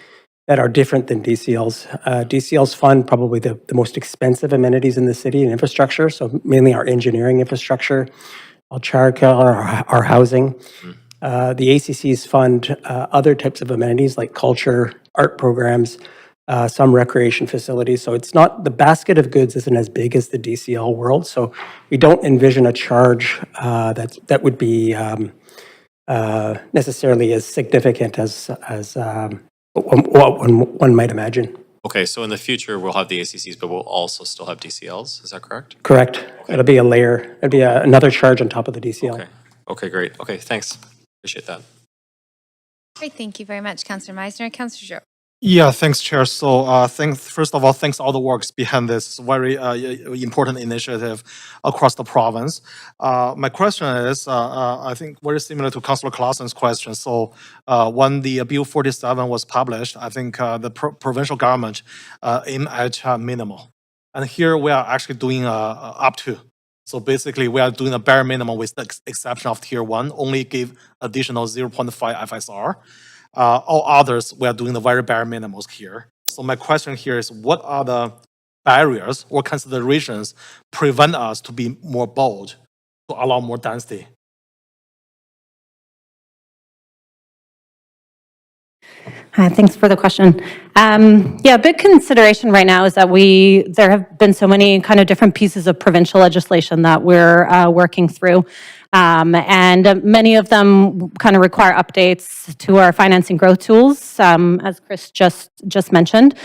[SPEAKER 23] that are different than DCLs. DCLs fund probably the most expensive amenities in the city and infrastructure, so mainly our engineering infrastructure, our childcare, our housing. The ACCs fund other types of amenities like culture, art programs, some recreation facilities. So it's not, the basket of goods isn't as big as the DCL world. So we don't envision a charge that would be necessarily as significant as what one might imagine.
[SPEAKER 15] Okay, so in the future, we'll have the ACCs, but we'll also still have DCLs. Is that correct?
[SPEAKER 23] Correct. It'll be a layer. It'll be another charge on top of the DCL.
[SPEAKER 15] Okay. Okay, great. Okay, thanks. Appreciate that.
[SPEAKER 17] Great, thank you very much, Councillor Meisner. Councillor Zhou.
[SPEAKER 1] Yeah, thanks, Chair. So, first of all, thanks all the works behind this very important initiative across the province. My question is, I think very similar to Councillor Clausen's question. So, when the Bill 47 was published, I think the provincial government aimed at minimal. And here we are actually doing up to. So basically, we are doing a bare minimum with the exception of Tier 1, only give additional 0.5 FSR. All others, we are doing the very bare minimums here. So my question here is, what are the barriers or considerations prevent us to be more bold, to allow more density?
[SPEAKER 7] Thanks for the question. Yeah, a big consideration right now is that there have been so many kind of different pieces of provincial legislation that we're working through. And many of them kind of require updates to our financing growth tools, as Chris just mentioned.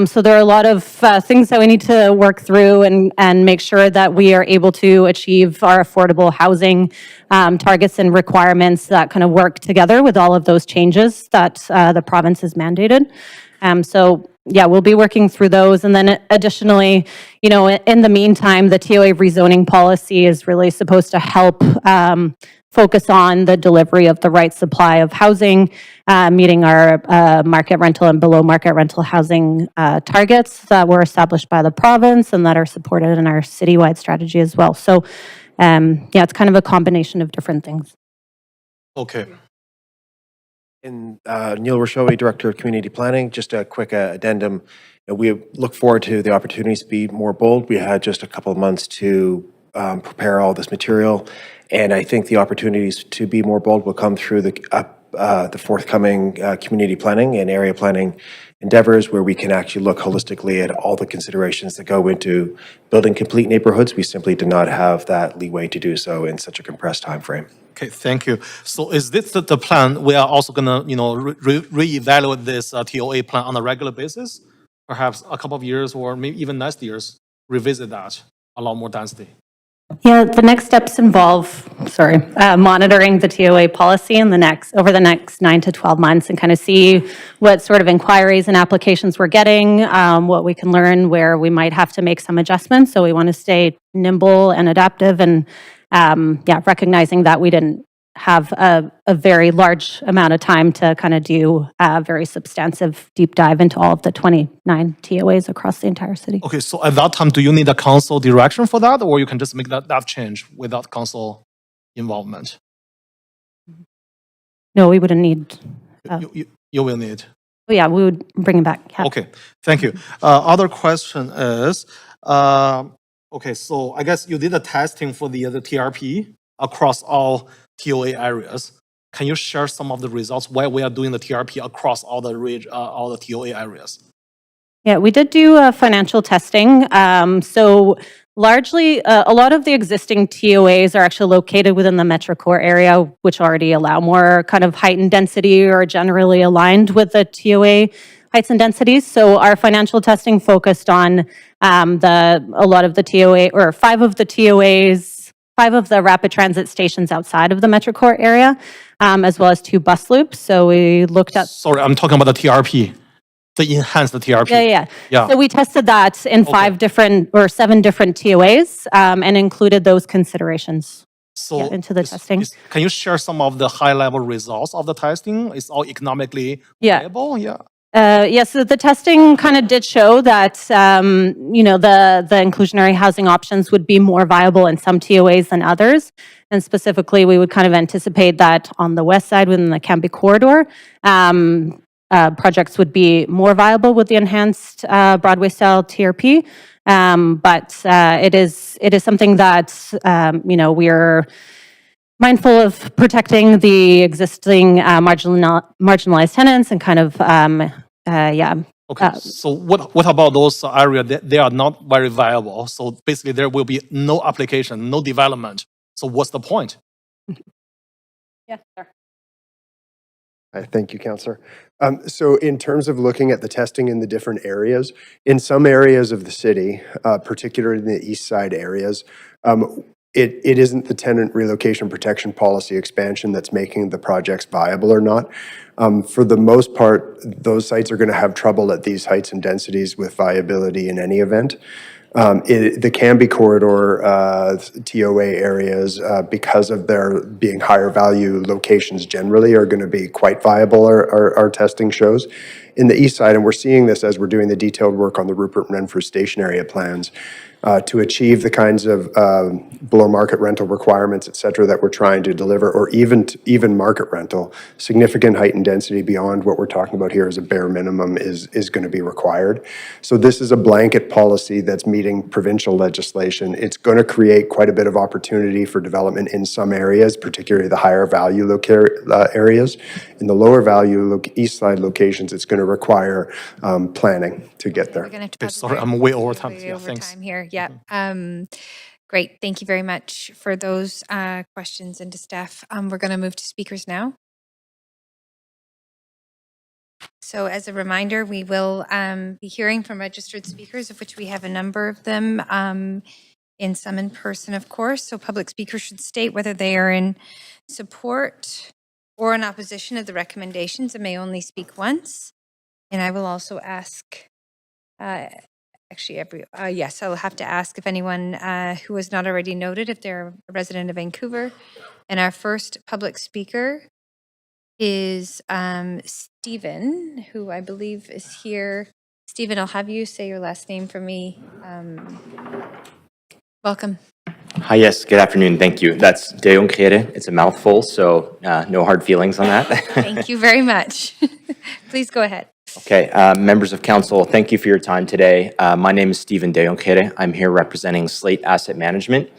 [SPEAKER 7] So there are a lot of things that we need to work through and make sure that we are able to achieve our affordable housing targets and requirements that kind of work together with all of those changes that the province has mandated. So yeah, we'll be working through those. And then additionally, you know, in the meantime, the TOA rezoning policy is really supposed to help focus on the delivery of the right supply of housing, meeting our market rental and below market rental housing targets that were established by the province and that are supported in our citywide strategy as well. So yeah, it's kind of a combination of different things.
[SPEAKER 1] Okay.
[SPEAKER 9] And Neil Rochelle, Director of Community Planning, just a quick addendum. We look forward to the opportunities to be more bold. We had just a couple of months to prepare all this material, and I think the opportunities to be more bold will come through the forthcoming community planning and area planning endeavors, where we can actually look holistically at all the considerations that go into building complete neighborhoods. We simply do not have that leeway to do so in such a compressed time frame.
[SPEAKER 1] Okay, thank you. So is this the plan? We are also gonna, you know, reevaluate this TOA plan on a regular basis? Perhaps a couple of years or maybe even next year's, revisit that, allow more density.
[SPEAKER 7] Yeah, the next steps involve, monitoring the TOA policy over the next 9 to 12 months and kind of see what sort of inquiries and applications we're getting, what we can learn, where we might have to make some adjustments. So we want to stay nimble and adaptive and yeah, recognizing that we didn't have a very large amount of time to kind of do a very substantive deep dive into all of the 29 TOAs across the entire city.
[SPEAKER 1] Okay, so at that time, do you need a council direction for that, or you can just make that change without council involvement?
[SPEAKER 7] No, we wouldn't need.
[SPEAKER 1] You will need.
[SPEAKER 7] Oh yeah, we would bring it back. Yeah.
[SPEAKER 1] Okay, thank you. Other question is, okay, so I guess you did the testing for the TRP across all TOA areas. Can you share some of the results why we are doing the TRP across all the TOA areas?
[SPEAKER 7] Yeah, we did do financial testing. So largely, a lot of the existing TOAs are actually located within the Metro Core area, which already allow more kind of height and density or are generally aligned with the TOA heights and densities. So our financial testing focused on a lot of the TOA, or 5 of the TOAs, 5 of the rapid transit stations outside of the Metro Core area, as well as 2 bus loops. So we looked at...
[SPEAKER 1] Sorry, I'm talking about the TRP, the enhanced TRP.
[SPEAKER 7] Yeah. So we tested that in 5 different or 7 different TOAs and included those considerations into the testing.
[SPEAKER 1] Can you share some of the high-level results of the testing? It's all economically viable?
[SPEAKER 7] Yeah, so the testing kind of did show that, the inclusionary housing options would be more viable in some TOAs than others. And specifically, we would kind of anticipate that on the west side within the Canby corridor, projects would be more viable with the enhanced Broadway-style TRP. But it is something that, we're mindful of protecting the existing marginalized tenants and kind of,
[SPEAKER 1] Okay, so what about those areas that they are not very viable? So basically there will be no application, no development. So what's the point?
[SPEAKER 7] Yes, sir.
[SPEAKER 16] Thank you, Councillor. So in terms of looking at the testing in the different areas, in some areas of the city, particularly in the east side areas, it isn't the tenant relocation protection policy expansion that's making the projects viable or not. For the most part, those sites are going to have trouble at these heights and densities with viability in any event. The Canby corridor TOA areas, because of their being higher value locations generally, are going to be quite viable, our testing shows. In the east side, and we're seeing this as we're doing the detailed work on the Rupert Renfrew station area plans, to achieve the kinds of below market rental requirements, et cetera, that we're trying to deliver, or even market rental, significant height and density beyond what we're talking about here as a bare minimum is going to be required. So this is a blanket policy that's meeting provincial legislation. It's going to create quite a bit of opportunity for development in some areas, particularly the higher value areas. In the lower value east side locations, it's going to require planning to get there.
[SPEAKER 1] Okay, sorry, I'm way over time.
[SPEAKER 17] Way
[SPEAKER 1] Yeah,
[SPEAKER 17] over
[SPEAKER 1] thanks.
[SPEAKER 17] time here. Yeah. Great. Thank you very much for those questions and to staff. We're going to move to speakers now. So as a reminder, we will be hearing from registered speakers, of which we have a number of them, in some in person, of course. So public speakers should state whether they are in support or in opposition of the recommendations and may only speak once. And I will also ask, yes, I'll have to ask if anyone who has not already noted if they're a resident of Vancouver. And our first public speaker is Stephen, who I believe is here. Stephen, I'll have you say your last name for me. Welcome.
[SPEAKER 18] Hi, yes, good afternoon, thank you. That's De Onkere. It's a mouthful, so no hard feelings on that.
[SPEAKER 17] Thank you very much. Please go ahead.
[SPEAKER 18] Okay, members of council, thank you for your time today. My name is Stephen De Onkere. I'm here representing Slate Asset Management.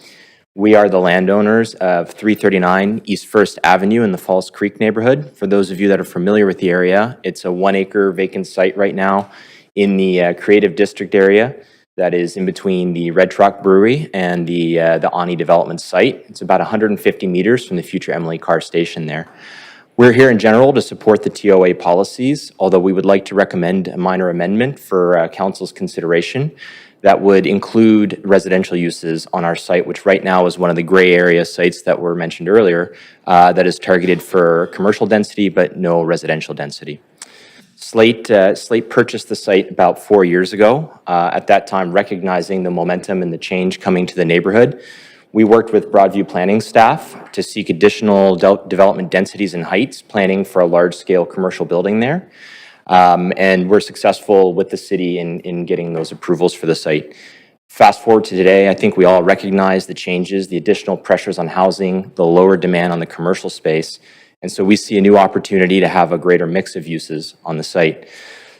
[SPEAKER 18] We are the landowners of 339 East First Avenue in the Falls Creek neighborhood. For those of you that are familiar with the area, it's a 1 acre vacant site right now in the Creative District area that is in between the Red Truck Brewery and the Ani development site. It's about 150 meters from the future Emily Carr station there. We're here in general to support the TOA policies, although we would like to recommend a minor amendment for council's consideration that would include residential uses on our site, which right now is one of the gray area sites that were mentioned earlier, that is targeted for commercial density but no residential density. Slate purchased the site about 4 years ago, at that time recognizing the momentum and the change coming to the neighborhood. We worked with Broadview planning staff to seek additional development densities and heights, planning for a large-scale commercial building there. And we're successful with the city in getting those approvals for the site. Fast forward to today, I think we all recognize the changes, the additional pressures on housing, the lower demand on the commercial space. And so we see a new opportunity to have a greater mix of uses on the site.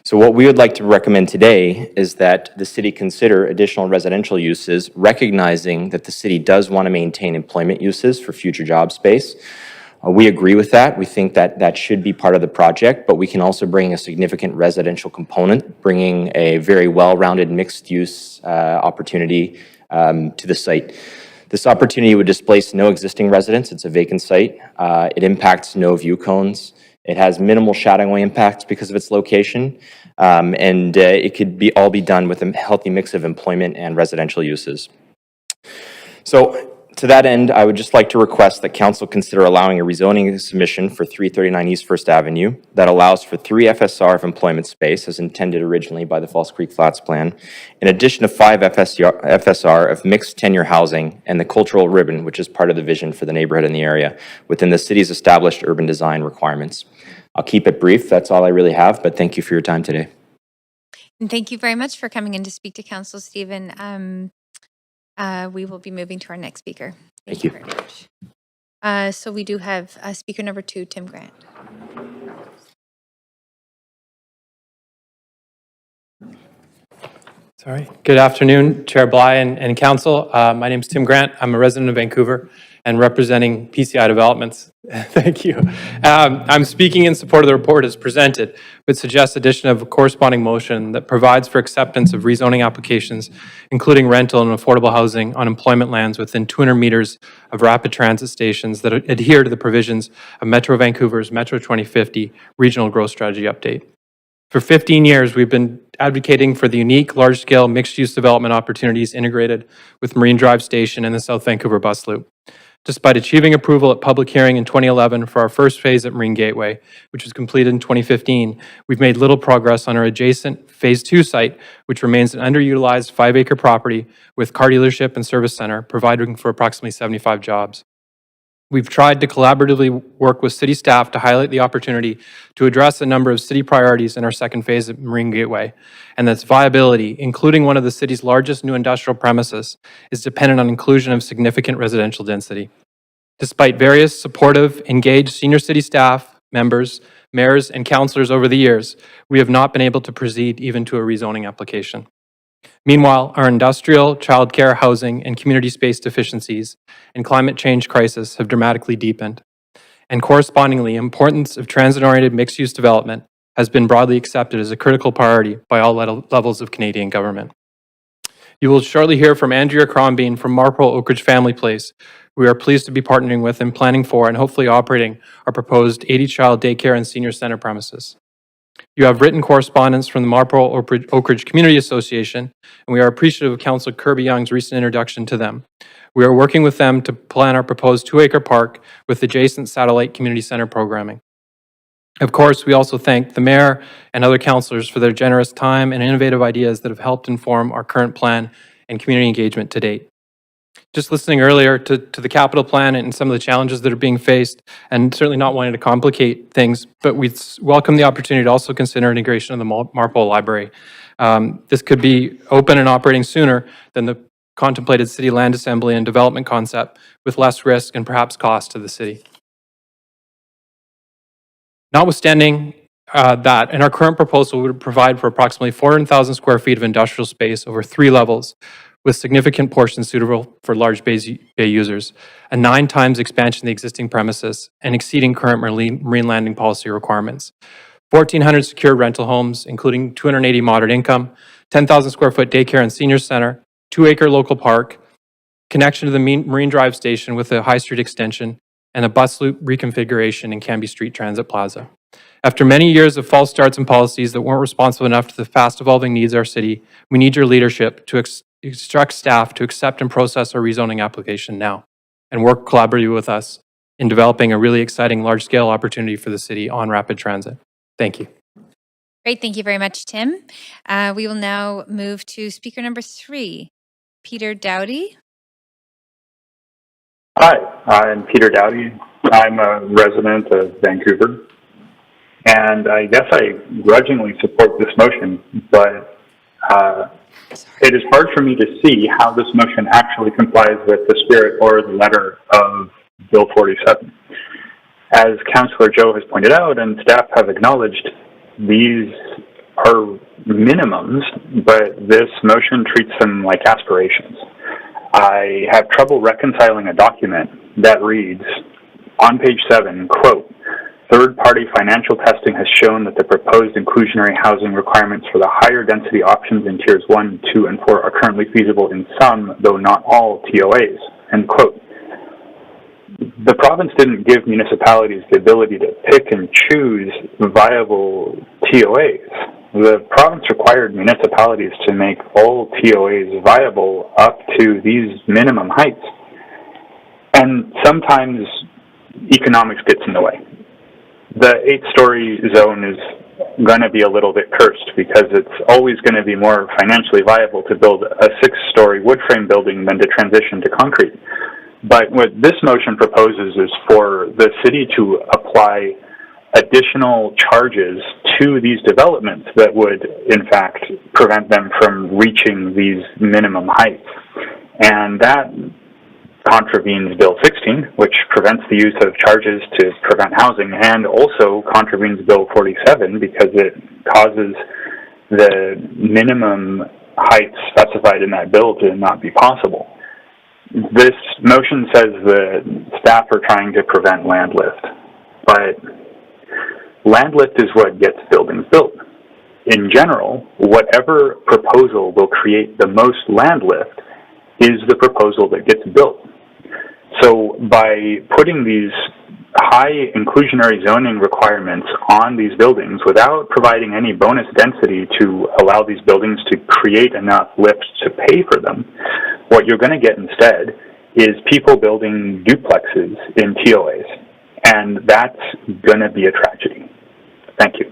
[SPEAKER 18] So what we would like to recommend today is that the city consider additional residential uses, recognizing that the city does want to maintain employment uses for future job space. We agree with that. We think that that should be part of the project, but we can also bring a significant residential component, bringing a very well-rounded mixed-use opportunity to the site. This opportunity would displace no existing residents. It's a vacant site. It impacts no view cones. It has minimal shadowing impacts because of its location, and it could all be done with a healthy mix of employment and residential uses. So to that end, I would just like to request that council consider allowing a rezoning submission for 339 East First Avenue that allows for 3 FSR of employment space as intended originally by the False Creek Flats plan, in addition to 5 FSR of mixed tenure housing and the cultural ribbon, which is part of the vision for the neighborhood in the area within the city's established urban design requirements. I'll keep it brief. That's all I really have, but thank you for your time today.
[SPEAKER 17] And thank you very much for coming in to speak to council, Stephen. We will be moving to our next speaker.
[SPEAKER 18] Thank you.
[SPEAKER 17] Very much. So we do have speaker number 2, Tim Grant.
[SPEAKER 19] Sorry. Good afternoon, Chair Bligh and Council. My name is Tim Grant. I'm a resident of Vancouver and representing PCI Developments. Thank you. I'm speaking in support of the report as presented, but suggests addition of a corresponding motion that provides for acceptance of rezoning applications, including rental and affordable housing on employment lands within 200 meters of rapid transit stations that adhere to the provisions of Metro Vancouver's Metro 2050 Regional Growth Strategy Update. For 15 years, we've been advocating for the unique, large-scale, mixed-use development opportunities integrated with Marine Drive Station and the South Vancouver Bus Loop. Despite achieving approval at public hearing in 2011 for our first phase at Marine Gateway, which was completed in 2015, we've made little progress on our adjacent Phase 2 site, which remains an underutilized 5-acre property with car dealership and service center, providing for approximately 75 jobs. We've tried to collaboratively work with city staff to highlight the opportunity to address a number of city priorities in our second phase at Marine Gateway, and that's viability, including one of the city's largest new industrial premises, is dependent on inclusion of significant residential density. Despite various supportive, engaged senior city staff, members, mayors, and councillors over the years, we have not been able to proceed even to a rezoning application. Meanwhile, our industrial, childcare, housing, and community space deficiencies and climate change crisis have dramatically deepened. And correspondingly, importance of transit-oriented mixed-use development has been broadly accepted as a critical priority by all levels of Canadian government. You will shortly hear from Andrea Crombeen from Marlborough Oak Ridge Family Place. We are pleased to be partnering with and planning for and hopefully operating our proposed 80-child daycare and senior center premises. You have written correspondence from the Marlborough Oak Ridge Community Association, and we are appreciative of Councillor Kirby Young's recent introduction to them. We are working with them to plan our proposed 2-acre park with adjacent satellite community center programming. Of course, we also thank the Mayor and other councillors for their generous time and innovative ideas that have helped inform our current plan and community engagement to date. Just listening earlier to the capital plan and some of the challenges that are being faced, and certainly not wanting to complicate things, but we welcome the opportunity to also consider integration of the Marlborough Library. This could be open and operating sooner than the contemplated city land assembly and development concept, with less risk and perhaps cost to the city. Notwithstanding that, in our current proposal, we would provide for approximately 400,000 square feet of industrial space over 3 levels, with significant portions suitable for large bay users, a 9 times expansion of the existing premises, and exceeding current marine landing policy requirements. 1,400 secure rental homes, including 280 moderate income, 10,000 square foot daycare and senior center, 2-acre local park, connection to the Marine Drive station with a High Street extension, and a bus loop reconfiguration in Canby Street Transit Plaza. After many years of false starts and policies that weren't responsive enough to the fast-evolving needs of our city, we need your leadership to instruct staff to accept and process our rezoning application now and work collaboratively with us in developing a really exciting large-scale opportunity for the city on rapid transit. Thank you.
[SPEAKER 17] Great, thank you very much, Tim. We will now move to speaker number 3, Peter Dowdy.
[SPEAKER 20] Hi, I'm Peter Dowdy. I'm a resident of Vancouver, and I guess I grudgingly support this motion, but it is hard for me to see how this motion actually complies with the spirit or the letter of Bill 47. As Councillor Joe has pointed out and staff have acknowledged, these are minimums, but this motion treats them like aspirations. I have trouble reconciling a document that reads, on page 7, quote, third-party financial testing has shown that the proposed inclusionary housing requirements for the higher density options in tiers 1, 2, and 4 are currently feasible in some, though not all, TOAs, end quote. The province didn't give municipalities the ability to pick and choose viable TOAs. The province required municipalities to make all TOAs viable up to these minimum heights. And sometimes economics gets in the way. The 8-story zone is going to be a little bit cursed because it's always going to be more financially viable to build a 6-story wood frame building than to transition to concrete. But what this motion proposes is for the city to apply additional charges to these developments that would, in fact, prevent them from reaching these minimum heights. And that contravenes Bill 16, which prevents the use of charges to prevent housing, and also contravenes Bill 47 because it causes the minimum heights specified in that bill to not be possible. This motion says that staff are trying to prevent land lift, but land lift is what gets buildings built. In general, whatever proposal will create the most land lift is the proposal that gets built. So by putting these high inclusionary zoning requirements on these buildings without providing any bonus density to allow these buildings to create enough lifts to pay for them, what you're going to get instead is people building duplexes in TOAs. And that's going to be a tragedy. Thank you.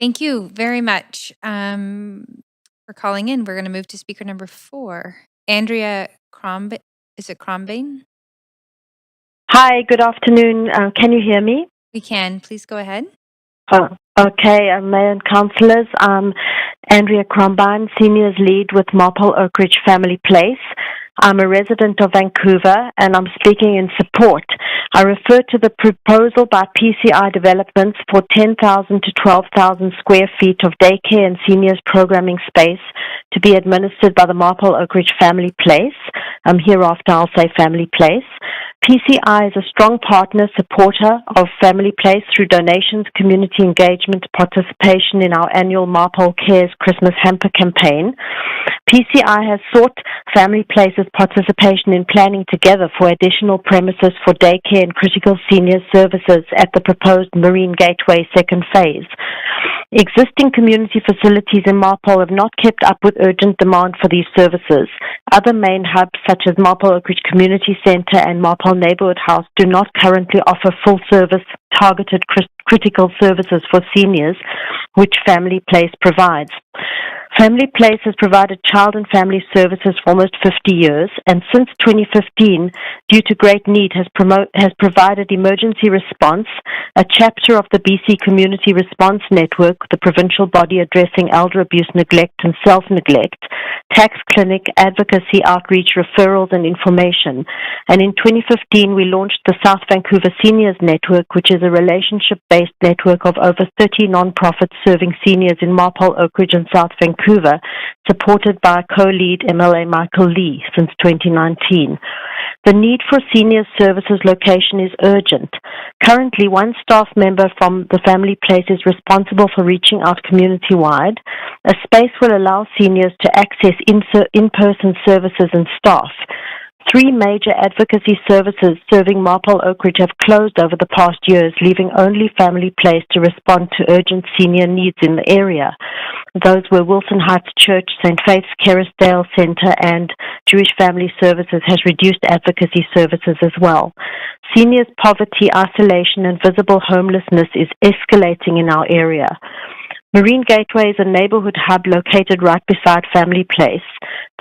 [SPEAKER 17] Thank you very much for calling in. We're going to move to speaker number 4. Andrea Crombane. Is it Crombane?
[SPEAKER 2] Hi, good afternoon. Can you hear me?
[SPEAKER 17] We can. Please go ahead.
[SPEAKER 2] Okay, Mayor and Councillors. I'm Andrea Crombane, Seniors Lead with Marpole Oak Ridge Family Place. I'm a resident of Vancouver and I'm speaking in support. I refer to the proposal by PCI Developments for 10,000 to 12,000 square feet of daycare and seniors programming space to be administered by the Marpole Oak Ridge Family Place. Hereafter I'll say Family Place. PCI is a strong partner, supporter of Family Place through donations, community engagement, participation in our annual Marpole Cares Christmas Hamper campaign. PCI has sought Family Place's participation in planning together for additional premises for daycare and critical senior services at the proposed Marine Gateway second phase. Existing community facilities in Marpole have not kept up with urgent demand for these services. Other main hubs such as Marpole Oak Ridge Community Centre and Marpole Neighbourhood House do not currently offer full-service targeted critical services for seniors, which Family Place provides. Family Place has provided child and family services for almost 50 years, and since 2015, due to great need, has provided emergency response, a chapter of the BC Community Response Network, the provincial body addressing elder abuse, neglect, and self-neglect, tax clinic, advocacy, outreach, referrals, and information. And in 2015, we launched the South Vancouver Seniors Network, which is a relationship-based network of over 30 nonprofits serving seniors in Marpole, Oak Ridge, and South Vancouver, supported by co-lead MLA Michael Lee since 2019. The need for senior services location is urgent. Currently, one staff member from the Family Place is responsible for reaching out community-wide. A space will allow seniors to access in-person services and staff. 3 major advocacy services serving Marpole Oak Ridge have closed over the past years, leaving only Family Place to respond to urgent senior needs in the area. Those were Wilson Heights Church, St. Faith's Kerrisdale Centre, and Jewish Family Services has reduced advocacy services as well. Seniors' poverty, isolation, and visible homelessness is escalating in our area. Marine Gateway is a neighborhood hub located right beside Family Place.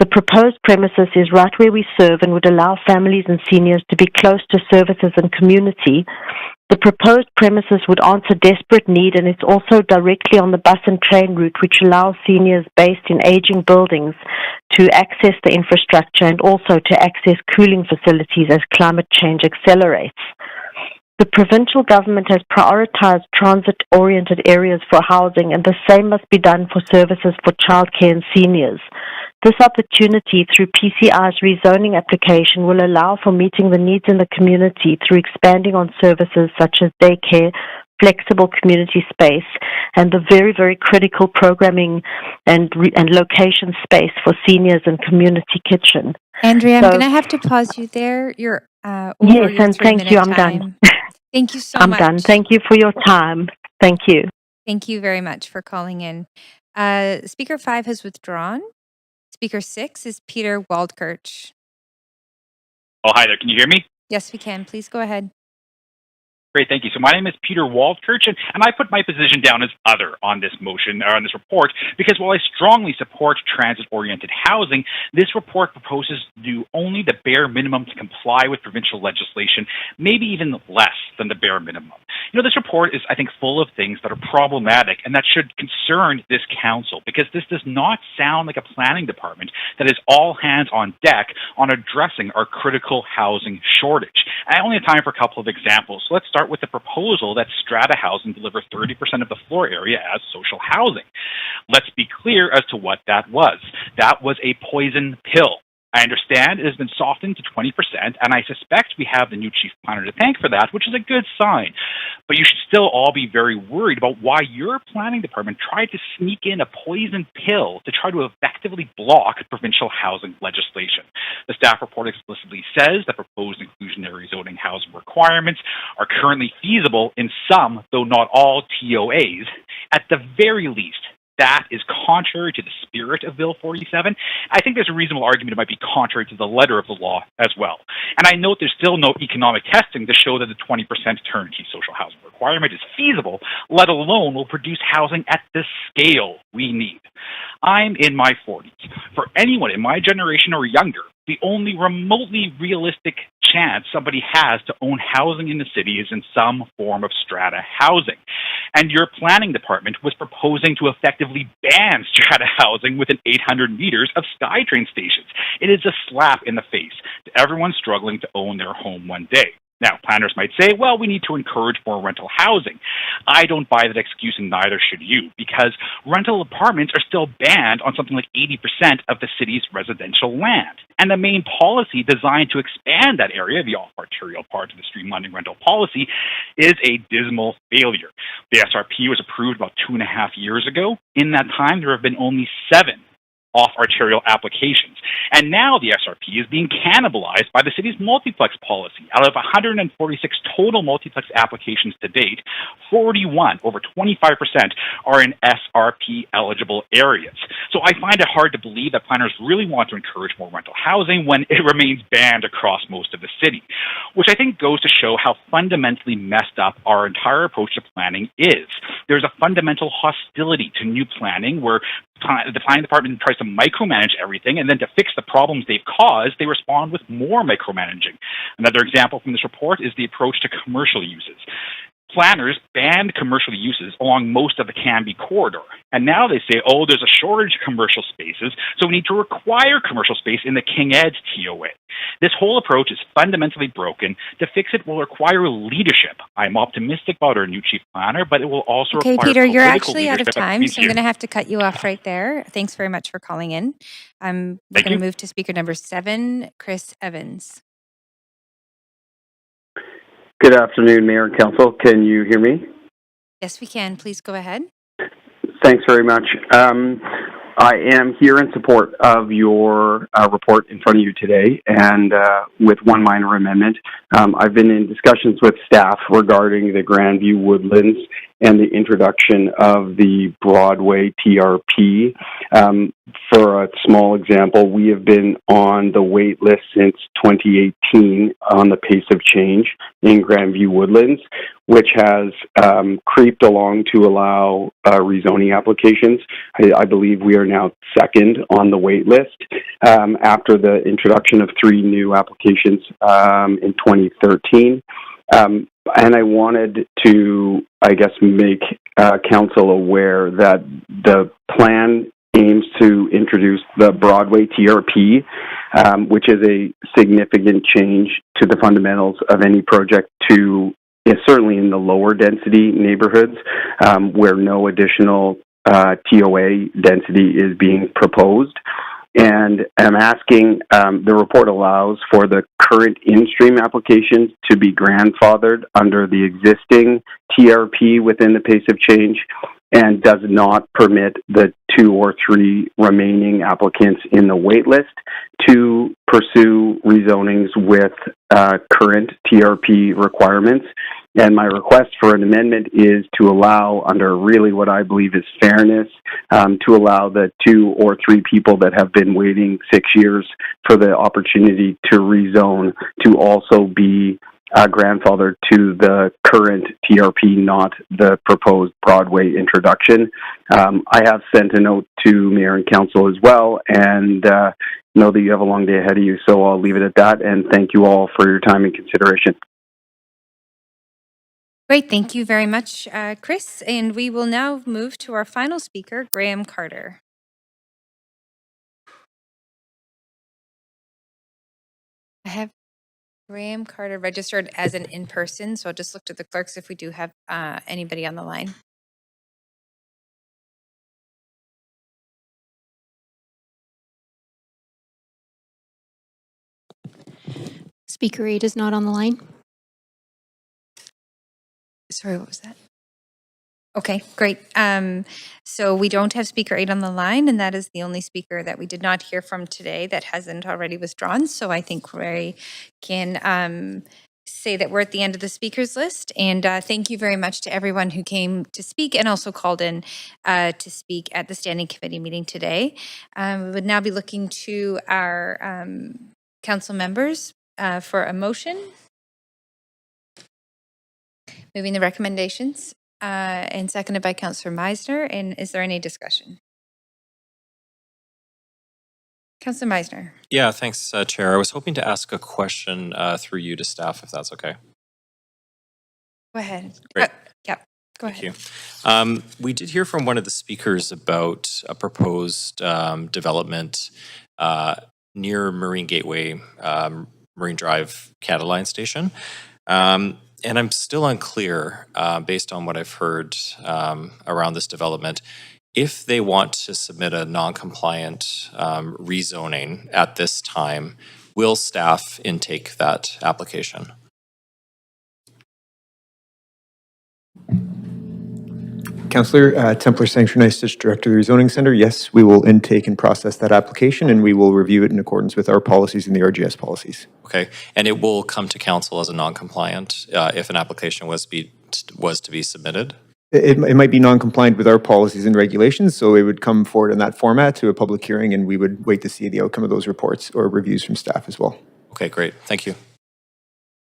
[SPEAKER 2] The proposed premises is right where we serve and would allow families and seniors to be close to services and community. The proposed premises would answer desperate need, and it's also directly on the bus and train route, which allows seniors based in aging buildings to access the infrastructure and also to access cooling facilities as climate change accelerates. The provincial government has prioritized transit-oriented areas for housing, and the same must be done for services for childcare and seniors. This opportunity through PCI's rezoning application will allow for meeting the needs in the community through expanding on services such as daycare, flexible community space, and the very, very critical programming and location space for seniors and community kitchen.
[SPEAKER 17] Andrea, I'm going to have to pause you there. You're over
[SPEAKER 2] yes,
[SPEAKER 17] your
[SPEAKER 2] and thank you. I'm
[SPEAKER 17] time.
[SPEAKER 2] done.
[SPEAKER 17] Thank you so
[SPEAKER 2] I'm
[SPEAKER 17] much.
[SPEAKER 2] done. Thank you for your time. Thank you.
[SPEAKER 17] Thank you very much for calling in. Speaker 5 has withdrawn. Speaker 6 is Peter Waldkirch.
[SPEAKER 21] Oh, hi there. Can you hear me?
[SPEAKER 17] Yes, we can. Please go ahead.
[SPEAKER 21] Great, thank you. So my name is Peter Waldkirch, and I put my position down as other on this motion, or on this report, because while I strongly support transit-oriented housing, this report proposes to do only the bare minimum to comply with provincial legislation, maybe even less than the bare minimum. You know, this report is, I think, full of things that are problematic and that should concern this council, because this does not sound like a planning department that is all hands on deck on addressing our critical housing shortage. I only have time for a couple of examples. So let's start start with the proposal that strata housing deliver 30% of the floor area as social housing. Let's be clear as to what that was. That was a poison pill. I understand it has been softened to 20%, and I suspect we have the new chief planner to thank for that, which is a good sign. But you should still all be very worried about why your planning department tried to sneak in a poison pill to try to effectively block provincial housing legislation. The staff report explicitly says that proposed inclusionary zoning housing requirements are currently feasible in some, though not all, TOAs. At the very least, that is contrary to the spirit of Bill 47. I think there's a reasonable argument it might be contrary to the letter of the law as well. And I note there's still no economic testing to show that the 20% turnkey social housing requirement is feasible, let alone will produce housing at the scale we need. I'm in my 40s. For anyone in my generation or younger, the only remotely realistic chance somebody has to own housing in the city is in some form of strata housing. And your planning department was proposing to effectively ban strata housing within 800 meters of SkyTrain stations. It is a slap in the face to everyone struggling to own their home one day. Now, planners might say, well, we need to encourage more rental housing. I don't buy that excuse, and neither should you, because rental apartments are still banned on something like 80% of the city's residential land. And the main policy designed to expand that area, the off-arterial part of the streamlining rental policy, is a dismal failure. The SRP was approved about 2.5 years ago. In that time, there have been only 7 off-arterial applications. And now the SRP is being cannibalized by the city's multiplex policy. Out of 146 total multiplex applications to date, 41, over 25%, are in SRP-eligible areas. So I find it hard to believe that planners really want to encourage more rental housing when it remains banned across most of the city, which I think goes to show how fundamentally messed up our entire approach to planning is. There's a fundamental hostility to new planning where the planning department tries to micromanage everything, and then to fix the problems they've caused, they respond with more micromanaging. Another example from this report is the approach to commercial uses. Planners banned commercial uses along most of the Canby corridor. And now they say, oh, there's a shortage of commercial spaces, so we need to require commercial space in the King Ed's TOA. This whole approach is fundamentally broken. To fix it will require leadership. I'm optimistic about our new chief planner, but it will also
[SPEAKER 17] Okay,
[SPEAKER 21] require
[SPEAKER 17] Peter, you're
[SPEAKER 21] political
[SPEAKER 17] actually out of
[SPEAKER 21] leadership at
[SPEAKER 17] time,
[SPEAKER 21] the
[SPEAKER 17] so I'm going to have to cut you off right there. Thanks very much for calling in. We're
[SPEAKER 21] Thank
[SPEAKER 17] going
[SPEAKER 21] you.
[SPEAKER 17] to move to speaker number 7, Chris Evans.
[SPEAKER 4] Good afternoon, Mayor and Council. Can you hear me?
[SPEAKER 17] Yes, we can. Please go ahead.
[SPEAKER 4] Thanks very much. I am here in support of your report in front of you today, and with one minor amendment. I've been in discussions with staff regarding the Grandview Woodlands and the introduction of the Broadway TRP. For a small example, we have been on the wait list since 2018 on the pace of change in Grandview Woodlands, which has creeped along to allow rezoning applications. I believe we are now second on the wait list after the introduction of 3 new applications in 2013. And I wanted to, I guess, make council aware that the plan aims to introduce the Broadway TRP, which is a significant change to the fundamentals of any project to, certainly in the lower density neighborhoods, where no additional TOA density is being proposed. And I'm asking, the report allows for the current in-stream applications to be grandfathered under the existing TRP within the pace of change, and does not permit the 2 or 3 remaining applicants in the wait list to pursue rezonings with current TRP requirements. And my request for an amendment is to allow, under really what I believe is fairness, to allow the 2 or 3 people that have been waiting 6 years for the opportunity to rezone to also be grandfathered to the current TRP, not the proposed Broadway introduction. I have sent a note to Mayor and Council as well, and know that you have a long day ahead of you, so I'll leave it at that, and thank you all for your time and consideration.
[SPEAKER 17] Great. Thank you very much, Chris. And we will now move to our final speaker, Graham Carter. I have Graham Carter registered as an in-person, so I'll just look to the clerks if we do have anybody on the line.
[SPEAKER 10] Speaker 8 is not on the line.
[SPEAKER 17] Sorry, what was that? Okay, great. So we don't have speaker 8 on the line, and that is the only speaker that we did not hear from today that hasn't already withdrawn. So I think we can say that we're at the end of the speakers list. And thank you very much to everyone who came to speak and also called in to speak at the standing committee meeting today. We would now be looking to our council members for a motion. Moving the recommendations and seconded by Councillor Meisner. And is there any discussion? Councillor Meisner.
[SPEAKER 15] Yeah, thanks, Chair. I was hoping to ask a question through you to staff, if that's okay.
[SPEAKER 17] Go ahead.
[SPEAKER 15] Great.
[SPEAKER 17] Yep. Go ahead.
[SPEAKER 15] Thank you. We did hear from one of the speakers about a proposed development near Marine Gateway, Marine Drive, Canada Line Station. And I'm still unclear, based on what I've heard around this development, if they want to submit a non-compliant rezoning at this time, will staff intake that application?
[SPEAKER 8] Councillor, Templar Sanctuary District Director of the Rezoning Centre, yes, we will intake and process that application, and we will review it in accordance with our policies and the RGS policies.
[SPEAKER 15] Okay, and it will come to council as a non-compliant if an application was to be submitted?
[SPEAKER 8] It might be non-compliant with our policies and regulations, so it would come forward in that format to a public hearing, and we would wait to see the outcome of those reports or reviews from staff as well.
[SPEAKER 15] Okay, great. Thank you.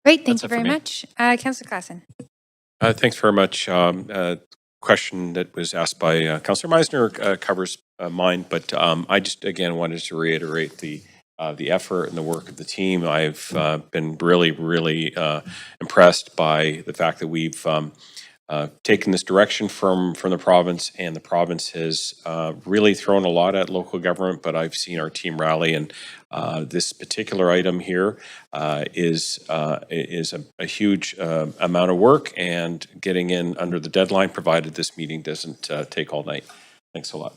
[SPEAKER 17] Great, thank you very much. Councillor Klassen.
[SPEAKER 12] Thanks very much. Question that was asked by Councillor Meisner covers mine, but I just again wanted to reiterate the effort and the work of the team. I've been really impressed by the fact that we've taken this direction from the province, and the province has really thrown a lot at local government, but I've seen our team rally, and this particular item here is a huge amount of work, and getting in under the deadline, provided this meeting doesn't take all night. Thanks a lot.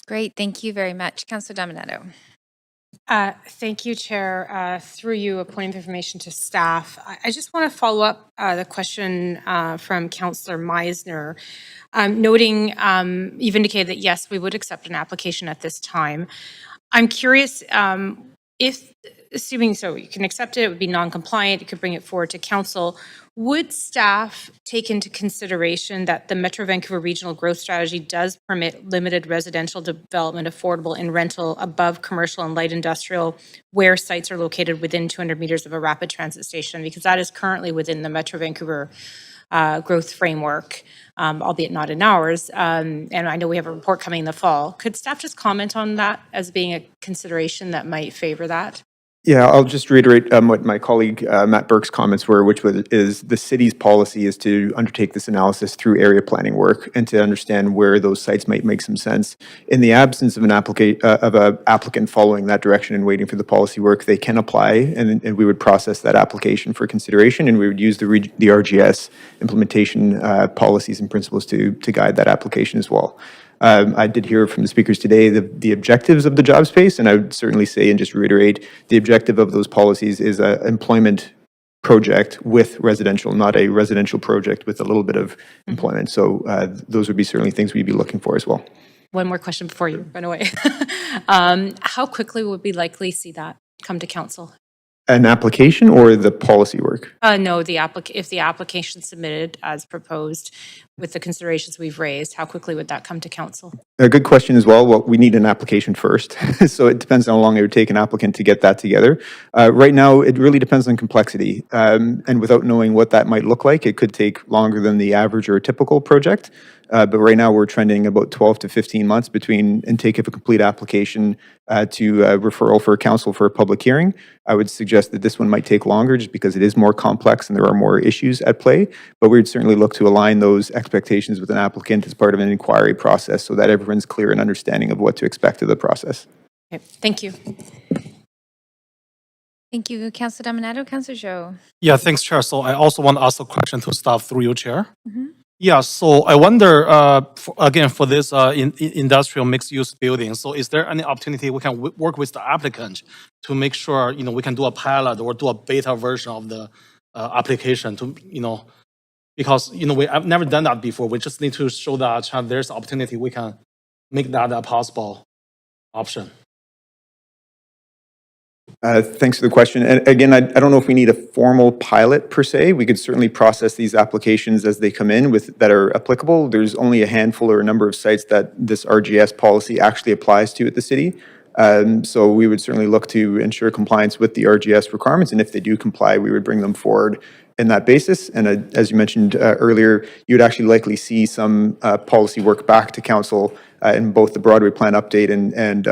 [SPEAKER 17] Great, thank you very much. Councillor Dominato.
[SPEAKER 13] Thank you, Chair. Through you, a point of information to staff. I just want to follow up the question from Councillor Meisner, noting you've indicated that yes, we would accept an application at this time. I'm curious if, assuming so, you can accept it, it would be non-compliant, you could bring it forward to council. Would staff take into consideration that the Metro Vancouver Regional Growth Strategy does permit limited residential development affordable in rental above commercial and light industrial where sites are located within 200 meters of a rapid transit station? Because that is currently within the Metro Vancouver growth framework, albeit not in ours. And I know we have a report coming in the fall. Could staff just comment on that as being a consideration that might favor that?
[SPEAKER 8] Yeah, I'll just reiterate what my colleague Matt Burke's comments were, which is the city's policy is to undertake this analysis through area planning work and to understand where those sites might make some sense. In the absence of an applicant following that direction and waiting for the policy work, they can apply, and we would process that application for consideration, and we would use the RGS implementation policies and principles to guide that application as well. I did hear from the speakers today the objectives of the job space, and I would certainly say and just reiterate the objective of those policies is an employment project with residential, not a residential project with a little bit of employment. So those would be certainly things we'd be looking for as well.
[SPEAKER 13] One more question before you run away. How quickly would we likely see that come to council?
[SPEAKER 8] An application or the policy work?
[SPEAKER 13] No, if the application submitted as proposed with the considerations we've raised, how quickly would that come to council?
[SPEAKER 8] A good question as well. Well, we need an application first. So it depends on how long it would take an applicant to get that together. Right now, it really depends on complexity. And without knowing what that might look like, it could take longer than the average or a typical project. But right now, we're trending about 12 to 15 months between intake of a complete application to referral for council for a public hearing. I would suggest that this one might take longer just because it is more complex and there are more issues at play. But we would certainly look to align those expectations with an applicant as part of an inquiry process so that everyone's clear and understanding of what to expect of the process.
[SPEAKER 13] Okay, thank you.
[SPEAKER 17] Thank you, Councillor Dominato. Councillor Zhou.
[SPEAKER 1] Yeah, thanks, Chair. So I also want to ask a question to staff through you, Chair.
[SPEAKER 17] Mhm.
[SPEAKER 1] Yeah, so I wonder, again, for this industrial mixed-use building, so is there any opportunity we can work with the applicant to make sure, we can do a pilot or do a beta version of the application to, because, I've never done that before. We just need to show that there's opportunity we can make that a possible option.
[SPEAKER 8] Thanks for the question. And again, I don't know if we need a formal pilot per se. We could certainly process these applications as they come in that are applicable. There's only a handful or a number of sites that this RGS policy actually applies to at the city. So we would certainly look to ensure compliance with the RGS requirements. And if they do comply, we would bring them forward in that basis. And as you mentioned earlier, you'd actually likely see some policy work back to council in both the Broadway plan update and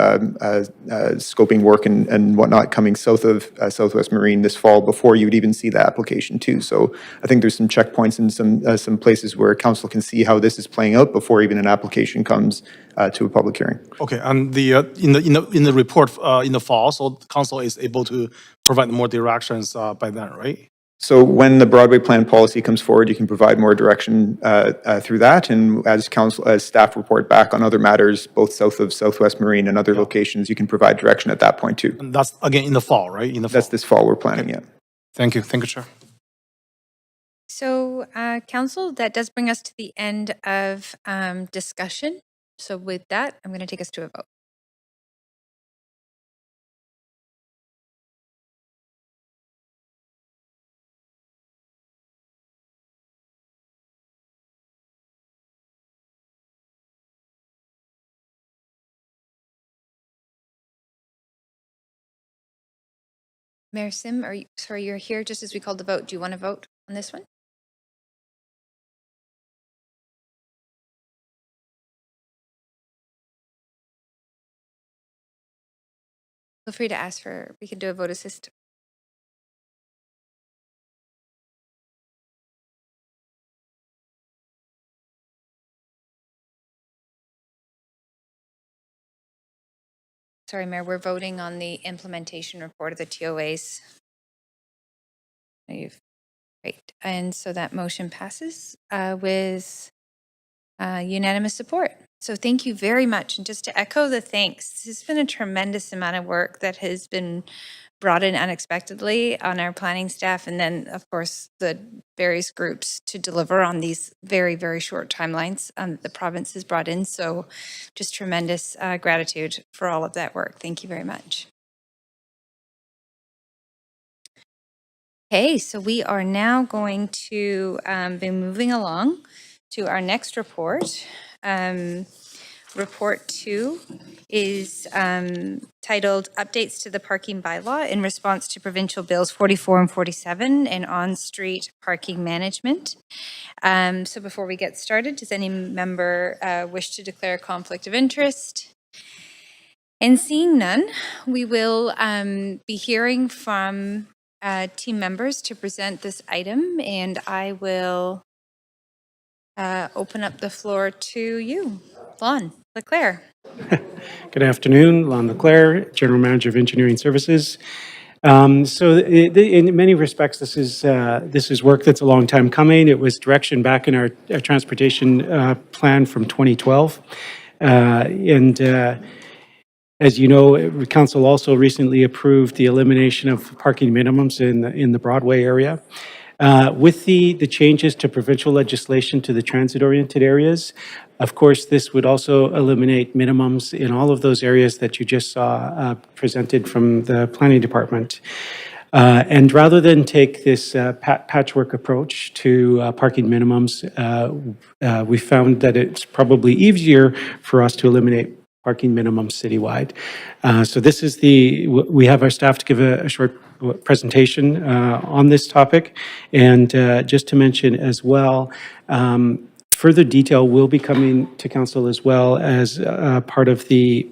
[SPEAKER 8] scoping work and whatnot coming south of Southwest Marine this fall before you would even see the application too. So I think there's some checkpoints and some places where council can see how this is playing out before even an application comes to a public hearing.
[SPEAKER 1] Okay, and the in the report in the fall, so council is able to provide more directions by then, right?
[SPEAKER 8] So when the Broadway plan policy comes forward, you can provide more direction through that. And as staff report back on other matters, both south of Southwest Marine and other locations, you can provide direction at that point too.
[SPEAKER 1] And that's again in the fall, right?
[SPEAKER 8] That's this fall we're planning, yeah.
[SPEAKER 1] Thank you, Chair.
[SPEAKER 17] So, Council, that does bring us to the end of discussion. So with that, I'm going to take us to a vote. Mayor Sim, you're here just as we called the vote. Do you want to vote on this one? Feel free to ask we can do a vote assist. Sorry, Mayor, we're voting on the implementation report of the TOAs. Great. And so that motion passes with unanimous support. So thank you very much. And just to echo the thanks, this has been a tremendous amount of work that has been brought in unexpectedly on our planning staff, and then, of course, the various groups to deliver on these very, very short timelines the province has brought in. So just tremendous gratitude for all of that work. Thank you very much. Okay, so we are now going to be moving along to our next report. Report 2 is titled Updates to the Parking Bylaw in Response to Provincial Bills 44 and 47 and On-Street Parking Management. So before we get started, does any member wish to declare a conflict of interest? And seeing none, we will be hearing from team members to present this item, and I will open up the floor to you. Lon Leclerc.
[SPEAKER 23] Good afternoon, Lon Leclerc, General Manager of Engineering Services. In many respects, this is work that's a long time coming. It was direction back in our transportation plan from 2012. As you know, Council also recently approved the elimination of parking minimums in the Broadway area. With the changes to provincial legislation to the transit-oriented areas, of course, this would also eliminate minimums in all of those areas that you just saw presented from the planning department. And rather than take this patchwork approach to parking minimums, we found that it's probably easier for us to eliminate parking minimums citywide. So this is we have our staff to give a short presentation on this topic. And just to mention as well, further detail will be coming to council as well as part of the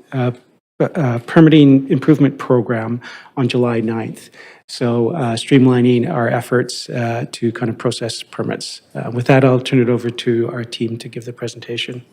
[SPEAKER 23] permitting improvement program on July 9th. So streamlining our efforts to kind of process permits. With that, I'll turn it over to our team to give the presentation.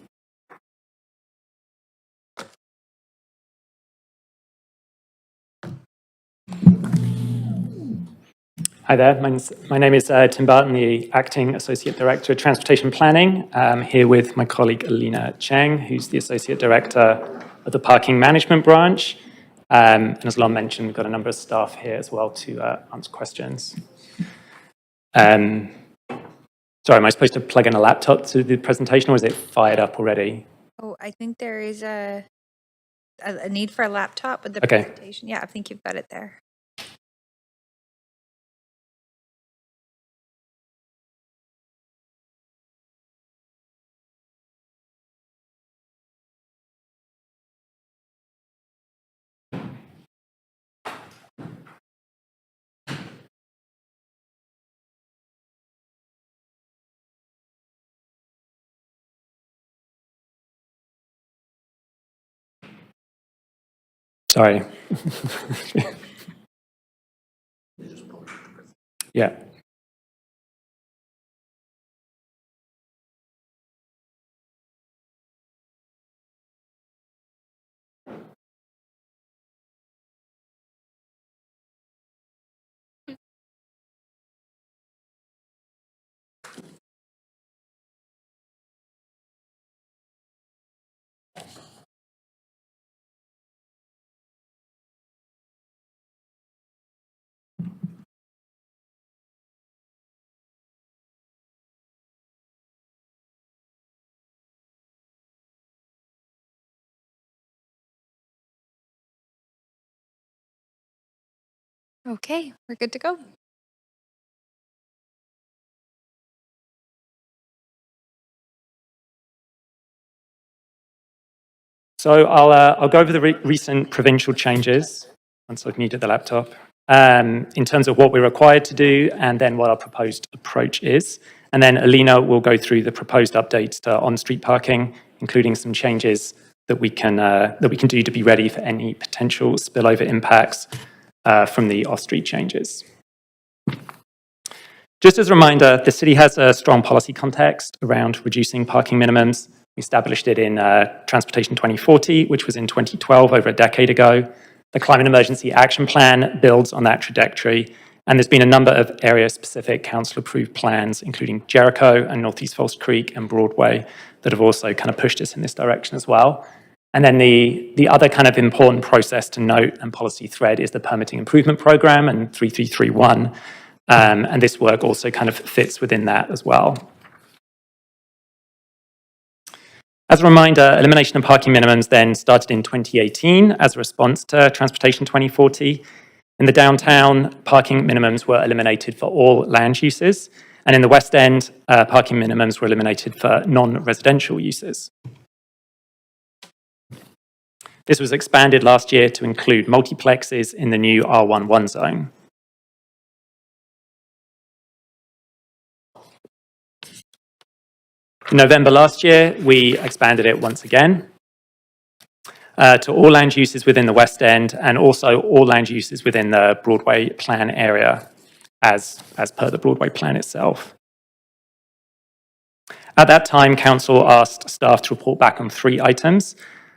[SPEAKER 19] Hi there, my name is Tim Barton, the Acting Associate Director of Transportation Planning. I'm here with my colleague Alina Cheng, who's the Associate Director of the Parking Management Branch. And as Lon mentioned, we've got a number of staff here as well to answer questions. Sorry, am I supposed to plug in a laptop to the presentation or is it fired up already?
[SPEAKER 17] Oh, I think there is a need for a laptop with the
[SPEAKER 19] Okay.
[SPEAKER 17] presentation. Yeah, I think you've got it there.
[SPEAKER 19] Sorry. Yeah.
[SPEAKER 17] Okay, we're good to go.
[SPEAKER 19] So I'll go over the recent provincial changes once I've muted the laptop, in terms of what we're required to do and then what our proposed approach is. And then Alina will go through the proposed updates to on-street parking, including some changes that we can do to be ready for any potential spillover impacts from the off-street changes. Just as a reminder, the city has a strong policy context around reducing parking minimums. We established it in Transportation 2040, which was in 2012, over a decade ago. The Climate Emergency Action Plan builds on that trajectory, and there's been a number of area-specific council-approved plans, including Jericho and Northeast Falls Creek and Broadway, that have also kind of pushed us in this direction as well. And then the other kind of important process to note and policy thread is the Permitting Improvement Program and 3331. And this work also kind of fits within that as well. As a reminder, elimination of parking minimums then started in 2018 as a response to Transportation 2040. In the downtown, parking minimums were eliminated for all land uses. And in the West End, parking minimums were eliminated for non-residential uses. This was expanded last year to include multiplexes in the new R11 zone. In November last year, we expanded it once again to all land uses within the West End and also all land uses within the Broadway plan area as per the Broadway plan itself. At that time, Council asked staff to report back on 3 items: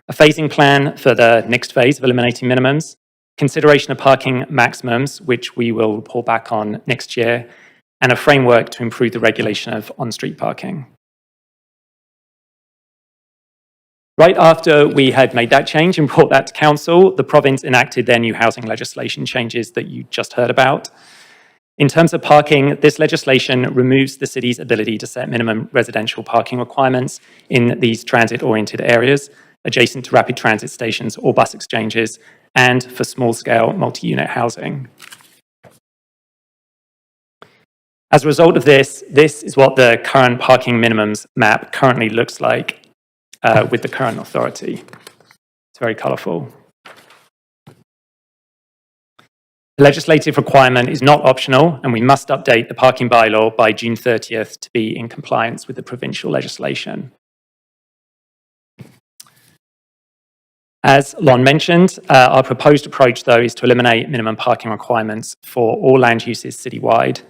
[SPEAKER 19] a phasing plan for the next phase of eliminating minimums, consideration of parking maximums, which we will report back on next year, and a framework to improve the regulation of on-street parking. Right after we had made that change and brought that to Council, the province enacted their new housing legislation changes that you just heard about. In terms of parking, this legislation removes the city's ability to set minimum residential parking requirements in these transit-oriented areas, adjacent to rapid transit stations or bus exchanges, and for small-scale multi-unit housing. As a result of this, this is what the current parking minimums map currently looks like with the current authority. It's very colourful. The legislative requirement is not optional, and we must update the parking bylaw by June 30th to be in compliance with the provincial legislation. As Lon mentioned, our proposed approach, though, is to eliminate minimum parking requirements for all land uses citywide.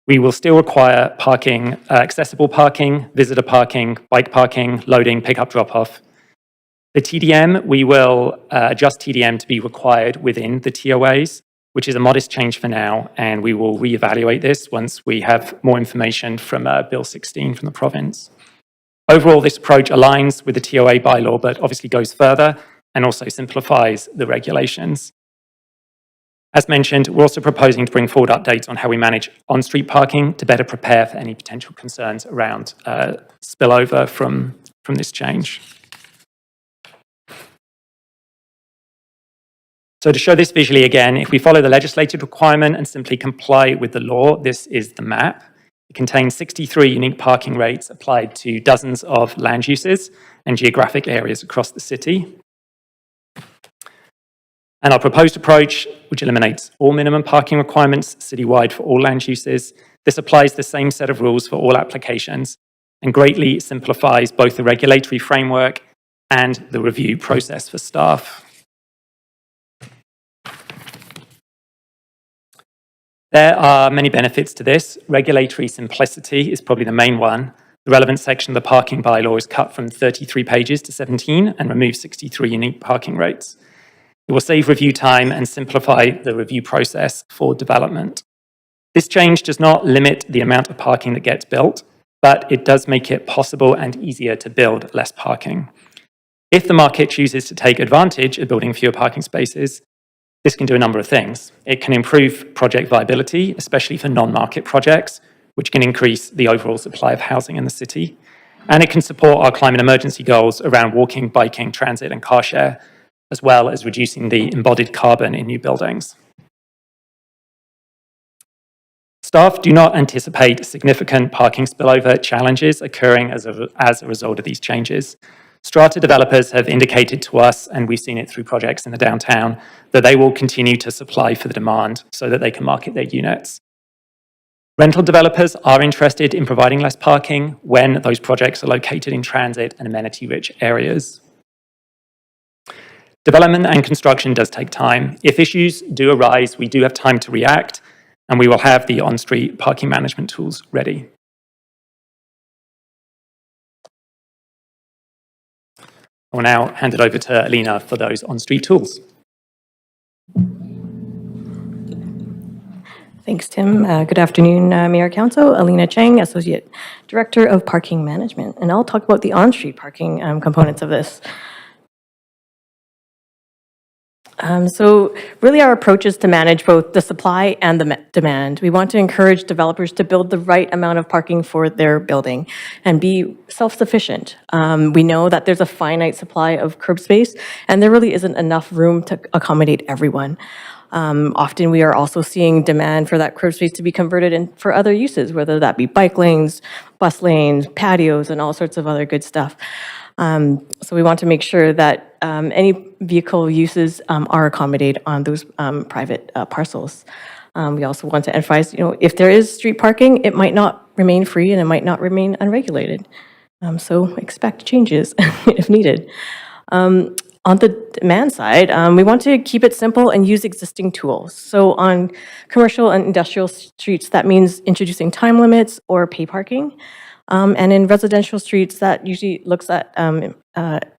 [SPEAKER 19] We will still require parking, accessible parking, visitor parking, bike parking, loading, pick-up, drop-off. The TDM, we will adjust TDM to be required within the TOAs,
[SPEAKER 11] which is a modest change for now, and we will reevaluate this once we have more information from Bill 16 from the province. Overall, this approach aligns with the TOA bylaw, but obviously goes further and also simplifies the regulations. As mentioned, we're also proposing to bring forward updates on how we manage on-street parking to better prepare for any potential concerns around spillover from this change. So to show this visually again, if we follow the legislated requirement and simply comply with the law, this is the map. It contains 63 unique parking rates applied to dozens of land uses and geographic areas across the city. And our proposed approach, which eliminates all minimum parking requirements citywide for all land uses, this applies the same set of rules for all applications and greatly simplifies both the regulatory framework and the review process for staff. There are many benefits to this. Regulatory simplicity is probably the main one. The relevant section of the parking bylaw is cut from 33 pages to 17 and removes 63 unique parking rates. It will save review time and simplify the review process for development. This change does not limit the amount of parking that gets built, but it does make it possible and easier to build less parking. If the market chooses to take advantage of building fewer parking spaces, this can do a number of things. It can improve project viability, especially for non-market projects, which can increase the overall supply of housing in the city. And it can support our climate emergency goals around walking, biking, transit, and car share, as well as reducing the embodied carbon in new buildings. Staff do not anticipate significant parking spillover challenges occurring as a result of these changes. Strata developers have indicated to us, and we've seen it through projects in the downtown, that they will continue to supply for the demand so that they can market their units. Rental developers are interested in providing less parking when those projects are located in transit and amenity-rich areas. Development and construction does take time. If issues do arise, we do have time to react, and we will have the on-street parking management tools ready. I will now hand it over to Alina for those on-street tools.
[SPEAKER 14] Thanks, Tim. Good afternoon, Mayor Council. Alina Chang, Associate Director of Parking Management. And I'll talk about the on-street parking components of this. So really our approach is to manage both the supply and the demand. We want to encourage developers to build the right amount of parking for their building and be self-sufficient. We know that there's a finite supply of curb space and there really isn't enough room to accommodate everyone. Often we are also seeing demand for that curb space to be converted in for other uses, whether that be bike lanes, bus lanes, patios, and all sorts of other good stuff. So we want to make sure that any vehicle uses are accommodated on those private parcels. We also want to emphasize, if there is street parking, it might not remain free and it might not remain unregulated. So expect changes if needed. On the demand side, we want to keep it simple and use existing tools. So on commercial and industrial streets, that means introducing time limits or pay parking. And in residential streets, that usually looks at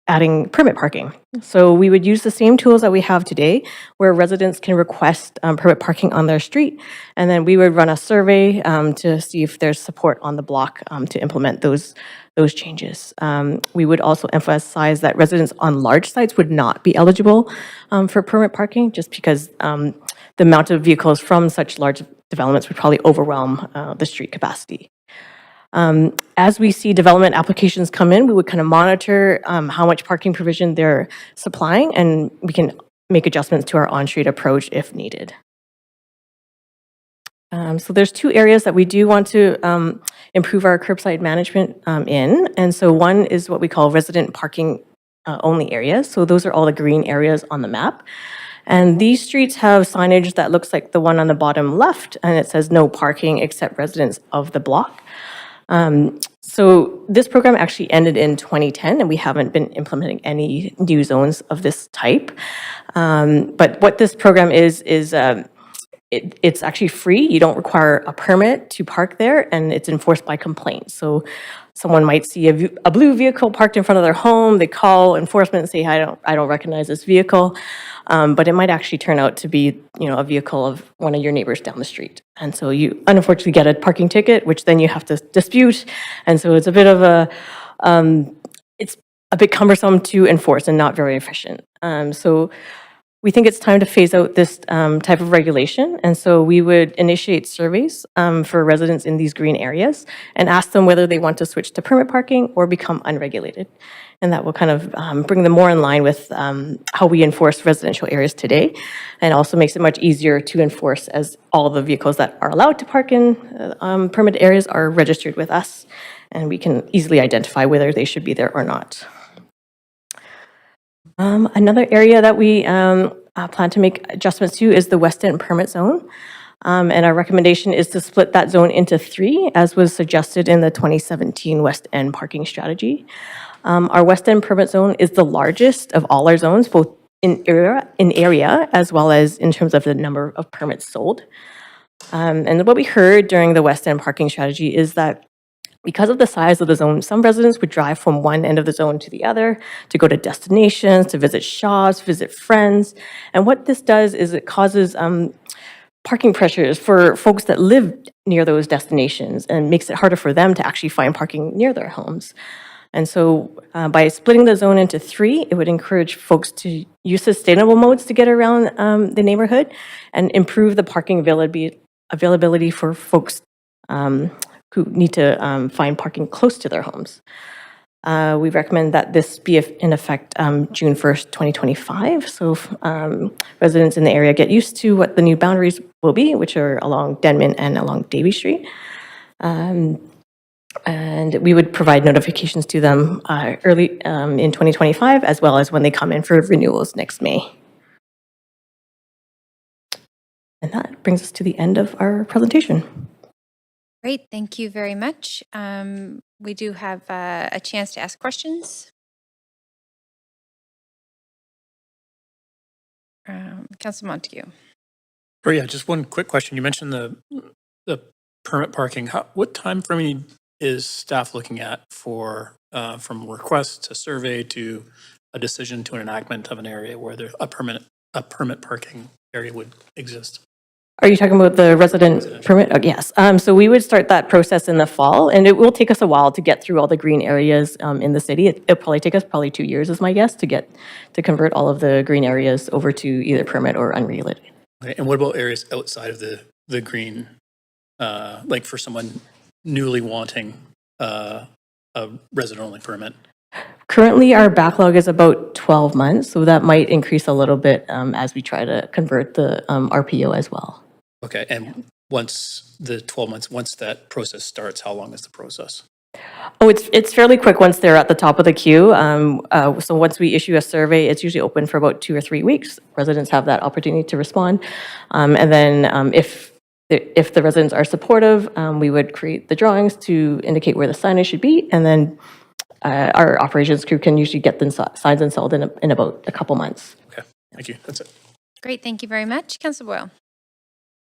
[SPEAKER 14] adding permit parking. So we would use the same tools that we have today, where residents can request permit parking on their street, and then we would run a survey to see if there's support on the block to implement those changes. We would also emphasize that residents on large sites would not be eligible for permit parking, just because the amount of vehicles from such large developments would probably overwhelm the street capacity. As we see development applications come in, we would kind of monitor how much parking provision they're supplying, and we can make adjustments to our on-street approach if needed. So there's two areas that we do want to improve our curbside management in. And so one is what we call resident parking only areas. So those are all the green areas on the map. And these streets have signage that looks like the one on the bottom left, and it says no parking except residents of the block. So this program actually ended in 2010, and we haven't been implementing any new zones of this type. But what this program is it's actually free. You don't require a permit to park there, and it's enforced by complaint. So someone might see a blue vehicle parked in front of their home, they call enforcement and say, I don't recognize this vehicle. But it might actually turn out to be, a vehicle of one of your neighbors down the street. And so you unfortunately get a parking ticket, which then you have to dispute. And so it's a bit of it's a bit cumbersome to enforce and not very efficient. So we think it's time to phase out this type of regulation. And so we would initiate surveys for residents in these green areas and ask them whether they want to switch to permit parking or become unregulated. And that will kind of bring them more in line with how we enforce residential areas today, and also makes it much easier to enforce as all the vehicles that are allowed to park in permit areas are registered with us, and we can easily identify whether they should be there or not. Another area that we plan to make adjustments to is the West End permit zone. And our recommendation is to split that zone into 3, as was suggested in the 2017 West End parking strategy. Our West End permit zone is the largest of all our zones, both in area as well as in terms of the number of permits sold. And what we heard during the West End parking strategy is that because of the size of the zone, some residents would drive from one end of the zone to the other to go to destinations, to visit shops, visit friends. And what this does is it causes parking pressures for folks that live near those destinations and makes it harder for them to actually find parking near their homes. And so by splitting the zone into 3, it would encourage folks to use sustainable modes to get around the neighborhood and improve the parking availability for folks who need to find parking close to their homes. We recommend that this be in effect June 1st, 2025. So residents in the area get used to what the new boundaries will be, which are along Denman and along Davie Street. And we would provide notifications to them early in 2025, as well as when they come in for renewals next May. And that brings us to the end of our presentation.
[SPEAKER 17] Great, thank you very much. We do have a chance to ask questions. Councillor Montague.
[SPEAKER 3] Oh yeah, just one quick question. You mentioned the permit parking. What time frame is staff looking at for from request to survey to a decision to an enactment of an area where a permit parking area would exist?
[SPEAKER 14] Are you talking about the resident permit? Oh, yes. So we would start that process in the fall, and it will take us a while to get through all the green areas in the city. It'll probably take us 2 years, is my guess, to convert all of the green areas over to either permit or unregulated.
[SPEAKER 3] Okay. And what about areas outside of the green, like for someone newly wanting a resident-only permit?
[SPEAKER 14] Currently, our backlog is about 12 months, so that might increase a little bit as we try to convert the RPO as well.
[SPEAKER 3] Okay, and once the 12 months, once that process starts, how long is the process?
[SPEAKER 14] Oh, it's fairly quick once they're at the top of the queue. So once we issue a survey, it's usually open for about 2 or 3 weeks. Residents have that opportunity to respond. And then if the residents are supportive, we would create the drawings to indicate where the signage should be, and then our operations crew can usually get the signs installed in about a couple months.
[SPEAKER 3] Okay, thank you. That's it.
[SPEAKER 17] Great, thank you very much. Councillor Boyle.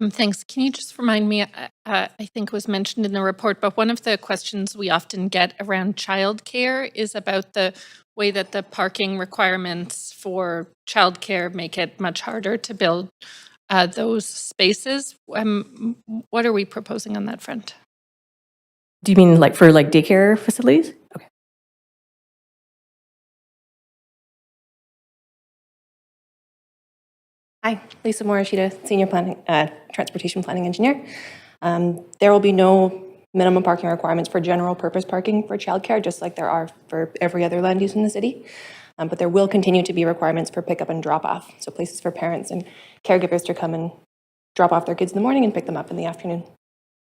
[SPEAKER 10] Thanks. Can you just remind me, I think it was mentioned in the report, but one of the questions we often get around childcare is about the way that the parking requirements for childcare make it much harder to build those spaces. What are we proposing on that front?
[SPEAKER 14] Do you mean for daycare facilities? Okay.
[SPEAKER 6] Hi, Lisa Morishita, Senior Transportation Planning Engineer. There will be no minimum parking requirements for general purpose parking for childcare, just like there are for every other land use in the city. But there will continue to be requirements for pickup and drop off. So places for parents and caregivers to come and drop off their kids in the morning and pick them up in the afternoon.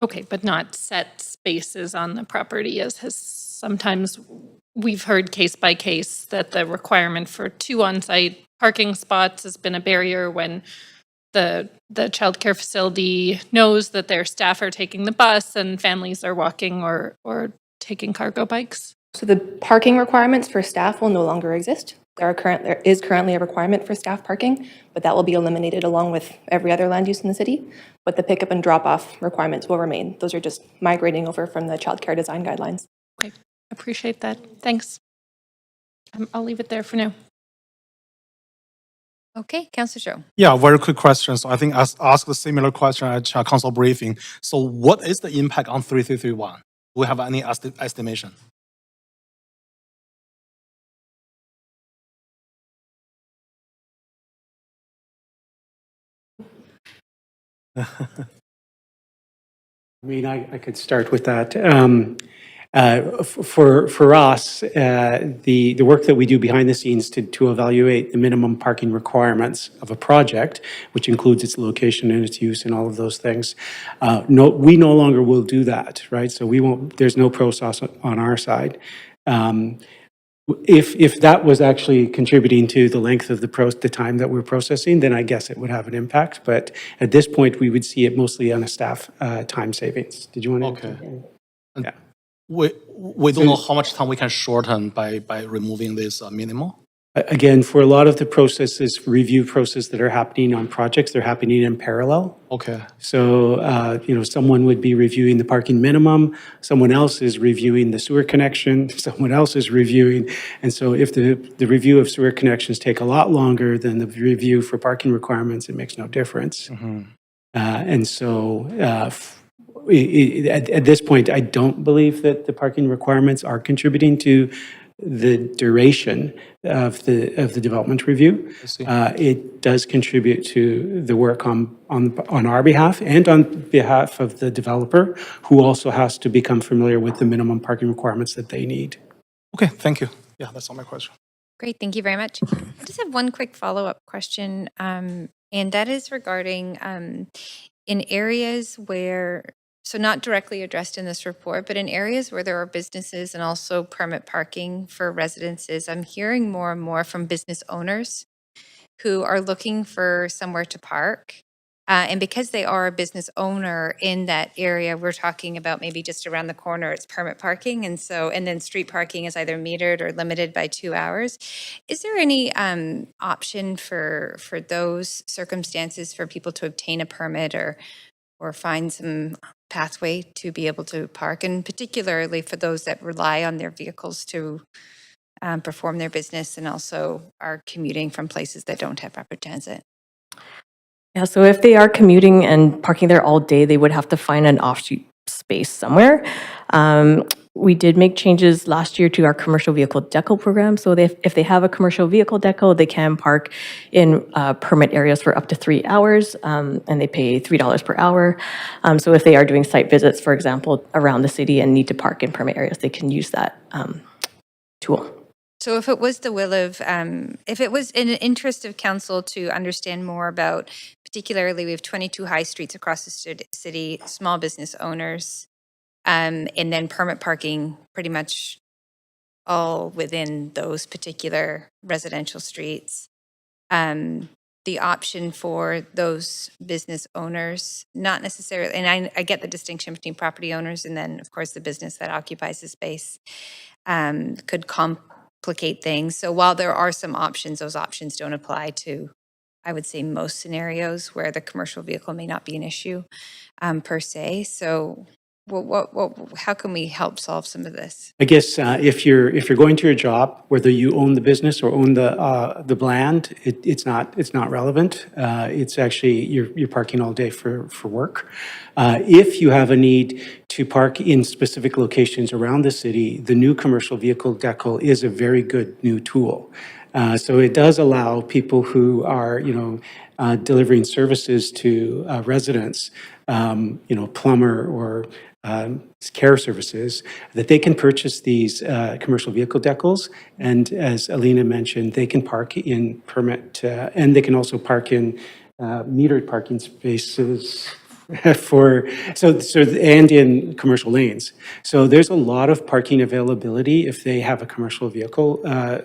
[SPEAKER 10] Okay, but not set spaces on the property, as has sometimes we've heard case by case that the requirement for 2 on-site parking spots has been a barrier when the childcare facility knows that their staff are taking the bus and families are walking or taking cargo bikes.
[SPEAKER 6] So the parking requirements for staff will no longer exist. There is currently a requirement for staff parking, but that will be eliminated along with every other land use in the city. But the pickup and drop off requirements will remain. Those are just migrating over from the childcare design guidelines.
[SPEAKER 10] Okay, Appreciate that. Thanks. I'll leave it there for now.
[SPEAKER 17] Okay, Councillor Zhou.
[SPEAKER 1] Yeah, very quick question. So I think I asked a similar question at council briefing. So what is the impact on 3331? Do we have any estimation?
[SPEAKER 23] I mean, I could start with that. For us, the work that we do behind the scenes to evaluate the minimum parking requirements of a project, which includes its location and its use and all of those things, we no longer will do that, right? So we won't. There's no process on our side. If that was actually contributing to the length of the time that we're processing, then I guess it would have an impact. But at this point, we would see it mostly on a staff time savings. Did you want to?
[SPEAKER 1] Okay.
[SPEAKER 23] Yeah.
[SPEAKER 1] We don't know how much time we can shorten by removing this minimal.
[SPEAKER 23] Again, for a lot of the processes, review process that are happening on projects, they're happening in parallel.
[SPEAKER 1] Okay.
[SPEAKER 23] So, someone would be reviewing the parking minimum, someone else is reviewing the sewer connection, someone else is reviewing. And so if the review of sewer connections take a lot longer than the review for parking requirements, it makes no difference. And so, at this point, I don't believe that the parking requirements are contributing to the duration of the development review. It does contribute to the work on our behalf and on behalf of the developer, who also has to become familiar with the minimum parking requirements that they need.
[SPEAKER 1] Okay, thank you. Yeah, that's all my question.
[SPEAKER 17] Great, thank you very much. I just have one quick follow-up question, and that is regarding in areas where, so not directly addressed in this report, but in areas where there are businesses and also permit parking for residences, I'm hearing more and more from business owners who are looking for somewhere to park. And because they are a business owner in that area, we're talking about maybe just around the corner, it's permit parking. And then street parking is either metered or limited by 2 hours. Is there any option for those circumstances for people to obtain a permit or find some pathway to be able to park, and particularly for those that rely on their vehicles to perform their business and also are commuting from places that don't have rapid transit?
[SPEAKER 14] Yeah, so if they are commuting and parking there all day, they would have to find an off-street space somewhere. We did make changes last year to our commercial vehicle deco program. So if they have a commercial vehicle deco, they can park in permit areas for up to 3 hours, and they pay $3 per hour. So if they are doing site visits, for example, around the city and need to park in permit areas, they can use that tool.
[SPEAKER 17] So if it was the will of, if it was in the interest of council to understand more about, particularly we have 22 high streets across the city, small business owners, and then permit parking pretty much all within those particular residential streets. The option for those business owners, not necessarily, and I get the distinction between property owners and then, of course, the business that occupies the space, could complicate things. So while there are some options, those options don't apply to, I would say, most scenarios where the commercial vehicle may not be an issue per se. So how can we help solve some of this?
[SPEAKER 23] I guess if you're going to your job, whether you own the business or own the land, it's not relevant. It's actually you're parking all day for work. If you have a need to park in specific locations around the city, the new commercial vehicle decal is a very good new tool. So it does allow people who are delivering services to residents, plumber or care services, that they can purchase these commercial vehicle decals. And as Alina mentioned, they can park in permit, and they can also park in metered parking spaces and in commercial lanes. So there's a lot of parking availability if they have a commercial vehicle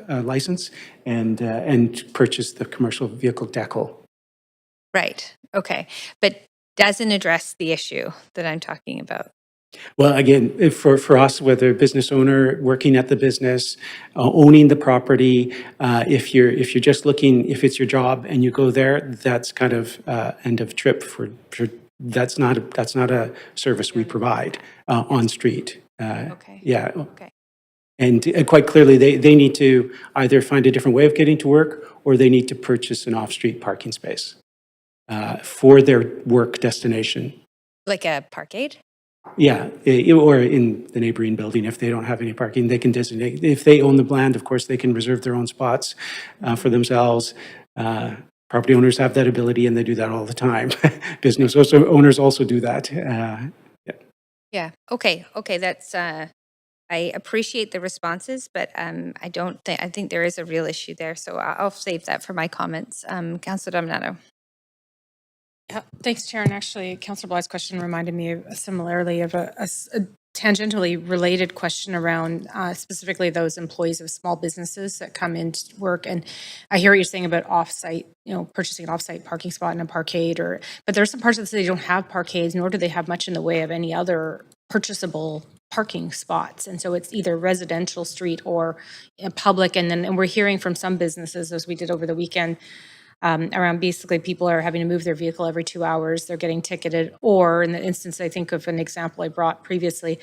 [SPEAKER 23] license and purchase the commercial vehicle decal.
[SPEAKER 17] Right. Okay. But doesn't address the issue that I'm talking about.
[SPEAKER 23] Well, again, for us, whether business owner working at the business, owning the property, if you're just looking, if it's your job and you go there, that's kind of end of trip for that's not a service we provide on street.
[SPEAKER 17] Okay.
[SPEAKER 23] Yeah.
[SPEAKER 17] Okay.
[SPEAKER 23] And quite clearly, they need to either find a different way of getting to work, or they need to purchase an off-street parking space for their work destination.
[SPEAKER 17] Like a parkade?
[SPEAKER 23] Yeah, or in the neighboring building, if they don't have any parking, they can designate. If they own the land, of course, they can reserve their own spots for themselves. Property owners have that ability, and they do that all the time. Business owners also do that.
[SPEAKER 17] Yeah. Okay. That's. I appreciate the responses, but I don't think. I think there is a real issue there. So I'll save that for my comments. Councillor Dominato.
[SPEAKER 13] Yeah, thanks, Chair. And actually, Councillor Bligh's question reminded me of similarly of a tangentially related question around specifically those employees of small businesses that come into work. And I hear what you're saying about off-site, purchasing an off-site parking spot in a parkade, but there are some parts of the city that don't have parkades, nor do they have much in the way of any other purchasable parking spots. And so it's either residential street or public. And we're hearing from some businesses, as we did over the weekend, around basically people are having to move their vehicle every 2 hours, they're getting ticketed, or in the instance, I think of an example I brought previously,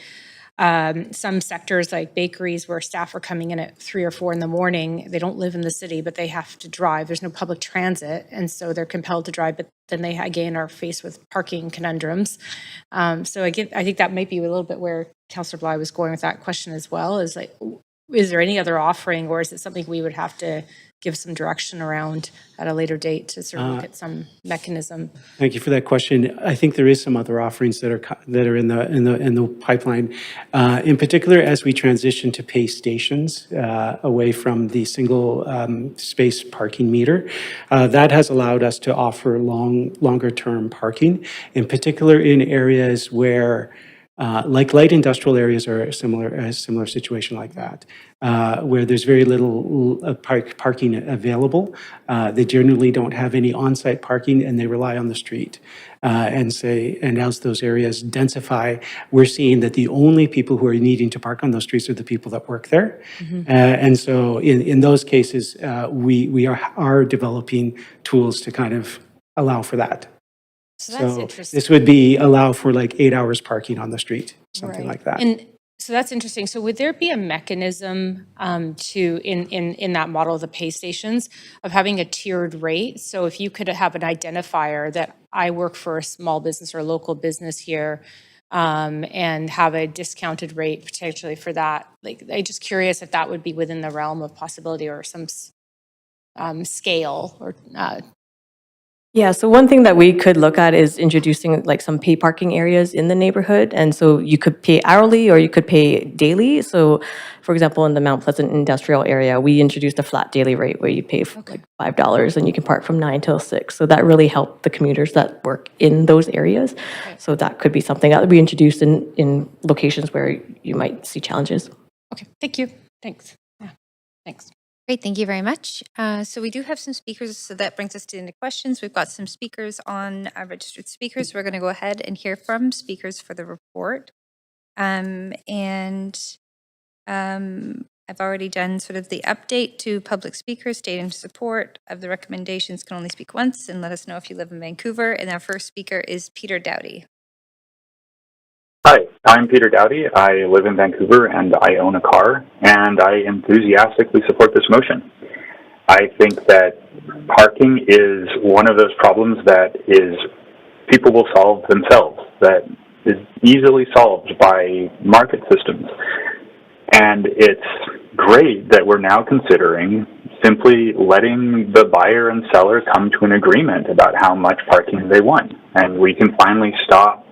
[SPEAKER 13] some sectors like bakeries where staff are coming in at 3 or 4 in the morning, they don't live in the city, but they have to drive. There's no public transit, and so they're compelled to drive, but then they again are faced with parking conundrums. So I think that might be a little bit where Councillor Bligh was going with that question as well, is like, is there any other offering, or is it something we would have to give some direction around at a later date to sort of look at some mechanism?
[SPEAKER 23] Thank you for that question. I think there is some other offerings that are in the pipeline. In particular, as we transition to pay stations away from the single space parking meter, that has allowed us to offer longer term parking, in particular in areas where like light industrial areas are a similar situation like that, where there's very little parking available. They generally don't have any on-site parking, and they rely on the street. And as those areas densify, we're seeing that the only people who are needing to park on those streets are the people that work there. And so in those cases, we are developing tools to kind of allow for that.
[SPEAKER 13] So that's interesting.
[SPEAKER 23] This would be allow for like 8 hours parking on the street, something like that.
[SPEAKER 13] And so that's interesting. So would there be a mechanism to in that model of the pay stations of having a tiered rate? So if you could have an identifier that I work for a small business or a local business here, and have a discounted rate potentially for that. Like, I'm just curious if that would be within the realm of possibility or some scale or.
[SPEAKER 14] Yeah, so one thing that we could look at is introducing like some pay parking areas in the neighborhood. And so you could pay hourly or you could pay daily. So for example, in the Mount Pleasant industrial area, we introduced a flat daily rate where you pay like $5 and you can park from 9 till 6. So that really helped the commuters that work in those areas. So that could be something that we introduced in locations where you might see challenges.
[SPEAKER 13] Okay, thank you. Thanks. Yeah, thanks.
[SPEAKER 17] Great, thank you very much. So we do have some speakers, so that brings us to the questions. We've got some speakers on registered speakers. We're going to go ahead and hear from speakers for the report. I've already done sort of the update to public speakers stating support of the recommendations can only speak once, and let us know if you live in Vancouver. And our first speaker is Peter Dowdy.
[SPEAKER 20] Hi, I'm Peter Dowdy. I live in Vancouver and I own a car, and I enthusiastically support this motion. I think that parking is one of those problems that people will solve themselves, that is easily solved by market systems. And it's great that we're now considering simply letting the buyer and seller come to an agreement about how much parking they want. And we can finally stop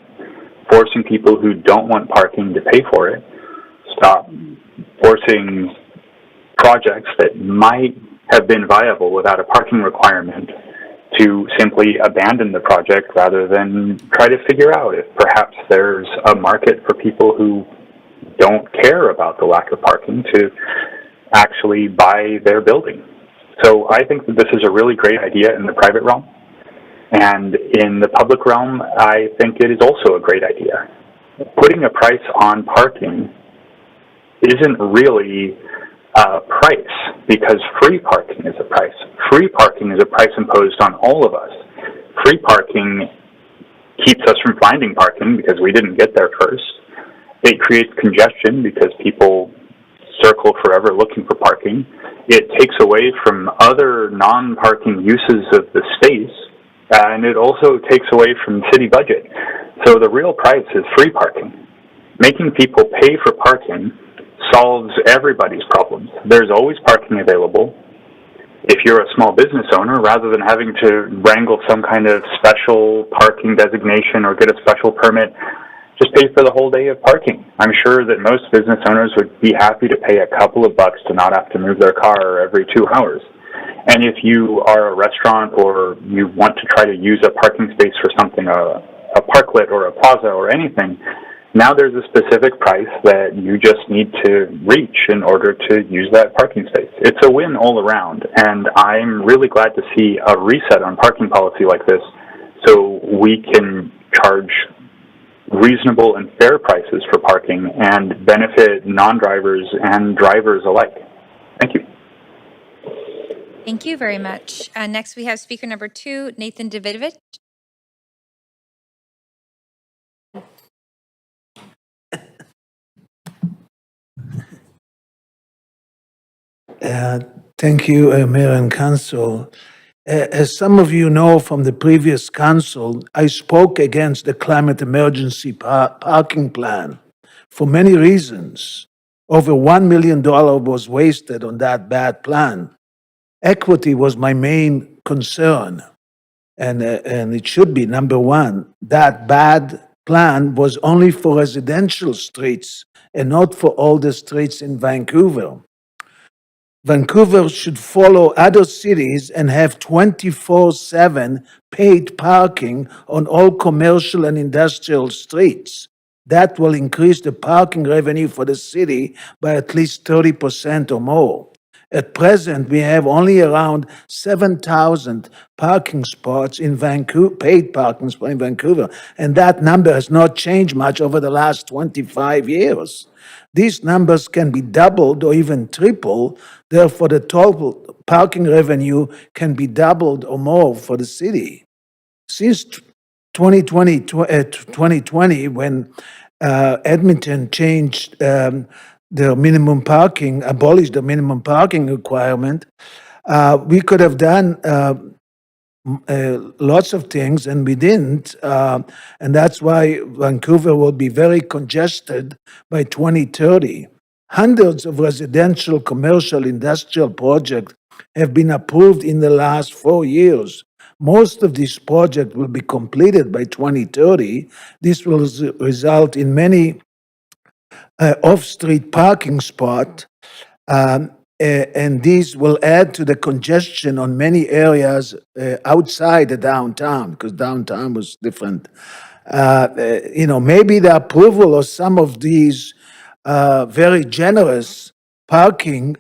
[SPEAKER 20] forcing people who don't want parking to pay for it, stop forcing projects that might have been viable without a parking requirement to simply abandon the project rather than try to figure out if perhaps there's a market for people who don't care about the lack of parking to actually buy their building. So I think that this is a really great idea in the private realm. And in the public realm, I think it is also a great idea. Putting a price on parking isn't really a price, because free parking is a price. Free parking is a price imposed on all of us. Free parking keeps us from finding parking because we didn't get there first. It creates congestion because people circle forever looking for parking. It takes away from other non-parking uses of the space, and it also takes away from city budget. So the real price is free parking. Making people pay for parking solves everybody's problems. There's always parking available. If you're a small business owner, rather than having to wrangle some kind of special parking designation or get a special permit, just pay for the whole day of parking. I'm sure that most business owners would be happy to pay a couple of bucks to not have to move their car every 2 hours. And if you are a restaurant or you want to try to use a parking space for something, a parklet or a plaza or anything, now there's a specific price that you just need to reach in order to use that parking space. It's a win all around, and I'm really glad to see a reset on parking policy like this so we can charge reasonable and fair prices for parking and benefit non-drivers and drivers alike. Thank you.
[SPEAKER 17] Thank you very much. Next, we have speaker number 2, Nathan Davidovich.
[SPEAKER 5] Thank you, Mayor and Council. As some of you know from the previous council, I spoke against the climate emergency parking plan for many reasons. Over $1 million was wasted on that bad plan. Equity was my main concern, and it should be number one. That bad plan was only for residential streets and not for all the streets in Vancouver. Vancouver should follow other cities and have 24/7 paid parking on all commercial and industrial streets. That will increase the parking revenue for the city by at least 30% or more. At present, we have only around 7,000 parking spots in Vancouver, paid parking spots in Vancouver, and that number has not changed much over the last 25 years. These numbers can be doubled or even tripled, therefore the total parking revenue can be doubled or more for the city. Since 2020, when Edmonton changed the minimum parking, abolished the minimum parking requirement, we could have done lots of things, and we didn't. And that's why Vancouver will be very congested by 2030. Hundreds of residential, commercial, industrial projects have been approved in the last 4 years. Most of these projects will be completed by 2030. This will result in many off-street parking spots, and these will add to the congestion on many areas outside the downtown, because downtown was different. Maybe the approval of some of these very generous parking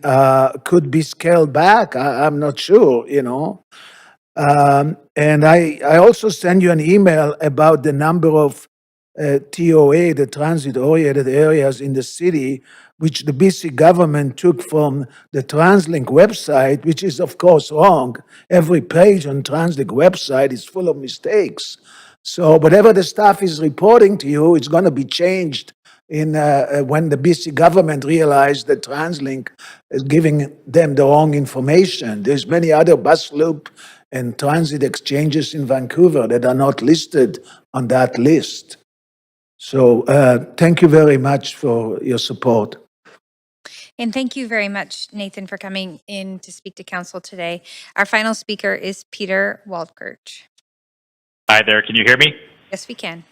[SPEAKER 5] could be scaled back. I'm not sure, And I also sent you an email about the number of TOA, the transit-oriented areas in the city, which the BC government took from the TransLink website, which is of course wrong. Every page on TransLink website is full of mistakes. So whatever the staff is reporting to you, it's going to be changed when the BC government realized that TransLink is giving them the wrong information. There's many other bus loop and transit exchanges in Vancouver that are not listed on that list. So thank you very much for your support.
[SPEAKER 17] And thank you very much, Nathan, for coming in to speak to council today. Our final speaker is Peter Waldkirch.
[SPEAKER 21] Hi there, can you hear me?
[SPEAKER 17] Yes, we can.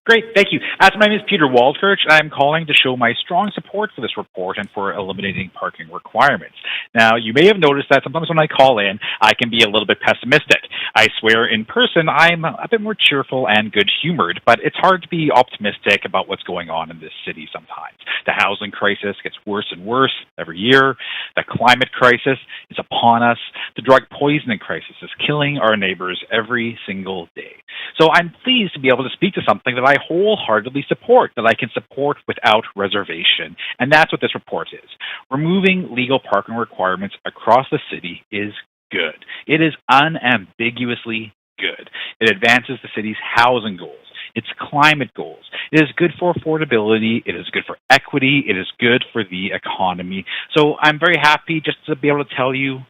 [SPEAKER 21] Great, thank you. My name is Peter Waldkirch. I'm calling to show my strong support for this report and for eliminating parking requirements. Now, you may have noticed that sometimes when I call in, I can be a little bit pessimistic. I swear in person, I'm a bit more cheerful and good-humored, but it's hard to be optimistic about what's going on in this city sometimes. The housing crisis gets worse and worse every year. The climate crisis is upon us. The drug poisoning crisis is killing our neighbors every single day. So I'm pleased to be able to speak to something that I wholeheartedly support, that I can support without reservation. And that's what this report is. Removing legal parking requirements across the city is good. It is unambiguously good. It advances the city's housing goals. its climate goals. It is good for affordability. It is good for equity. It is good for the economy. So I'm very happy just to be able to tell you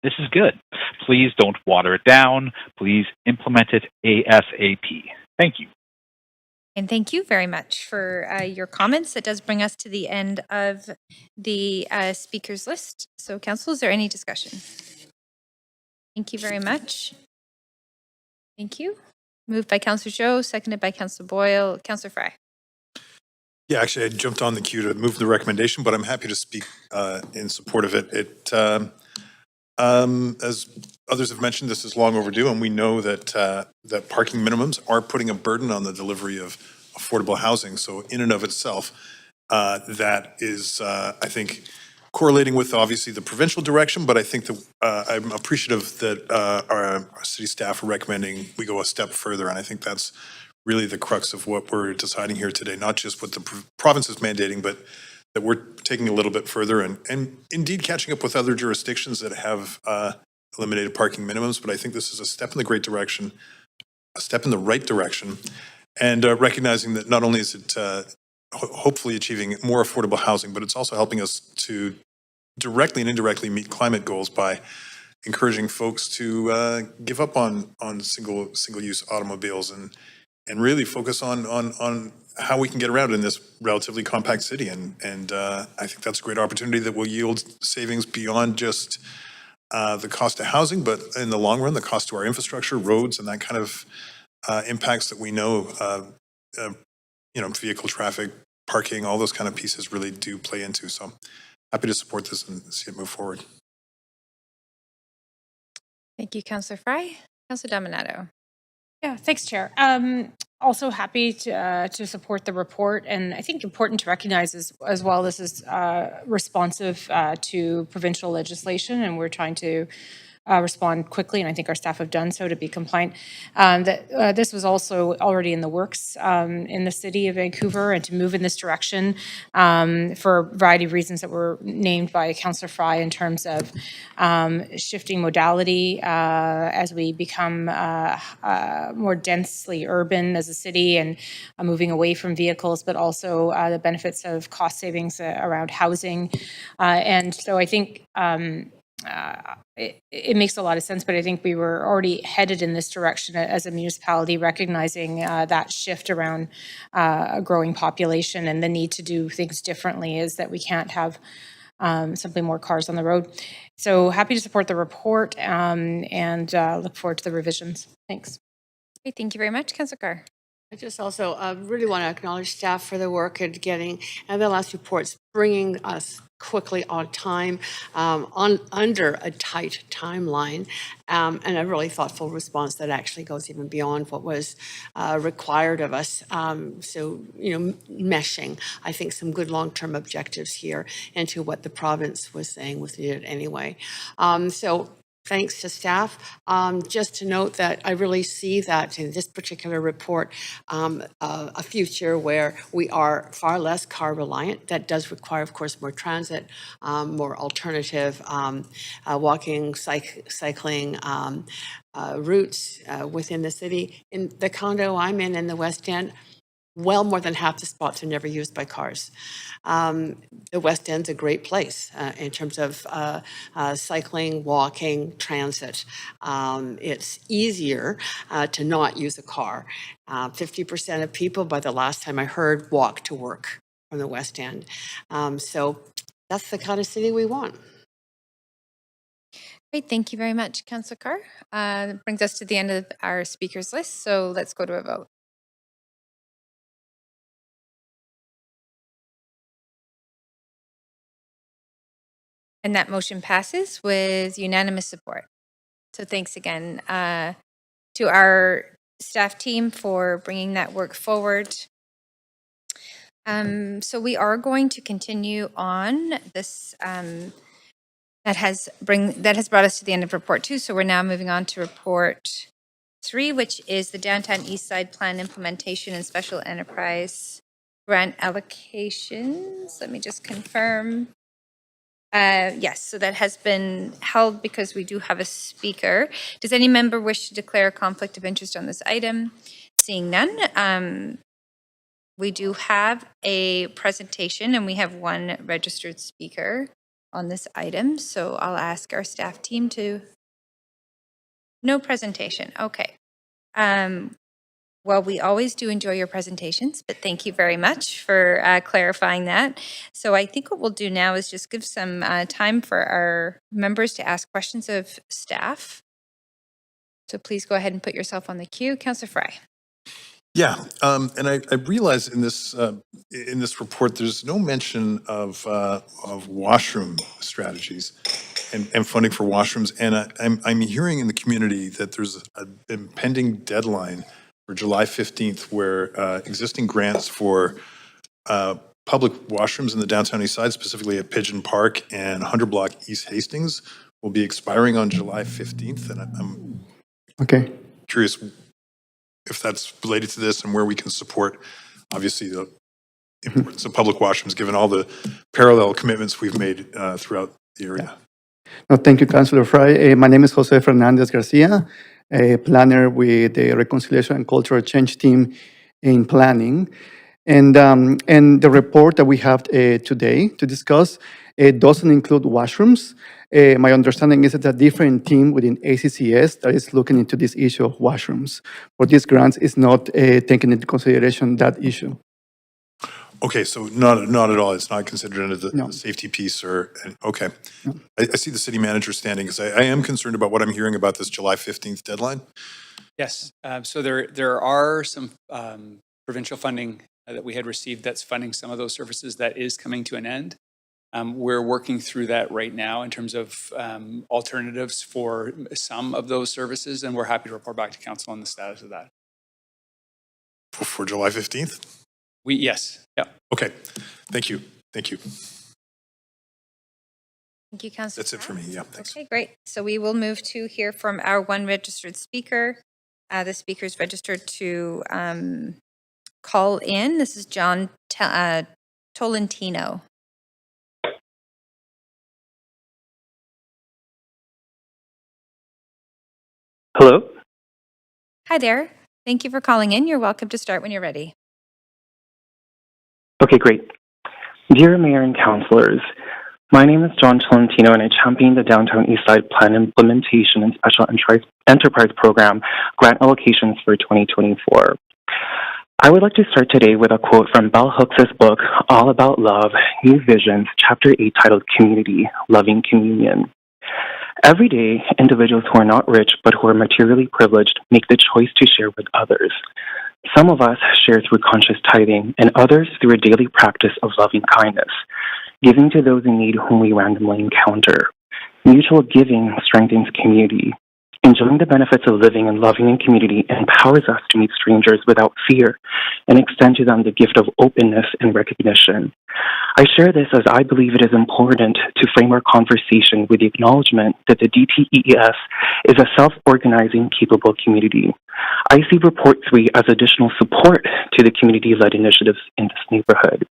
[SPEAKER 21] this is good. Please don't water it down. Please implement it ASAP. Thank you.
[SPEAKER 17] And thank you very much for your comments. That does bring us to the end of the speakers list. So, Council, is there any discussion? Thank you very much. Thank you. Moved by Councillor Joe, seconded by Councillor Boyle. Councillor Fry.
[SPEAKER 7] Yeah, actually, I jumped on the queue to move the recommendation, but I'm happy to speak in support of it. As others have mentioned, this is long overdue, and we know that that parking minimums are putting a burden on the delivery of affordable housing. So in and of itself, that is, I think, correlating with obviously the provincial direction, but I think that I'm appreciative that our city staff are recommending we go a step further, and I think that's really the crux of what we're deciding here today, not just what the province is mandating, but that we're taking a little bit further and indeed catching up with other jurisdictions that have eliminated parking minimums. But I think this is a step in the great direction, a step in the right direction, and recognizing that not only is it hopefully achieving more affordable housing, but it's also helping us to directly and indirectly meet climate goals by encouraging folks to give up on single-use automobiles and really focus on how we can get around in this relatively compact city. And I think that's a great opportunity that will yield savings beyond just the cost of housing, but in the long run, the cost to our infrastructure, roads, and that kind of impacts that we know, vehicle traffic, parking, all those kind of pieces really do play into. So happy to support this and see it move forward.
[SPEAKER 17] Thank you, Councillor Fry. Councillor Dominato.
[SPEAKER 13] Yeah, thanks, Chair. Also happy to support the report, and I think important to recognize as well this is responsive to provincial legislation, and we're trying to respond quickly, and I think our staff have done so to be compliant. This was also already in the works in the city of Vancouver, and to move in this direction for a variety of reasons that were named by Councillor Fry in terms of shifting modality as we become more densely urban as a city and moving away from vehicles, but also the benefits of cost savings around housing. And so I think it makes a lot of sense, but I think we were already headed in this direction as a municipality, recognizing that shift around a growing population and the need to do things differently is that we can't have simply more cars on the road. So happy to support the report and look forward to the revisions. Thanks.
[SPEAKER 17] Okay, thank you very much, Councillor Carr.
[SPEAKER 9] I just also really want to acknowledge staff for the work at getting the last reports, bringing us quickly on time, under a tight timeline, and a really thoughtful response that actually goes even beyond what was required of us. So, meshing, I think, some good long-term objectives here into what the province was saying was needed anyway. So thanks to staff. Just to note that I really see that in this particular report, a future where we are far less car reliant. That does require, of course, more transit, more alternative walking, cycling routes within the city. In the condo I'm in the West End, well more than half the spots are never used by cars. The West End's a great place in terms of cycling, walking, transit. It's easier to not use a car. 50% of people, by the last time I heard, walk to work from the West End. So that's the kind of city we want.
[SPEAKER 17] Great, thank you very much, Councillor Carr. That brings us to the end of our speakers list, so let's go to a vote. And that motion passes with unanimous support. So thanks again to our staff team for bringing that work forward. So we are going to continue on this. That has brought us to the end of report 2. So we're now moving on to report 3, which is the Downtown East Side Plan Implementation and Special Enterprise Grant Allocations. Let me just confirm. Yes, so that has been held because we do have a speaker. Does any member wish to declare a conflict of interest on this item? Seeing none, we do have a presentation and we have one registered speaker on this item. So I'll ask our staff team to, no presentation. Okay. Well, we always do enjoy your presentations, but thank you very much for clarifying that. So I think what we'll do now is just give some time for our members to ask questions of staff. So please go ahead and put yourself on the queue. Councillor Fry.
[SPEAKER 7] Yeah, and I realize in this report, there's no mention of washroom strategies and funding for washrooms. And I'm hearing in the community that there's an impending deadline for July 15th, where existing grants for public washrooms in the downtown east side, specifically at Pigeon Park and 100 Block East Hastings, will be expiring on July 15th. And I'm curious if that's related to this and where we can support, obviously, the importance of public washrooms, given all the parallel commitments we've made throughout the area.
[SPEAKER 16] No, thank you, Councillor Fry. My name is Jose Fernandez Garcia, a planner with the Reconciliation and Cultural Change team in planning. And the report that we have today to discuss doesn't include washrooms. My understanding is it's a different team within ACCS that is looking into this issue of washrooms. For these grants, is not taking into consideration that issue.
[SPEAKER 7] Okay, so not at all. It's not considered under the safety piece okay. No. I see the city manager standing because I am concerned about what I'm hearing about this July 15th deadline.
[SPEAKER 18] Yes, so there are some provincial funding that we had received that's funding some of those services that is coming to an end. We're working through that right now in terms of alternatives for some of those services, and we're happy to report back to council on the status of that.
[SPEAKER 7] For July 15th?
[SPEAKER 18] Yes, yeah.
[SPEAKER 7] Okay, thank you. Thank you.
[SPEAKER 17] Thank you, Councillor.
[SPEAKER 7] That's it for me, yeah, thanks.
[SPEAKER 17] Okay, great. So we will move to hear from our one registered speaker. The speaker is registered to call in. This is John Tolentino.
[SPEAKER 22] Hello.
[SPEAKER 17] Hi there. Thank you for calling in. You're welcome to start when you're ready.
[SPEAKER 22] Okay, great. Dear Mayor and Councillors, my name is John Tolentino and I champion the Downtown Eastside Plan Implementation and Special Enterprise Program grant allocations for 2024. I would like to start today with a quote from Bell Hooks' book, All About Love, New Visions, Chapter 8, titled Community, Loving Communion. Every day, individuals who are not rich but who are materially privileged make the choice to share with others. Some of us share through conscious tithing, and others through a daily practice of loving kindness, giving to those in need whom we randomly encounter. Mutual giving strengthens community. Enjoying the benefits of living and loving in community empowers us to meet strangers without fear and extend to them the gift of openness and recognition. I share this as I believe it is important to frame our conversation with the acknowledgement that the DTES is a self-organizing, capable community. I see Report 3 as additional support to the community-led initiatives in this neighborhood.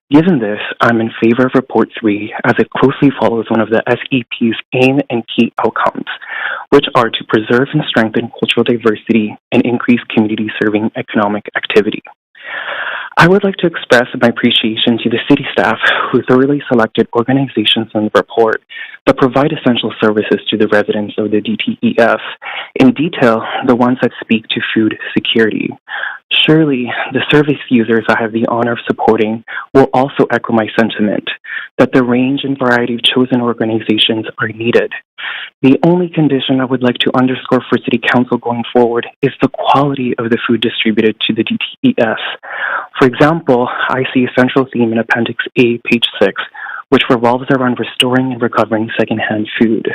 [SPEAKER 22] Given this, I'm in favor of Report 3 as it closely follows one of the SEP's aim and key outcomes, which are to preserve and strengthen cultural diversity and increase community-serving economic activity. I would like to express my appreciation to the city staff who thoroughly selected organizations in the report that provide essential services to the residents of the DTES, in detail, the ones that speak to food security. Surely, the service users I have the honor of supporting will also echo my sentiment that the range and variety of chosen organizations are needed. The only condition I would like to underscore for City Council going forward is the quality of the food distributed to the DTES. For example, I see a central theme in Appendix A, page 6, which revolves around restoring and recovering secondhand food.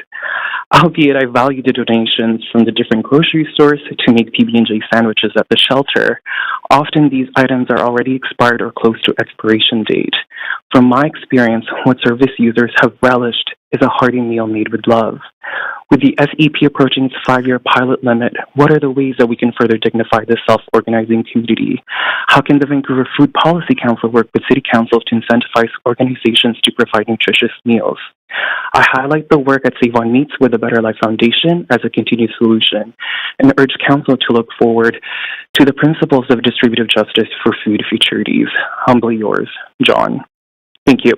[SPEAKER 22] Albeit I value the donations from the different grocery stores to make PB&J sandwiches at the shelter, often these items are already expired or close to expiration date. From my experience, what service users have relished is a hearty meal made with love. With the SEP approaching its 5-year pilot limit, what are the ways that we can further dignify this self-organizing community? How can the Vancouver Food Policy Council work with city councils to incentivize organizations to provide nutritious meals? I highlight the work at Save On Meets with the Better Life Foundation as a continued solution and urge Council to look forward to the principles of distributive justice for food futurities. Humbly yours, John. Thank you.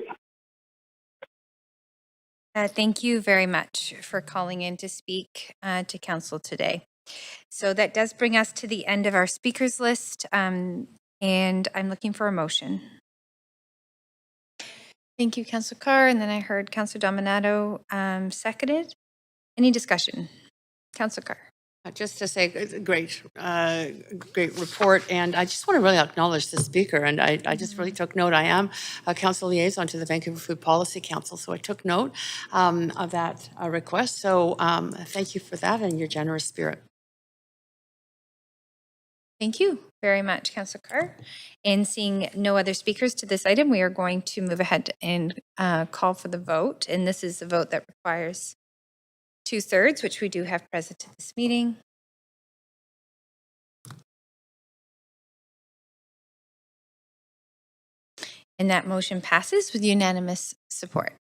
[SPEAKER 17] Thank you very much for calling in to speak to Council today. So that does bring us to the end of our speakers list, and I'm looking for a motion. Thank you, Councillor Carr, and then I heard Councillor Dominato seconded. Any discussion? Councillor Carr.
[SPEAKER 9] Just to say, great report, and I just want to really acknowledge the speaker, and I just really took note. I am a council liaison to the Vancouver Food Policy Council, so I took note of that request. So thank you for that and your generous spirit.
[SPEAKER 17] Thank you very much, Councillor Carr. And seeing no other speakers to this item, we are going to move ahead and call for the vote. And this is a vote that requires 2/3, which we do have present at this meeting. And that motion passes with unanimous support.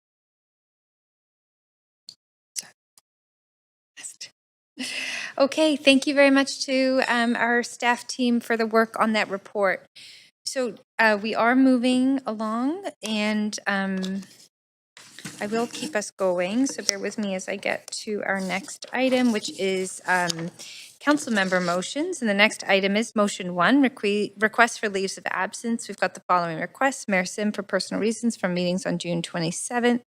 [SPEAKER 17] Okay, thank you very much to our staff team for the work on that report. So we are moving along, and I will keep us going. So bear with me as I get to our next item, which is council member motions. And the next item is motion 1, request for leaves of absence. We've got the following requests. Mayor Sim for personal reasons from meetings on June 27th,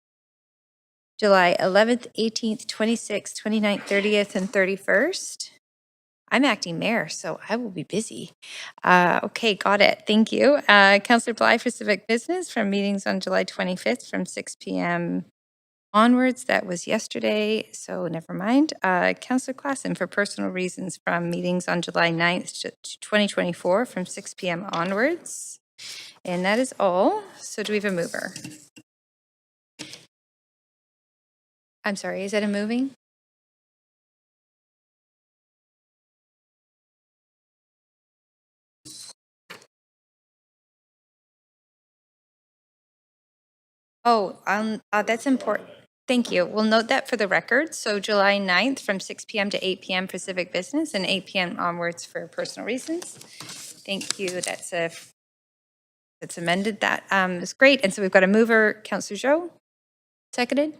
[SPEAKER 17] July 11th, 18th, 26th, 29th, 30th, and 31st. I'm acting mayor, so I will be busy. Okay, got it. Thank you. Councillor Bligh for civic business from meetings on July 25th from 6 p.m. onwards. That was yesterday, so never mind. Councillor Klassen for personal reasons from meetings on July 9th, 2024 from 6 p.m. onwards. And that is all. So do we have a mover? I'm sorry, is that a moving? Oh, that's important. Thank you. We'll note that for the record. So July 9th from 6 p.m. to 8 p.m. for civic business and 8 p.m. onwards for personal reasons. Thank you. That's amended. That is great. And so we've got a mover, Councillor Zhou. Seconded.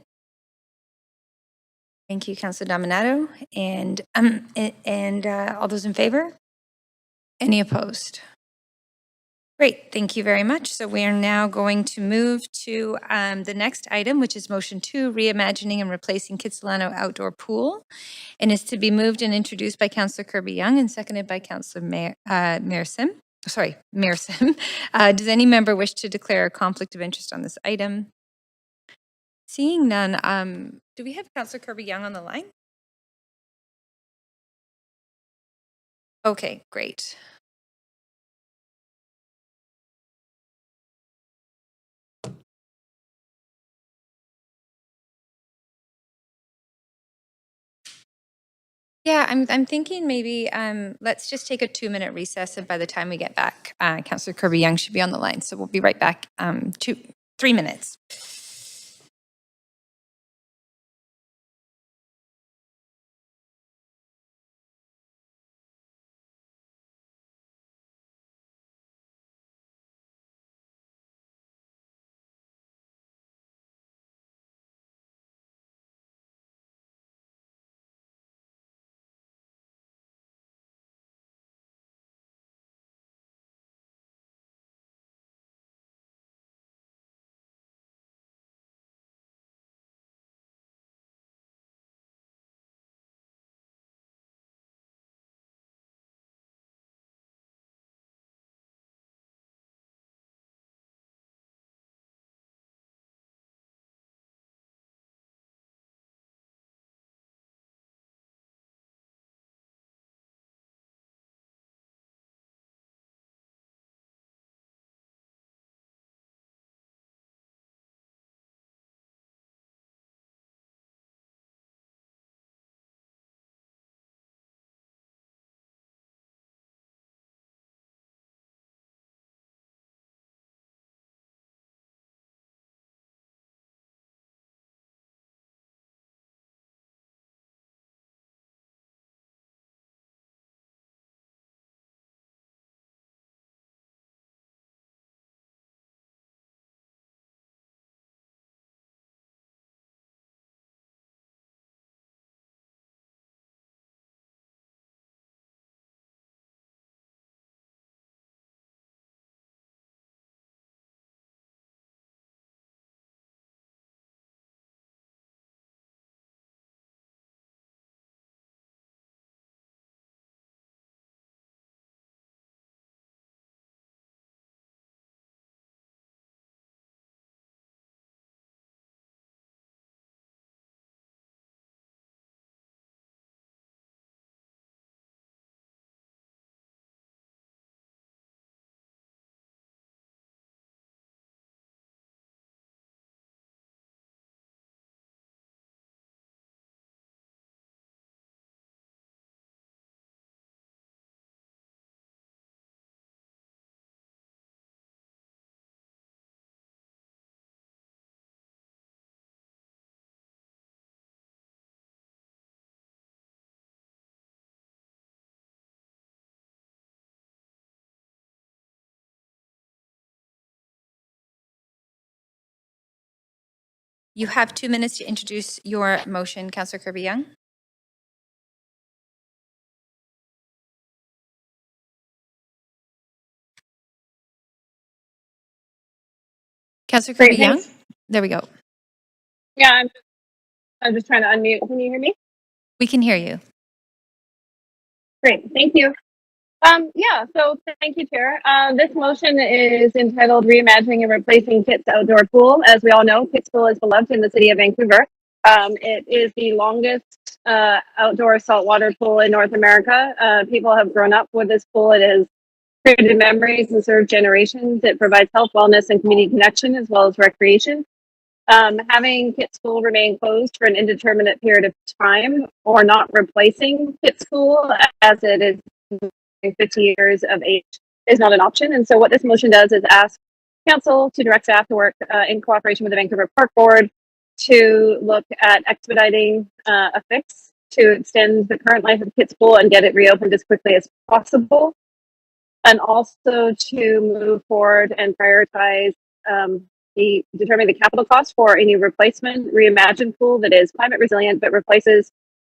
[SPEAKER 17] Thank you, Councillor Dominato. And all those in favor? Any opposed? Great, thank you very much. So we are now going to move to the next item, which is motion 2, reimagining and replacing Kitsilano outdoor pool. And is to be moved and introduced by Councillor Kirby Young and seconded by Councillor Mayor Sim. Sorry, Mayor Sim. Does any member wish to declare a conflict of interest on this item? Seeing none, do we have Councillor Kirby Young on the line? Okay, great. Yeah, I'm thinking maybe let's just take a 2-minute recess, and by the time we get back, Councillor Kirby Young should be on the line. So we'll be right back. 3 minutes. You have 2 minutes to introduce your motion, Councillor Kirby Young. Councillor Kirby
[SPEAKER 2] Great,
[SPEAKER 17] Young?
[SPEAKER 2] thanks.
[SPEAKER 17] There we go.
[SPEAKER 2] Yeah, I'm just trying to unmute. Can you hear me?
[SPEAKER 17] We can hear you.
[SPEAKER 2] Great, thank you. Yeah, so thank you, Chair. This motion is entitled Reimagining and Replacing Kit's Outdoor Pool. As we all know, Kit's Pool is beloved in the city of Vancouver. It is the longest outdoor saltwater pool in North America. People have grown up with this pool. It has created memories and served generations. It provides health, wellness, and community connection as well as recreation. Having Kit's Pool remain closed for an indeterminate period of time or not replacing Kit's Pool as it is 50 years of age is not an option. And so what this motion does is ask council to direct staff to work in cooperation with the Vancouver Park Board to look at expediting a fix to extend the current life of Kit's Pool and get it reopened as quickly as possible. And also to move forward and prioritize determining the capital cost for any replacement, reimagined pool that is climate resilient but replaces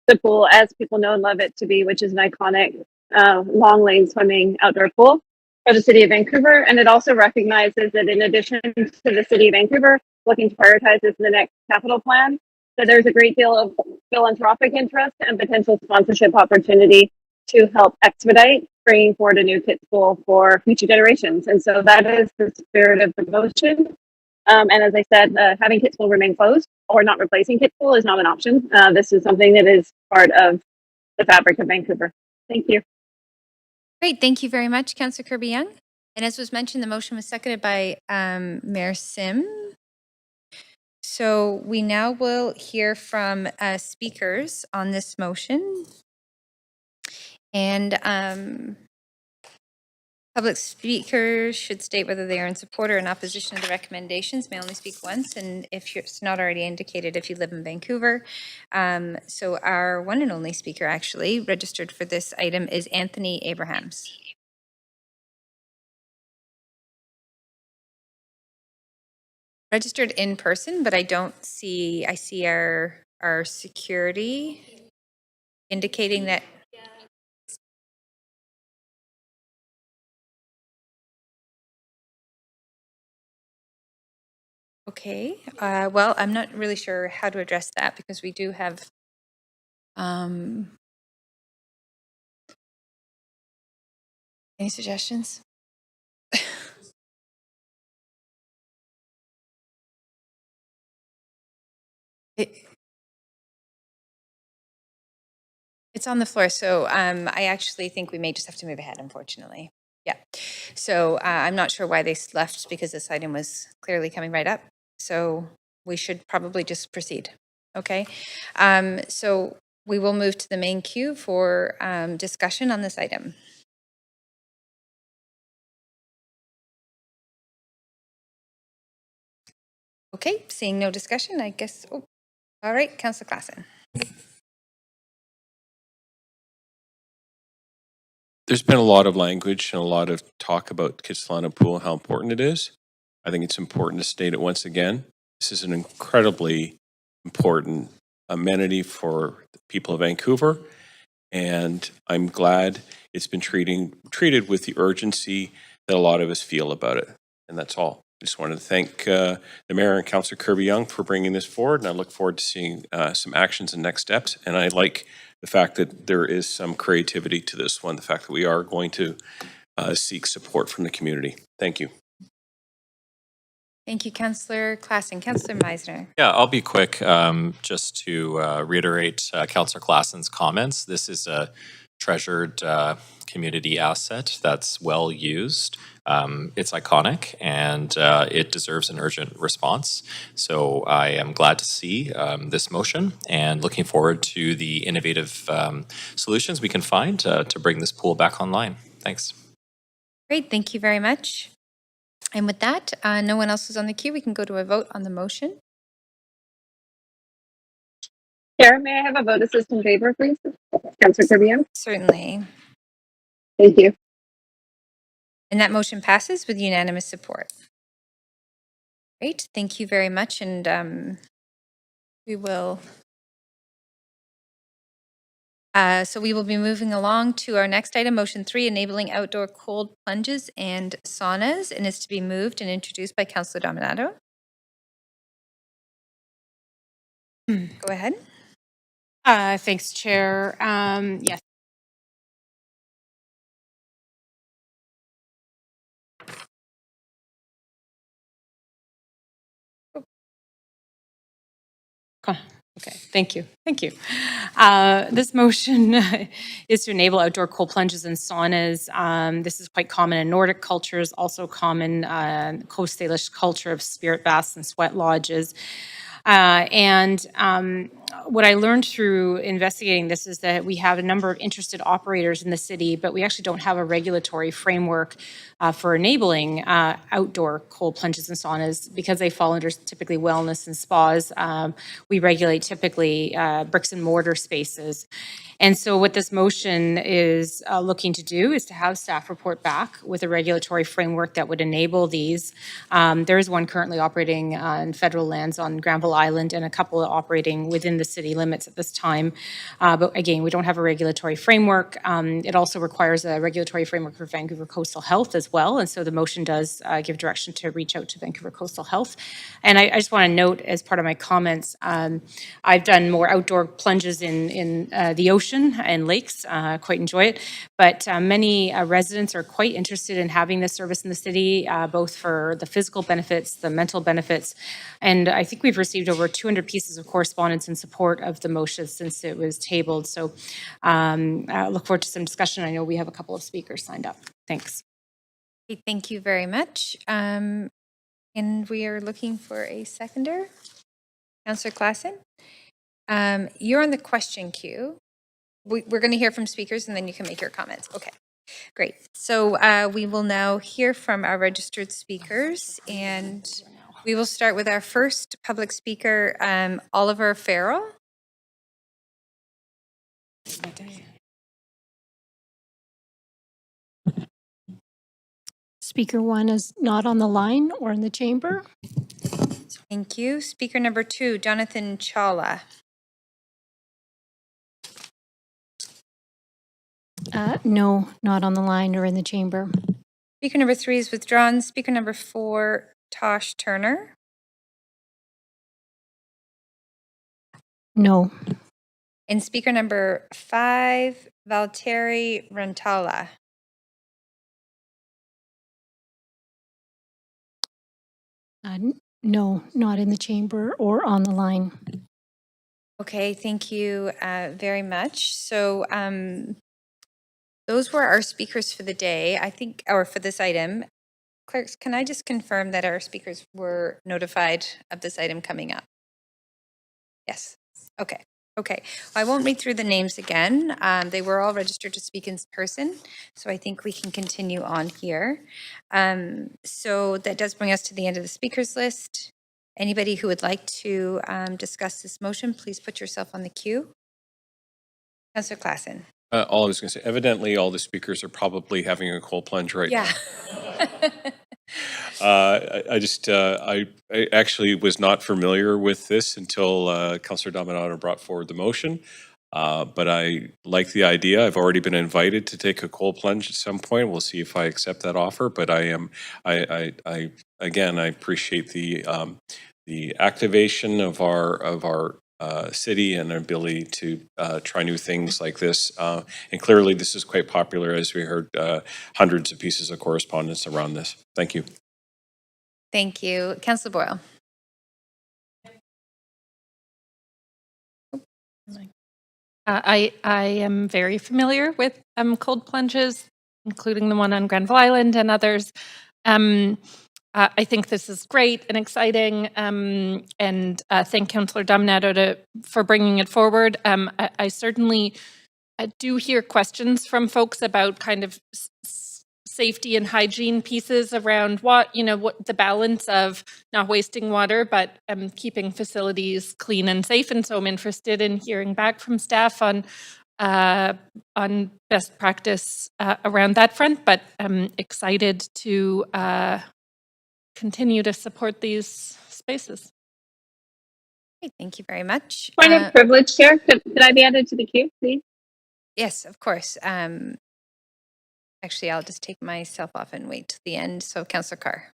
[SPEAKER 2] the pool as people know and love it to be, which is an iconic long lane swimming outdoor pool for the city of Vancouver. And it also recognizes that in addition to the city of Vancouver looking to prioritize this in the next capital plan, that there's a great deal of philanthropic interest and potential sponsorship opportunity to help expedite bringing forward a new Kit's Pool for future generations. And so that is the spirit of the motion. And as I said, having Kit's Pool remain closed or not replacing Kit's Pool is not an option. This is something that is part of the fabric of Vancouver. Thank you.
[SPEAKER 17] Great, thank you very much, Councillor Kirby Young. And as was mentioned, the motion was seconded by Mayor Sim. So we now will hear from speakers on this motion. And public speakers should state whether they are in support or in opposition to the recommendations, may only speak once, and if it's not already indicated, if you live in Vancouver. So our one and only speaker actually registered for this item is Anthony Abrahams. Registered in person, but I don't see, I see our security indicating that. Okay, well, I'm not really sure how to address that because we do have any suggestions? It's on the floor, so I actually think we may just have to move ahead, unfortunately. Yeah, so I'm not sure why they left because this item was clearly coming right up. So we should probably just proceed, okay? So we will move to the main queue for discussion on this item. Okay, seeing no discussion, I guess, oh, all right, Councillor Klassen.
[SPEAKER 12] There's been a lot of language and a lot of talk about Kitsilano Pool and how important it is. I think it's important to state it once again. This is an incredibly important amenity for the people of Vancouver, and I'm glad it's been treated with the urgency that a lot of us feel about it, and that's all. I just wanted to thank the Mayor and Councillor Kirby Young for bringing this forward, and I look forward to seeing some actions and next steps, and I like the fact that there is some creativity to this one, the fact that we are going to seek support from the community. Thank you.
[SPEAKER 17] Thank you, Councillor Klassen. Councillor Meisner.
[SPEAKER 4] Yeah, I'll be quick. Just to reiterate Councillor Klassen's comments, this is a treasured community asset that's well used. It's iconic and it deserves an urgent response. So I am glad to see this motion and looking forward to the innovative solutions we can find to bring this pool back online. Thanks.
[SPEAKER 17] Great, thank you very much. And with that, no one else is on the queue. We can go to a vote on the motion.
[SPEAKER 2] Chair, may I have a vote assist in favor, please? Councillor Kirby.
[SPEAKER 17] Certainly.
[SPEAKER 2] Thank you.
[SPEAKER 17] And that motion passes with unanimous support. Great, thank you very much. And We will. So we will be moving along to our next item, motion 3, enabling outdoor cold plunges and saunas, and is to be moved and introduced by Councillor Dominato. Go ahead.
[SPEAKER 13] Thanks, Chair. Yes. Okay, thank you. Thank you. This motion is to enable outdoor cold plunges and saunas. This is quite common in Nordic cultures, also common Coast Salish culture of spirit baths and sweat lodges. What I learned through investigating this is that we have a number of interested operators in the city, but we actually don't have a regulatory framework for enabling outdoor cold plunges and saunas because they fall under typically wellness and spas. We regulate typically bricks and mortar spaces. And so what this motion is looking to do is to have staff report back with a regulatory framework that would enable these. There is one currently operating on federal lands on Granville Island and a couple operating within the city limits at this time. But again, we don't have a regulatory framework. It also requires a regulatory framework for Vancouver Coastal Health as well. And so the motion does give direction to reach out to Vancouver Coastal Health. And I just want to note as part of my comments, I've done more outdoor plunges in the ocean and lakes, quite enjoy it. But many residents are quite interested in having this service in the city, both for the physical benefits, the mental benefits. And I think we've received over 200 pieces of correspondence in support of the motion since it was tabled. So I look forward to some discussion. I know we have a couple of speakers signed up. Thanks.
[SPEAKER 17] Okay, thank you very much. And we are looking for a seconder. Councillor Klassen, you're on the question queue. We're going to hear from speakers and then you can make your comments. Okay, great. So we will now hear from our registered speakers, and we will start with our first public speaker, Oliver Farrell.
[SPEAKER 8] Speaker 1 is not on the line or in the chamber.
[SPEAKER 17] Thank you. Speaker number 2, Jonathan Chawla.
[SPEAKER 8] No, not on the line or in the chamber.
[SPEAKER 17] Speaker number 3 is withdrawn. Speaker number 4, Tosh Turner.
[SPEAKER 8] No.
[SPEAKER 17] And speaker number 5, Valtteri Rantala.
[SPEAKER 8] No, not in the chamber or on the line.
[SPEAKER 17] Okay, thank you very much. So those were our speakers for the day, I think, or for this item. Clerks, can I just confirm that our speakers were notified of this item coming up? Yes. Okay. Okay. I won't read through the names again. They were all registered to speak in person, so I think we can continue on here. So that does bring us to the end of the speakers list. Anybody who would like to discuss this motion, please put yourself on the queue. Councillor Klassen.
[SPEAKER 12] All I was going to say, evidently all the speakers are probably having a cold plunge right now. I actually was not familiar with this until Councillor Dominato brought forward the motion. But I like the idea. I've already been invited to take a cold plunge at some point. We'll see if I accept that offer. But I appreciate the activation of our city and our ability to try new things like this. And clearly this is quite popular, as we heard hundreds of pieces of correspondence around this. Thank you.
[SPEAKER 17] Thank you. Councillor Boyle.
[SPEAKER 10] I am very familiar with cold plunges, including the one on Granville Island and others. I think this is great and exciting, and thank Councillor Dominato for bringing it forward. I certainly do hear questions from folks about kind of safety and hygiene pieces around what the balance of not wasting water, but keeping facilities clean and safe. And so I'm interested in hearing back from staff on best practice around that front, but I'm excited to continue to support these spaces.
[SPEAKER 17] Great, thank you very much.
[SPEAKER 2] Point of privilege, Chair. Could I be added to the queue, please?
[SPEAKER 17] Yes, of course. Actually, I'll just take myself off and wait till the end. So Councillor Carr.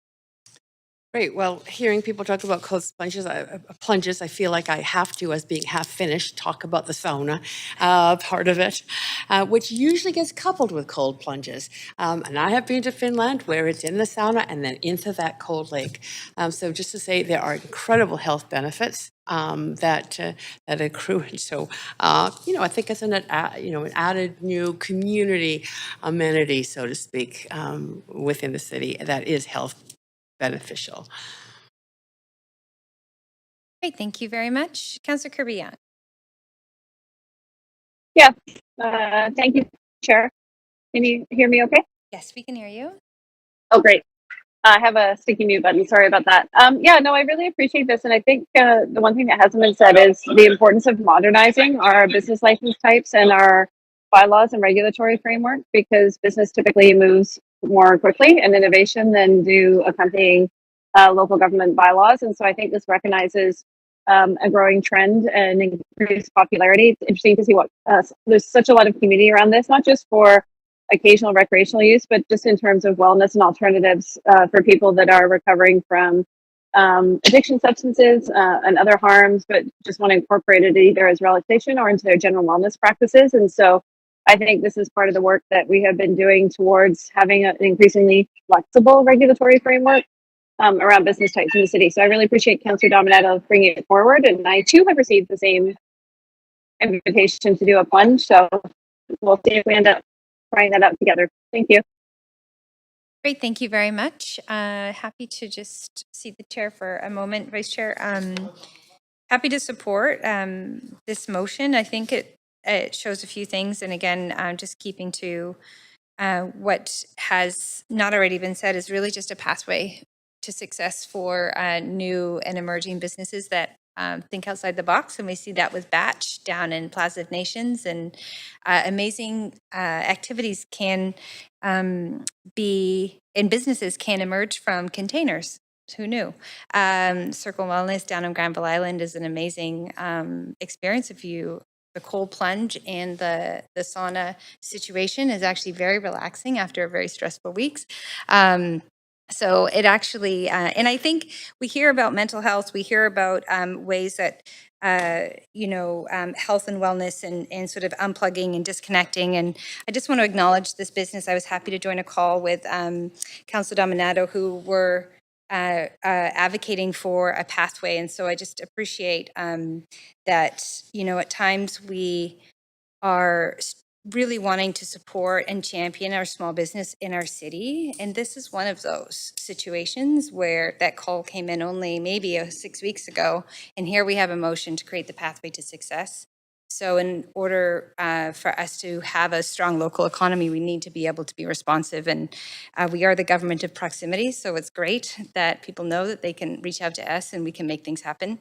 [SPEAKER 9] Great. Well, hearing people talk about cold plunges, I feel like I have to, as being half Finnish, talk about the sauna part of it, which usually gets coupled with cold plunges. And I have been to Finland where it's in the sauna and then into that cold lake. So just to say, there are incredible health benefits that accrue. And so, I think it's an added new community amenity, so to speak, within the city that is health beneficial.
[SPEAKER 17] Great, thank you very much. Councillor Kirby Young.
[SPEAKER 2] Yeah, thank you, Chair. Can you hear me okay?
[SPEAKER 17] Yes, we can hear you.
[SPEAKER 2] Oh, great. I have a sticky mute button. Sorry about that. Yeah, no, I really appreciate this. And I think the one thing that hasn't been said is the importance of modernizing our business license types and our bylaws and regulatory framework, because business typically moves more quickly and innovation than do accompanying local government bylaws. And so I think this recognizes a growing trend and increased popularity. It's interesting to see what there's such a lot of community around this, not just for occasional recreational use, but just in terms of wellness and alternatives for people that are recovering from addiction substances and other harms, but just want to incorporate it either as relaxation or into their general wellness practices. And so I think this is part of the work that we have been doing towards having an increasingly flexible regulatory framework around business types in the city. So I really appreciate Councillor Dominato bringing it forward. And I too have received the same invitation to do a plunge. So we'll see if we end up trying that out together. Thank you.
[SPEAKER 17] Great, thank you very much. Happy to just see the chair for a moment, Vice Chair. Happy to support this motion. I think it shows a few things. And again, just keeping to what has not already been said is really just a pathway to success for new and emerging businesses that think outside the box. And we see that with Batch down in Plaza of Nations, and amazing activities can be, and businesses can emerge from containers. Who knew? Circle Wellness down on Granville Island is an amazing experience. The cold plunge and the sauna situation is actually very relaxing after very stressful weeks. So it actually, and I think we hear about mental health, we hear about ways that, health and wellness and sort of unplugging and disconnecting. And I just want to acknowledge this business. I was happy to join a call with Councillor Dominato, who were advocating for a pathway. And so I just appreciate that, at times we are really wanting to support and champion our small business in our city. And this is one of those situations where that call came in only maybe 6 weeks ago. And here we have a motion to create the pathway to success. So in order for us to have a strong local economy, we need to be able to be responsive. And we are the government of proximity, so it's great that people know that they can reach out to us and we can make things happen.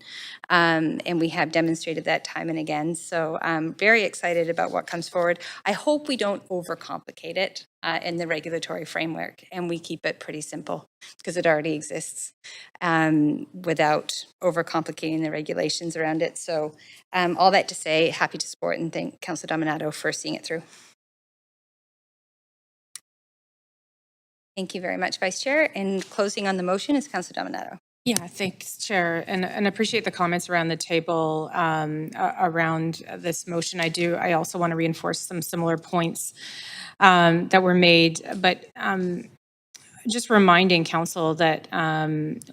[SPEAKER 17] And we have demonstrated that time and again. So I'm very excited about what comes forward. I hope we don't overcomplicate it in the regulatory framework, and we keep it pretty simple because it already exists without overcomplicating the regulations around it. So all that to say, happy to support and thank Councillor Dominato for seeing it through. Thank you very much, Vice Chair. And closing on the motion is Councillor Dominato.
[SPEAKER 13] Yeah, thanks, Chair, and appreciate the comments around the table around this motion. I also want to reinforce some similar points that were made, but just reminding council that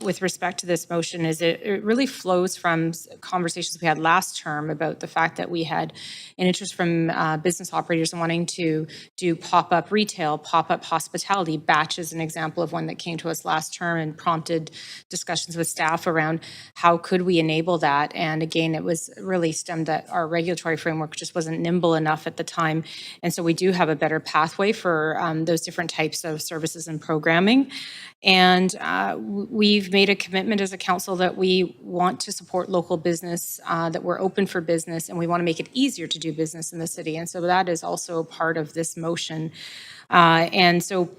[SPEAKER 13] with respect to this motion is it really flows from conversations we had last term about the fact that we had an interest from business operators in wanting to do pop-up retail, pop-up hospitality. Batch is an example of one that came to us last term and prompted discussions with staff around how could we enable that. And again, it was really stemmed that our regulatory framework just wasn't nimble enough at the time. And so we do have a better pathway for those different types of services and programs. And we've made a commitment as a council that we want to support local business, that we're open for business, and we want to make it easier to do business in the city. And so that is also part of this motion. And so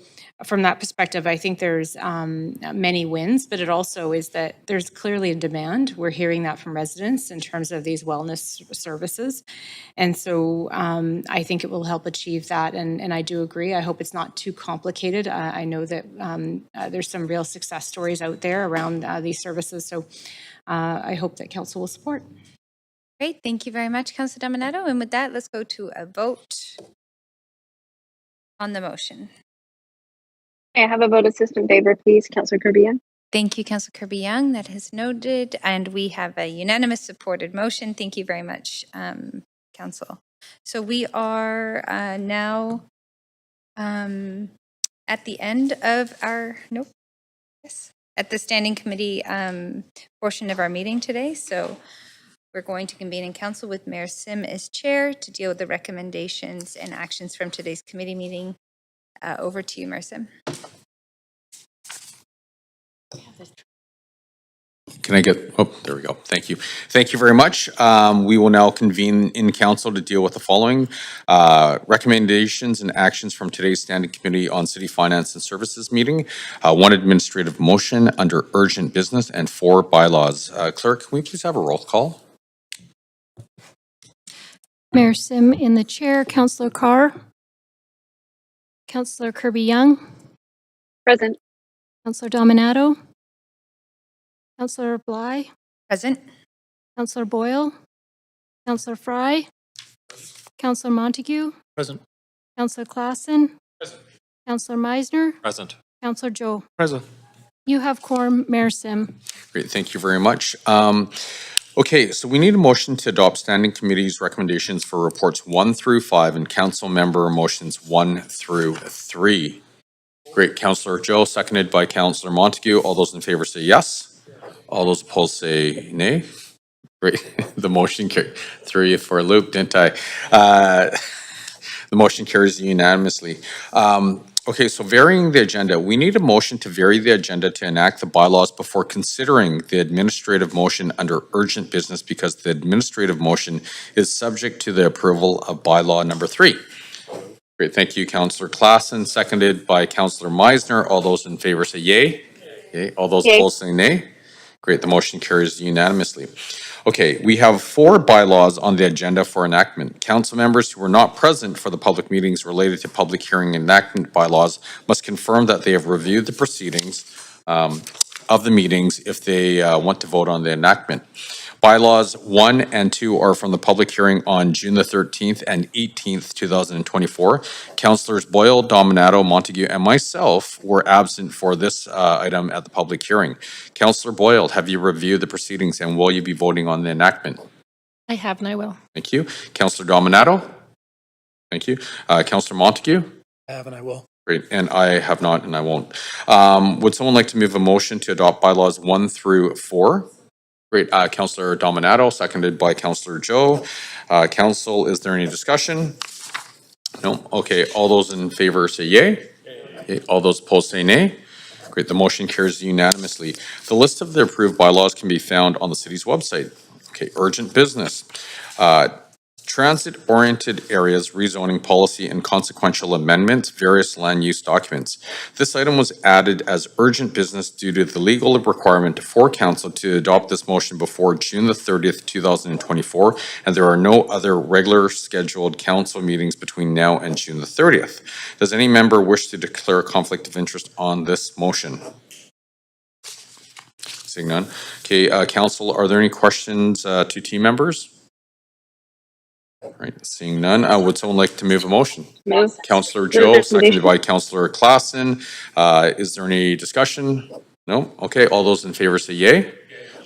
[SPEAKER 13] from that perspective, I think there's many wins, but it also is that there's clearly a demand. We're hearing that from residents in terms of these wellness services. And so I think it will help achieve that. And I do agree. I hope it's not too complicated. I know that there's some real success stories out there around these services. So I hope that council will support.
[SPEAKER 17] Great. Thank you very much, Councillor Dominato. And with that, let's go to a vote on the motion.
[SPEAKER 2] May I have a vote system favor, please, Councillor Kirby?
[SPEAKER 17] Thank you, Councillor Kirby-Young. That is noted. And we have a unanimous supported motion. Thank you very much, Council. So we are now at the end of our, at the standing committee portion of our meeting today. So we're going to convene in council with Mayor Sim as chair to deal with the recommendations and actions from today's committee meeting. Over to you, Mayor Sim.
[SPEAKER 11] Can I get, oh, there we go. Thank you. Thank you very much. We will now convene in council to deal with the following recommendations and actions from today's standing committee on city finance and services meeting. One administrative motion under urgent business and 4 bylaws. Clerk, can we please have a roll call?
[SPEAKER 8] Mayor Sim in the chair, Councillor Carr, Councillor Kirby-Young,
[SPEAKER 2] Present.
[SPEAKER 8] Councillor Dominato, Councillor Bligh,
[SPEAKER 17] present,
[SPEAKER 8] Councillor Boyle, Councillor Fry, Councillor Montague,
[SPEAKER 3] Present.
[SPEAKER 8] Councillor Klassen, Councillor Meisner,
[SPEAKER 4] Present.
[SPEAKER 8] Councillor Joe.
[SPEAKER 1] Present.
[SPEAKER 8] You have quorum, Mayor Sim.
[SPEAKER 11] Great, thank you very much. Okay, so we need a motion to adopt standing committee's recommendations for reports 1 through 5 and council member motions 1 through 3. Great, Councillor Joe, seconded by Councillor Montague. All those in favor say yes. All those opposed say nay. Great, the motion carries. 3 for a loop, didn't I? The motion carries unanimously. Okay, so varying the agenda. We need a motion to vary the agenda to enact the bylaws before considering the administrative motion under urgent business because the administrative motion is subject to the approval of bylaw number 3. Great, thank you, Councillor Klassen, seconded by Councillor Meisner. All those in favor say yay. Okay, all those opposed say nay. Great, the motion carries unanimously. Okay, we have 4 bylaws on the agenda for enactment. Council members who were not present for the public meetings related to public hearing enactment bylaws must confirm that they have reviewed the proceedings of the meetings if they want to vote on the enactment. Bylaws 1 and 2 are from the public hearing on June the 13th and 18th, 2024. Councillors Boyle, Dominato, Montague, and myself were absent for this item at the public hearing. Councillor Boyle, have you reviewed the proceedings and will you be voting on the enactment?
[SPEAKER 10] I have and I will.
[SPEAKER 11] Thank you. Councillor Dominato? Thank you. Councillor Montague?
[SPEAKER 3] I have and I will.
[SPEAKER 11] Great, and I have not and I won't. Would someone like to move a motion to adopt bylaws 1 through 4? Great, Councillor Dominato, seconded by Councillor Joe. Council, is there any discussion? No, okay, all those in favor say yay. Okay, all those opposed say nay. Great, the motion carries unanimously. The list of the approved bylaws can be found on the city's website. Okay, urgent business. Transit-oriented areas, rezoning policy, and consequential amendments, various land use documents. This item was added as urgent business due to the legal requirement for council to adopt this motion before June the 30th, 2024, and there are no other regular scheduled council meetings between now and June the 30th. Does any member wish to declare a conflict of interest on this motion? Seeing none. Okay, council, are there any questions to team members? All right, seeing none, would someone like to move a motion?
[SPEAKER 2] Move.
[SPEAKER 11] Councillor Joe, seconded by Councillor Klassen. Is there any discussion? No? Okay, all those in favor say yay.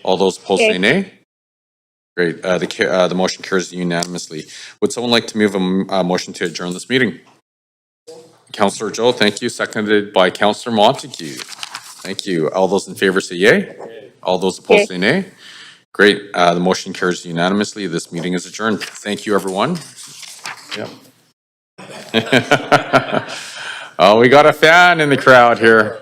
[SPEAKER 11] All those opposed say nay. Great, the motion carries unanimously. Would someone like to move a motion to adjourn this meeting? Councillor Joe, thank you, seconded by Councillor Montague. Thank you. All those in favor say yay. All those opposed say nay. Great. The motion carries unanimously. This meeting is adjourned. Thank you, everyone. Yep. Oh, we got a fan in the crowd here.